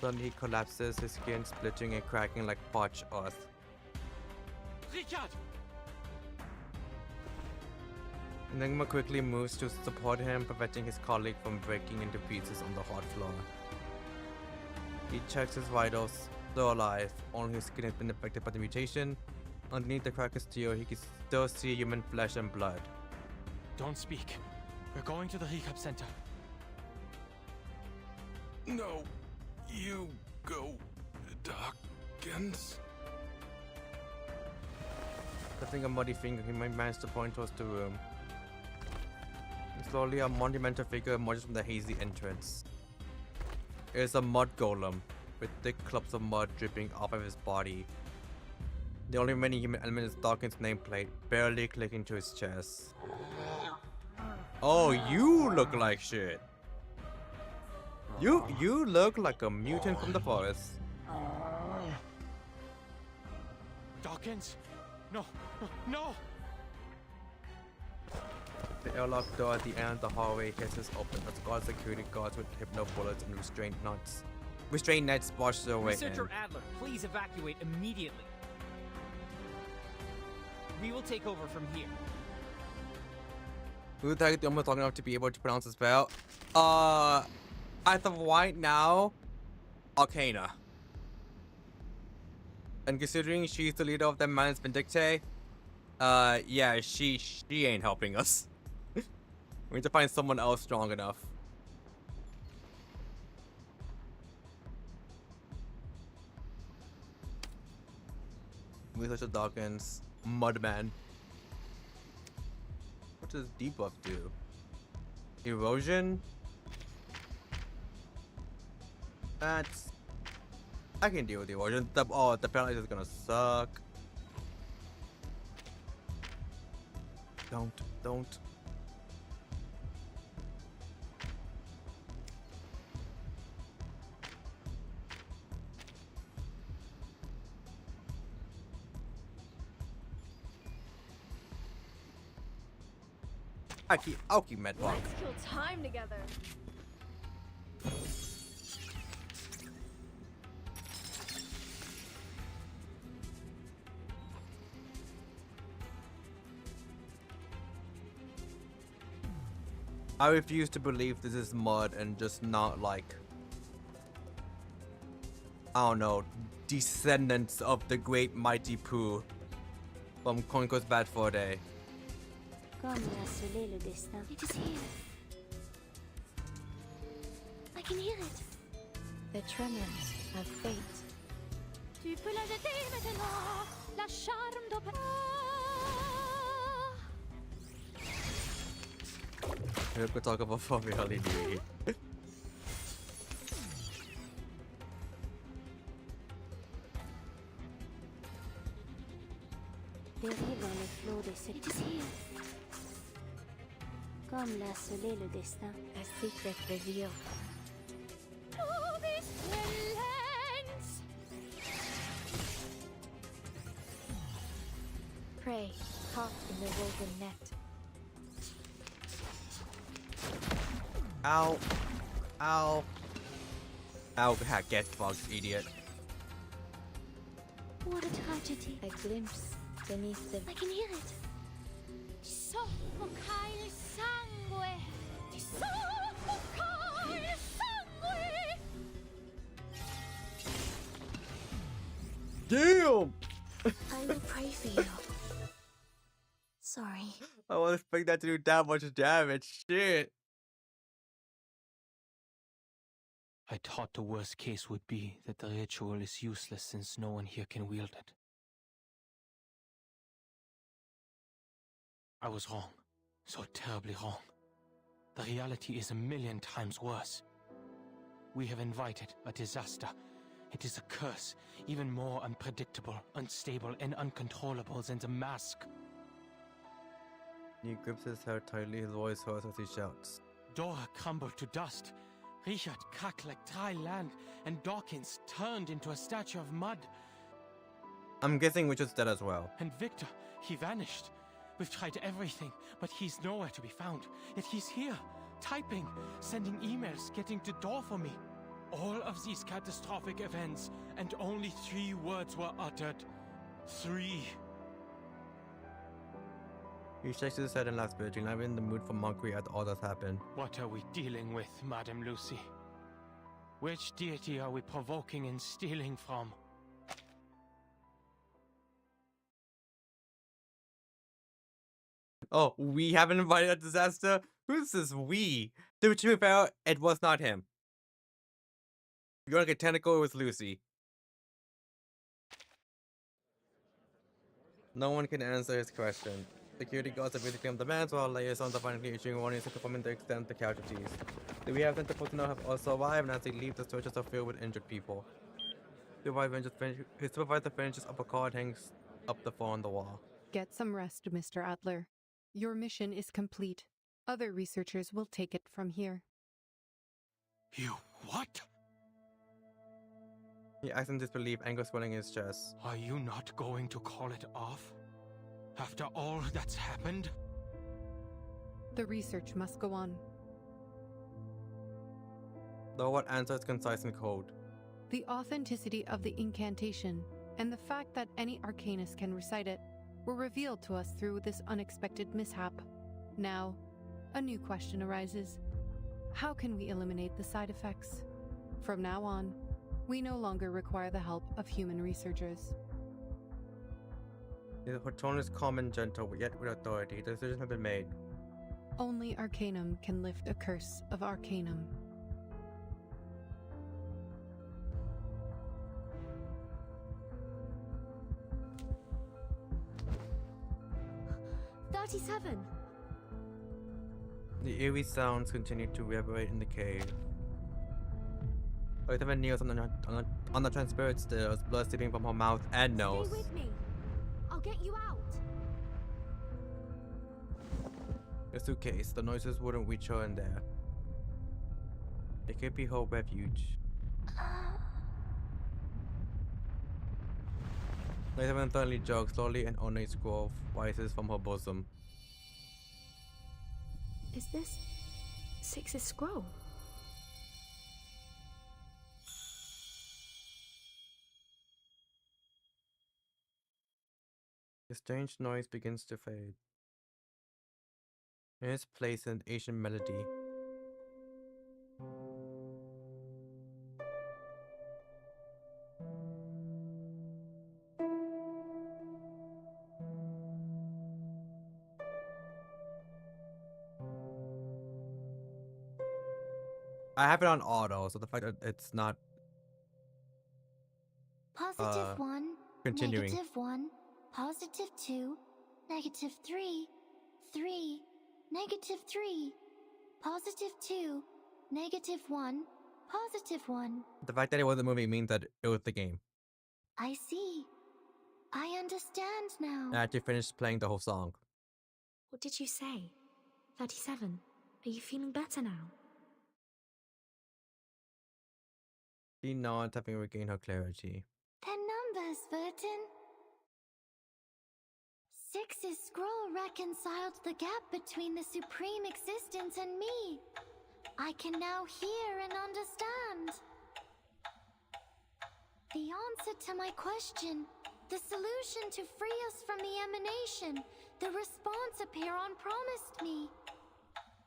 [SPEAKER 1] Suddenly he collapses, his skin splitting and cracking like parched earth.
[SPEAKER 8] Richard!
[SPEAKER 1] Enigma quickly moves to support him, preventing his colleague from breaking into pieces on the hot floor. He checks his vitals, still alive, only his skin has been affected by the mutation. Underneath the crack of steel, he can still see human flesh and blood.
[SPEAKER 8] Don't speak. We're going to the recap center.
[SPEAKER 13] No, you go, Dawkins.
[SPEAKER 1] Lifting a muddy finger, he managed to point towards the room. And slowly, a monumental figure emerges from the hazy entrance. It is a mud golem, with thick clumps of mud dripping off of his body. The only remaining human element is Dawkins' nameplate, barely clicking to his chest. Oh, you look like shit. You look like a mutant from the forest.
[SPEAKER 8] Dawkins? No, no!
[SPEAKER 1] The airlock door at the end of the hallway hisses open as guard security guards with hypno bullets and restraint nets barge their way in.
[SPEAKER 12] Researcher Adler, please evacuate immediately. We will take over from here.
[SPEAKER 1] Who the heck is almost long enough to be able to pronounce the spell? As of right now, Arcana. And considering she's the leader of the Manus Vindictae, yeah, she ain't helping us. We need to find someone else strong enough. Researcher Dawkins, Mudman. What does debuff do? Erosion? That's... I can deal with erosion. The penalty is gonna suck. Don't. I'll keep Medbug.
[SPEAKER 18] Let's kill time together.
[SPEAKER 1] I refuse to believe this is mud and just not like, I don't know, descendants of the great mighty Pooh from Conquer's Bad Fur Day.
[SPEAKER 2] Comme l'a scellé le destin. It is here. I can hear it.
[SPEAKER 17] The tremors of fate.
[SPEAKER 2] Tu peux la jeter maintenant, la charme d'opéra.
[SPEAKER 1] We could talk about Furry Holiday.
[SPEAKER 2] Dérive dans le flot de cette... It is here. Comme l'a scellé le destin.
[SPEAKER 17] A secret revealed.
[SPEAKER 2] Oh, this relents.
[SPEAKER 17] Prey caught in the woven net.
[SPEAKER 1] Ow. Ow. Ow, get fucked, idiot.
[SPEAKER 2] What a tragedy.
[SPEAKER 17] A glimpse beneath the...
[SPEAKER 2] I can hear it. Ti soffoca il sangue. Ti soffoca il sangue.
[SPEAKER 1] Damn!
[SPEAKER 17] I will pray for you. Sorry.
[SPEAKER 1] I wasn't expecting that to do that much damage. Shit.
[SPEAKER 8] I thought the worst case would be that the ritual is useless since no one here can wield it. I was wrong. So terribly wrong. The reality is 1,000,000 times worse. We have invited a disaster. It is a curse, even more unpredictable, unstable, and uncontrollable than the mask.
[SPEAKER 1] He grips his hair tightly, his voice hoarse as he shouts.
[SPEAKER 8] Dora crumbled to dust. Richard cracked like dry land, and Dawkins turned into a statue of mud.
[SPEAKER 1] I'm guessing Richard's dead as well.
[SPEAKER 8] And Victor, he vanished. We've tried everything, but he's nowhere to be found. Yet he's here, typing, sending emails, getting to door for me. All of these catastrophic events, and only 3 words were uttered. 3.
[SPEAKER 1] He shakes his head and laughs bitterly, not in the mood for mockery at all that's happened.
[SPEAKER 8] What are we dealing with, Madame Lucy? Which deity are we provoking and stealing from?
[SPEAKER 1] Oh, we haven't invited a disaster? Who's this we? To be fair, it was not him. If you want to get technical, it was Lucy. No one can answer his question. Security guards are basically on demands while liaisons are finally issuing warnings and confirming the extent of the casualties. The we have sent the personnel have also arrived, and as they leave, the searches are filled with injured people. His supervisor finishes up a card, hangs up the phone on the wall.
[SPEAKER 21] Get some rest, Mr. Adler. Your mission is complete. Other researchers will take it from here.
[SPEAKER 8] You what?
[SPEAKER 1] He acts in disbelief, anger swelling his chest.
[SPEAKER 8] Are you not going to call it off? After all that's happened?
[SPEAKER 21] The research must go on.
[SPEAKER 1] The robot answers concise and cold.
[SPEAKER 21] The authenticity of the incantation and the fact that any arcanist can recite it were revealed to us through this unexpected mishap. Now, a new question arises. How can we eliminate the side effects? From now on, we no longer require the help of human researchers.
[SPEAKER 1] Her tone is calm and gentle, yet with authority. The decision has been made.
[SPEAKER 21] Only Arcanum can lift a curse of Arcanum. The
[SPEAKER 1] eerie sounds continue to reverberate in the cave. 37 kneels on the transparent stairs, blood seeping from her mouth and nose.
[SPEAKER 2] Stay with me. I'll get you out.
[SPEAKER 1] A suitcase. The noises wouldn't reach her in there. It could be her refuge. Later and thoroughly jogs slowly and ornate scroll rises from her bosom.
[SPEAKER 7] Is this Six's scroll?
[SPEAKER 1] The strange noise begins to fade. In its place, an ancient melody. I have it on auto, so the fact that it's not
[SPEAKER 2] Positive 1,
[SPEAKER 1] continuing.
[SPEAKER 2] negative 1, positive 2, negative 3, 3, negative 3, positive 2, negative 1, positive 1.
[SPEAKER 1] The fact that it wasn't moving means that it was the game.
[SPEAKER 2] I see. I understand now.
[SPEAKER 1] I actually finished playing the whole song.
[SPEAKER 7] What did you say? 37. Are you feeling better now?
[SPEAKER 1] She nods, having regained her clarity.
[SPEAKER 2] They're numbers, Burton. Six's scroll reconciled the gap between the supreme existence and me. I can now hear and understand. The answer to my question, the solution to free us from the emanation, the response Apeiron promised me,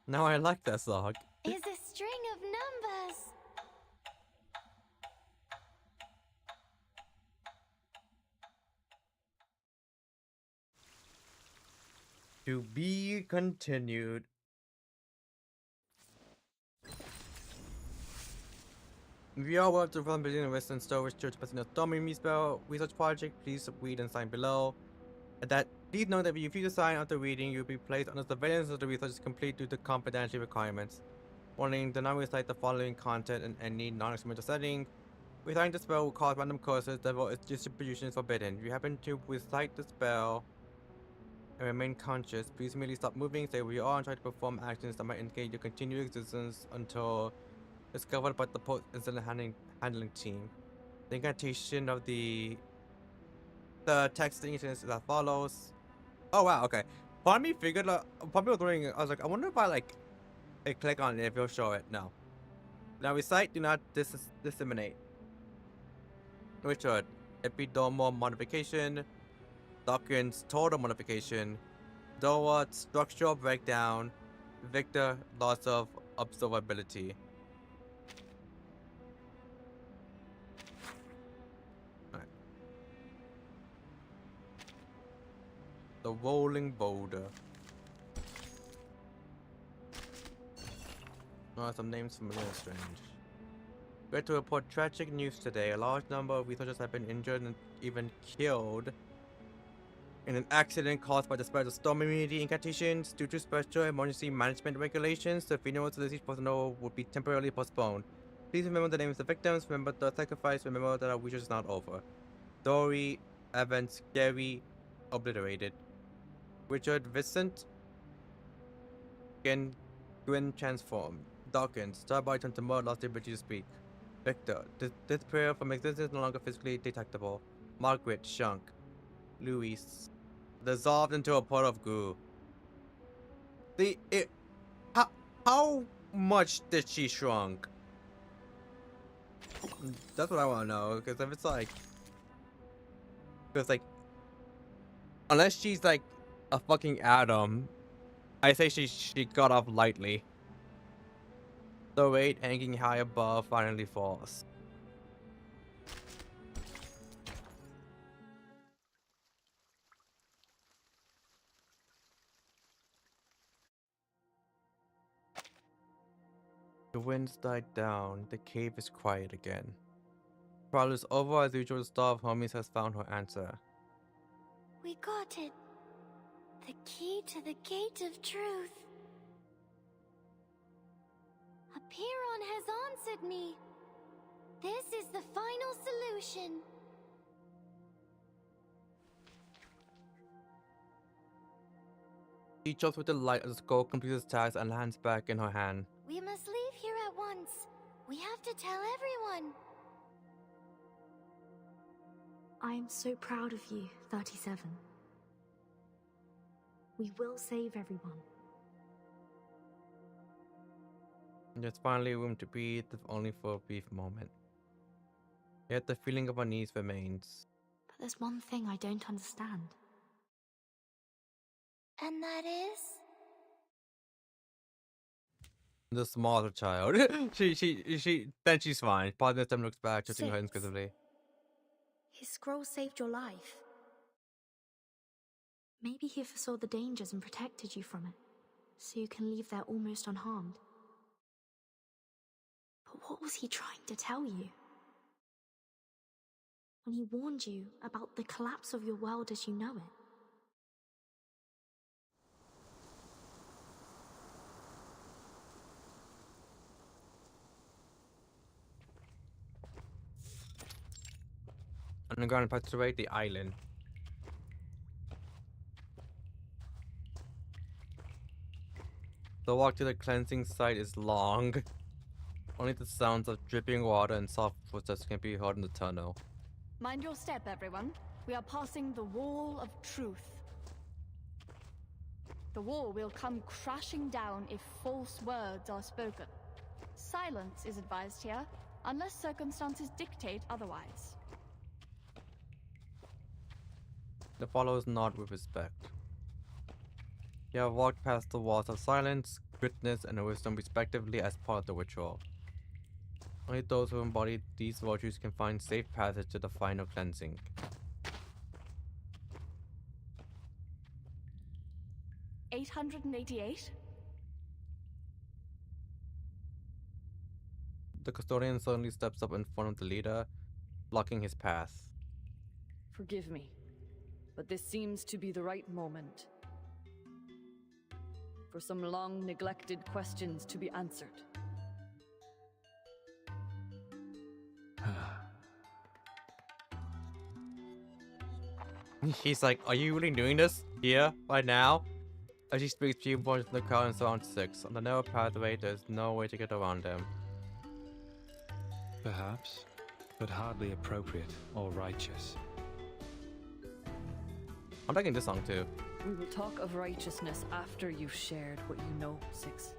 [SPEAKER 1] Now I like that song.
[SPEAKER 2] is a string of numbers.
[SPEAKER 1] To be continued. If you are worked from building a Western Storage Church President Stormy Spell research project, please read and sign below. Please note that if you refuse to sign after reading, you'll be placed under surveillance until the research is complete due to confidentiality requirements. Warning, do not recite the following content in any non-experimental setting. Reciting the spell will cause random curses, therefore its distribution is forbidden. If you happen to recite the spell and remain conscious, please immediately stop moving, stay where you are, and try to perform actions that might indicate your continued existence until discovered by the post-incident handling team. The incantation of the text is as follows. Oh wow, okay. Part of me figured, part was wondering, I was like, I wonder if I click on it, if it'll show it. No. Now recite, do not disseminate. Richard, Epidomal modification. Dawkins, total modification. Doa, structural breakdown. Victor, loss of observability. Alright. The rolling boulder. Oh, some names familiar and strange. We had to report tragic news today. A large number of researchers have been injured and even killed in an accident caused by the spread of storm immunity incantations. Due to special emergency management regulations, the funerals of the deceased personnel would be temporarily postponed. Please remember the names of the victims, remember the sacrifice, remember that our research is not over. Dory, Evans, Gary, obliterated. Richard, Vincent, Gwyn transformed. Dawkins, Starboy turned to mud, lost the ability to speak. Victor, this prayer from existence is no longer physically detectable. Margaret, shrunk. Louis, dissolved into a pot of goo. How much did she shrunk? That's what I want to know, because if it's unless she's like a fucking atom, I say she got off lightly. The weight hanging high above finally falls. The winds died down. The cave is quiet again. Trial is over as usual. The star of homies has found her answer.
[SPEAKER 2] We got it. The key to the gate of truth. Apeiron has answered me. This is the final solution.
[SPEAKER 1] She chokes with delight as the skull completes its task and lands back in her hand.
[SPEAKER 2] We must leave here at once. We have to tell everyone.
[SPEAKER 7] I am so proud of you, 37. We will save everyone.
[SPEAKER 1] There's finally room to breathe, if only for a brief moment. Yet the feeling of unease remains.
[SPEAKER 7] But there's one thing I don't understand.
[SPEAKER 2] And that is?
[SPEAKER 1] The smaller child. Then she's fine. Part of this time looks back, touching her
[SPEAKER 7] 6.
[SPEAKER 1] inquisitively.
[SPEAKER 7] His scroll saved your life. Maybe he foresaw the dangers and protected you from it, so you can leave there almost unharmed. But what was he trying to tell you? When he warned you about the collapse of your world as you know it?
[SPEAKER 1] Underground perpetuate the island. The walk to the cleansing site is long. Only the sounds of dripping water and soft footsteps can be heard in the tunnel.
[SPEAKER 5] Mind your step, everyone. We are passing the Wall of Truth. The wall will come crashing down if false words are spoken. Silence is advised here, unless circumstances dictate otherwise.
[SPEAKER 1] The followers nod with respect. You have walked past the walls of silence, goodness, and wisdom respectively as part of the ritual. Only those who embody these virtues can find safe passage to the final cleansing.
[SPEAKER 5] $888?
[SPEAKER 1] The custodian suddenly steps up in front of the leader, blocking his path.
[SPEAKER 9] Forgive me, but this seems to be the right moment for some long neglected questions to be answered.
[SPEAKER 1] He's like, are you really doing this? Here? Right now? As he speaks, few points in the crowd and surrounds 6. On the narrow pathway, there's no way to get around them.
[SPEAKER 11] Perhaps, but hardly appropriate or righteous.
[SPEAKER 1] I'm liking this song too.
[SPEAKER 9] We will talk of righteousness after you've shared what you know, 6.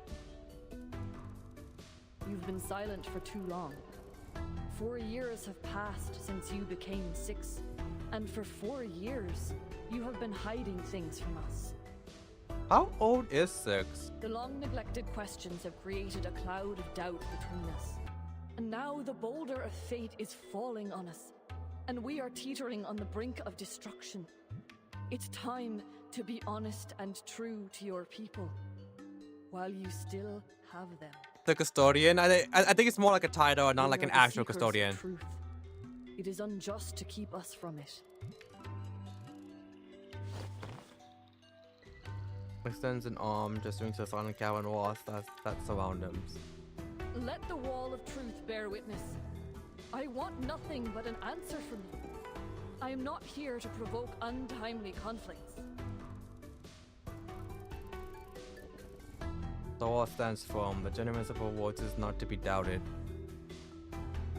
[SPEAKER 9] You've been silent for too long. 4 years have passed since you became 6, and for 4 years, you have been hiding things from us.
[SPEAKER 1] How old is 6?
[SPEAKER 9] The long neglected questions have created a cloud of doubt between us. And now the boulder of fate is falling on us, and we are teetering on the brink of destruction. It's time to be honest and true to your people, while you still have them.
[SPEAKER 1] The custodian? I think it's more like a title and not like an actual custodian.
[SPEAKER 9] Truth. It is unjust to keep us from it.
[SPEAKER 1] Extends an arm, gesturing to the silent cavern walls that surround them.
[SPEAKER 9] Let the wall of truth bear witness. I want nothing but an answer from you. I am not here to provoke untimely conflicts.
[SPEAKER 1] The wall stands firm. The genuineness of her words is not to be doubted.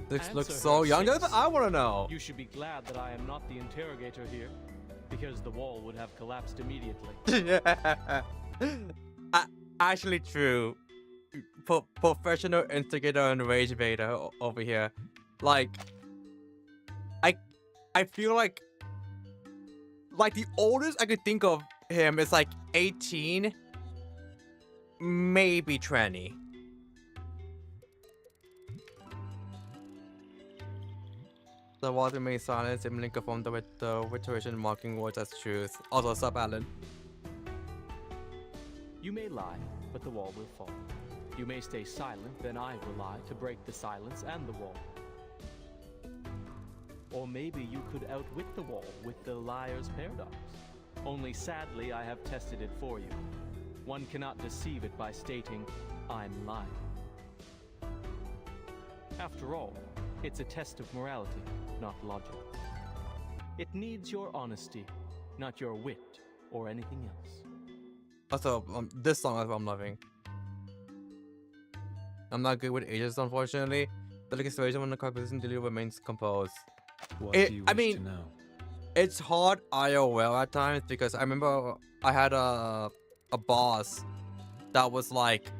[SPEAKER 1] This looks so young. I want to know.
[SPEAKER 10] You should be glad that I am not the interrogator here, because the wall would have collapsed immediately.
[SPEAKER 1] Actually true. Professional instigator and rage baiter over here. Like, I feel like the oldest I could think of him is like 18, maybe 20. The walls remain silent, seemingly confirmed with the rhetorician marking words as truth. Also, sup, Alan?
[SPEAKER 10] You may lie, but the wall will fall. You may stay silent, then I will lie to break the silence and the wall. Or maybe you could outwit the wall with the liar's paradox. Only sadly, I have tested it for you. One cannot deceive it by stating, I'm lying. After all, it's a test of morality, not logic. It needs your honesty, not your wit or anything else.
[SPEAKER 1] Also, this song is what I'm loving. I'm not good with ages, unfortunately. The situation when the composition delivery remains composed.
[SPEAKER 11] What do you wish to know?
[SPEAKER 1] It's hard IRL at times because I remember I had a boss that was like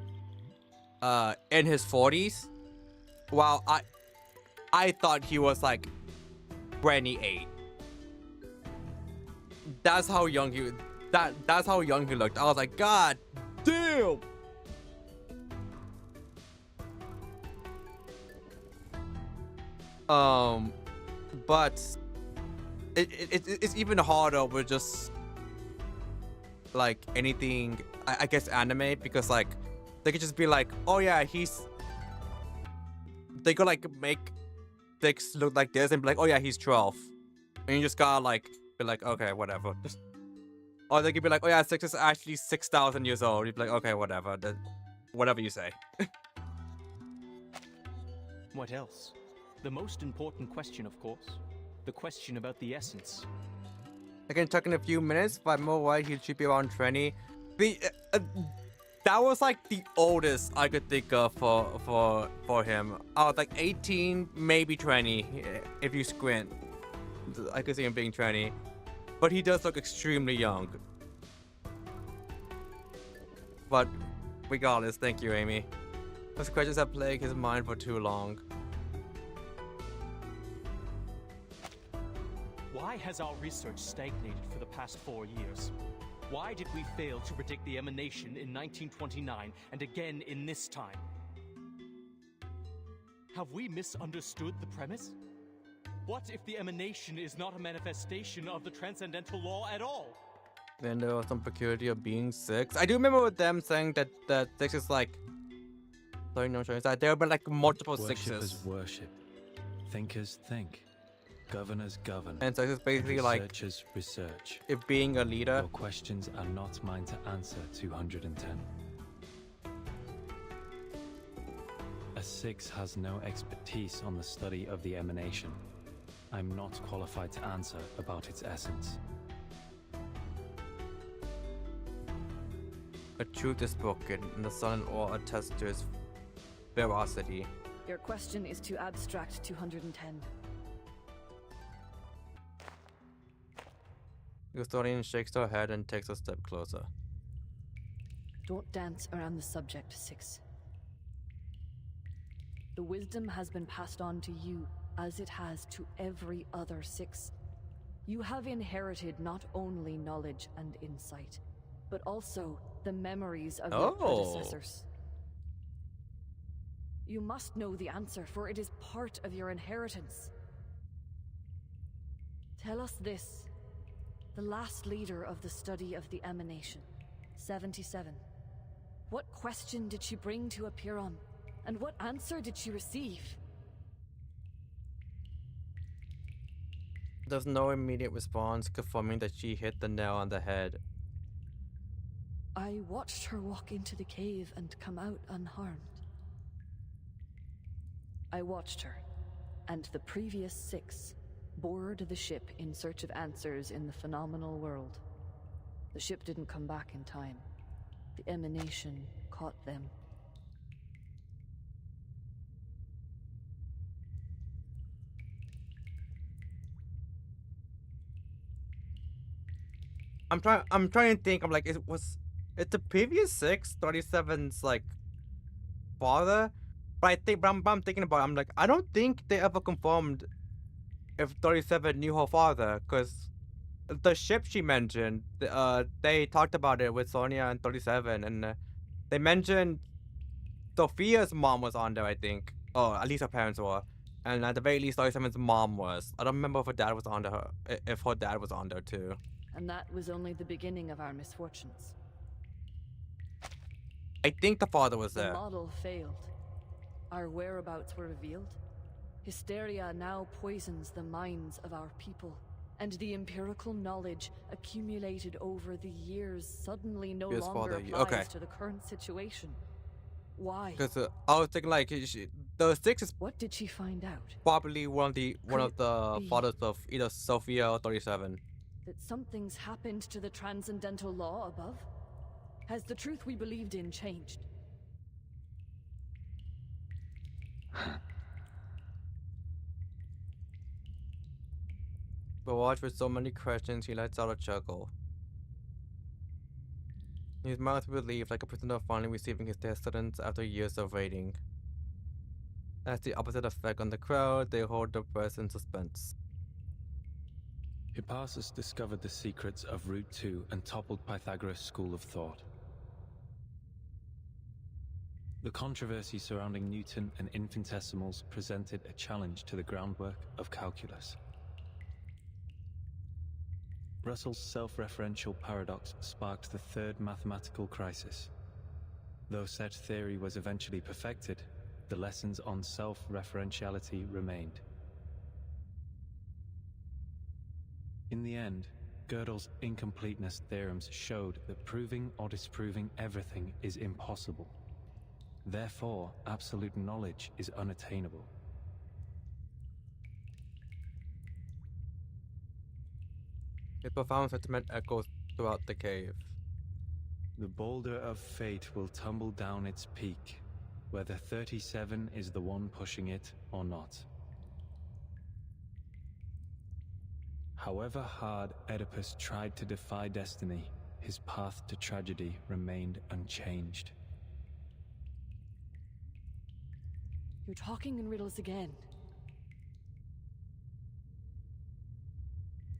[SPEAKER 1] in his 40s. While I thought he was like 28. That's how young he that's how young he looked. I was like, God damn. But it's even harder with just like anything, I guess anime, because like they could just be like, oh yeah, they could like make Six look like this and be like, oh yeah, he's 12, and you just gotta like be like, okay, whatever. Or they could be like, oh yeah, Six is actually 6,000 years old. You'd be like, okay, whatever, whatever you say.
[SPEAKER 10] What else? The most important question, of course. The question about the essence.
[SPEAKER 1] I can talk in a few minutes, but more right, he should be around 20. That was like the oldest I could think of for him. I was like 18, maybe 20, if you squint. I could see him being 20. But he does look extremely young. But regardless, thank you, Amy. Those questions have plagued his mind for too long.
[SPEAKER 10] Why has our research stagnated for the past 4 years? Why did we fail to predict the emanation in 1929 and again in this time? Have we misunderstood the premise? What if the emanation is not a manifestation of the transcendental law at all?
[SPEAKER 1] Then there was some peculiarity of being 6. I do remember with them saying that 6 is like... Sorry, no, sorry. There have been like multiple 6s.
[SPEAKER 11] Worshippers worship. Thinkers think. Governors govern.
[SPEAKER 1] And so it's basically like
[SPEAKER 11] researchers research.
[SPEAKER 1] If being a leader.
[SPEAKER 11] Your questions are not mine to answer. 210. A 6 has no expertise on the study of the emanation. I'm not qualified to answer about its essence.
[SPEAKER 1] A truth is spoken, and the sun and all attest to its veracity.
[SPEAKER 9] Your question is too abstract. 210.
[SPEAKER 1] The custodian shakes her head and takes a step closer.
[SPEAKER 9] Don't dance around the subject, 6. The wisdom has been passed on to you, as it has to every other 6. You have inherited not only knowledge and insight, but also the memories of your predecessors. You must know the answer, for it is part of your inheritance. Tell us this. The last leader of the study of the emanation, 77. What question did she bring to appear on? And what answer did she receive?
[SPEAKER 1] There's no immediate response, confirming that she hit the nail on the head.
[SPEAKER 9] I watched her walk into the cave and come out unharmed. I watched her, and the previous 6 boarded the ship in search of answers in the phenomenal world. The ship didn't come back in time. The emanation caught them.
[SPEAKER 1] I'm trying to think. I'm like, it's the previous 6 37's like father? But I'm thinking about it, I'm like, I don't think they ever confirmed if 37 knew her father, because the ship she mentioned, they talked about it with Sonia and 37, and they mentioned Sophia's mom was on there, I think. Oh, at least her parents were. And at the very least, 37's mom was. I don't remember if her dad was on there, if her dad was on there too.
[SPEAKER 9] And that was only the beginning of our misfortunes.
[SPEAKER 1] I think the father was there.
[SPEAKER 9] The model failed. Our whereabouts were revealed. Hysteria now poisons the minds of our people, and the empirical knowledge accumulated over the years suddenly no longer applies to the current situation. Why?
[SPEAKER 1] Because I was thinking like the 6 is.
[SPEAKER 9] What did she find out?
[SPEAKER 1] Probably one of the fathers of either Sophia or 37.
[SPEAKER 9] That something's happened to the transcendental law above? Has the truth we believed in changed?
[SPEAKER 1] But watched with so many questions, he lets out a chuckle. His mouth relieved, like a prisoner finally receiving his death sentence after years of waiting. As the opposite effect on the crowd, they hold their breath in suspense.
[SPEAKER 11] Hipparchus discovered the secrets of Route 2 and toppled Pythagoras' school of thought. The controversy surrounding Newton and infinitesimals presented a challenge to the groundwork of calculus. Russell's self-referential paradox sparked the third mathematical crisis. Though such theory was eventually perfected, the lessons on self-referentiality remained. In the end, Gödel's incompleteness theorems showed that proving or disproving everything is impossible. Therefore, absolute knowledge is unattainable.
[SPEAKER 1] His profound sentiment echoes throughout the cave.
[SPEAKER 11] The boulder of fate will tumble down its peak, whether 37 is the one pushing it or not. However hard Oedipus tried to defy destiny, his path to tragedy remained unchanged.
[SPEAKER 9] You're talking in riddles again.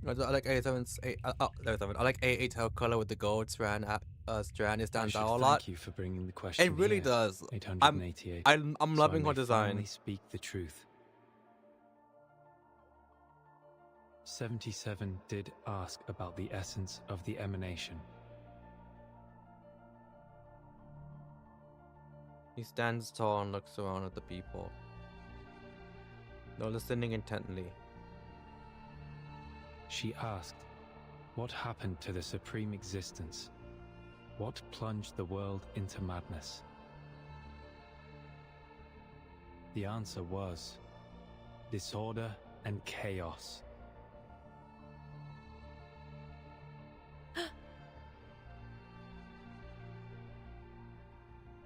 [SPEAKER 1] I like A7's I like A8's hair color with the gold strand. It stands out a lot.
[SPEAKER 11] Thank you for bringing the question.
[SPEAKER 1] It really
[SPEAKER 11] here.
[SPEAKER 1] does.
[SPEAKER 11] 888.
[SPEAKER 1] I'm loving her design.
[SPEAKER 11] Finally speak the truth. 77 did ask about the essence of the emanation.
[SPEAKER 1] He stands tall and looks around at the people. They're listening intently.
[SPEAKER 11] She asked, what happened to the supreme existence? What plunged the world into madness? The answer was disorder and chaos.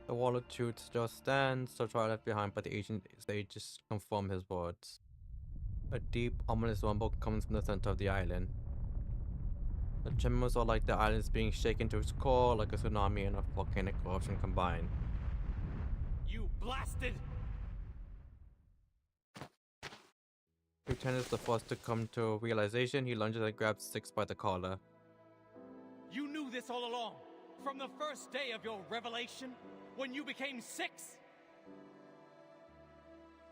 [SPEAKER 1] The wall of truth still stands, so far left behind, but the ancient sages confirm his words. A deep, ominous rumble comes from the center of the island. The tremors are like the island being shaken to its core, like a tsunami and a volcanic eruption combined.
[SPEAKER 10] You blasted!
[SPEAKER 1] Lieutenant is the first to come to a realization. He lunges and grabs Six by the collar.
[SPEAKER 10] You knew this all along, from the first day of your revelation, when you became Six?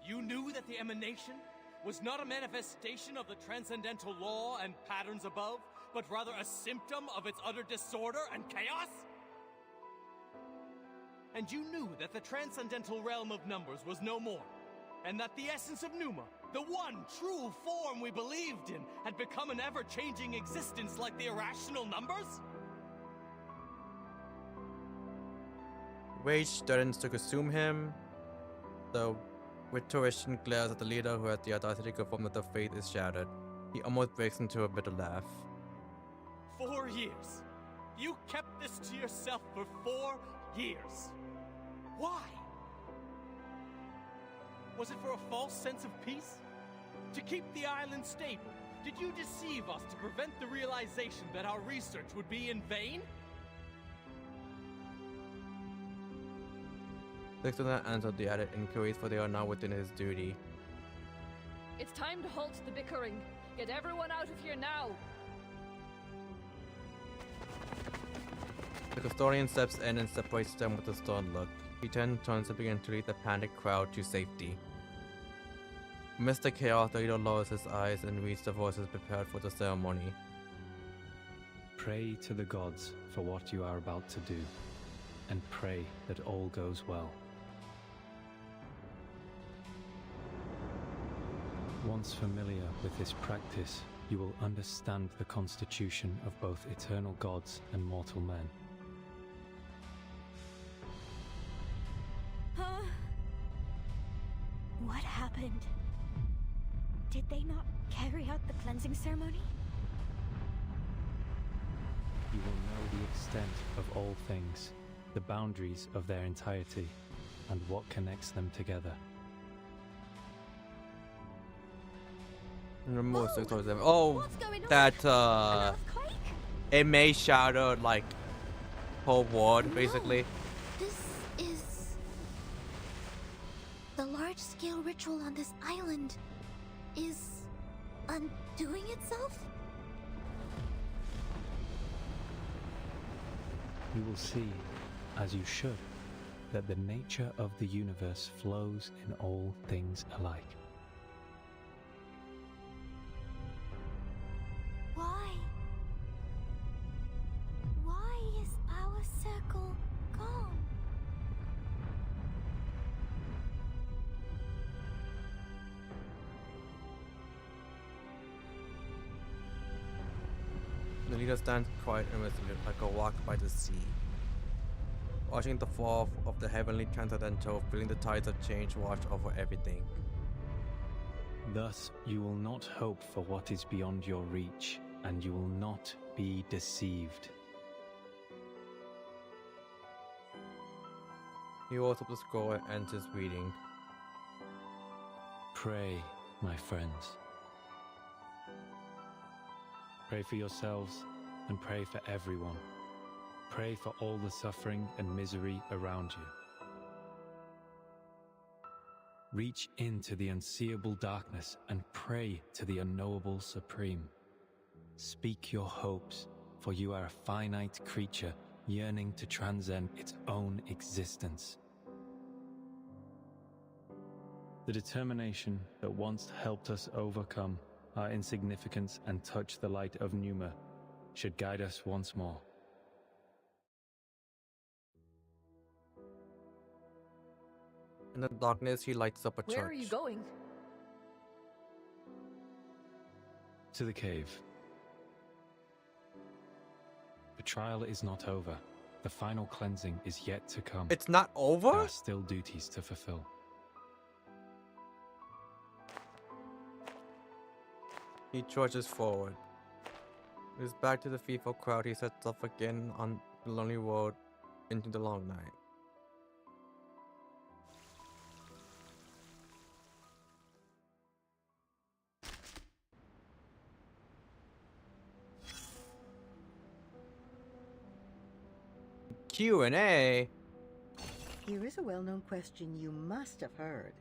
[SPEAKER 10] You knew that the emanation was not a manifestation of the transcendental law and patterns above, but rather a symptom of its utter disorder and chaos? And you knew that the transcendental realm of numbers was no more, and that the essence of Pneuma, the one true form we believed in, had become an ever-changing existence like the irrational numbers?
[SPEAKER 1] Rage threatens to consume him. The rhetorician glares at the leader who has the audacity to confirm that the faith is shattered. He almost breaks into a bitter laugh.
[SPEAKER 10] 4 years. You kept this to yourself for 4 years. Why? Was it for a false sense of peace? To keep the island stable? Did you deceive us to prevent the realization that our research would be in vain?
[SPEAKER 1] Six did not answer the added inquiries, for they are now within his duty.
[SPEAKER 9] It's time to halt the bickering. Get everyone out of here now.
[SPEAKER 1] The custodian steps in and separates them with a stern look. He then turns and begins to lead the panicked crowd to safety. Amidst the chaos, the leader lowers his eyes and reads the voices prepared for the ceremony.
[SPEAKER 11] Pray to the gods for what you are about to do, and pray that all goes well. Once familiar with this practice, you will understand the constitution of both eternal gods and mortal men.
[SPEAKER 7] Huh? What happened? Did they not carry out the cleansing ceremony?
[SPEAKER 11] you will know the extent of all things, the boundaries of their entirety, and what connects them together.
[SPEAKER 1] Remove 607. Oh, that it may shatter like whole world basically.
[SPEAKER 17] This is the large-scale ritual on this island is undoing itself?
[SPEAKER 11] You will see, as you should, that the nature of the universe flows in all things alike.
[SPEAKER 17] Why is our circle gone?
[SPEAKER 1] The leader stands quiet and resolute like a walk by the sea, watching the fall of the heavenly transcendental, feeling the tides of change wash over everything.
[SPEAKER 11] Thus, you will not hope for what is beyond your reach, and you will not be deceived.
[SPEAKER 1] He holds up the scroll and ends his reading.
[SPEAKER 11] Pray, my friends. Pray for yourselves and pray for everyone. Pray for all the suffering and misery around you. Reach into the unseeable darkness and pray to the unknowable supreme. Speak your hopes, for you are a finite creature yearning to transcend its own existence. The determination that once helped us overcome our insignificance and touch the light of Numa should guide us once more.
[SPEAKER 1] In the darkness, he lights up a church.
[SPEAKER 9] Where are you going?
[SPEAKER 11] To the cave. The trial is not over. The final cleansing is yet to come.
[SPEAKER 1] It's not over?
[SPEAKER 11] There are still duties to fulfill.
[SPEAKER 1] He trudges forward. He's back to the fearful crowd. He sets off again on the lonely road into the long night. Q&A?
[SPEAKER 6] Here is a well-known question you must have heard.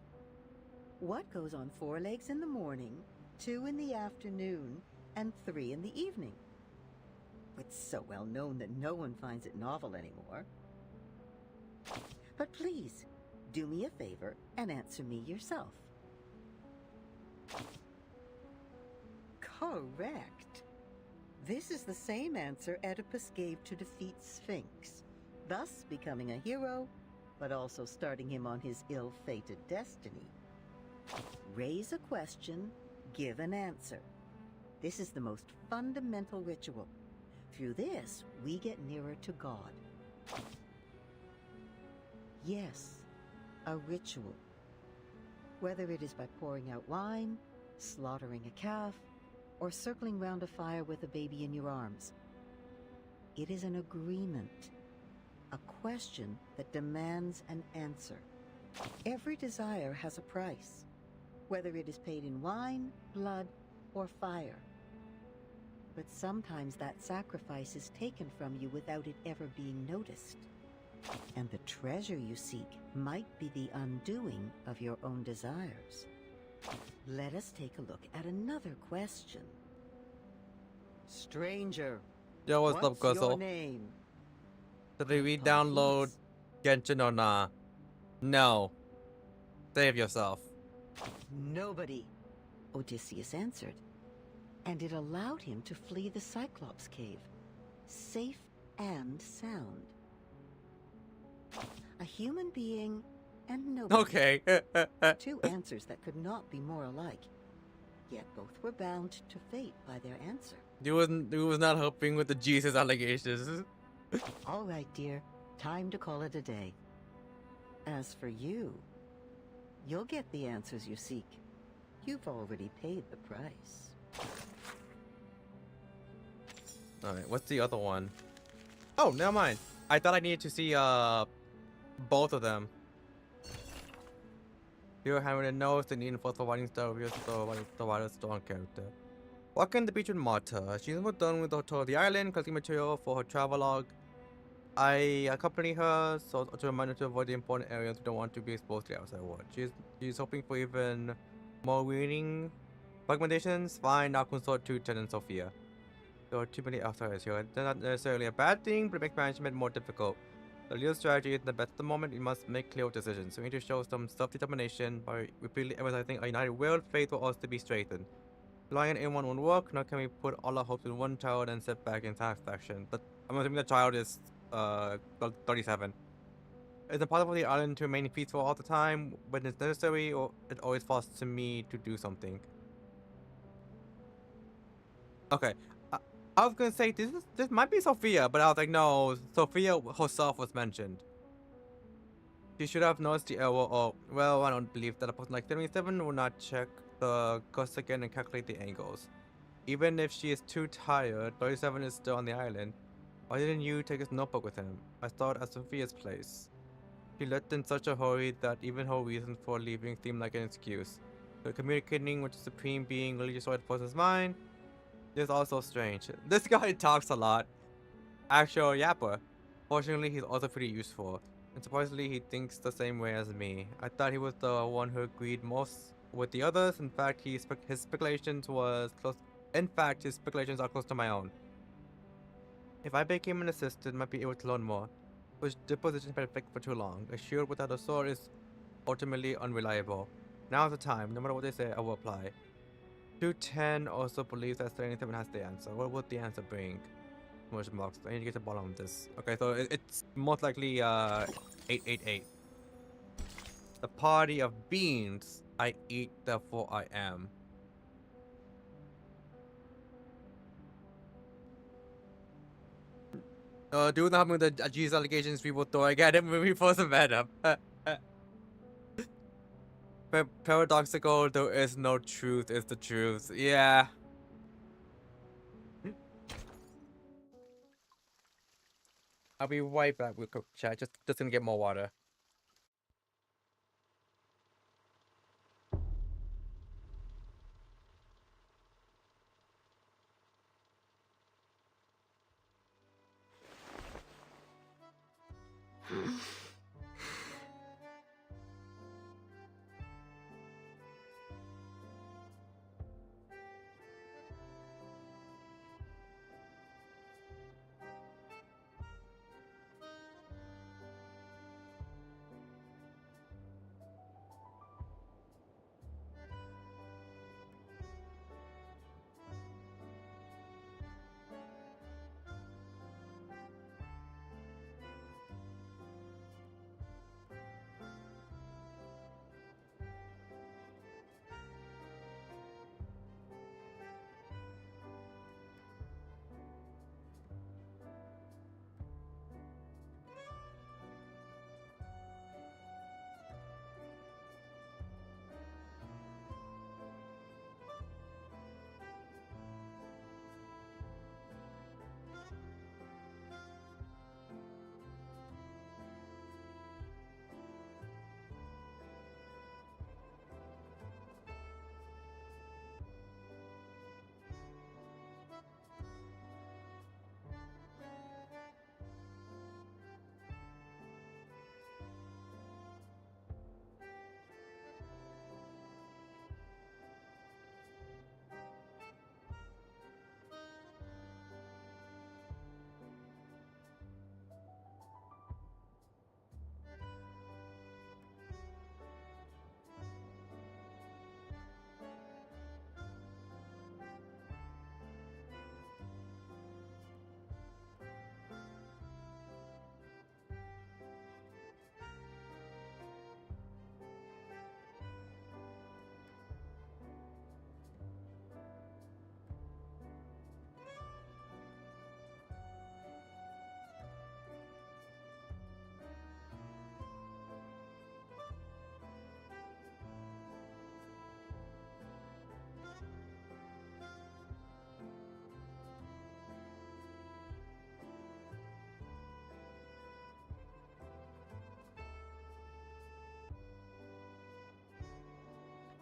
[SPEAKER 6] What goes on 4 legs in the morning, 2 in the afternoon, and 3 in the evening? It's so well known that no one finds it novel anymore. But please, do me a favor and answer me yourself. Correct. This is the same answer Oedipus gave to defeat Sphinx, thus becoming a hero, but also starting him on his ill-fated destiny. Raise a question, give an answer. This is the most fundamental ritual. Through this, we get nearer to God. Yes, a ritual. Whether it is by pouring out wine, slaughtering a calf, or circling round a fire with a baby in your arms. It is an agreement, a question that demands an answer. Every desire has a price, whether it is paid in wine, blood, or fire. But sometimes that sacrifice is taken from you without it ever being noticed. And the treasure you seek might be the undoing of your own desires. Let us take a look at another question. Stranger,
[SPEAKER 1] Yo, what's up,
[SPEAKER 6] your
[SPEAKER 1] Guzzle?
[SPEAKER 6] name?
[SPEAKER 1] Did we re-download Genshin or nah? No. Save yourself.
[SPEAKER 6] Nobody, Odysseus answered. And it allowed him to flee the Cyclops cave, safe and sound. A human being and nobody.
[SPEAKER 1] Okay.
[SPEAKER 6] 2 answers that could not be more alike. Yet both were bound to fate by their answer.
[SPEAKER 1] He was not helping with the Jesus allegations.
[SPEAKER 6] All right, dear. Time to call it a day. As for you, you'll get the answers you seek. You've already paid the price.
[SPEAKER 1] Alright, what's the other one? Oh, never mind. I thought I needed to see both of them. Your handwritten notes the need for providing star reviews the wider strong character. Walking the beach with Marta. She's almost done with the tour of the island, collecting material for her travelogue. I accompany her so to remind her to avoid the important areas we don't want to be exposed to the outside world. She's hoping for even more reading recommendations. Fine, I'll consult to Ted and Sophia. There are too many outsiders here. They're not necessarily a bad thing, but it makes management more difficult. The leader's strategy isn't the best at the moment. We must make clear decisions. We need to show some self-determination by repeatedly emphasizing a united will. Faith will also be strengthened. Relying on anyone won't work. Nor can we put all our hopes in one child and sit back in satisfaction. But I'm assuming the child is 37. It's impossible for the island to remain peaceful all the time. When it's necessary, or it always falls to me to do something. Okay. I was gonna say this might be Sophia, but I was like, no, Sophia herself was mentioned. She should have noticed the error, or well, I don't believe that a person like 77 will not check the course again and calculate the angles. Even if she is too tired, 37 is still on the island. Why didn't you take his notebook with him? I thought at Sophia's place. She left in such a hurry that even her reason for leaving seemed like an excuse. So communicating with the supreme being really destroyed the person's mind. This is also strange. This guy talks a lot. Actual yapper. Fortunately, he's also pretty useful. And surprisingly, he thinks the same way as me. I thought he was the one who agreed most with the others. In fact, his speculations was close. In fact, his speculations are close to my own. If I became an assistant, I might be able to learn more. But the position has been fixed for too long. A shield without a sword is ultimately unreliable. Now's the time. No matter what they say, I will apply. 210 also believes that 77 has the answer. What would the answer bring? Motion box. I need to get to the bottom of this. Okay, so it's most likely 888. The party of beans I eat, therefore I am. Do not with the Jesus allegations people throw at him when we first met him. Paradoxical, there is no truth, is the truth. Yeah. I'll be right back with quick chat. Just gonna get more water.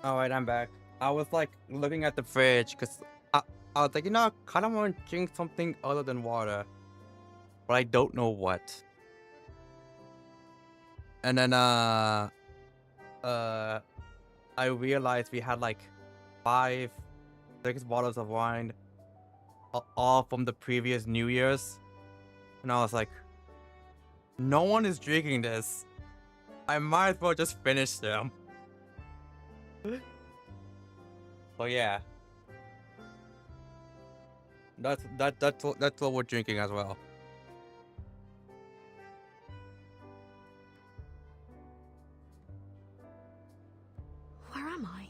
[SPEAKER 1] All right, I'm back. I was like looking at the fridge because I was like, you know, I kind of want to drink something other than water, but I don't know what. And then I realized we had like 5, 6 bottles of wine, all from the previous New Year's, and I was like, no one is drinking this. I might as well just finish them. So yeah, that's what we're drinking as well.
[SPEAKER 7] Where am I?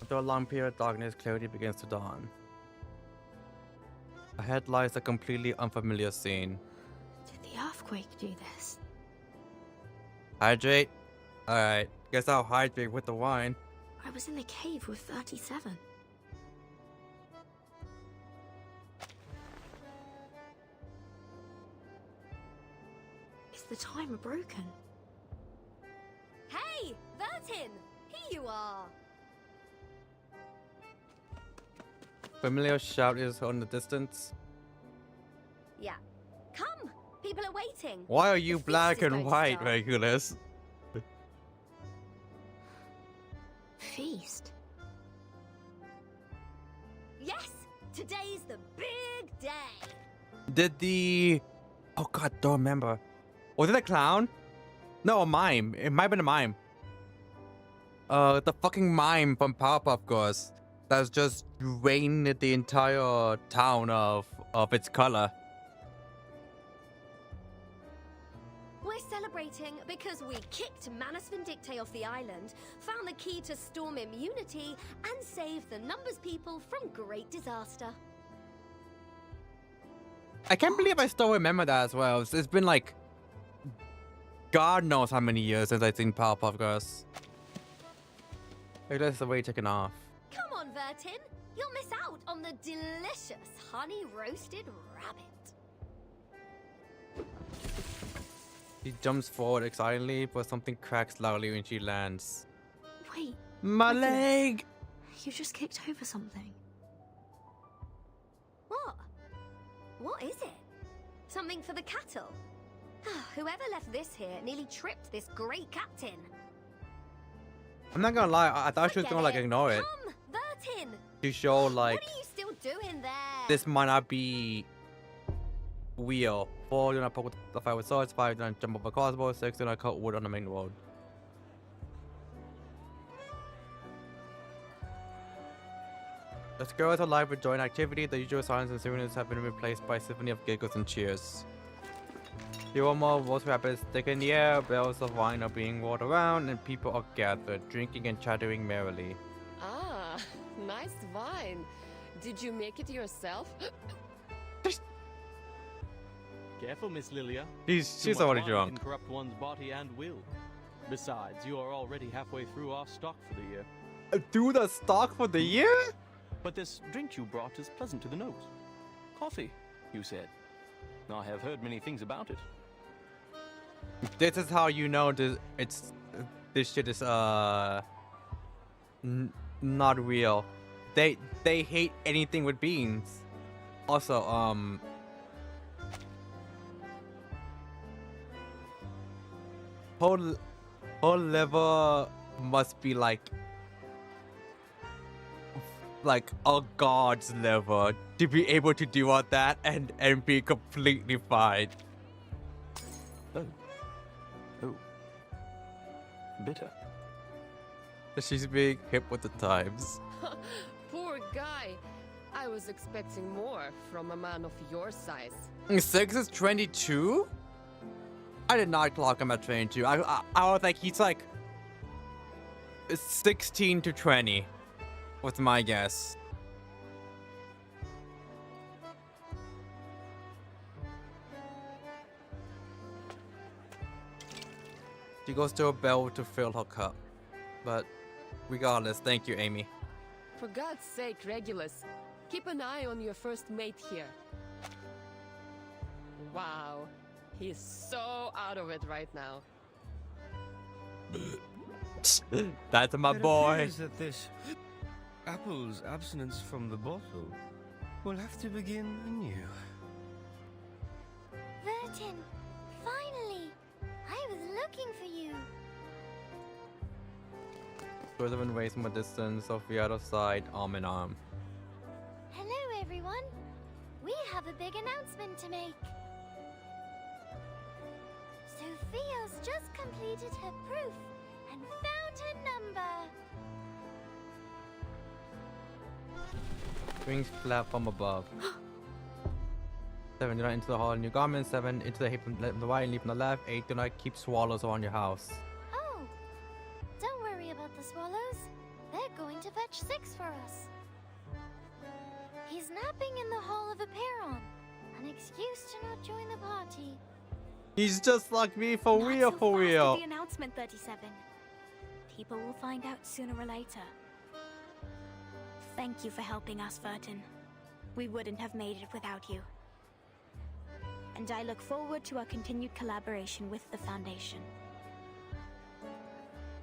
[SPEAKER 1] After a long period of darkness, clarity begins to dawn. Ahead lies a completely unfamiliar scene.
[SPEAKER 7] Did the earthquake do this?
[SPEAKER 1] Hydrate? Alright, guess I'll hydrate with the wine.
[SPEAKER 7] I was in the cave with 37. Is the timer broken?
[SPEAKER 14] Hey, Vertin! Here you are!
[SPEAKER 1] Familiar shout is on the distance.
[SPEAKER 14] Yeah. Come! People are waiting!
[SPEAKER 1] Why are you
[SPEAKER 14] The feast
[SPEAKER 1] black
[SPEAKER 14] is
[SPEAKER 1] and
[SPEAKER 14] going to
[SPEAKER 1] white,
[SPEAKER 14] start.
[SPEAKER 1] Regulus?
[SPEAKER 7] Feast?
[SPEAKER 14] Yes! Today's the big day!
[SPEAKER 1] Did the... Oh god, don't remember. Was it a clown? No, a mime. It might have been a mime. The fucking mime from Powerpuff Girls. That's just drained the entire town of its color.
[SPEAKER 14] We're celebrating because we kicked Manus Vindicte off the island, found the key to storm immunity, and saved the Numbers people from great disaster.
[SPEAKER 1] I can't believe I still remember that as well. It's been like... God knows how many years since I've seen Powerpuff Girls. Look, that's the way taken off.
[SPEAKER 14] Come on, Vertin! You'll miss out on the delicious honey-roasted rabbit.
[SPEAKER 1] She jumps forward excitedly, but something cracks loudly when she lands.
[SPEAKER 7] Wait.
[SPEAKER 1] My
[SPEAKER 7] Regulus,
[SPEAKER 1] leg!
[SPEAKER 7] You just kicked over something.
[SPEAKER 14] What? What is it? Something for the cattle? Whoever left this here nearly tripped this great captain.
[SPEAKER 1] I'm not gonna lie, I thought she was
[SPEAKER 14] Forget
[SPEAKER 1] gonna like
[SPEAKER 14] it.
[SPEAKER 1] ignore it.
[SPEAKER 14] Come, Vertin!
[SPEAKER 1] To show like...
[SPEAKER 14] What are you still doing there?
[SPEAKER 1] This might not be... Wheel. 4, do not poke with the fire with swords. 5, do not jump over crossbow. 6, do not cut wood on the main road. The girl is alive with joy and activity. The usual silence and seriousness have been replaced by a symphony of giggles and cheers. The aroma of roast rabbits thick in the air, barrels of wine are being rolled around, and people are gathered, drinking and chattering merrily.
[SPEAKER 15] Ah, nice wine. Did you make it yourself?
[SPEAKER 10] Careful, Miss Lilia.
[SPEAKER 1] She's
[SPEAKER 10] Too much
[SPEAKER 1] already
[SPEAKER 10] wine
[SPEAKER 1] drunk.
[SPEAKER 10] can corrupt one's body and will. Besides, you are already halfway through our stock for the year.
[SPEAKER 1] Through the stock for the year?
[SPEAKER 10] But this drink you brought is pleasant to the nose. Coffee, you said. I have heard many things about it.
[SPEAKER 1] This is how you know this shit is not real. They hate anything with beans. Also, whole liver must be like a god's liver to be able to do all that and be completely fine.
[SPEAKER 10] Oh, bitter.
[SPEAKER 1] She's being hip with the times.
[SPEAKER 15] Poor guy. I was expecting more from a man of your size.
[SPEAKER 1] 6 is 22? I did not clock him at 22. I was like, he's like 16 to 20 was my guess. She goes to a bell to fill her cup. But regardless, thank you, Amy.
[SPEAKER 15] For God's sake, Regulus, keep an eye on your first mate here. Wow. He's so out of it right now.
[SPEAKER 1] That's my
[SPEAKER 18] It
[SPEAKER 1] boy.
[SPEAKER 18] appears that this apple's abstinence from the bottle will have to begin anew.
[SPEAKER 2] Vertin, finally! I was looking for you.
[SPEAKER 1] Further and away from a distance, Sophia out of sight, arm in arm.
[SPEAKER 2] Hello, everyone. We have a big announcement to make. Sophia's just completed her proof and found her number.
[SPEAKER 1] Wings flap from above. 7. Do not enter the hall in your garments. 7. Into the hip from the right and leave from the left. 8. Do not keep swallows around your house.
[SPEAKER 2] Oh, don't worry about the swallows. They're going to fetch 6 for us. He's napping in the Hall of Aperon. An excuse to not join the party.
[SPEAKER 1] He's just like me, for real, for real.
[SPEAKER 7] The announcement, 37. People will find out sooner or later. Thank you for helping us, Vertin. We wouldn't have made it without you. And I look forward to our continued collaboration with the Foundation.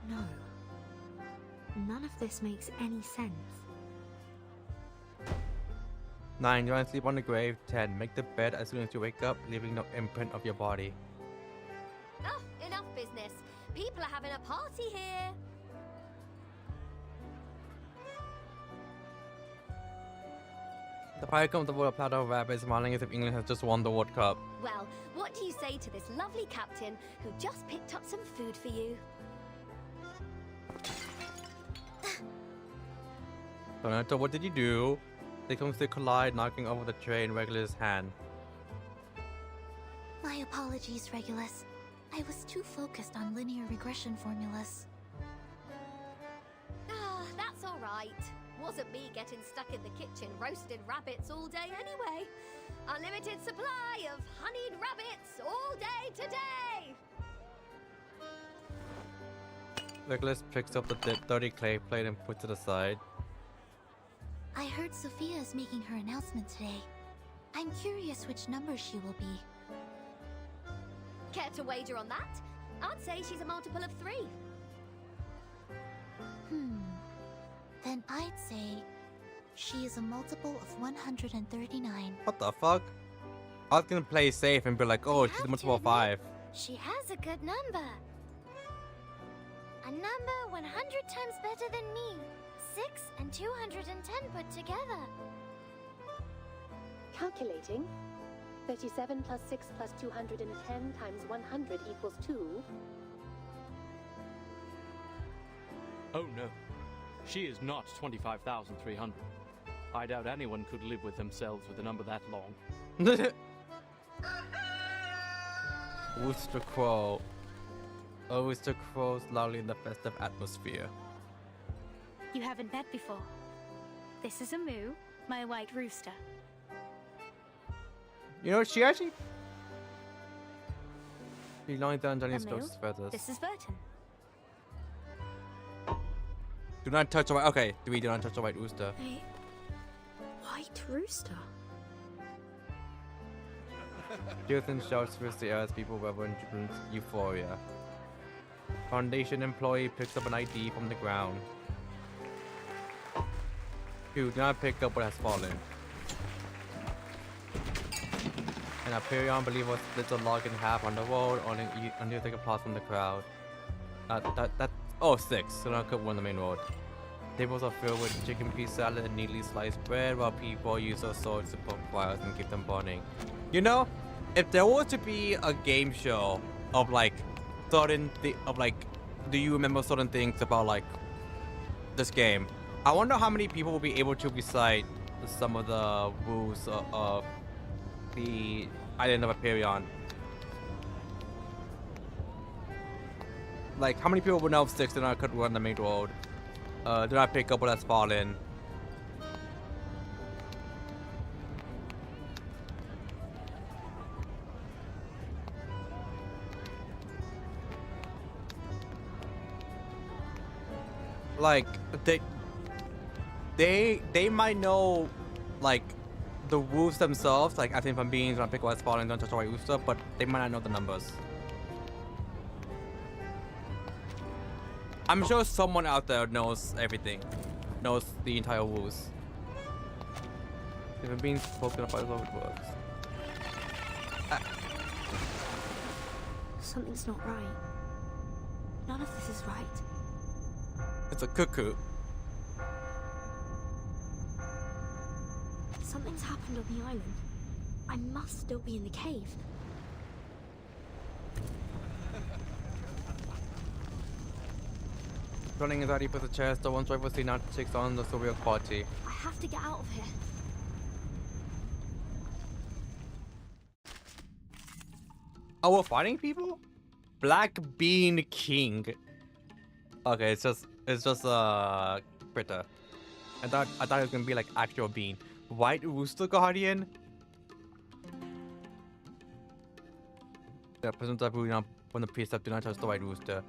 [SPEAKER 17] No. None of this makes any sense.
[SPEAKER 1] 9. Do not sleep on the grave. 10. Make the bed as soon as you wake up, leaving no imprint of your body.
[SPEAKER 14] Oh, enough business. People are having a party here.
[SPEAKER 1] The pirate comes aboard a platter of rabbits, smiling as if England has just won the World Cup.
[SPEAKER 14] Well, what do you say to this lovely captain who just picked up some food for you?
[SPEAKER 1] Donato, what did you do? They come to collide, knocking over the tray in Regulus' hand.
[SPEAKER 17] My apologies, Regulus. I was too focused on linear regression formulas.
[SPEAKER 14] Ah, that's all right. Wasn't me getting stuck in the kitchen roasting rabbits all day anyway. Unlimited supply of honeyed rabbits all day today.
[SPEAKER 1] Regulus picks up the dirty clay plate and puts it aside.
[SPEAKER 17] I heard Sophia is making her announcement today. I'm curious which number she will be.
[SPEAKER 14] Care to wager on that? I'd say she's a multiple of 3.
[SPEAKER 17] Then I'd say she is a multiple of 139.
[SPEAKER 1] What the fuck? I was gonna play safe and be like, oh, she's a multiple of 5.
[SPEAKER 2] She has a good number. A number 100 times better than me. 6 and 210 put together.
[SPEAKER 3] Calculating. 37 plus 6 plus 210 times 100 equals 2.
[SPEAKER 10] Oh no. She is not 25,300. I doubt anyone could live with themselves with a number that long.
[SPEAKER 1] Rooster Crow. A rooster crows loudly in the festive atmosphere.
[SPEAKER 7] You haven't met before. This is Amu, my white rooster.
[SPEAKER 1] You know, she actually... She lonely down Johnny's
[SPEAKER 7] Amu,
[SPEAKER 1] closest feathers.
[SPEAKER 7] this is Vertin.
[SPEAKER 1] Do not touch the white... Okay, 3, do not touch the white rooster.
[SPEAKER 7] A white rooster?
[SPEAKER 1] Jonathan shouts through the air as people revel in euphoria. Foundation employee picks up an ID from the ground. 2, do not pick up what has fallen. An Aperion believer splits a log in half on the road, only to take applause from the crowd. Oh, 6, so not cook one on the main road. Tables are filled with chicken pea salad and neatly sliced bread, while people use their swords to poke fires and keep them burning. You know, if there was to be a game show of like certain do you remember certain things about like this game? I wonder how many people will be able to recite some of the rules of the Island of Aperion. Like, how many people would know 6 do not could run the main road? Do not pick up what has fallen. Like, they might know, like, the wolves themselves, like I think from beings, don't pick one spot and don't touch the white rooster, but they might not know the numbers. I'm sure someone out there knows everything, knows the entire wolves. If I'm being spoken about, is how it works.
[SPEAKER 7] Something's not right. None of this is right.
[SPEAKER 1] It's a cuckoo.
[SPEAKER 7] Something's happened on the island. I must still be in the cave.
[SPEAKER 1] Running anxiety for the chest, the one driver see not takes on the surreal quality.
[SPEAKER 7] I have to get out of here.
[SPEAKER 1] Oh, we're fighting people? Black Bean King. Okay, it's just a critter. I thought it was gonna be like actual bean. White Rooster Guardian. Yeah, present taboo from the precept, do not touch the White Rooster.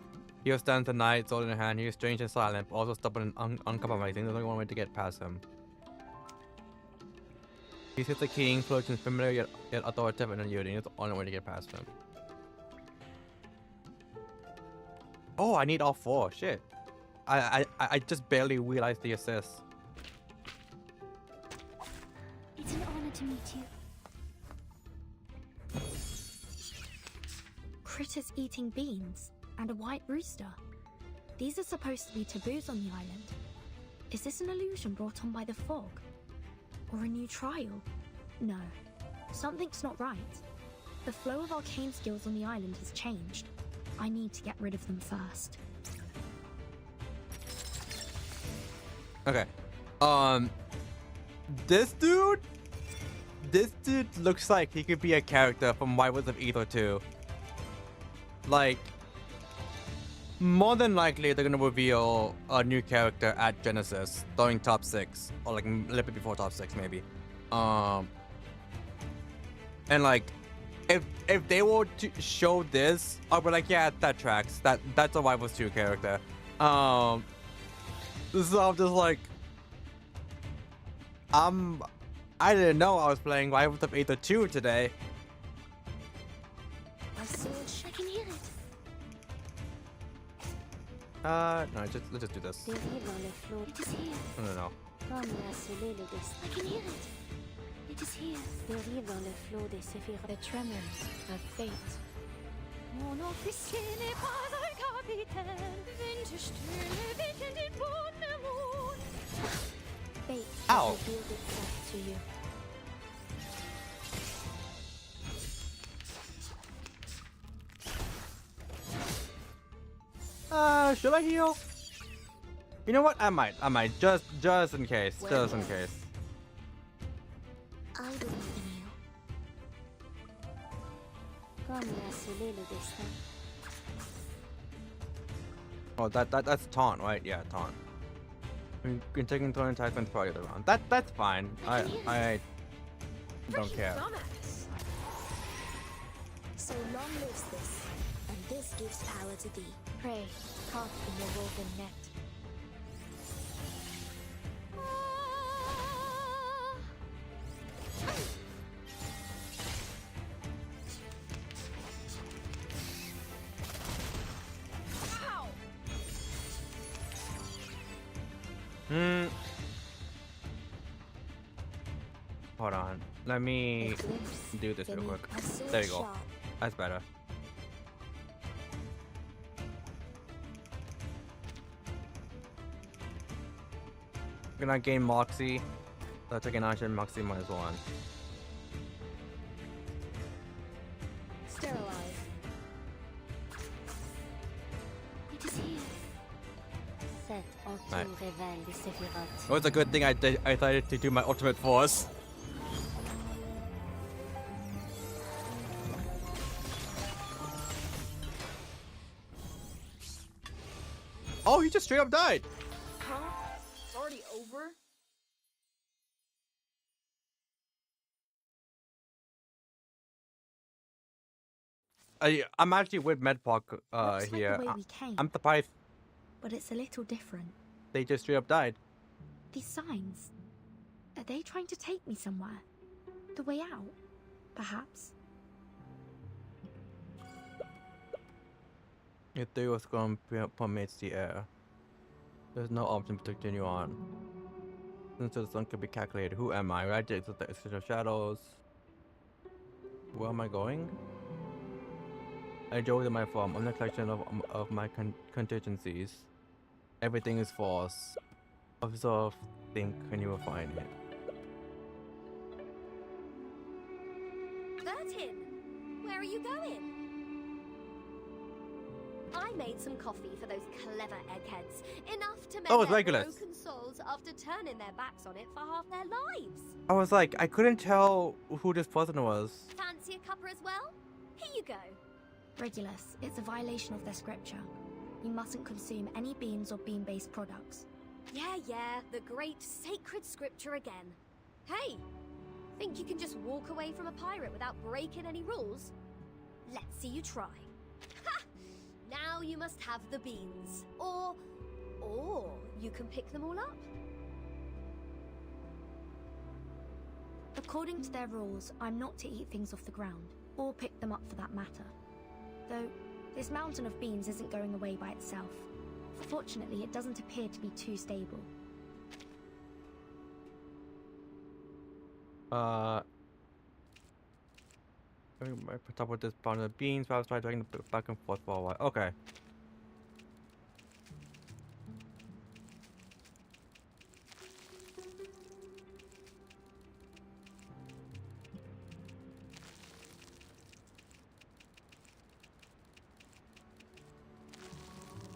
[SPEAKER 1] Here stands the knight, sword in hand. He is strange and silent, but also stubborn and uncompromising. There's only one way to get past him. He sits the king, floats and familiar yet authoritative and unyielding. It's the only way to get past him. Oh, I need all four. Shit. I just barely realized the assist.
[SPEAKER 7] It's an honor to meet you. Critters eating beans and a white rooster. These are supposed to be taboos on the island. Is this an illusion brought on by the fog? Or a new trial? No. Something's not right. The flow of arcane skills on the island has changed. I need to get rid of them first.
[SPEAKER 1] Okay. This dude looks like he could be a character from Wildwoods of Ether 2. Like, more than likely they're gonna reveal a new character at Genesis during top 6, or like a little bit before top 6 maybe. And like, if they were to show this, I'll be like, yeah, that tracks. That's a Wildwoods 2 character. So I'm just like, I didn't know I was playing Wildwoods of Ether 2 today.
[SPEAKER 7] I can hear it.
[SPEAKER 1] No, let's just do this.
[SPEAKER 7] It is here.
[SPEAKER 1] No.
[SPEAKER 7] I can hear it. It is here. The tremors of fate.
[SPEAKER 2] Mon officier n'est pas un capitaine. Vintage stille, weekend in moon.
[SPEAKER 7] Fate
[SPEAKER 1] Ow.
[SPEAKER 7] has revealed itself to you.
[SPEAKER 1] Should I heal? You know what? I might. Just in case. Just in case.
[SPEAKER 7] I believe in you.
[SPEAKER 1] Oh, that's taunt, right? Yeah, taunt. You can take into attack and probably the round. That's fine. I don't care.
[SPEAKER 7] So long lives this, and this gives power to thee. Pray, caught in the woven net.
[SPEAKER 1] Hold on. Let me do this real quick. There you go. That's better. Gonna gain Moxie. So take an action, Moxie minus 1.
[SPEAKER 7] Sterilize. It is here.
[SPEAKER 1] Right. It was a good thing I decided to do my ultimate force. Oh, he just straight up died.
[SPEAKER 12] Huh? It's already over?
[SPEAKER 1] I'm actually with Medpoc
[SPEAKER 7] Looks
[SPEAKER 1] here.
[SPEAKER 7] like the way we came.
[SPEAKER 1] I'm surprised
[SPEAKER 7] But it's a little different.
[SPEAKER 1] they just straight up died.
[SPEAKER 7] These signs. Are they trying to take me somewhere? The way out, perhaps.
[SPEAKER 1] Your theory was going to permeate the air. There's no option to continue on. Since the sun could be calculated, who am I? Right? It's the extension of shadows. Where am I going? I drove to my farm. I'm the collection of my contingencies. Everything is false. Observe, think, and you will find it.
[SPEAKER 14] Bertin, where are you going? I made some coffee for those clever eggheads. Enough to
[SPEAKER 1] Oh,
[SPEAKER 14] mend
[SPEAKER 1] it's
[SPEAKER 14] their
[SPEAKER 1] Regulus.
[SPEAKER 14] broken souls after turning their backs on it for half their lives.
[SPEAKER 1] I was like, I couldn't tell who this person was.
[SPEAKER 14] Fancy a cuppa as well? Here you go.
[SPEAKER 7] Regulus, it's a violation of their scripture. You mustn't consume any beans or bean-based products.
[SPEAKER 14] Yeah, the great sacred scripture again. Hey, think you can just walk away from a pirate without breaking any rules? Let's see you try. Ha! Now you must have the beans. Or you can pick them all up.
[SPEAKER 7] According to their rules, I'm not to eat things off the ground, or pick them up for that matter. Though, this mountain of beans isn't going away by itself. Fortunately, it doesn't appear to be too stable.
[SPEAKER 1] I put up with this pound of beans, but I was trying to back and forth for a while. Okay.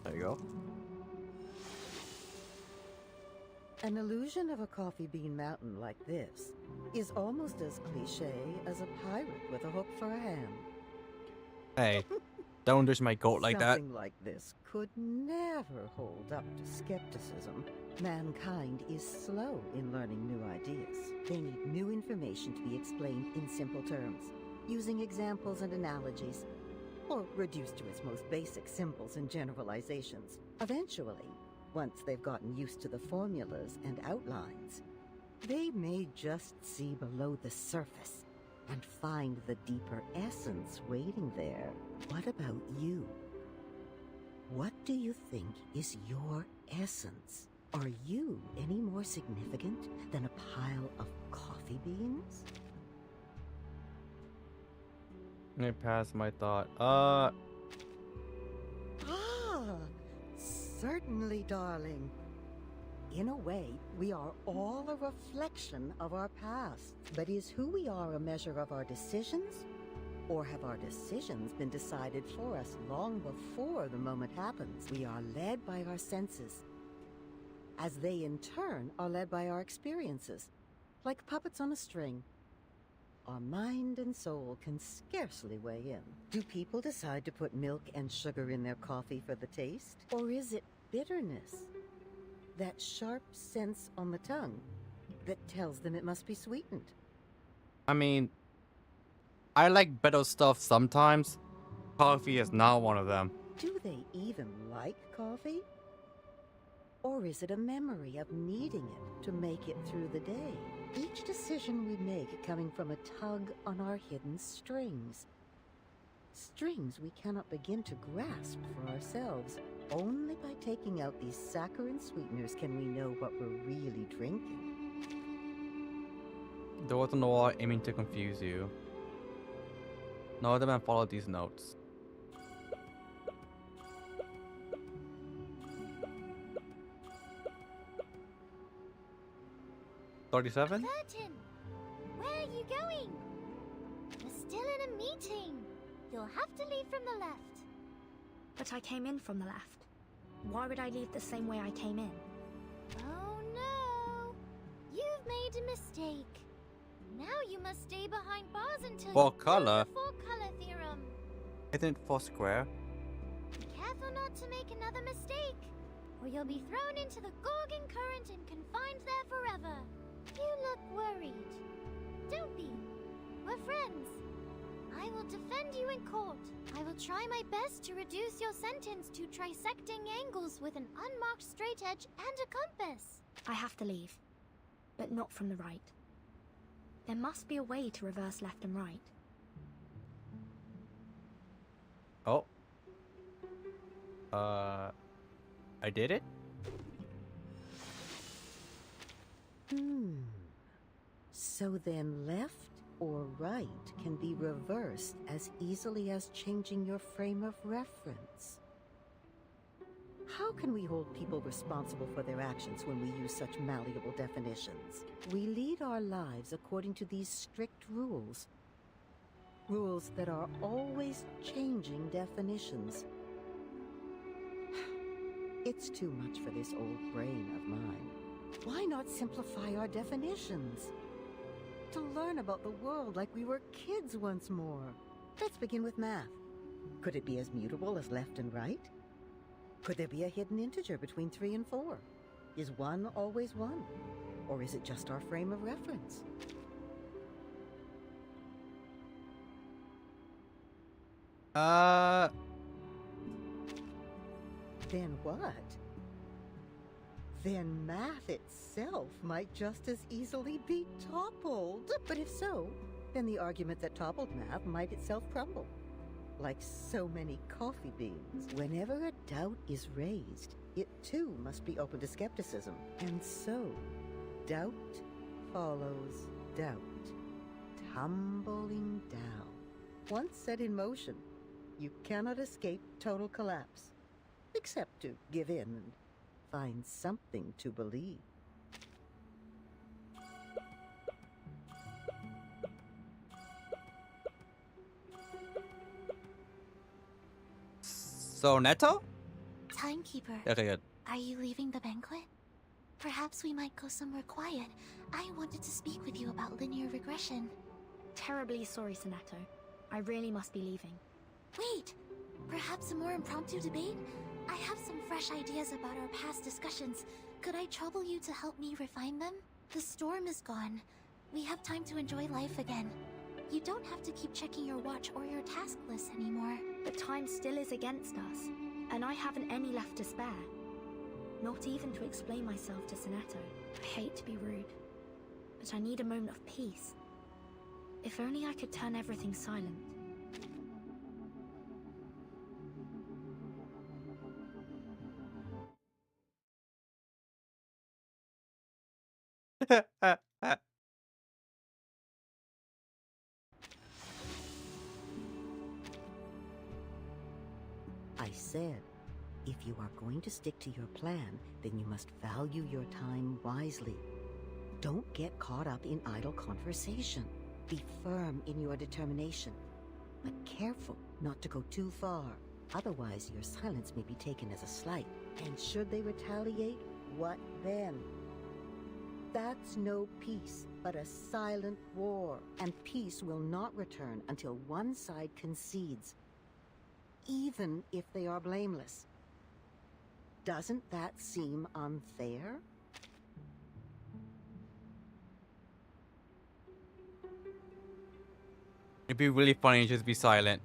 [SPEAKER 1] There you go.
[SPEAKER 6] An illusion of a coffee bean mountain like this is almost as cliché as a pirate with a hook for a hand.
[SPEAKER 1] Hey, don't dish my goat like that.
[SPEAKER 6] Something like this could never hold up to skepticism. Mankind is slow in learning new ideas. They need new information to be explained in simple terms, using examples and analogies, or reduced to its most basic symbols and generalizations. Eventually, once they've gotten used to the formulas and outlines, they may just see below the surface and find the deeper essence waiting there. What about you? What do you think is your essence? Are you any more significant than a pile of coffee beans?
[SPEAKER 1] I passed my thought.
[SPEAKER 6] Certainly, darling. In a way, we are all a reflection of our past. But is who we are a measure of our decisions? Or have our decisions been decided for us long before the moment happens? We are led by our senses, as they in turn are led by our experiences, like puppets on a string. Our mind and soul can scarcely weigh in. Do people decide to put milk and sugar in their coffee for the taste? Or is it bitterness? That sharp sense on the tongue that tells them it must be sweetened?
[SPEAKER 1] I mean, I like bitter stuff sometimes. Coffee is not one of them.
[SPEAKER 6] Do they even like coffee? Or is it a memory of needing it to make it through the day? Each decision we make coming from a tug on our hidden strings. Strings we cannot begin to grasp for ourselves. Only by taking out these saccharine sweeteners can we know what we're really drinking.
[SPEAKER 1] There wasn't a wall aiming to confuse you. No other man followed these notes. $37?
[SPEAKER 2] Bertin, where are you going? We're still in a meeting. You'll have to leave from the left.
[SPEAKER 7] But I came in from the left. Why would I leave the same way I came in?
[SPEAKER 2] Oh no! You've made a mistake. Now you must stay behind bars until
[SPEAKER 1] Four
[SPEAKER 2] you prove
[SPEAKER 1] color?
[SPEAKER 2] the four-color theorem.
[SPEAKER 1] Isn't four square?
[SPEAKER 2] Be careful not to make another mistake, or you'll be thrown into the Gorgon current and confined there forever. You look worried. Don't be. We're friends. I will defend you in court. I will try my best to reduce your sentence to trisecting angles with an unmarked straight edge and a compass.
[SPEAKER 7] I have to leave. But not from the right. There must be a way to reverse left and right.
[SPEAKER 1] Oh. I did it?
[SPEAKER 6] So then left or right can be reversed as easily as changing your frame of reference. How can we hold people responsible for their actions when we use such malleable definitions? We lead our lives according to these strict rules. Rules that are always changing definitions. It's too much for this old brain of mine. Why not simplify our definitions? To learn about the world like we were kids once more. Let's begin with math. Could it be as mutable as left and right? Could there be a hidden integer between 3 and 4? Is 1 always 1? Or is it just our frame of reference? Then what? Then math itself might just as easily be toppled. But if so, then the argument that toppled math might itself crumble. Like so many coffee beans. Whenever a doubt is raised, it too must be open to skepticism. And so, doubt follows doubt, tumbling down. Once set in motion, you cannot escape total collapse, except to give in and find something to believe.
[SPEAKER 1] So, Neto?
[SPEAKER 17] Timekeeper.
[SPEAKER 1] Okay, good.
[SPEAKER 17] Are you leaving the banquet? Perhaps we might go somewhere quiet. I wanted to speak with you about linear regression.
[SPEAKER 7] Terribly sorry, Sonato. I really must be leaving.
[SPEAKER 17] Wait! Perhaps a more impromptu debate? I have some fresh ideas about our past discussions. Could I trouble you to help me refine them? The storm is gone. We have time to enjoy life again. You don't have to keep checking your watch or your task list anymore.
[SPEAKER 7] The time still is against us, and I haven't any left to spare. Not even to explain myself to Sonato. I hate to be rude, but I need a moment of peace. If only I could turn everything silent.
[SPEAKER 6] I said, if you are going to stick to your plan, then you must value your time wisely. Don't get caught up in idle conversation. Be firm in your determination, but careful not to go too far. Otherwise, your silence may be taken as a slight. And should they retaliate, what then? That's no peace, but a silent war. And peace will not return until one side concedes, even if they are blameless. Doesn't that seem unfair?
[SPEAKER 1] It'd be really funny to just be silent.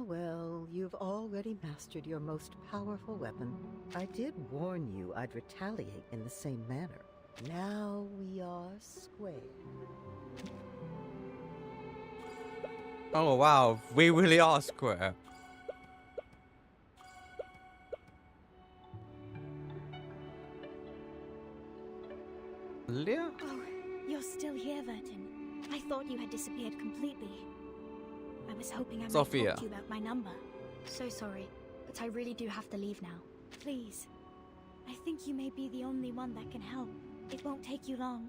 [SPEAKER 6] Well, you've already mastered your most powerful weapon. I did warn you I'd retaliate in the same manner. Now we are square.
[SPEAKER 1] Oh wow, we really are square. Leah?
[SPEAKER 7] Oh, you're still here, Vertin. I thought you had disappeared completely. I was hoping I might talk to you about my number. So sorry, but I really do have to leave now.
[SPEAKER 16] Please. I think you may be the only one that can help. It won't take you long.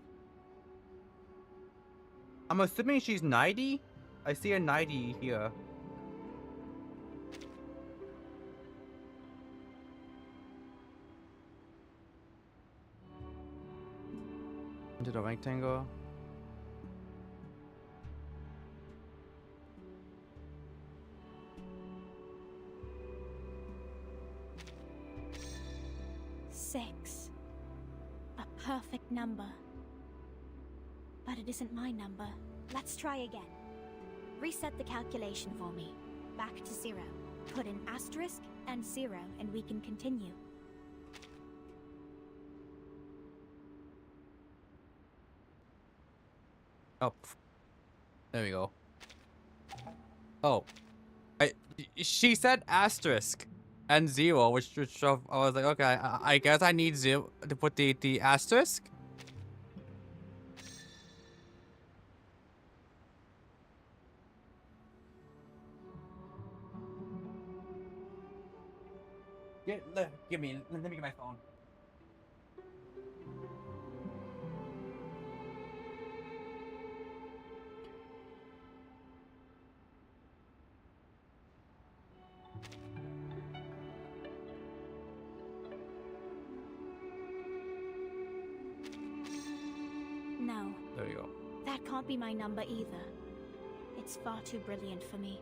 [SPEAKER 1] I'm assuming she's 90? I see a 90 here. Into the rectangle.
[SPEAKER 16] Six. A perfect number. But it isn't my number. Let's try again. Reset the calculation for me. Back to 0. Put an asterisk and 0 and we can continue.
[SPEAKER 1] Oh, there we go. Oh, she said asterisk and 0, which I was like, okay, I guess I need 0 to put the asterisk. Let me get my phone.
[SPEAKER 16] No.
[SPEAKER 1] There you go.
[SPEAKER 16] That can't be my number either. It's far too brilliant for me.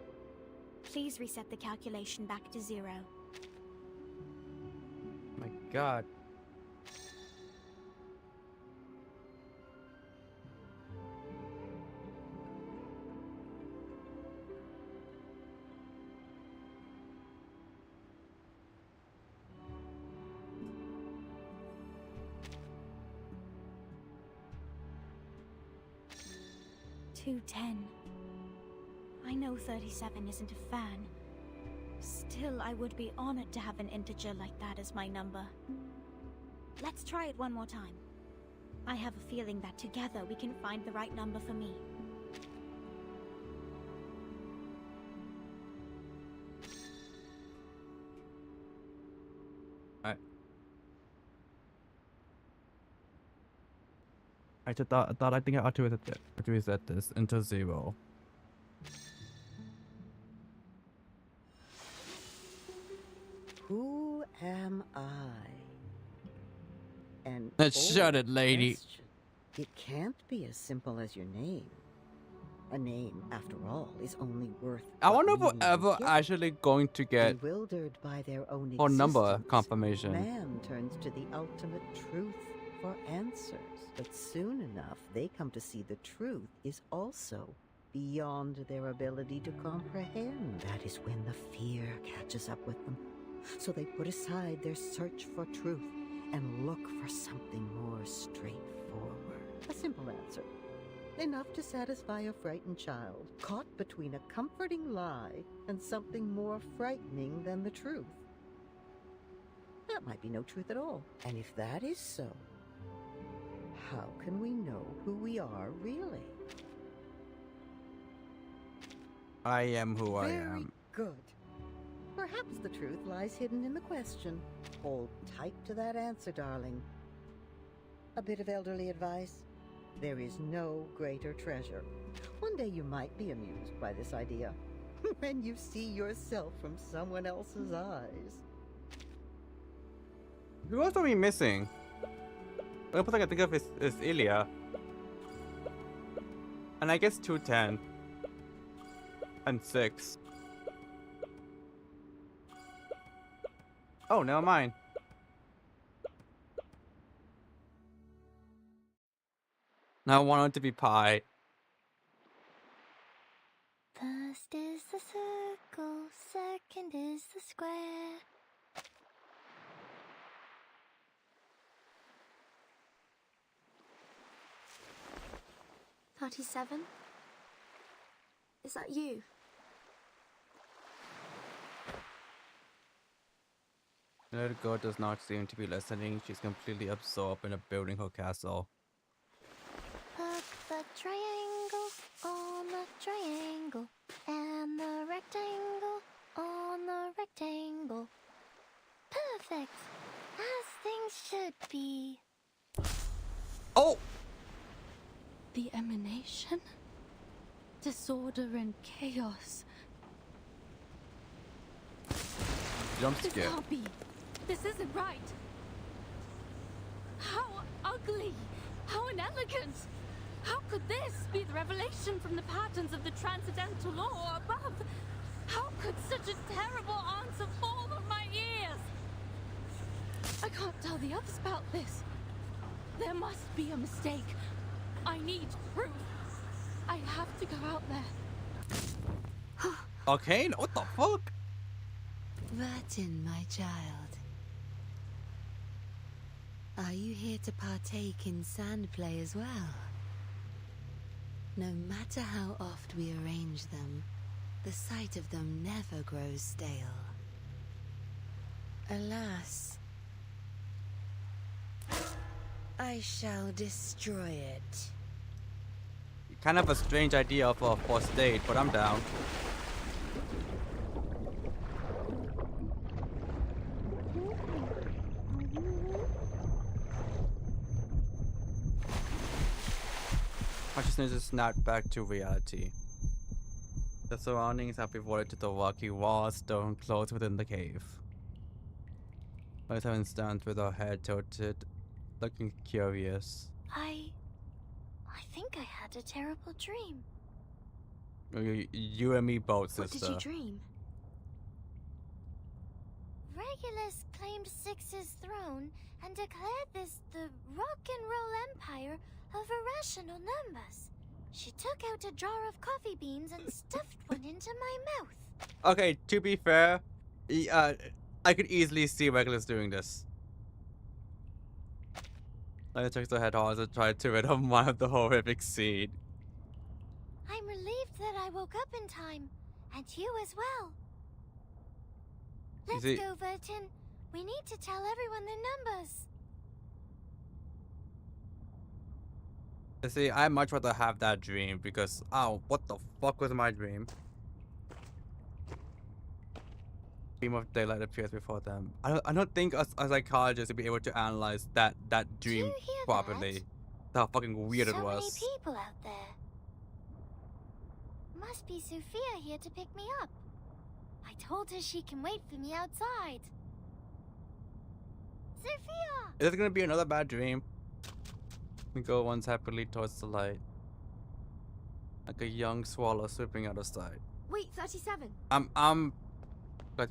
[SPEAKER 16] Please reset the calculation back to 0.
[SPEAKER 1] My God.
[SPEAKER 16] $2.10. I know 37 isn't a fan. Still, I would be honored to have an integer like that as my number. Let's try it one more time. I have a feeling that together we can find the right number for me.
[SPEAKER 1] I think I ought to reset this into 0.
[SPEAKER 6] Who am I? And
[SPEAKER 1] shut it, lady.
[SPEAKER 6] It can't be as simple as your name. A name, after all, is only worth.
[SPEAKER 1] I wonder if we're ever actually going to get
[SPEAKER 6] bewildered by their own
[SPEAKER 1] or number
[SPEAKER 6] existence,
[SPEAKER 1] confirmation.
[SPEAKER 6] Man turns to the ultimate truth for answers, but soon enough they come to see the truth is also beyond their ability to comprehend. That is when the fear catches up with them. So they put aside their search for truth and look for something more straightforward. A simple answer. Enough to satisfy a frightened child, caught between a comforting lie and something more frightening than the truth. That might be no truth at all. And if that is so, how can we know who we are really?
[SPEAKER 1] I am who I am.
[SPEAKER 6] Very good. Perhaps the truth lies hidden in the question. Hold tight to that answer, darling. A bit of elderly advice. There is no greater treasure. One day you might be amused by this idea. When you see yourself from someone else's eyes.
[SPEAKER 1] Who else are we missing? The only person I can think of is Ilya. And I guess 210. And 6. Oh, never mind. Now I want it to be pi.
[SPEAKER 2] First is the circle, second is the square.
[SPEAKER 7] $37? Is that you?
[SPEAKER 1] The little girl does not seem to be listening. She's completely absorbed in building her castle.
[SPEAKER 2] Put the triangle on the triangle and the rectangle on the rectangle. Perfect, as things should be.
[SPEAKER 1] Oh!
[SPEAKER 5] The emanation? Disorder and chaos.
[SPEAKER 1] Jump
[SPEAKER 5] This
[SPEAKER 1] scare.
[SPEAKER 5] can't be. This isn't right. How ugly! How inelegant! How could this be the revelation from the patterns of the transcendental law above? How could such a terrible answer fall on my ears? I can't tell the others about this. There must be a mistake. I need proof. I have to go out there.
[SPEAKER 1] Okay, what the fuck?
[SPEAKER 4] Vertin, my child. Are you here to partake in sand play as well? No matter how oft we arrange them, the sight of them never grows stale. Alas, I shall destroy it.
[SPEAKER 1] Kind of a strange idea for a first date, but I'm down. Consciousness is snapped back to reality. The surroundings have pivoted to the rocky walls, stone closed within the cave. Earth stands with her head tilted, looking curious.
[SPEAKER 2] I think I had a terrible dream.
[SPEAKER 1] You and me both,
[SPEAKER 2] What
[SPEAKER 1] sister.
[SPEAKER 2] did you dream? Regulus claimed Six's throne and declared this the rock and roll empire of irrational numbers. She took out a jar of coffee beans and stuffed one into my mouth.
[SPEAKER 1] Okay, to be fair, I could easily see Regulus doing this. I took the head hard and tried to rid her mind of the horrific scene.
[SPEAKER 2] I'm relieved that I woke up in time, and you as well. Let's go, Vertin. We need to tell everyone the numbers.
[SPEAKER 1] You see, I'd much rather have that dream because, oh, what the fuck was my dream? Beam of daylight appears before them. I don't think a psychologist would be able to analyze that dream properly. How fucking weird it was.
[SPEAKER 2] So many people out there. Must be Sophia here to pick me up. I told her she can wait for me outside. Sophia!
[SPEAKER 1] Is this gonna be another bad dream? We go once happily towards the light, like a young swallow sweeping out of sight.
[SPEAKER 7] Wait, 37.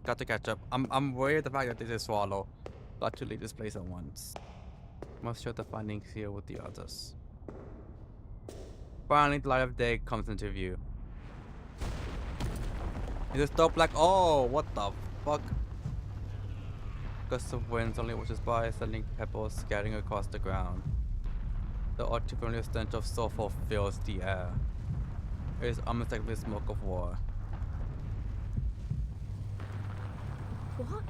[SPEAKER 1] Got to catch up. I'm worried at the fact that this is Swallow. Got to leave this place at once. Must share the findings here with the others. Finally, the light of day comes into view. Is it still black? Oh, what the fuck? Gust of wind suddenly washes by, sending pebbles scattering across the ground. The odd familiar stench of sulfur fills the air. It is unmistakably smoke of war.
[SPEAKER 7] What?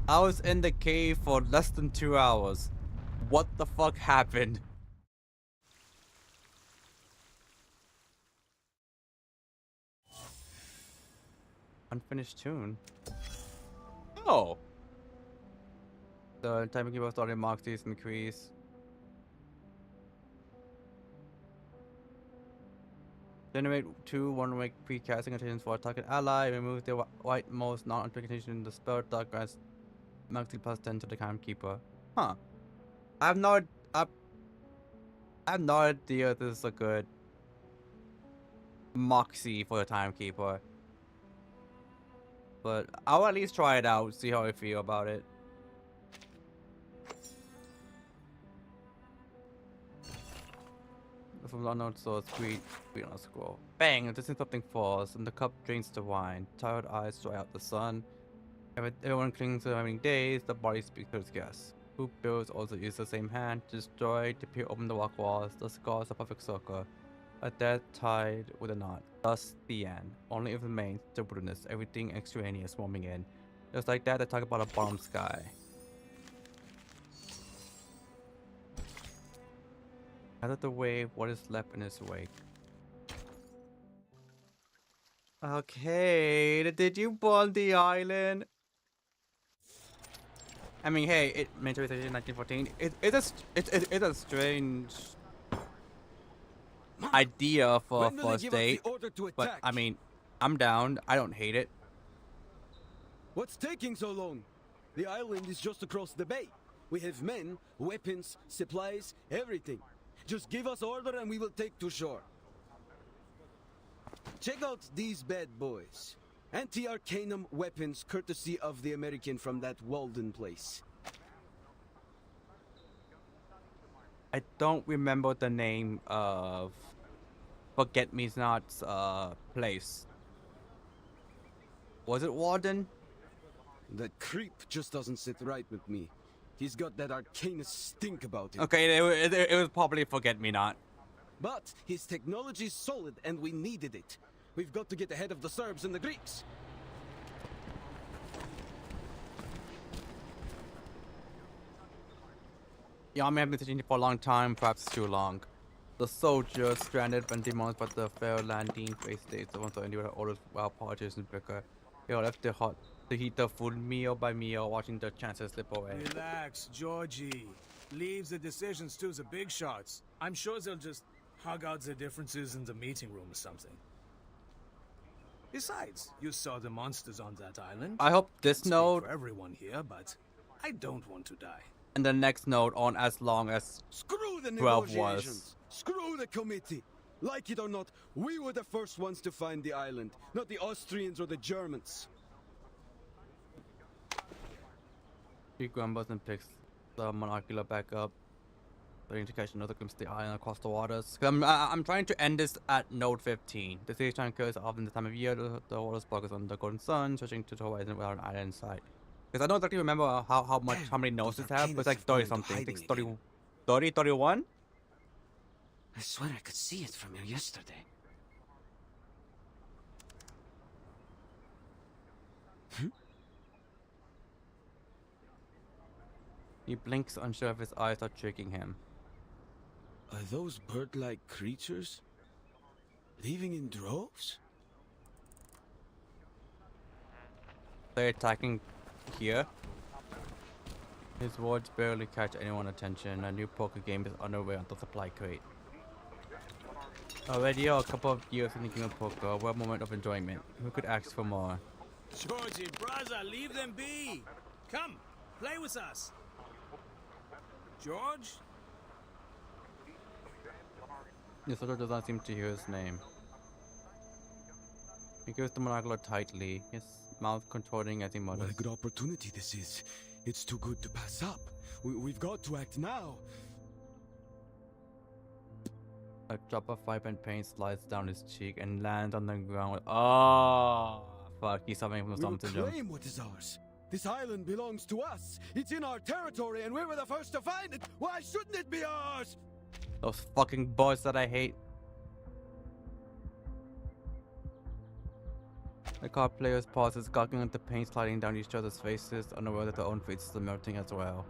[SPEAKER 1] I was in the cave for less than 2 hours. What the fuck happened? Unfinished tune. Oh. The timing keyboard started marks these increase. Generate 2 one-way pre-casting conditions for a target ally. Remove the white-most non-unpick condition in the spell that grants maxi plus 10 to the timekeeper. Huh. I have no idea if this is a good moxie for the timekeeper. But I'll at least try it out, see how I feel about it. From the unknown source, read on a scroll. Bang! This is something falls, and the cup drains the wine. Tired eyes dry out the sun. Everyone clings to having days, the body speaks to its guests. Who builds also use the same hand to destroy, to peer open the rock walls, the scars a perfect circle. A death tied with a knot. Thus the end. Only it remains the wilderness, everything extraneous swarming in. Just like that, they talk about a bottom sky. Out of the wave, what is left in its wake? Okay, did you burn the island? I mean, hey, it mentioned in 1914. It's a strange idea for a first date, but I mean, I'm down. I don't hate it.
[SPEAKER 20] What's taking so long? The island is just across the bay. We have men, weapons, supplies, everything. Just give us order and we will take to shore. Check out these bad boys. Anti-Arcanum weapons courtesy of the American from that Walden place.
[SPEAKER 1] I don't remember the name of Forget-Me-Not's place. Was it Walden?
[SPEAKER 20] That creep just doesn't sit right with me. He's got that arcane stink about him.
[SPEAKER 1] Okay, it was probably Forget-Me-Not.
[SPEAKER 20] But his technology's solid and we needed it. We've got to get ahead of the Serbs and the Greeks.
[SPEAKER 1] Yeah, I mean, I've been sitting here for a long time, perhaps too long. The soldiers stranded when demolished by the failed landing phase states. The ones that ended with orders while politicians bicker. They all left the hot to heat the food meal by meal, watching the chances slip away.
[SPEAKER 19] Relax, Georgie. Leaves the decisions to the big shots. I'm sure they'll just hug out the differences in the meeting room or something. Besides, you saw the monsters on that island.
[SPEAKER 1] I hope this
[SPEAKER 19] Can't speak
[SPEAKER 1] note
[SPEAKER 19] for everyone here, but I don't want to die.
[SPEAKER 1] and the next note on as long as
[SPEAKER 20] Screw the
[SPEAKER 1] 12
[SPEAKER 20] negotiations.
[SPEAKER 1] was.
[SPEAKER 20] Screw the committee. Like it or not, we were the first ones to find the island, not the Austrians or the Germans.
[SPEAKER 1] He grumbles and picks the monocular back up, starting to catch another glimpse of the island across the waters. I'm trying to end this at note 15. The sea time occurs often this time of year. The water sparkles on the golden sun, stretching to the horizon without an island in sight. Because I don't exactly remember how many notes it have, but it's like 30 something. I think it's 30, 31?
[SPEAKER 22] I swear I could see it from here yesterday.
[SPEAKER 1] He blinks, unsure if his eyes are tricking him.
[SPEAKER 20] Are those bird-like creatures leaving in droves?
[SPEAKER 1] They're attacking here. His words barely catch anyone's attention. A new poker game is underway on the supply crate. Already a couple of years in the game of poker, what a moment of enjoyment. Who could ask for more?
[SPEAKER 19] Georgie, brother, leave them be. Come, play with us. George?
[SPEAKER 1] The soldier does not seem to hear his name. He grips the monocular tightly, his mouth contorting as he mutters.
[SPEAKER 20] What a good opportunity this is. It's too good to pass up. We've got to act now.
[SPEAKER 1] A drop of vibrant paint slides down his cheek and lands on the ground. Oh, fuck, he's suffering from something.
[SPEAKER 20] We will claim what is ours. This island belongs to us. It's in our territory and we were the first to find it. Why shouldn't it be ours?
[SPEAKER 1] Those fucking boys that I hate. The card players pauses, gawking at the paint sliding down each other's faces, unaware that their own faces are melting as well.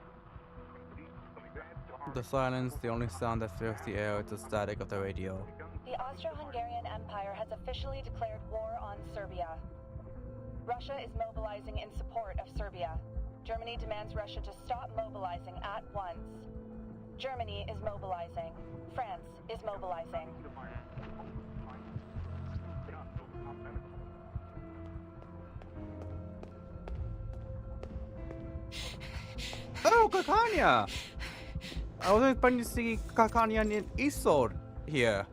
[SPEAKER 1] The silence, the only sound that fills the air, is the static of the radio.
[SPEAKER 23] The Austro-Hungarian Empire has officially declared war on Serbia. Russia is mobilizing in support of Serbia. Germany demands Russia to stop mobilizing at once. Germany is mobilizing. France is mobilizing.
[SPEAKER 1] Oh, Kakanya! I wasn't expecting to see Kakanya and Isod here.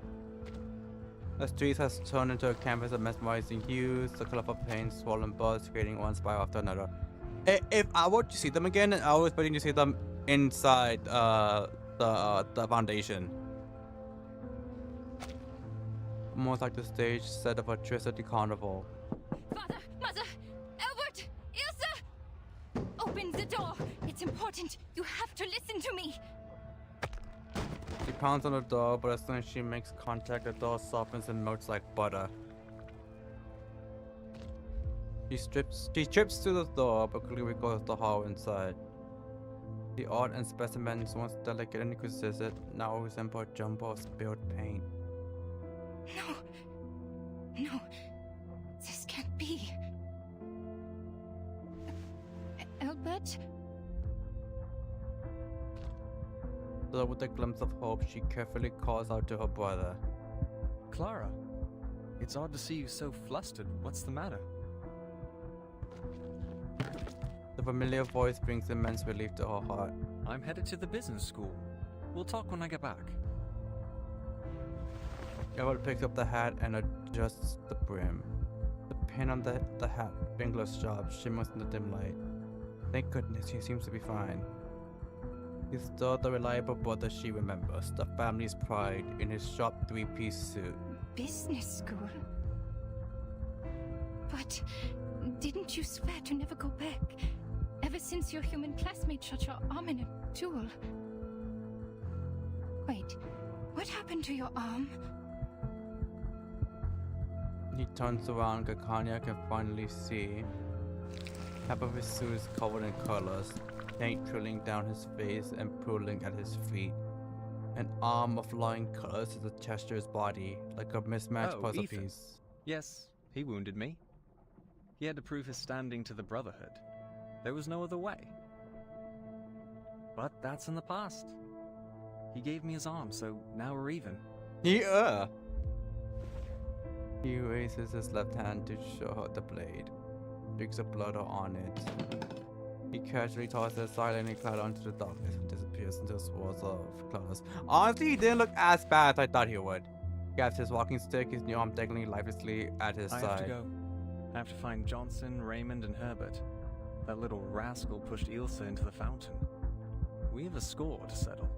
[SPEAKER 1] The streets has turned into a canvas of mesmerizing hues, the colorful paint, swollen buds, creating one spiral after another. If I were to see them again, I was expecting to see them inside the foundation. Almost like the stage set of a Tricity carnival.
[SPEAKER 5] Father, Mother, Albert, Ilse! Open the door. It's important. You have to listen to me.
[SPEAKER 1] She pounds on the door, but as soon as she makes contact, the door softens and melts like butter. She trips to the door, but quickly recalls the hall inside. The art and specimens, once delicate and exquisite, now resemble a jumble of spilled paint.
[SPEAKER 5] No, this can't be. Albert?
[SPEAKER 1] So with a glimpse of hope, she carefully calls out to her brother.
[SPEAKER 24] Clara, it's odd to see you so flustered. What's the matter?
[SPEAKER 1] The familiar voice brings immense relief to her heart.
[SPEAKER 24] I'm headed to the business school. We'll talk when I get back.
[SPEAKER 1] Albert picks up the hat and adjusts the brim. The pin on the hat fingers sharp, shimmers in the dim light. Thank goodness, he seems to be fine. He's still the reliable brother she remembers, the family's pride in his sharp three-piece suit.
[SPEAKER 5] Business school? But didn't you swear to never go back?
[SPEAKER 8] Ever since your human classmate shot your arm in a duel. Wait, what happened to your arm?
[SPEAKER 1] He turns around, Gakania can finally see. Half of his suit is covered in colors, paint trailing down his face and pooling at his feet. An arm of flying colors is attached to his body, like a mismatched puzzle
[SPEAKER 24] Ethan.
[SPEAKER 1] piece.
[SPEAKER 24] Yes, he wounded me. He had to prove his standing to the Brotherhood. There was no other way. But that's in the past. He gave me his arm, so now we're even.
[SPEAKER 1] Yeah. He raises his left hand to show her the blade. Streaks of blood are on it. He casually tosses it silently cloud onto the darkness and disappears into swirls of colors. Honestly, he didn't look as bad as I thought he would. He grabs his walking stick, his new arm dangling lifelessly at his side.
[SPEAKER 24] I have to go. I have to find Johnson, Raymond, and Herbert. That little rascal pushed Ilsa into the fountain. We have a score to settle.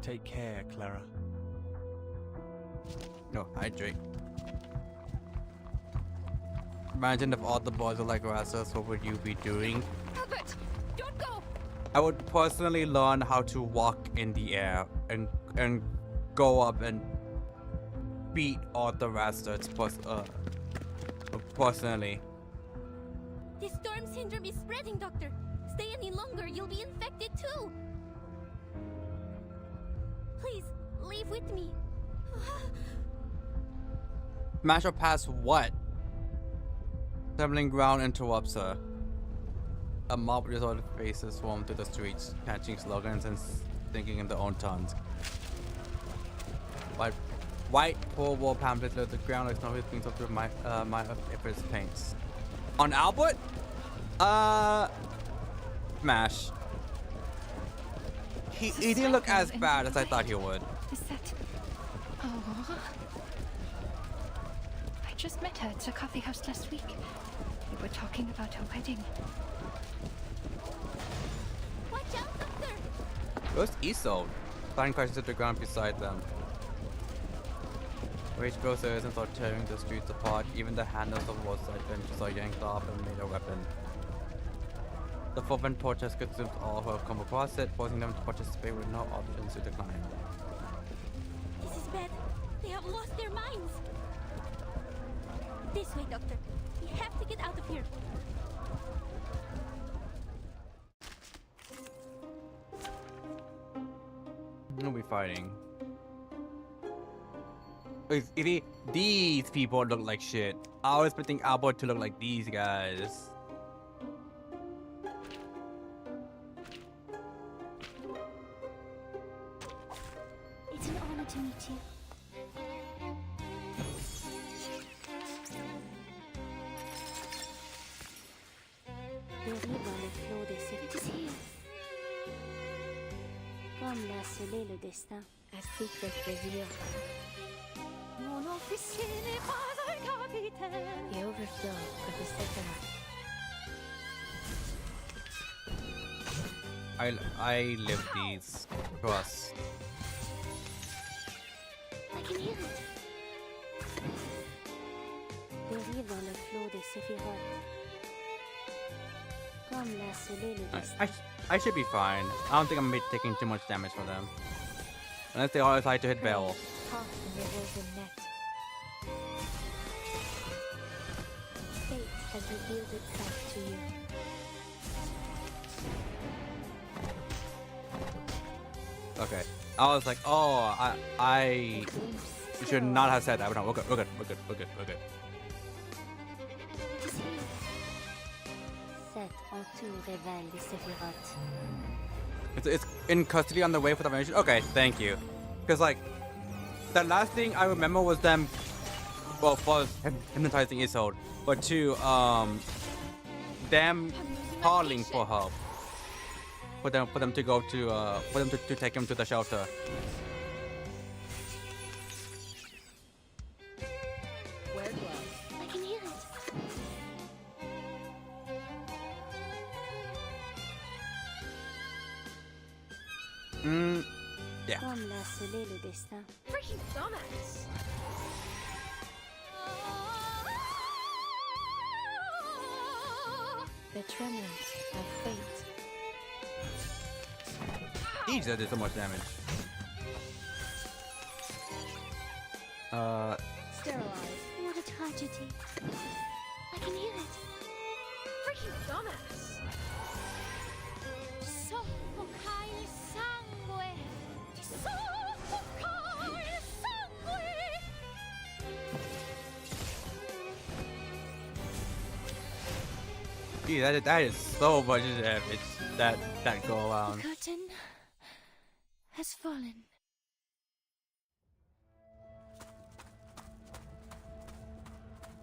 [SPEAKER 24] Take care, Clara.
[SPEAKER 1] No, hydrate. Imagine if all the boys were like wrestlers, what would you be doing?
[SPEAKER 8] Herbert, don't go!
[SPEAKER 1] I would personally learn how to walk in the air and go up and beat all the wrestlers personally.
[SPEAKER 5] The storm syndrome is spreading, Doctor. Stay any longer, you'll be infected too. Please, leave with me.
[SPEAKER 1] Smash her past what? Trembling ground interrupts her. A mob of disordered faces swarm through the streets, catching slogans and thinking in their own tongues. White poor war pamphlets litter the ground like snow things up through my if it's paints. On Albert? Smash. He didn't look as bad as I thought he would.
[SPEAKER 8] Is that... Oh... I just met her at a coffee house last week. We were talking about her wedding.
[SPEAKER 5] Watch out, Doctor!
[SPEAKER 1] Where's Isolde? Flying crashes to the ground beside them. Rage grows and start tearing the streets apart. Even the handles of roadside benches are yanked off and made a weapon. The fervent torch has consumed all who have come across it, forcing them to participate with no options to decline.
[SPEAKER 5] This is bad. They have lost their minds. This way, Doctor. We have to get out of here.
[SPEAKER 1] We'll be fighting. These people look like shit. I was expecting Albert to look like these guys.
[SPEAKER 16] It's an honor to meet you.
[SPEAKER 9] Dérive dans le flot des
[SPEAKER 16] It is here.
[SPEAKER 9] comme l'a scellé le destin, ainsi que plaisir.
[SPEAKER 16] Mon officier n'est pas un capitaine.
[SPEAKER 9] Et overflow with the second.
[SPEAKER 1] I live these. Trust.
[SPEAKER 16] I can hear it.
[SPEAKER 9] Dérive dans le flot des séphirotes. Comme l'a scellé le destin.
[SPEAKER 1] I should be fine. I don't think I'm gonna be taking too much damage from them. Unless they all decide to hit Bell.
[SPEAKER 9] Caught in the woven net. Fate has revealed itself to you.
[SPEAKER 1] Okay. I was like, oh, I should not have said that, but no, we're good.
[SPEAKER 9] Cet entour révèle les séphirotes.
[SPEAKER 1] It's in custody on the way for the mission. Okay, thank you. Because like, the last thing I remember was them, well, first hypnotizing Isolde, but two, them calling for help. For them to go to, for them to take him to the shelter.
[SPEAKER 9] Wear gloves.
[SPEAKER 16] I can hear it.
[SPEAKER 1] Yeah.
[SPEAKER 9] Comme l'a scellé le destin.
[SPEAKER 5] Freaking dumbass!
[SPEAKER 9] Their tremors have fate.
[SPEAKER 1] Jeez, that did so much damage.
[SPEAKER 2] Sterilized. What a tragedy. I can hear it.
[SPEAKER 5] Freaking dumbass! Soffocare sangue! Soffocare sangue!
[SPEAKER 1] Gee, that is so much damage. That go around.
[SPEAKER 16] The curtain has fallen.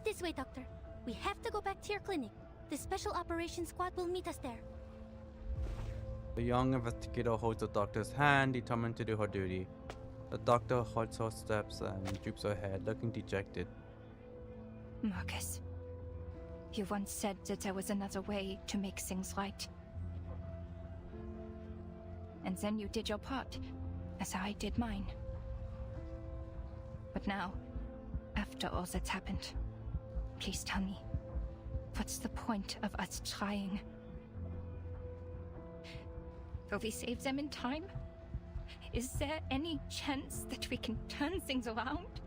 [SPEAKER 14] This way, Doctor. We have to go back to your clinic. The Special Operations Squad will meet us there.
[SPEAKER 1] The young investigator holds the doctor's hand, determined to do her duty. The doctor halts her steps and droops her head, looking dejected.
[SPEAKER 8] Marcus, you once said that there was another way to make things right. And then you did your part, as I did mine. But now, after all that's happened, please tell me, what's the point of us trying? Will we save them in time? Is there any chance that we can turn things around?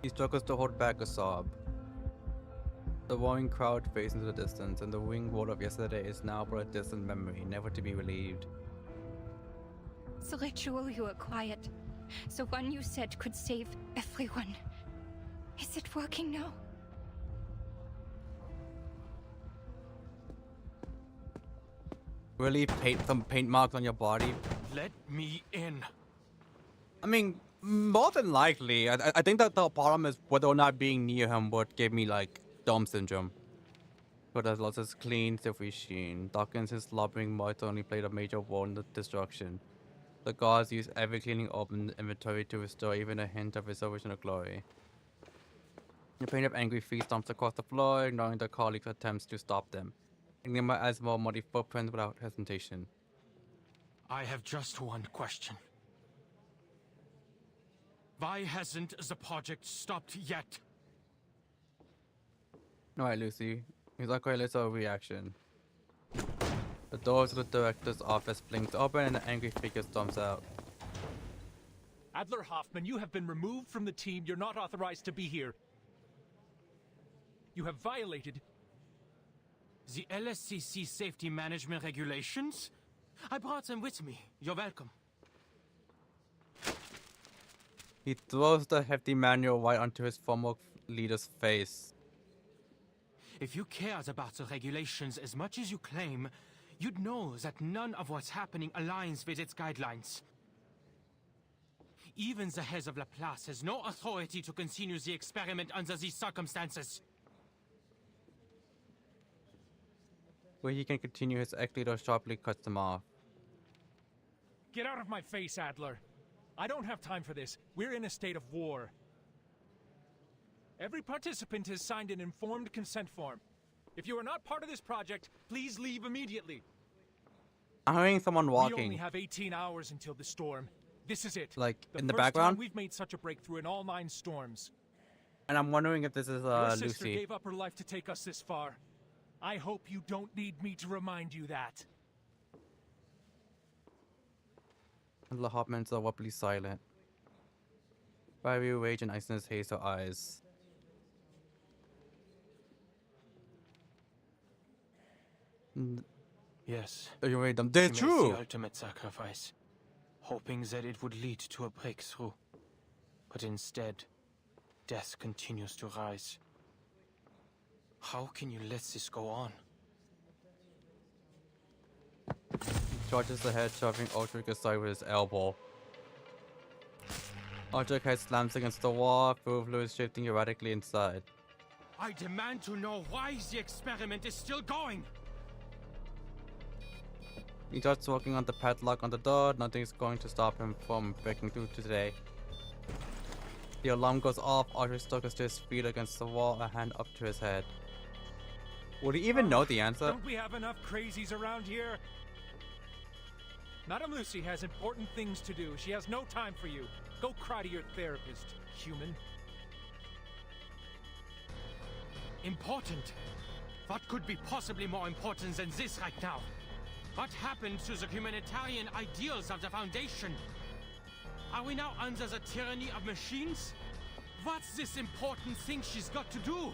[SPEAKER 1] He struggles to hold back a sob. The roaring crowd fades into the distance, and the winged wall of yesterday is now but a distant memory, never to be relieved.
[SPEAKER 8] The ritual you acquired, the one you said could save everyone. Is it working now?
[SPEAKER 1] Really some paint marks on your body?
[SPEAKER 10] Let me in.
[SPEAKER 1] I mean, more than likely. I think that the problem is whether or not being near him would give me like Dome syndrome. But as lots of clean, silvery sheen. Dawkins' slobbering mud only played a major role in the destruction. The gods used every cleaning open inventory to restore even a hint of his original glory. The pain of angry feet stomps across the floor, ignoring their colleagues' attempts to stop them. Enigma adds more muddy footprints without hesitation.
[SPEAKER 10] I have just one question. Why hasn't the project stopped yet?
[SPEAKER 1] Alright, Lucy. He's like a little reaction. The door to the director's office blinks open and an angry figure storms out.
[SPEAKER 11] Adler Hoffman, you have been removed from the team. You're not authorized to be here. You have violated
[SPEAKER 10] the LSCC safety management regulations? I brought them with me. You're welcome.
[SPEAKER 1] He throws the hefty manual right onto his former leader's face.
[SPEAKER 10] If you cared about the regulations as much as you claim, you'd know that none of what's happening aligns with its guidelines. Even the head of Laplace has no authority to continue the experiment under these circumstances.
[SPEAKER 1] Where he can continue, his ex-leader sharply cuts him off.
[SPEAKER 11] Get out of my face, Adler. I don't have time for this. We're in a state of war. Every participant has signed an informed consent form. If you are not part of this project, please leave immediately.
[SPEAKER 1] I'm hearing someone walking.
[SPEAKER 11] We only have 18 hours until the storm. This is it.
[SPEAKER 1] Like, in the
[SPEAKER 11] first
[SPEAKER 1] background?
[SPEAKER 11] Time we've made such a breakthrough in all 9 storms.
[SPEAKER 1] And I'm wondering if this is
[SPEAKER 11] Your sister
[SPEAKER 1] Lucy.
[SPEAKER 11] gave up her life to take us this far. I hope you don't need me to remind you that.
[SPEAKER 1] The Hoffmans are wobbly silent. Fiery rage and iciness haze her eyes.
[SPEAKER 10] Yes.
[SPEAKER 1] You made them. They're
[SPEAKER 10] He made
[SPEAKER 1] true!
[SPEAKER 10] the ultimate sacrifice, hoping that it would lead to a breakthrough. But instead, death continues to rise. How can you let this go on?
[SPEAKER 1] He charges ahead, shoving Ulrich aside with his elbow. Ulrich's head slams against the wall, fluid shifting erratically inside.
[SPEAKER 10] I demand to know why the experiment is still going!
[SPEAKER 1] He starts working on the padlock on the door. Nothing's going to stop him from breaking through today. The alarm goes off. Ulrich struggles to his feet against the wall, a hand up to his head. Would he even know the answer?
[SPEAKER 11] Don't we have enough crazies around here? Madame Lucy has important things to do. She has no time for you. Go cry to your therapist, human. Important? What could be possibly more important than this right now? What happened to the humanitarian ideals of the Foundation? Are we now under the tyranny of machines? What's this important thing she's got to do?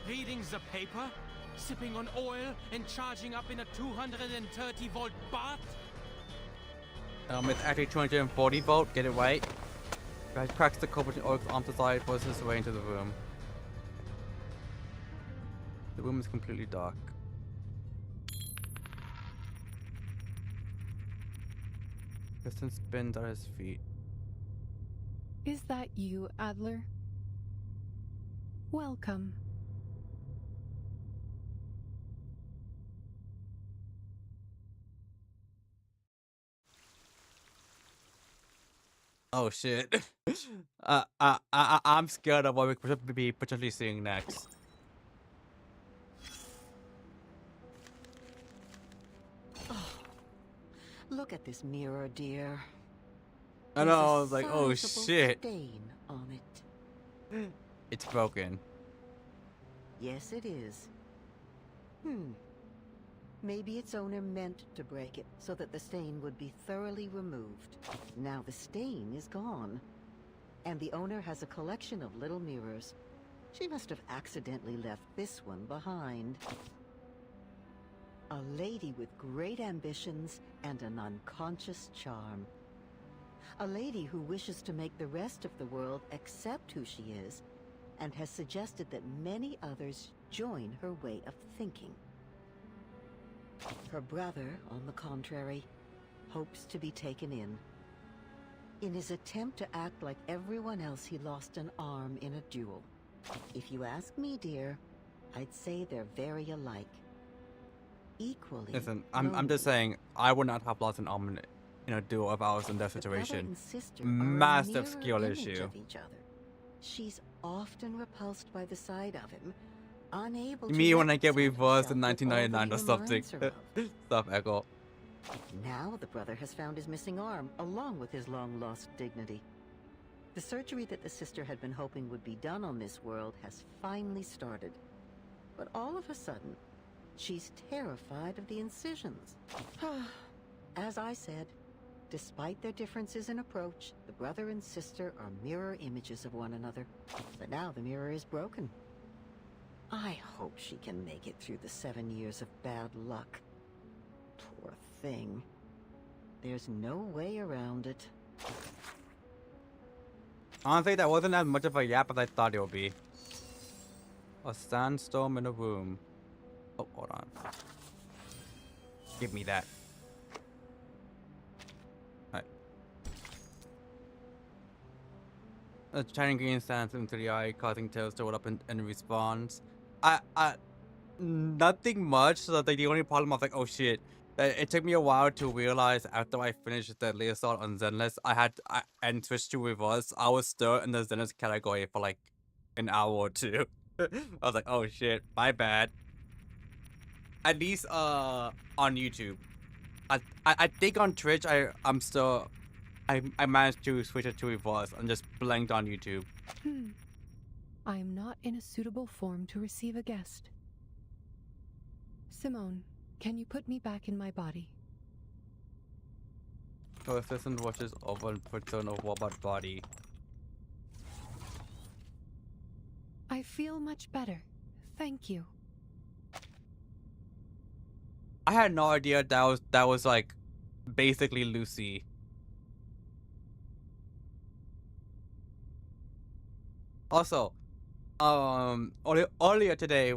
[SPEAKER 11] Reading the paper? Sipping on oil and charging up in a 230-volt bath?
[SPEAKER 1] It's actually 240 volt, get it right. Guys cracks the code between Oak's arm to side, forces his way into the room. The room is completely dark. Kristen spins at his feet.
[SPEAKER 13] Is that you, Adler? Welcome.
[SPEAKER 1] Oh shit. I'm scared of what we could be potentially seeing next.
[SPEAKER 6] Oh, look at this mirror, dear.
[SPEAKER 1] I know, I was like, oh shit.
[SPEAKER 6] Stain on it.
[SPEAKER 1] It's broken.
[SPEAKER 6] Yes, it is. Maybe its owner meant to break it so that the stain would be thoroughly removed. Now the stain is gone, and the owner has a collection of little mirrors. She must have accidentally left this one behind. A lady with great ambitions and an unconscious charm. A lady who wishes to make the rest of the world accept who she is, and has suggested that many others join her way of thinking. Her brother, on the contrary, hopes to be taken in. In his attempt to act like everyone else, he lost an arm in a duel. If you ask me, dear, I'd say they're very alike. Equally.
[SPEAKER 1] Listen, I'm just saying, I would not have lost an arm in a duel if I was in that situation. Massive skill issue.
[SPEAKER 6] She's often repulsed by the sight of him, unable to
[SPEAKER 1] Me when I get reversed in 1999 or something. Stop, Echo.
[SPEAKER 6] Now the brother has found his missing arm, along with his long-lost dignity. The surgery that the sister had been hoping would be done on this world has finally started. But all of a sudden, she's terrified of the incisions. As I said, despite their differences in approach, the brother and sister are mirror images of one another. But now the mirror is broken. I hope she can make it through the 7 years of bad luck. Poor thing. There's no way around it.
[SPEAKER 1] Honestly, that wasn't as much of a yap as I thought it would be. A sandstorm in a room. Oh, hold on. Give me that. Alright. A shining green stands into the eye, causing tails to roll up in response. Nothing much. So the only problem I was like, oh shit. It took me a while to realize after I finished the laser assault on Zenless, and switched to reverse. I was still in the Zenless category for like an hour or two. I was like, oh shit, my bad. At least on YouTube. I think on Twitch I managed to switch it to reverse and just blanked on YouTube.
[SPEAKER 13] I am not in a suitable form to receive a guest. Simone, can you put me back in my body?
[SPEAKER 1] Her assistant watches over and puts on a robot body.
[SPEAKER 13] I feel much better. Thank you.
[SPEAKER 1] I had no idea that was like basically Lucy. Also, earlier today,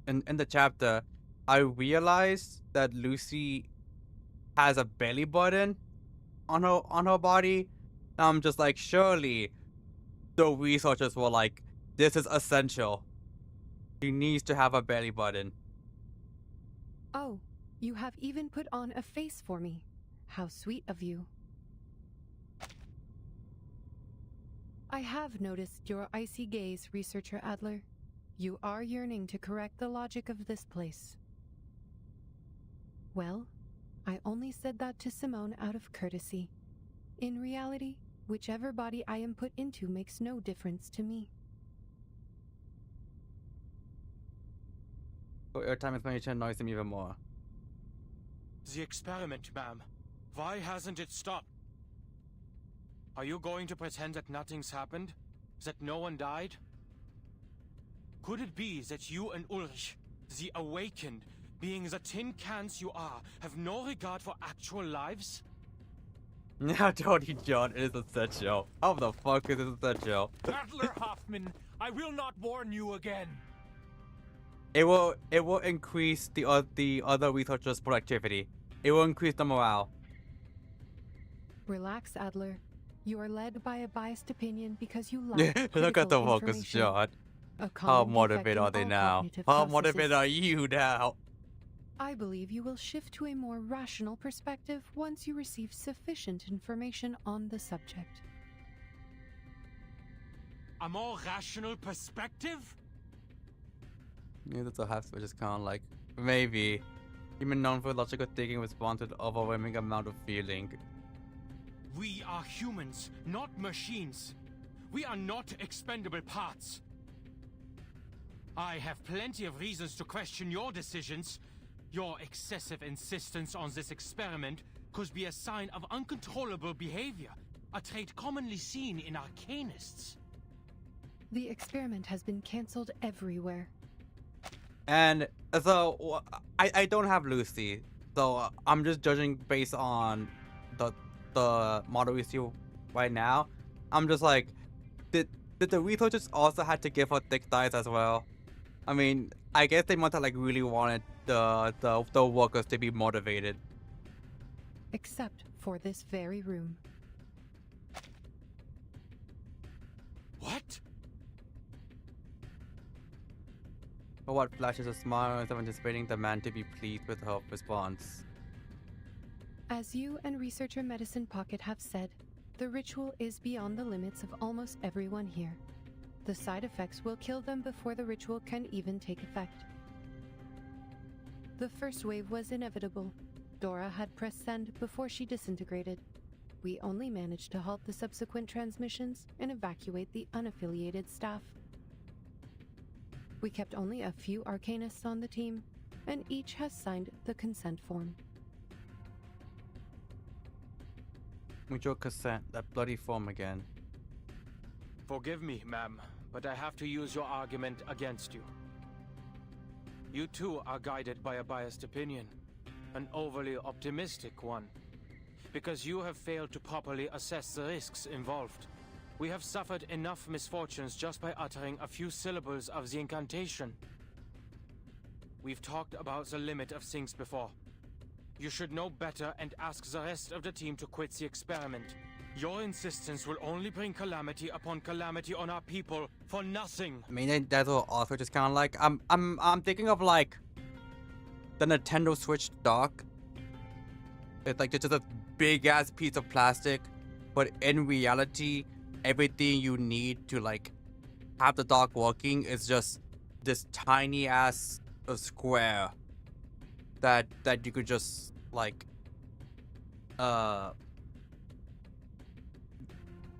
[SPEAKER 1] in the chapter, I realized that Lucy has a belly button on her body. And I'm just like, surely the researchers were like, this is essential. She needs to have a belly button.
[SPEAKER 13] Oh, you have even put on a face for me. How sweet of you. I have noticed your icy gaze, Researcher Adler. You are yearning to correct the logic of this place. Well, I only said that to Simone out of courtesy. In reality, whichever body I am put into makes no difference to me.
[SPEAKER 1] So airtime explanation annoys him even more.
[SPEAKER 11] The experiment, ma'am. Why hasn't it stopped? Are you going to pretend that nothing's happened? That no one died? Could it be that you and Ulrich, the awakened, being the tin cans you are, have no regard for actual lives?
[SPEAKER 1] Now, Tony John, it is a set show. How the fuck is this a set show?
[SPEAKER 3] Adler Hoffman, I will not warn you again.
[SPEAKER 1] It will increase the other researchers' productivity. It will increase the morale.
[SPEAKER 13] Relax, Adler. You are led by a biased opinion because you lack
[SPEAKER 1] Look at the
[SPEAKER 13] critical
[SPEAKER 1] focus
[SPEAKER 13] information.
[SPEAKER 1] shot.
[SPEAKER 13] A
[SPEAKER 1] How
[SPEAKER 13] common
[SPEAKER 1] motivated
[SPEAKER 13] defect
[SPEAKER 1] are
[SPEAKER 13] in
[SPEAKER 1] they
[SPEAKER 13] all
[SPEAKER 1] now?
[SPEAKER 13] cognitive
[SPEAKER 1] How
[SPEAKER 13] processes.
[SPEAKER 1] motivated are you now?
[SPEAKER 13] I believe you will shift to a more rational perspective once you receive sufficient information on the subject.
[SPEAKER 11] A more rational perspective?
[SPEAKER 1] Yeah, that's a half, which is kind of like, maybe. Human known for logical thinking responds to the overwhelming amount of feeling.
[SPEAKER 11] We are humans, not machines. We are not expendable parts. I have plenty of reasons to question your decisions. Your excessive insistence on this experiment could be a sign of uncontrollable behavior, a trait commonly seen in arcanists.
[SPEAKER 13] The experiment has been cancelled everywhere.
[SPEAKER 1] And so, I don't have Lucy, so I'm just judging based on the model we see right now. I'm just like, did the researchers also had to give her thick thighs as well? I mean, I guess they must have like really wanted the workers to be motivated.
[SPEAKER 13] Except for this very room.
[SPEAKER 11] What?
[SPEAKER 1] What flashes a smile as if anticipating the man to be pleased with her response.
[SPEAKER 13] As you and researcher Medicine Pocket have said, the ritual is beyond the limits of almost everyone here. The side effects will kill them before the ritual can even take effect. The first wave was inevitable. Dora had pressed send before she disintegrated. We only managed to halt the subsequent transmissions and evacuate the unaffiliated staff. We kept only a few arcanists on the team, and each has signed the consent form.
[SPEAKER 1] Mutual consent, that bloody form again.
[SPEAKER 11] Forgive me, ma'am, but I have to use your argument against you. You too are guided by a biased opinion, an overly optimistic one, because you have failed to properly assess the risks involved. We have suffered enough misfortunes just by uttering a few syllables of the incantation. We've talked about the limit of things before. You should know better and ask the rest of the team to quit the experiment. Your insistence will only bring calamity upon calamity on our people for nothing.
[SPEAKER 1] I mean, that's also just kind of like I'm thinking of like the Nintendo Switch dock. It's like just a big ass piece of plastic, but in reality, everything you need to like have the dock working is just this tiny ass square that you could just like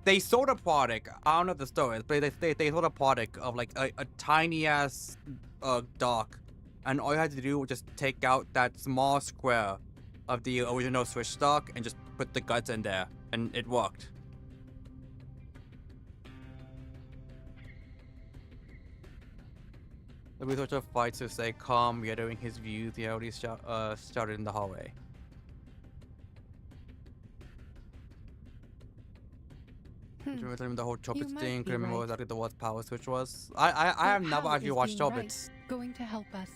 [SPEAKER 1] they sold a product. I don't know the story, but they sold a product of like a tiny ass dock, and all you had to do was just take out that small square of the original Switch dock and just put the guts in there, and it worked. The researcher fights to stay calm, reiterating his views he already started in the hallway. Do you remember the whole Chobits thing? Can you remember exactly what power switch was? I have never actually watched Chobits.
[SPEAKER 13] Going to help us.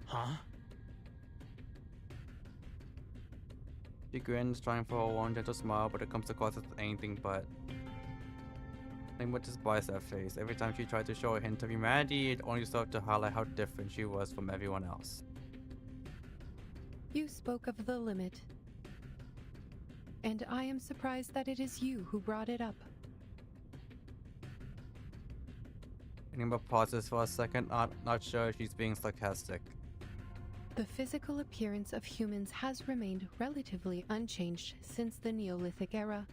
[SPEAKER 11] Huh?
[SPEAKER 1] She grins, trying for a one gentle smile, but it comes across as anything but. Nothing but this bicep face. Every time she tried to show a hint of humanity, it only served to highlight how different she was from everyone else.
[SPEAKER 13] You spoke of the limit. And I am surprised that it is you who brought it up.
[SPEAKER 1] Enigma pauses for a second, not sure if she's being sarcastic.
[SPEAKER 13] The physical appearance of humans has remained relatively unchanged since the Neolithic era,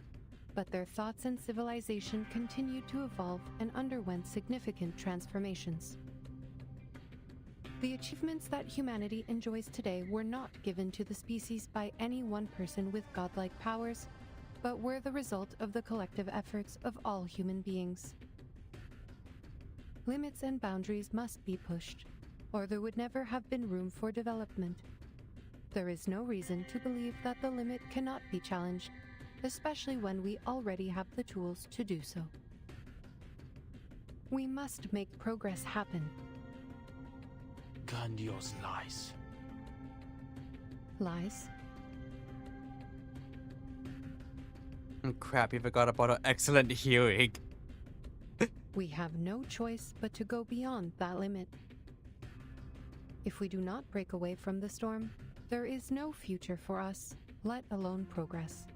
[SPEAKER 13] but their thoughts and civilization continued to evolve and underwent significant transformations. The achievements that humanity enjoys today were not given to the species by any one person with godlike powers, but were the result of the collective efforts of all human beings. Limits and boundaries must be pushed, or there would never have been room for development. There is no reason to believe that the limit cannot be challenged, especially when we already have the tools to do so. We must make progress happen.
[SPEAKER 11] Grandiose lies.
[SPEAKER 13] Lies?
[SPEAKER 1] Crap, you forgot about our excellent hearing.
[SPEAKER 13] We have no choice but to go beyond that limit. If we do not break away from the storm, there is no future for us, let alone progress.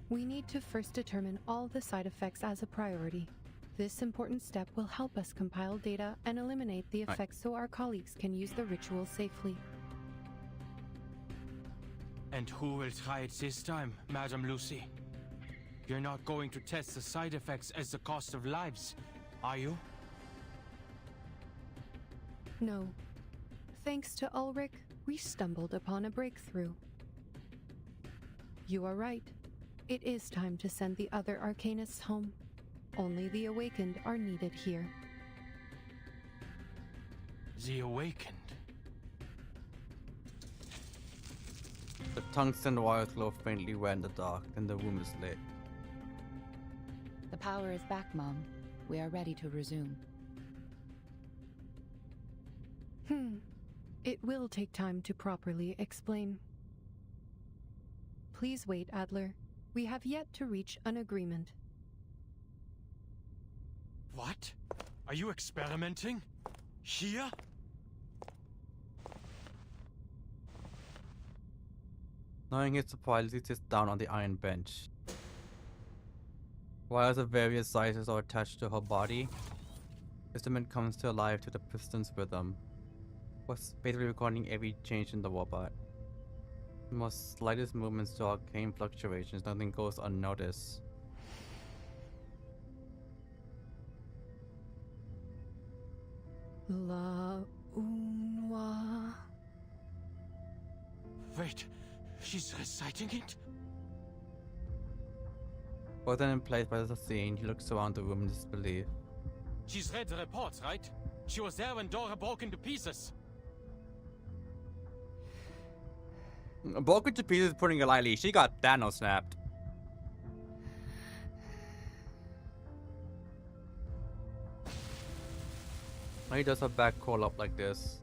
[SPEAKER 13] We need to first determine all the side effects as a priority. This important step will help us compile data and eliminate the effects so our colleagues can use the ritual safely.
[SPEAKER 11] And who will try it this time, Madam Lucy? You're not going to test the side effects as the cost of lives, are you?
[SPEAKER 13] No. Thanks to Ulrich, we stumbled upon a breakthrough. You are right. It is time to send the other Arcanists home. Only the Awakened are needed here.
[SPEAKER 11] The Awakened?
[SPEAKER 1] The tungsten wires glow faintly where in the dark, and the room is lit.
[SPEAKER 12] The power is back, Mom. We are ready to resume.
[SPEAKER 13] It will take time to properly explain. Please wait, Adler. We have yet to reach an agreement.
[SPEAKER 11] What? Are you experimenting? Here?
[SPEAKER 1] Knowing his surprise, he sits down on the iron bench. Wires of various sizes are attached to her body. The instrument comes to life to the piston's rhythm, was basically recording every change in the robot. The most slightest movements to arcane fluctuations, nothing goes unnoticed.
[SPEAKER 13] La Unwa.
[SPEAKER 11] Wait, she's reciting it?
[SPEAKER 1] Frozen in place by the scene, he looks around the room in disbelief.
[SPEAKER 11] She's read the reports, right? She was there when Dora broke into pieces.
[SPEAKER 1] Broke into pieces, putting it lightly. She got Thanos snapped. Why does her back curl up like this?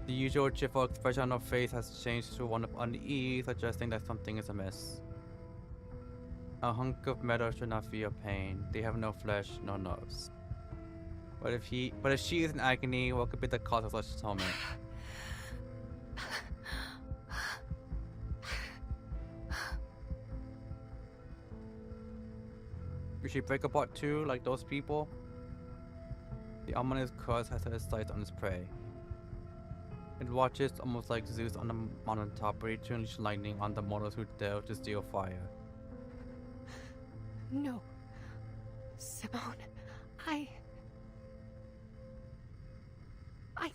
[SPEAKER 1] The usual cheerful expression on her face has changed to one of unease, suggesting that something is amiss. A hunk of metal should not feel pain. They have no flesh, no nerves. But if she is in agony, what could be the cause of such torment? Will she break apart too, like those people? The ominous curse has set its sights on its prey. It watches almost like Zeus on the mountaintop, ready to unleash lightning on the mortals who dare to steal fire.
[SPEAKER 13] No. Simone, I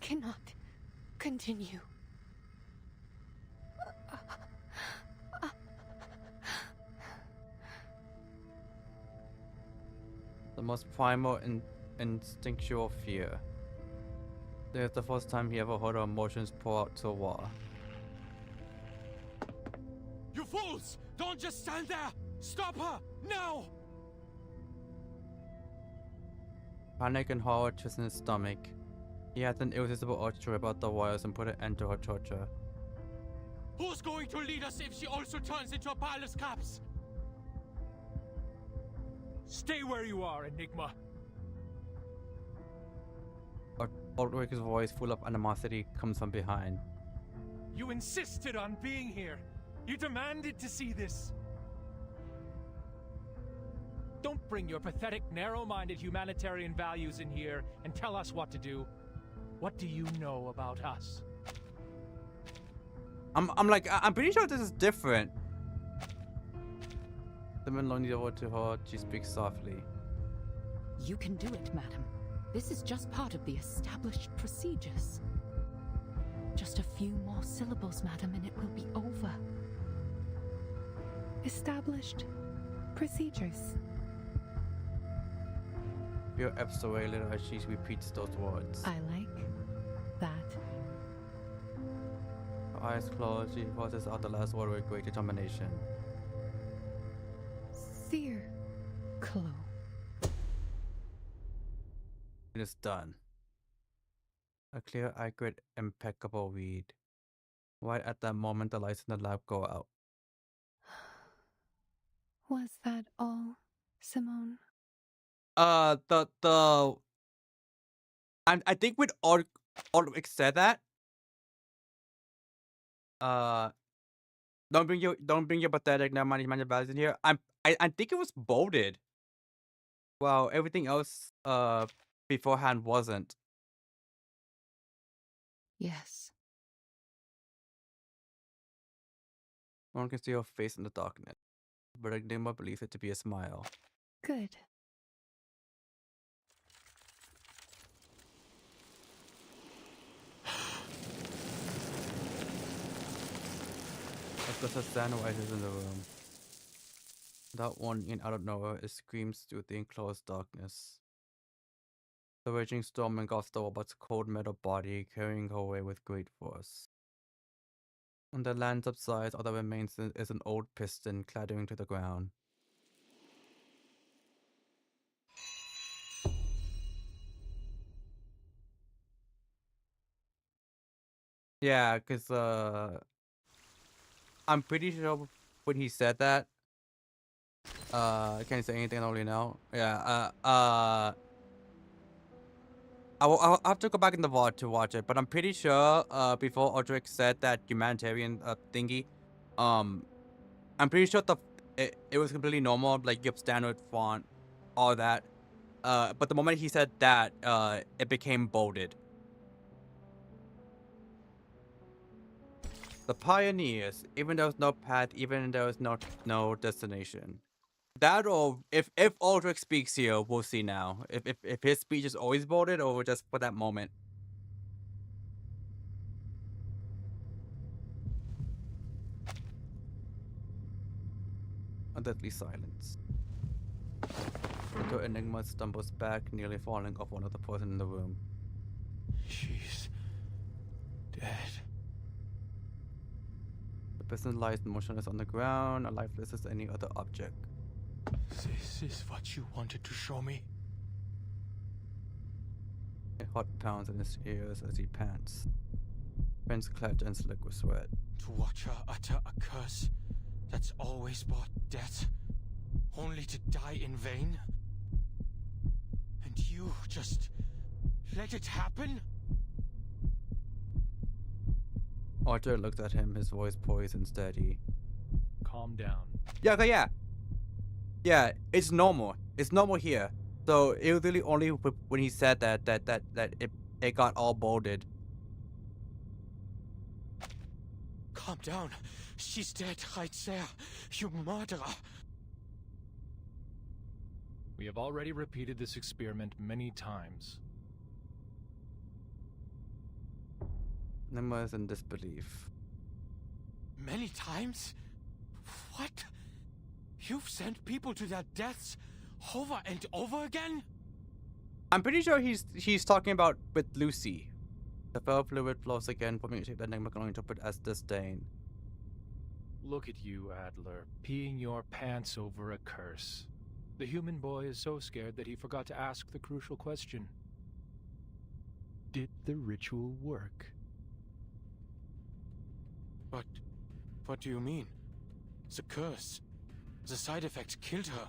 [SPEAKER 13] cannot continue.
[SPEAKER 1] The most primal and instinctual fear. This is the first time he ever heard her emotions pour out to war.
[SPEAKER 11] You fools! Don't just stand there! Stop her! Now!
[SPEAKER 1] Panic and horror twist in his stomach. He had an irresistible urge to rip out the wires and put an end to her torture.
[SPEAKER 11] Who's going to lead us if she also turns into a pile of scraps?
[SPEAKER 3] Stay where you are, Enigma.
[SPEAKER 1] Ulrich's voice, full of animosity, comes from behind.
[SPEAKER 3] You insisted on being here. You demanded to see this. Don't bring your pathetic, narrow-minded humanitarian values in here and tell us what to do. What do you know about us?
[SPEAKER 1] I'm pretty sure this is different. The man leans over to her. She speaks softly.
[SPEAKER 12] You can do it, madam. This is just part of the established procedures. Just a few more syllables, madam, and it will be over.
[SPEAKER 13] Established procedures.
[SPEAKER 1] Your eps away later as she repeats those words.
[SPEAKER 13] I like that.
[SPEAKER 1] Her eyes closed, she forces out the last word with great determination.
[SPEAKER 13] Clo.
[SPEAKER 1] It is done. A clear, accurate, impeccable read. Right at that moment, the lights in the lab go out.
[SPEAKER 13] Was that all, Simone?
[SPEAKER 1] I think we'd all said that. Don't bring your pathetic non-money values in here. I think it was bolded. Well, everything else beforehand wasn't.
[SPEAKER 12] Yes.
[SPEAKER 1] No one can see your face in the darkness, but Enigma believes it to be a smile.
[SPEAKER 13] Good.
[SPEAKER 1] As the sun rises in the room, without warning, out of nowhere, it screams through the enclosed darkness. The raging storm engulfs the robot's cold metal body, carrying her away with great force. On the land subsides, all that remains is an old piston clattering to the ground. Yeah, because I'm pretty sure when he said that, I can't say anything I don't really know. Yeah, I'll have to go back in the VOD to watch it, but I'm pretty sure before Aldrich said that humanitarian thingy, I'm pretty sure it was completely normal, like you have standard font, all that. But the moment he said that, it became bolded. The pioneers, even there was no path, even there was no destination. That, or if Aldrich speaks here, we'll see now. If his speech is always bolded or just for that moment. A deadly silence. Until Enigma stumbles back, nearly falling off one of the person in the room.
[SPEAKER 11] She's dead.
[SPEAKER 1] The person lies motionless on the ground, lifeless as any other object.
[SPEAKER 11] This is what you wanted to show me?
[SPEAKER 1] A heart pounds in his ears as he pants. Friends clenched and slick with sweat.
[SPEAKER 11] To watch her utter a curse that's always brought death, only to die in vain? And you just let it happen?
[SPEAKER 1] Arthur looked at him, his voice poised and steady.
[SPEAKER 3] Calm down.
[SPEAKER 1] Yeah, okay, yeah. Yeah, it's normal. It's normal here. So it was really only when he said that it got all bolded.
[SPEAKER 11] Calm down. She's dead right there. You murderer.
[SPEAKER 3] We have already repeated this experiment many times.
[SPEAKER 1] Nima is in disbelief.
[SPEAKER 11] Many times? What? You've sent people to their deaths over and over again?
[SPEAKER 1] I'm pretty sure he's talking about with Lucy. The fell fluid flows again, forming a shape that Enigma can only interpret as disdain.
[SPEAKER 3] Look at you, Adler, peeing your pants over a curse. The human boy is so scared that he forgot to ask the crucial question. Did the ritual work?
[SPEAKER 11] But what do you mean? The curse. The side effects killed her.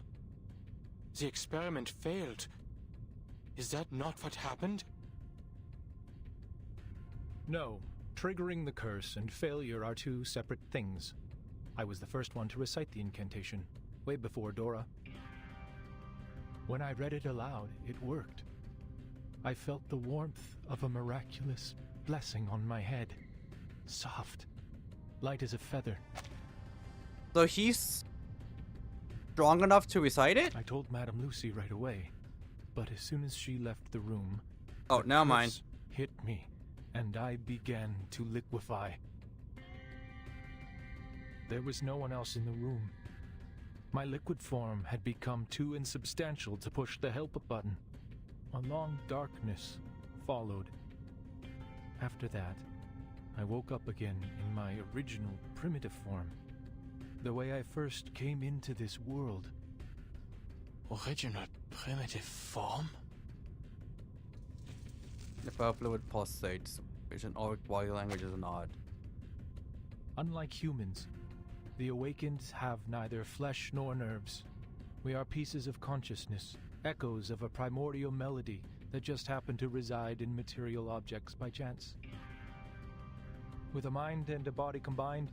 [SPEAKER 11] The experiment failed. Is that not what happened?
[SPEAKER 3] No. Triggering the curse and failure are two separate things. I was the first one to recite the incantation, way before Dora. When I read it aloud, it worked. I felt the warmth of a miraculous blessing on my head. Soft. Light as a feather.
[SPEAKER 1] So he's strong enough to recite it?
[SPEAKER 3] I told Madame Lucy right away. But as soon as she left the room,
[SPEAKER 1] oh,
[SPEAKER 3] the
[SPEAKER 1] never mind.
[SPEAKER 3] curse hit me, and I began to liquefy. There was no one else in the room. My liquid form had become too insubstantial to push the help button. A long darkness followed. After that, I woke up again in my original primitive form, the way I first came into this world.
[SPEAKER 11] Original primitive form?
[SPEAKER 1] The fluid pulsates, which in all body language is odd.
[SPEAKER 3] Unlike humans, the awakened have neither flesh nor nerves. We are pieces of consciousness, echoes of a primordial melody that just happen to reside in material objects by chance. With a mind and a body combined,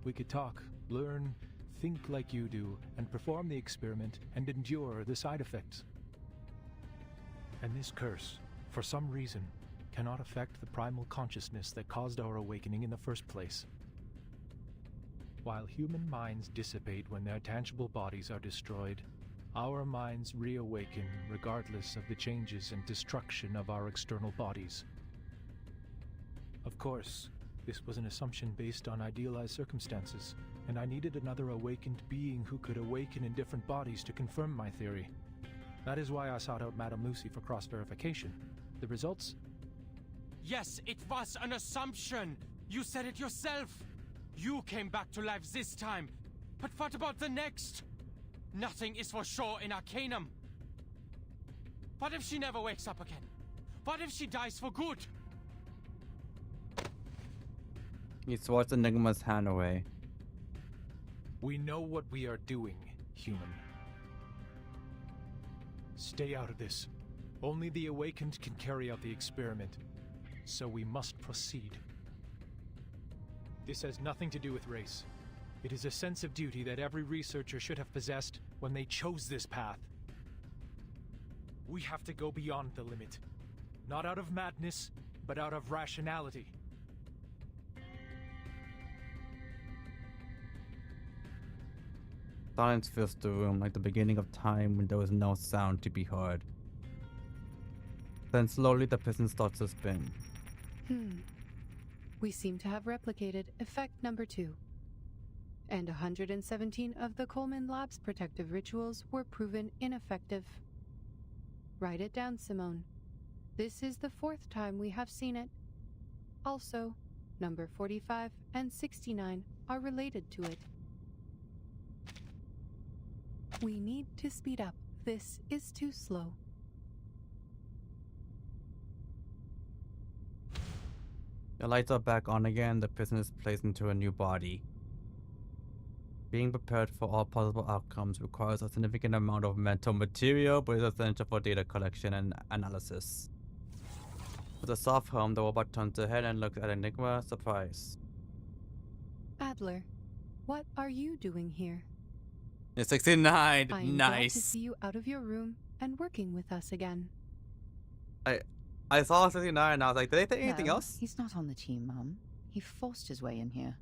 [SPEAKER 3] we could talk, learn, think like you do, and perform the experiment and endure the side effects. And this curse, for some reason, cannot affect the primal consciousness that caused our awakening in the first place. While human minds dissipate when their tangible bodies are destroyed, our minds reawaken regardless of the changes and destruction of our external bodies. Of course, this was an assumption based on idealized circumstances, and I needed another awakened being who could awaken in different bodies to confirm my theory. That is why I sought out Madame Lucy for cross-verification. The results?
[SPEAKER 11] Yes, it was an assumption. You said it yourself. You came back to life this time. But what about the next? Nothing is for sure in Arcanum. What if she never wakes up again? What if she dies for good?
[SPEAKER 1] He swats Enigma's hand away.
[SPEAKER 3] We know what we are doing, human. Stay out of this. Only the awakened can carry out the experiment, so we must proceed. This has nothing to do with race. It is a sense of duty that every researcher should have possessed when they chose this path. We have to go beyond the limit. Not out of madness, but out of rationality.
[SPEAKER 1] Silence fills the room like the beginning of time when there was no sound to be heard. Then slowly the piston starts to spin.
[SPEAKER 13] We seem to have replicated effect number 2. And 117 of the Coleman Lab's protective rituals were proven ineffective. Write it down, Simone. This is the 4th time we have seen it. Also, number 45 and 69 are related to it. We need to speed up. This is too slow.
[SPEAKER 1] The lights are back on again. The piston is placed into a new body. Being prepared for all possible outcomes requires a significant amount of mental material, but is essential for data collection and analysis. With a soft hum, the robot turns her head and looks at Enigma, surprised.
[SPEAKER 13] Adler, what are you doing here?
[SPEAKER 1] It's 69.
[SPEAKER 13] I'm
[SPEAKER 1] Nice.
[SPEAKER 13] glad to see you out of your room and working with us again.
[SPEAKER 1] I saw 69 and I was like, did they say anything
[SPEAKER 15] No,
[SPEAKER 1] else?
[SPEAKER 15] He's not on the team, Mum. He forced his way in here.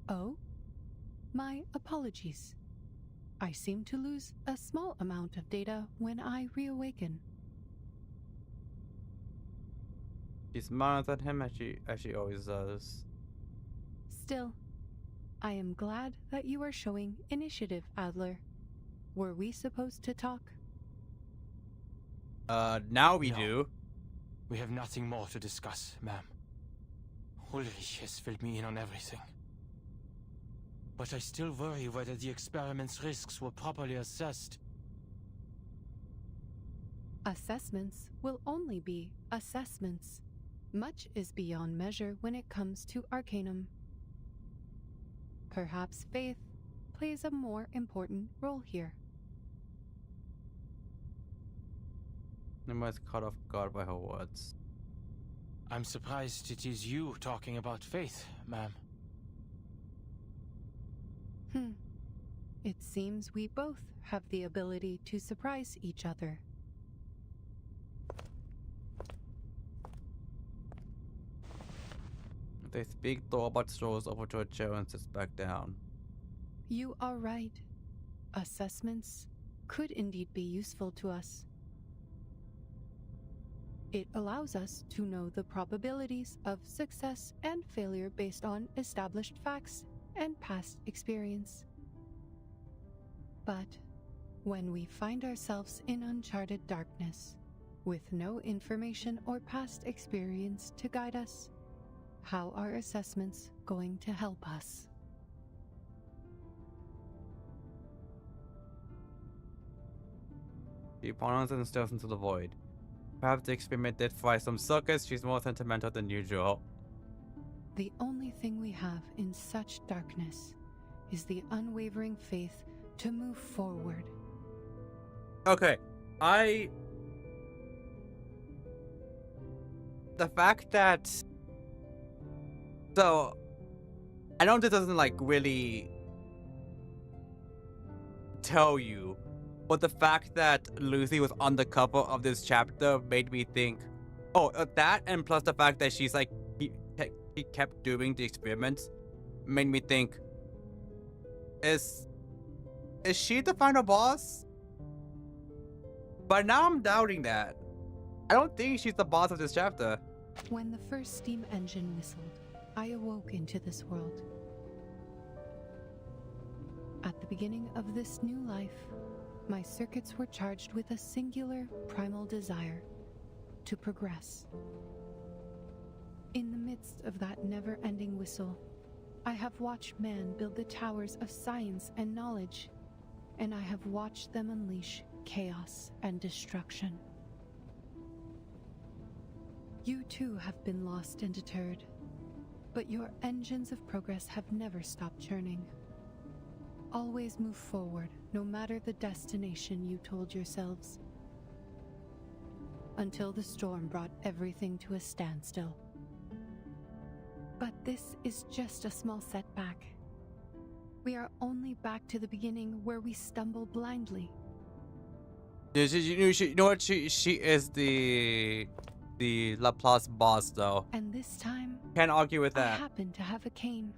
[SPEAKER 13] Oh? My apologies. I seem to lose a small amount of data when I reawaken.
[SPEAKER 1] She smiles at him as she always does.
[SPEAKER 13] Still, I am glad that you are showing initiative, Adler. Were we supposed to talk?
[SPEAKER 1] Now we
[SPEAKER 11] No.
[SPEAKER 1] do.
[SPEAKER 11] We have nothing more to discuss, ma'am. Ulrich has filled me in on everything. But I still worry whether the experiment's risks were properly assessed.
[SPEAKER 13] Assessments will only be assessments. Much is beyond measure when it comes to Arcanum. Perhaps faith plays a more important role here.
[SPEAKER 1] Enigma is caught off guard by her words.
[SPEAKER 11] I'm surprised it is you talking about faith, ma'am.
[SPEAKER 13] It seems we both have the ability to surprise each other.
[SPEAKER 1] They speak, the robot strolls over to a chair and sits back down.
[SPEAKER 13] You are right. Assessments could indeed be useful to us. It allows us to know the probabilities of success and failure based on established facts and past experience. But when we find ourselves in uncharted darkness, with no information or past experience to guide us, how are assessments going to help us?
[SPEAKER 1] She ponds and stares into the void. Perhaps the experiment did fry some circus. She's more sentimental than usual.
[SPEAKER 13] The only thing we have in such darkness is the unwavering faith to move forward.
[SPEAKER 1] Okay, the fact that... So, I know this doesn't like really tell you, but the fact that Lucy was on the cover of this chapter made me think, oh, that and plus the fact that she's like, he kept doing the experiments, made me think, is she the final boss? But now I'm doubting that. I don't think she's the boss of this chapter.
[SPEAKER 13] When the first steam engine whistled, I awoke into this world. At the beginning of this new life, my circuits were charged with a singular primal desire to progress. In the midst of that never-ending whistle, I have watched man build the towers of science and knowledge, and I have watched them unleash chaos and destruction. You too have been lost and deterred, but your engines of progress have never stopped churning. Always move forward, no matter the destination you told yourselves. Until the storm brought everything to a standstill. But this is just a small setback. We are only back to the beginning where we stumble blindly.
[SPEAKER 1] You know what? She is the Laplace boss, though.
[SPEAKER 13] And this time,
[SPEAKER 1] can't argue with
[SPEAKER 13] I
[SPEAKER 1] that.
[SPEAKER 13] happen to have a cane.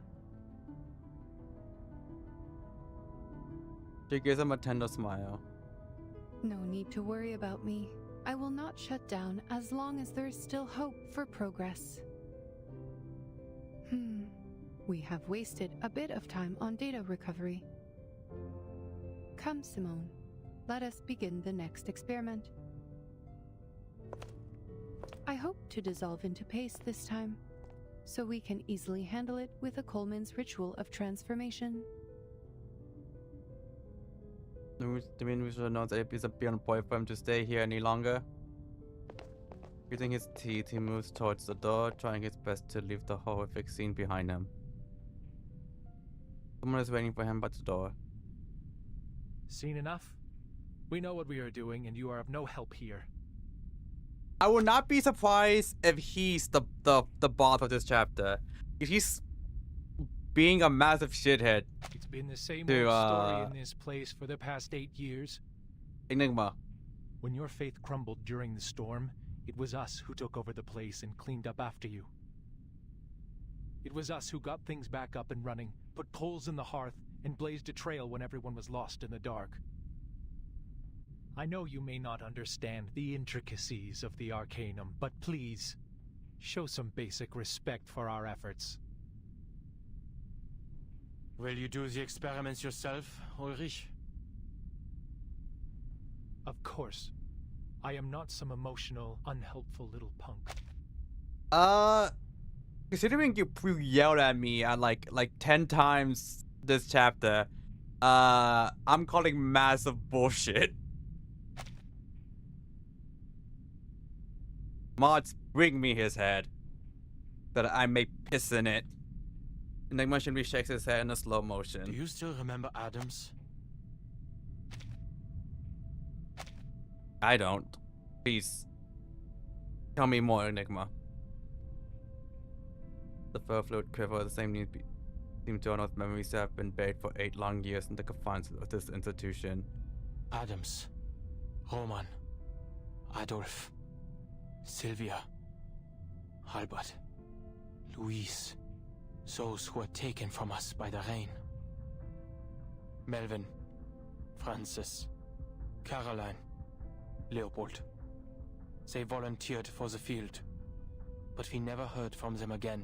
[SPEAKER 1] She gives him a tender smile.
[SPEAKER 13] No need to worry about me. I will not shut down as long as there is still hope for progress. We have wasted a bit of time on data recovery. Come, Simone. Let us begin the next experiment. I hope to dissolve into paste this time, so we can easily handle it with a Coleman's ritual of transformation.
[SPEAKER 1] Do you mean we should announce that it's a beyond point for him to stay here any longer? Using his teeth, he moves towards the door, trying his best to leave the horrific scene behind him. Someone is waiting for him by the door.
[SPEAKER 3] Seen enough? We know what we are doing, and you are of no help here.
[SPEAKER 1] I would not be surprised if he's the boss of this chapter. If he's being a massive shithead.
[SPEAKER 3] It's been the same old story in this place for the past 8 years.
[SPEAKER 1] Enigma.
[SPEAKER 3] When your faith crumbled during the storm, it was us who took over the place and cleaned up after you. It was us who got things back up and running, put coals in the hearth, and blazed a trail when everyone was lost in the dark. I know you may not understand the intricacies of the Arcanum, but please, show some basic respect for our efforts.
[SPEAKER 11] Will you do the experiments yourself, Ulrich?
[SPEAKER 3] Of course. I am not some emotional, unhelpful little punk.
[SPEAKER 1] Considering you yelled at me at like 10 times this chapter, I'm calling massive bullshit. Mods, bring me his head, that I may piss in it. Enigma simply shakes his head in a slow motion.
[SPEAKER 11] Do you still remember Adams?
[SPEAKER 1] I don't. Please, tell me more, Enigma. The fur fluid quiver, the same need seem to unearth memories that have been buried for 8 long years in the confines of this institution.
[SPEAKER 11] Adams, Roman, Adolf, Sylvia, Albert, Louise, those who were taken from us by the rain. Melvin, Francis, Caroline, Leopold. They volunteered for the field, but we never heard from them again.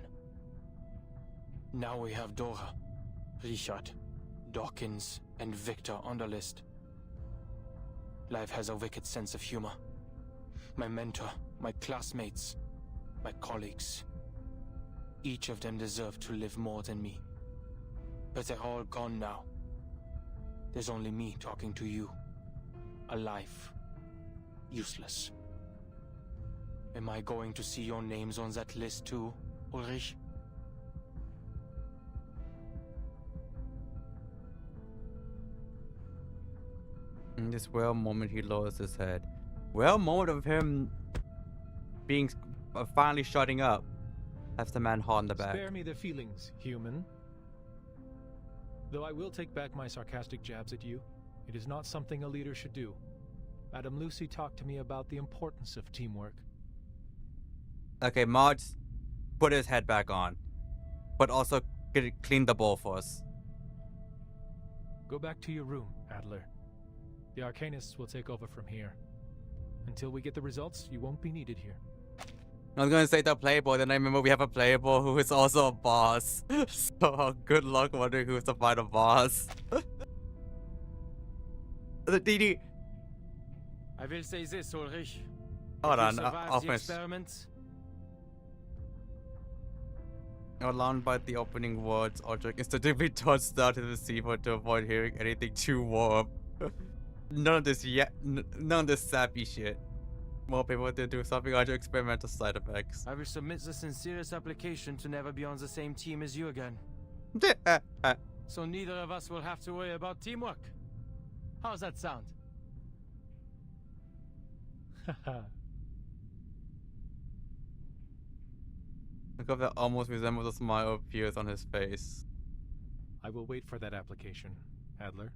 [SPEAKER 11] Now we have Dora, Richard, Dawkins, and Victor on the list. Life has a wicked sense of humor. My mentor, my classmates, my colleagues. Each of them deserved to live more than me. But they're all gone now. There's only me talking to you. Alive. Useless. Am I going to see your names on that list too, Ulrich?
[SPEAKER 1] In this well moment, he lowers his head. Well moment of him being finally shutting up. That's the man hot in the back.
[SPEAKER 3] Spare me the feelings, human. Though I will take back my sarcastic jabs at you, it is not something a leader should do. Madame Lucy talked to me about the importance of teamwork.
[SPEAKER 1] Okay, Mods, put his head back on. But also clean the bowl for us.
[SPEAKER 3] Go back to your room, Adler. The Arcanists will take over from here. Until we get the results, you won't be needed here.
[SPEAKER 1] I was gonna say the playable, then I remember we have a playable who is also a boss. So good luck wondering who's the final boss. The DD.
[SPEAKER 11] I will say this, Ulrich.
[SPEAKER 1] Hold on,
[SPEAKER 11] I'll finish.
[SPEAKER 1] Alarmed by the opening words, Ulrich instantly tossed down to the receiver to avoid hearing anything too warm. None of this none of this sappy shit. More people to do something under experimental side effects.
[SPEAKER 11] I will submit the sincerest application to never be on the same team as you again. So neither of us will have to worry about teamwork. How's that sound?
[SPEAKER 1] Look at that almost resembles a smile appears on his face.
[SPEAKER 3] I will wait for that application, Adler.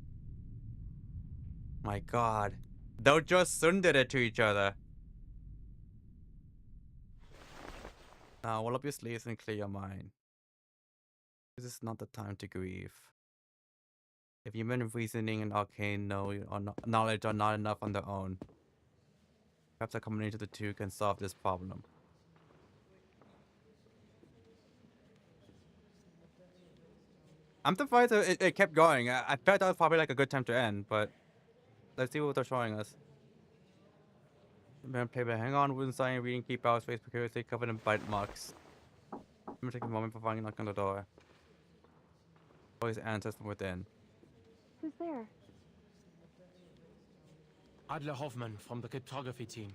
[SPEAKER 1] My god. They'll just tsundere to each other. Now, roll up your sleeves and clear your mind. This is not the time to grieve. If human reasoning and arcane knowledge are not enough on their own, perhaps a combination of the two can solve this problem. I'm surprised it kept going. I felt that was probably like a good time to end, but let's see what they're showing us. Hang on, wooden sign, reading key power space, precariously covered in bite marks. I'm gonna take a moment for finding a knock on the door. Always answers from within.
[SPEAKER 16] Who's there?
[SPEAKER 11] Adler Hoffman from the cryptography team.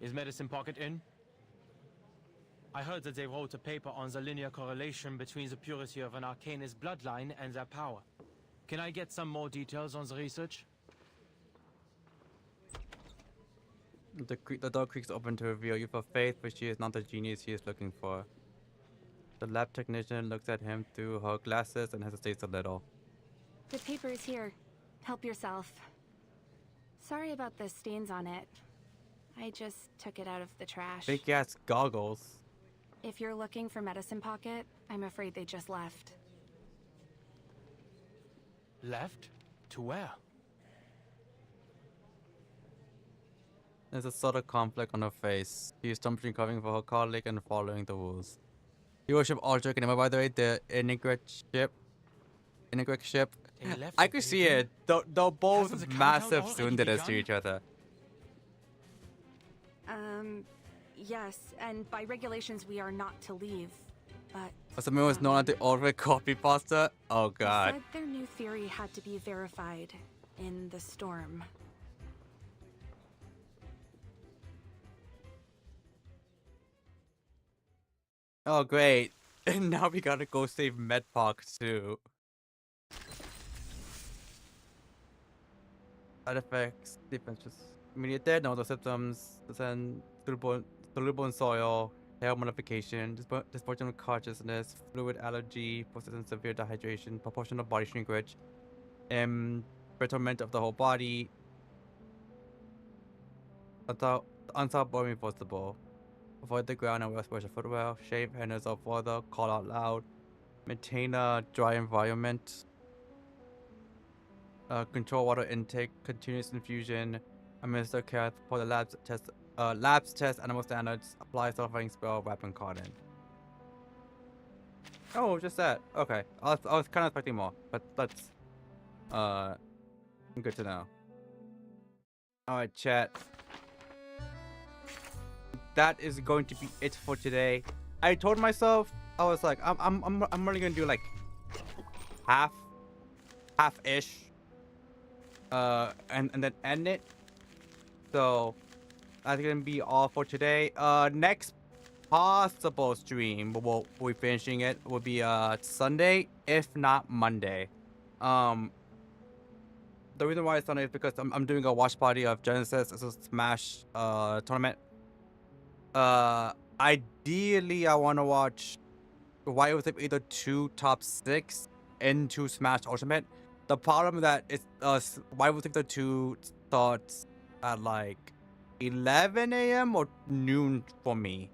[SPEAKER 11] Is Medicine Pocket in? I heard that they wrote a paper on the linear correlation between the purity of an Arcanist bloodline and their power. Can I get some more details on the research?
[SPEAKER 1] The door creaks open to reveal you for Faith, but she is not the genius he is looking for. The lab technician looks at him through her glasses and hesitates a little.
[SPEAKER 4] The paper is here. Help yourself. Sorry about the stains on it. I just took it out of the trash.
[SPEAKER 1] Big ass goggles.
[SPEAKER 4] If you're looking for Medicine Pocket, I'm afraid they just left.
[SPEAKER 11] Left? To where?
[SPEAKER 1] There's a sort of conflict on her face. She is stumbling covering for her colleague and following the rules. You worship Aldrich and by the way, the Inigret ship. I could see it. They're both massive tsunderes to each other.
[SPEAKER 4] Yes, and by regulations we are not to leave, but...
[SPEAKER 1] Something was known as the Aldrich copy pasta? Oh god.
[SPEAKER 4] Said their new theory had to be verified in the storm.
[SPEAKER 1] Oh great. And now we gotta go save Medpoc too. Side effects, defenses. Immediate dead, no other symptoms, then soluble in soil, hair modification, disproportional consciousness, fluid allergy, persistent severe dehydration, proportional body shrinkage, betterment of the whole body, unsolved bone reversible. Avoid the ground and wear special footwear, shave handles of water, call out loud, maintain a dry environment. control water intake, continuous infusion, administer care for the labs test animal standards, apply self-fighting spell, weapon card in. Oh, just that. Okay, I was kind of expecting more, but that's good to know. All right, chat. That is going to be it for today. I told myself I was like, I'm only gonna do like half-ish, and then end it. So that's gonna be all for today. Next possible stream, we'll be finishing it, will be Sunday, if not Monday. The reason why it's Sunday is because I'm doing a watch party of Genesis as a Smash tournament. Ideally I want to watch Why was it either 2 top 6 into Smash Ultimate. The problem that it's Why was it the 2 starts at like 11 a.m. or noon for me.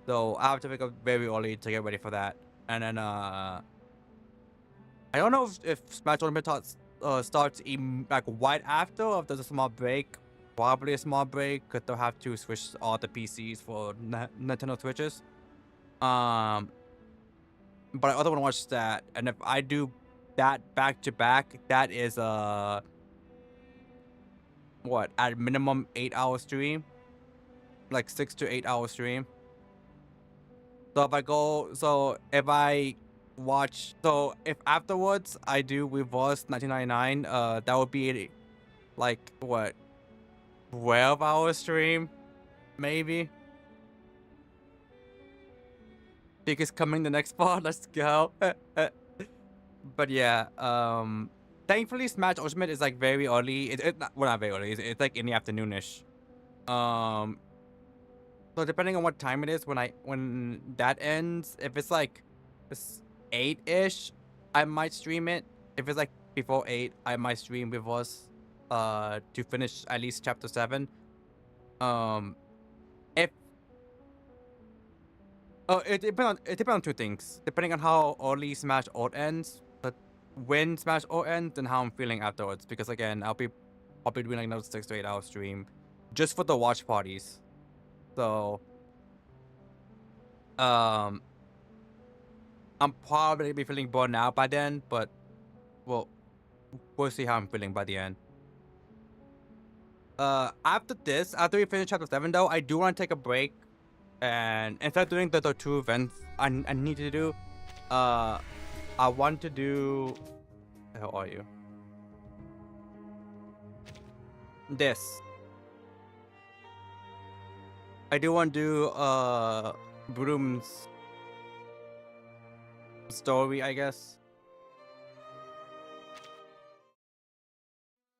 [SPEAKER 1] So I have to wake up very early to get ready for that. And then I don't know if Smash Ultimate starts like right after, or if there's a small break. Probably a small break, because they'll have to switch all the PCs for Nintendo Switches. But I also want to watch that. And if I do that back to back, that is what, at minimum 8-hour stream, like 6 to 8 hour stream. So if I watch, so if afterwards I do reverse 1999, that would be like what, 12-hour stream, maybe. Big is coming the next part. Let's go. But yeah, thankfully Smash Ultimate is like very early. Well, not very early. It's like in the afternoonish. So depending on what time it is when that ends, if it's like 8-ish, I might stream it. If it's like before 8, I might stream with us to finish at least chapter 7. It depends on 2 things. Depending on how early Smash Ult ends, but when Smash Ult ends, and how I'm feeling afterwards. Because again, I'll be doing like another 6 to 8 hour stream just for the watch parties. So I'm probably gonna be feeling burned out by then, but well, we'll see how I'm feeling by the end. After we finish chapter 7 though, I do want to take a break, and instead of doing the 2 events I need to do, I want to do, how are you? This. I do want to do Broom's story, I guess.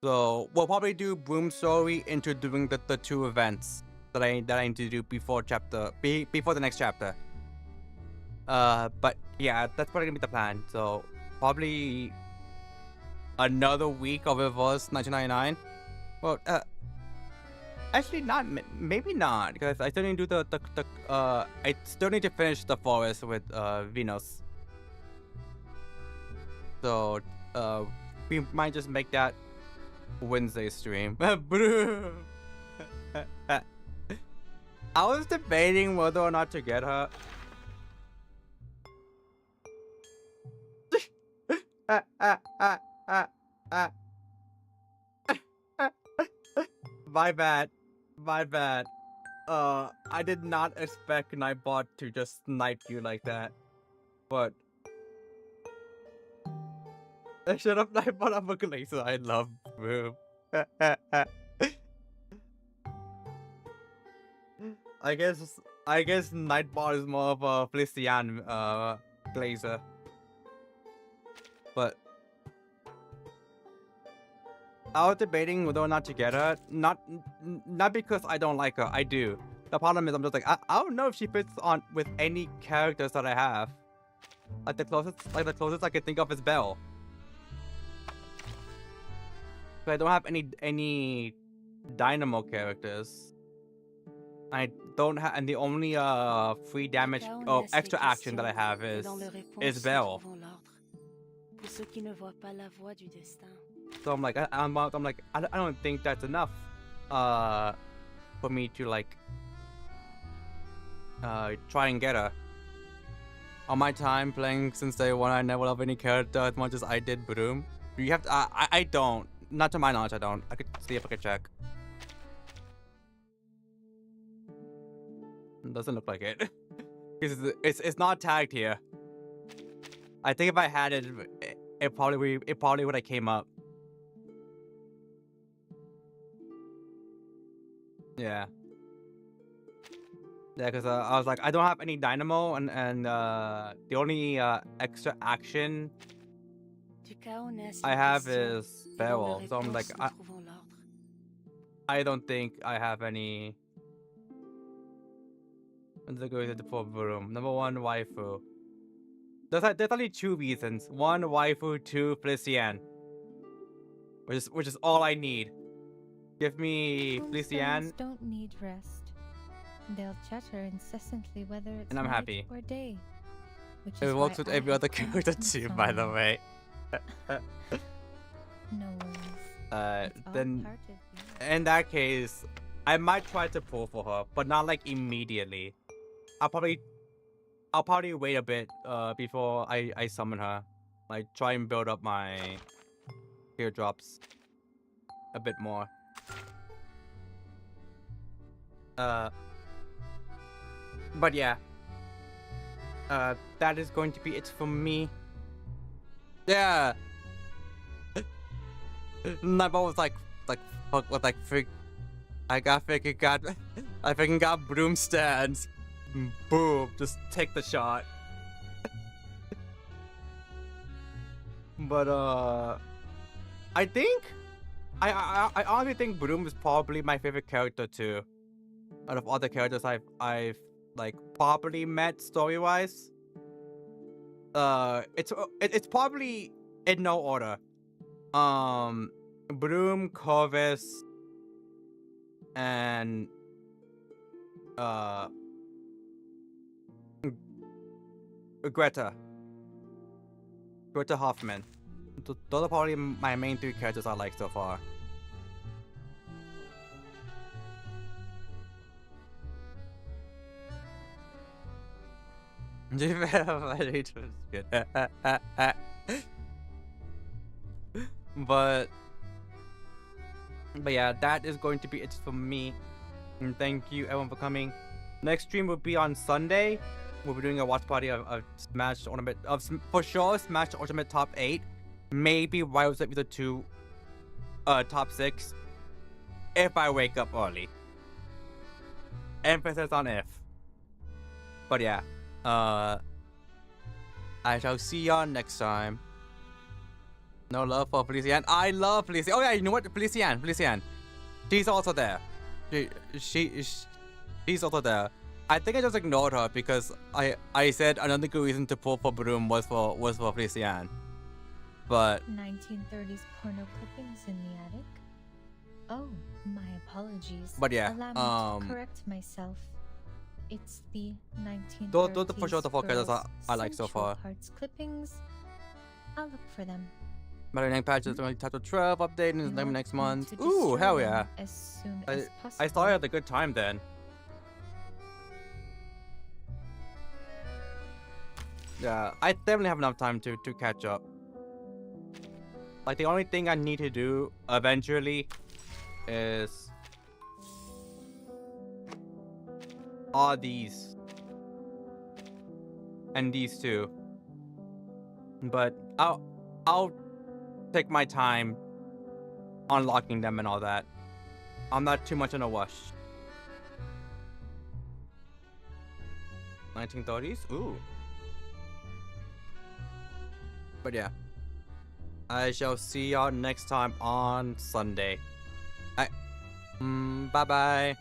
[SPEAKER 1] So we'll probably do Broom's story into doing the 2 events that I need to do before the next chapter. But yeah, that's probably gonna be the plan. So probably another week of Reverse 1999. Well, actually not. Maybe not, because I still need to do I still need to finish the forest with Venus. So we might just make that Wednesday stream. I was debating whether or not to get her. My bad. I did not expect Nightbot to just snipe you like that. But shut up, Nightbot. I'm a glazer. I love Boom. I guess Nightbot is more of a Felician glazer. But I was debating whether or not to get her. Not because I don't like her. I do. The problem is I'm just like, I don't know if she fits on with any characters that I have. Like the closest I can think of is Belle. But I don't have any Dynamo characters. I don't have, and the only free damage extra action that I have is Belle.
[SPEAKER 9] Pour ceux qui ne voient pas la voie du destin.
[SPEAKER 1] So I'm like, I don't think that's enough, for me to like, try and get her. On my time playing since day one, I never loved any character as much as I did Broom. Do you have to? I don't. Not to my knowledge, I don't. I could see if I could check. Doesn't look like it. It's not tagged here. I think if I had it, it probably would have came up. Yeah. Yeah, because I was like, I don't have any dynamo, and the only extra action I have is Farewell. So I'm like, I don't think I have any. Let's go to the room. Number one, waifu. There's only 2 reasons. 1, waifu. 2, Felician. Which is all I need. Give me Felician.
[SPEAKER 7] Don't need rest. They'll chatter incessantly whether it's
[SPEAKER 1] And I'm
[SPEAKER 7] night
[SPEAKER 1] happy.
[SPEAKER 7] or day. Which
[SPEAKER 1] It
[SPEAKER 7] is
[SPEAKER 1] works
[SPEAKER 7] why
[SPEAKER 1] with
[SPEAKER 7] I
[SPEAKER 1] every other
[SPEAKER 7] have
[SPEAKER 1] character too, by the way.
[SPEAKER 7] No worries.
[SPEAKER 1] Then
[SPEAKER 7] part of you.
[SPEAKER 1] in that case, I might try to pull for her, but not like immediately. I'll probably wait a bit before I summon her. Like try and build up my teardrops a bit more. But yeah. That is going to be it for me. Yeah. Nabo was like fuck with like freak. I freaking got broom stands. Boom, just take the shot. But I think I honestly think Broom is probably my favorite character too. Out of all the characters I've like properly met story wise. It's probably in no order. Broom, Corvus, and Greta Hoffman. Those are probably my main 3 characters I like so far. But yeah, that is going to be it for me. And thank you everyone for coming. Next stream will be on Sunday. We'll be doing a watch party of Smash Ultimate, for sure Smash Ultimate top 8. Maybe Wild Set with the 2 top 6. If I wake up early. Emphasis on if. But yeah. I shall see y'all next time. No love for Felician. I love Felician. Oh yeah, you know what? Felician. She's also there. She's also there. I think I just ignored her because I said another good reason to pull for Broom was for Felician. But
[SPEAKER 7] 1930s porno clippings in the attic. Oh, my apologies.
[SPEAKER 1] But yeah,
[SPEAKER 7] Allow me to correct myself. It's the 1930s.
[SPEAKER 1] Those are for sure the 4 characters I like so far.
[SPEAKER 7] Parts clippings. I'll look for them.
[SPEAKER 1] Matter patch is only chapter 12 update and next month. Ooh, hell yeah!
[SPEAKER 7] As soon as possible.
[SPEAKER 1] I started at a good time then. Yeah, I definitely have enough time to catch up. Like the only thing I need to do eventually is all these and these 2. But I'll take my time unlocking them and all that. I'm not too much in a rush. 1930s? Ooh. But yeah. I shall see y'all next time on Sunday. Bye bye.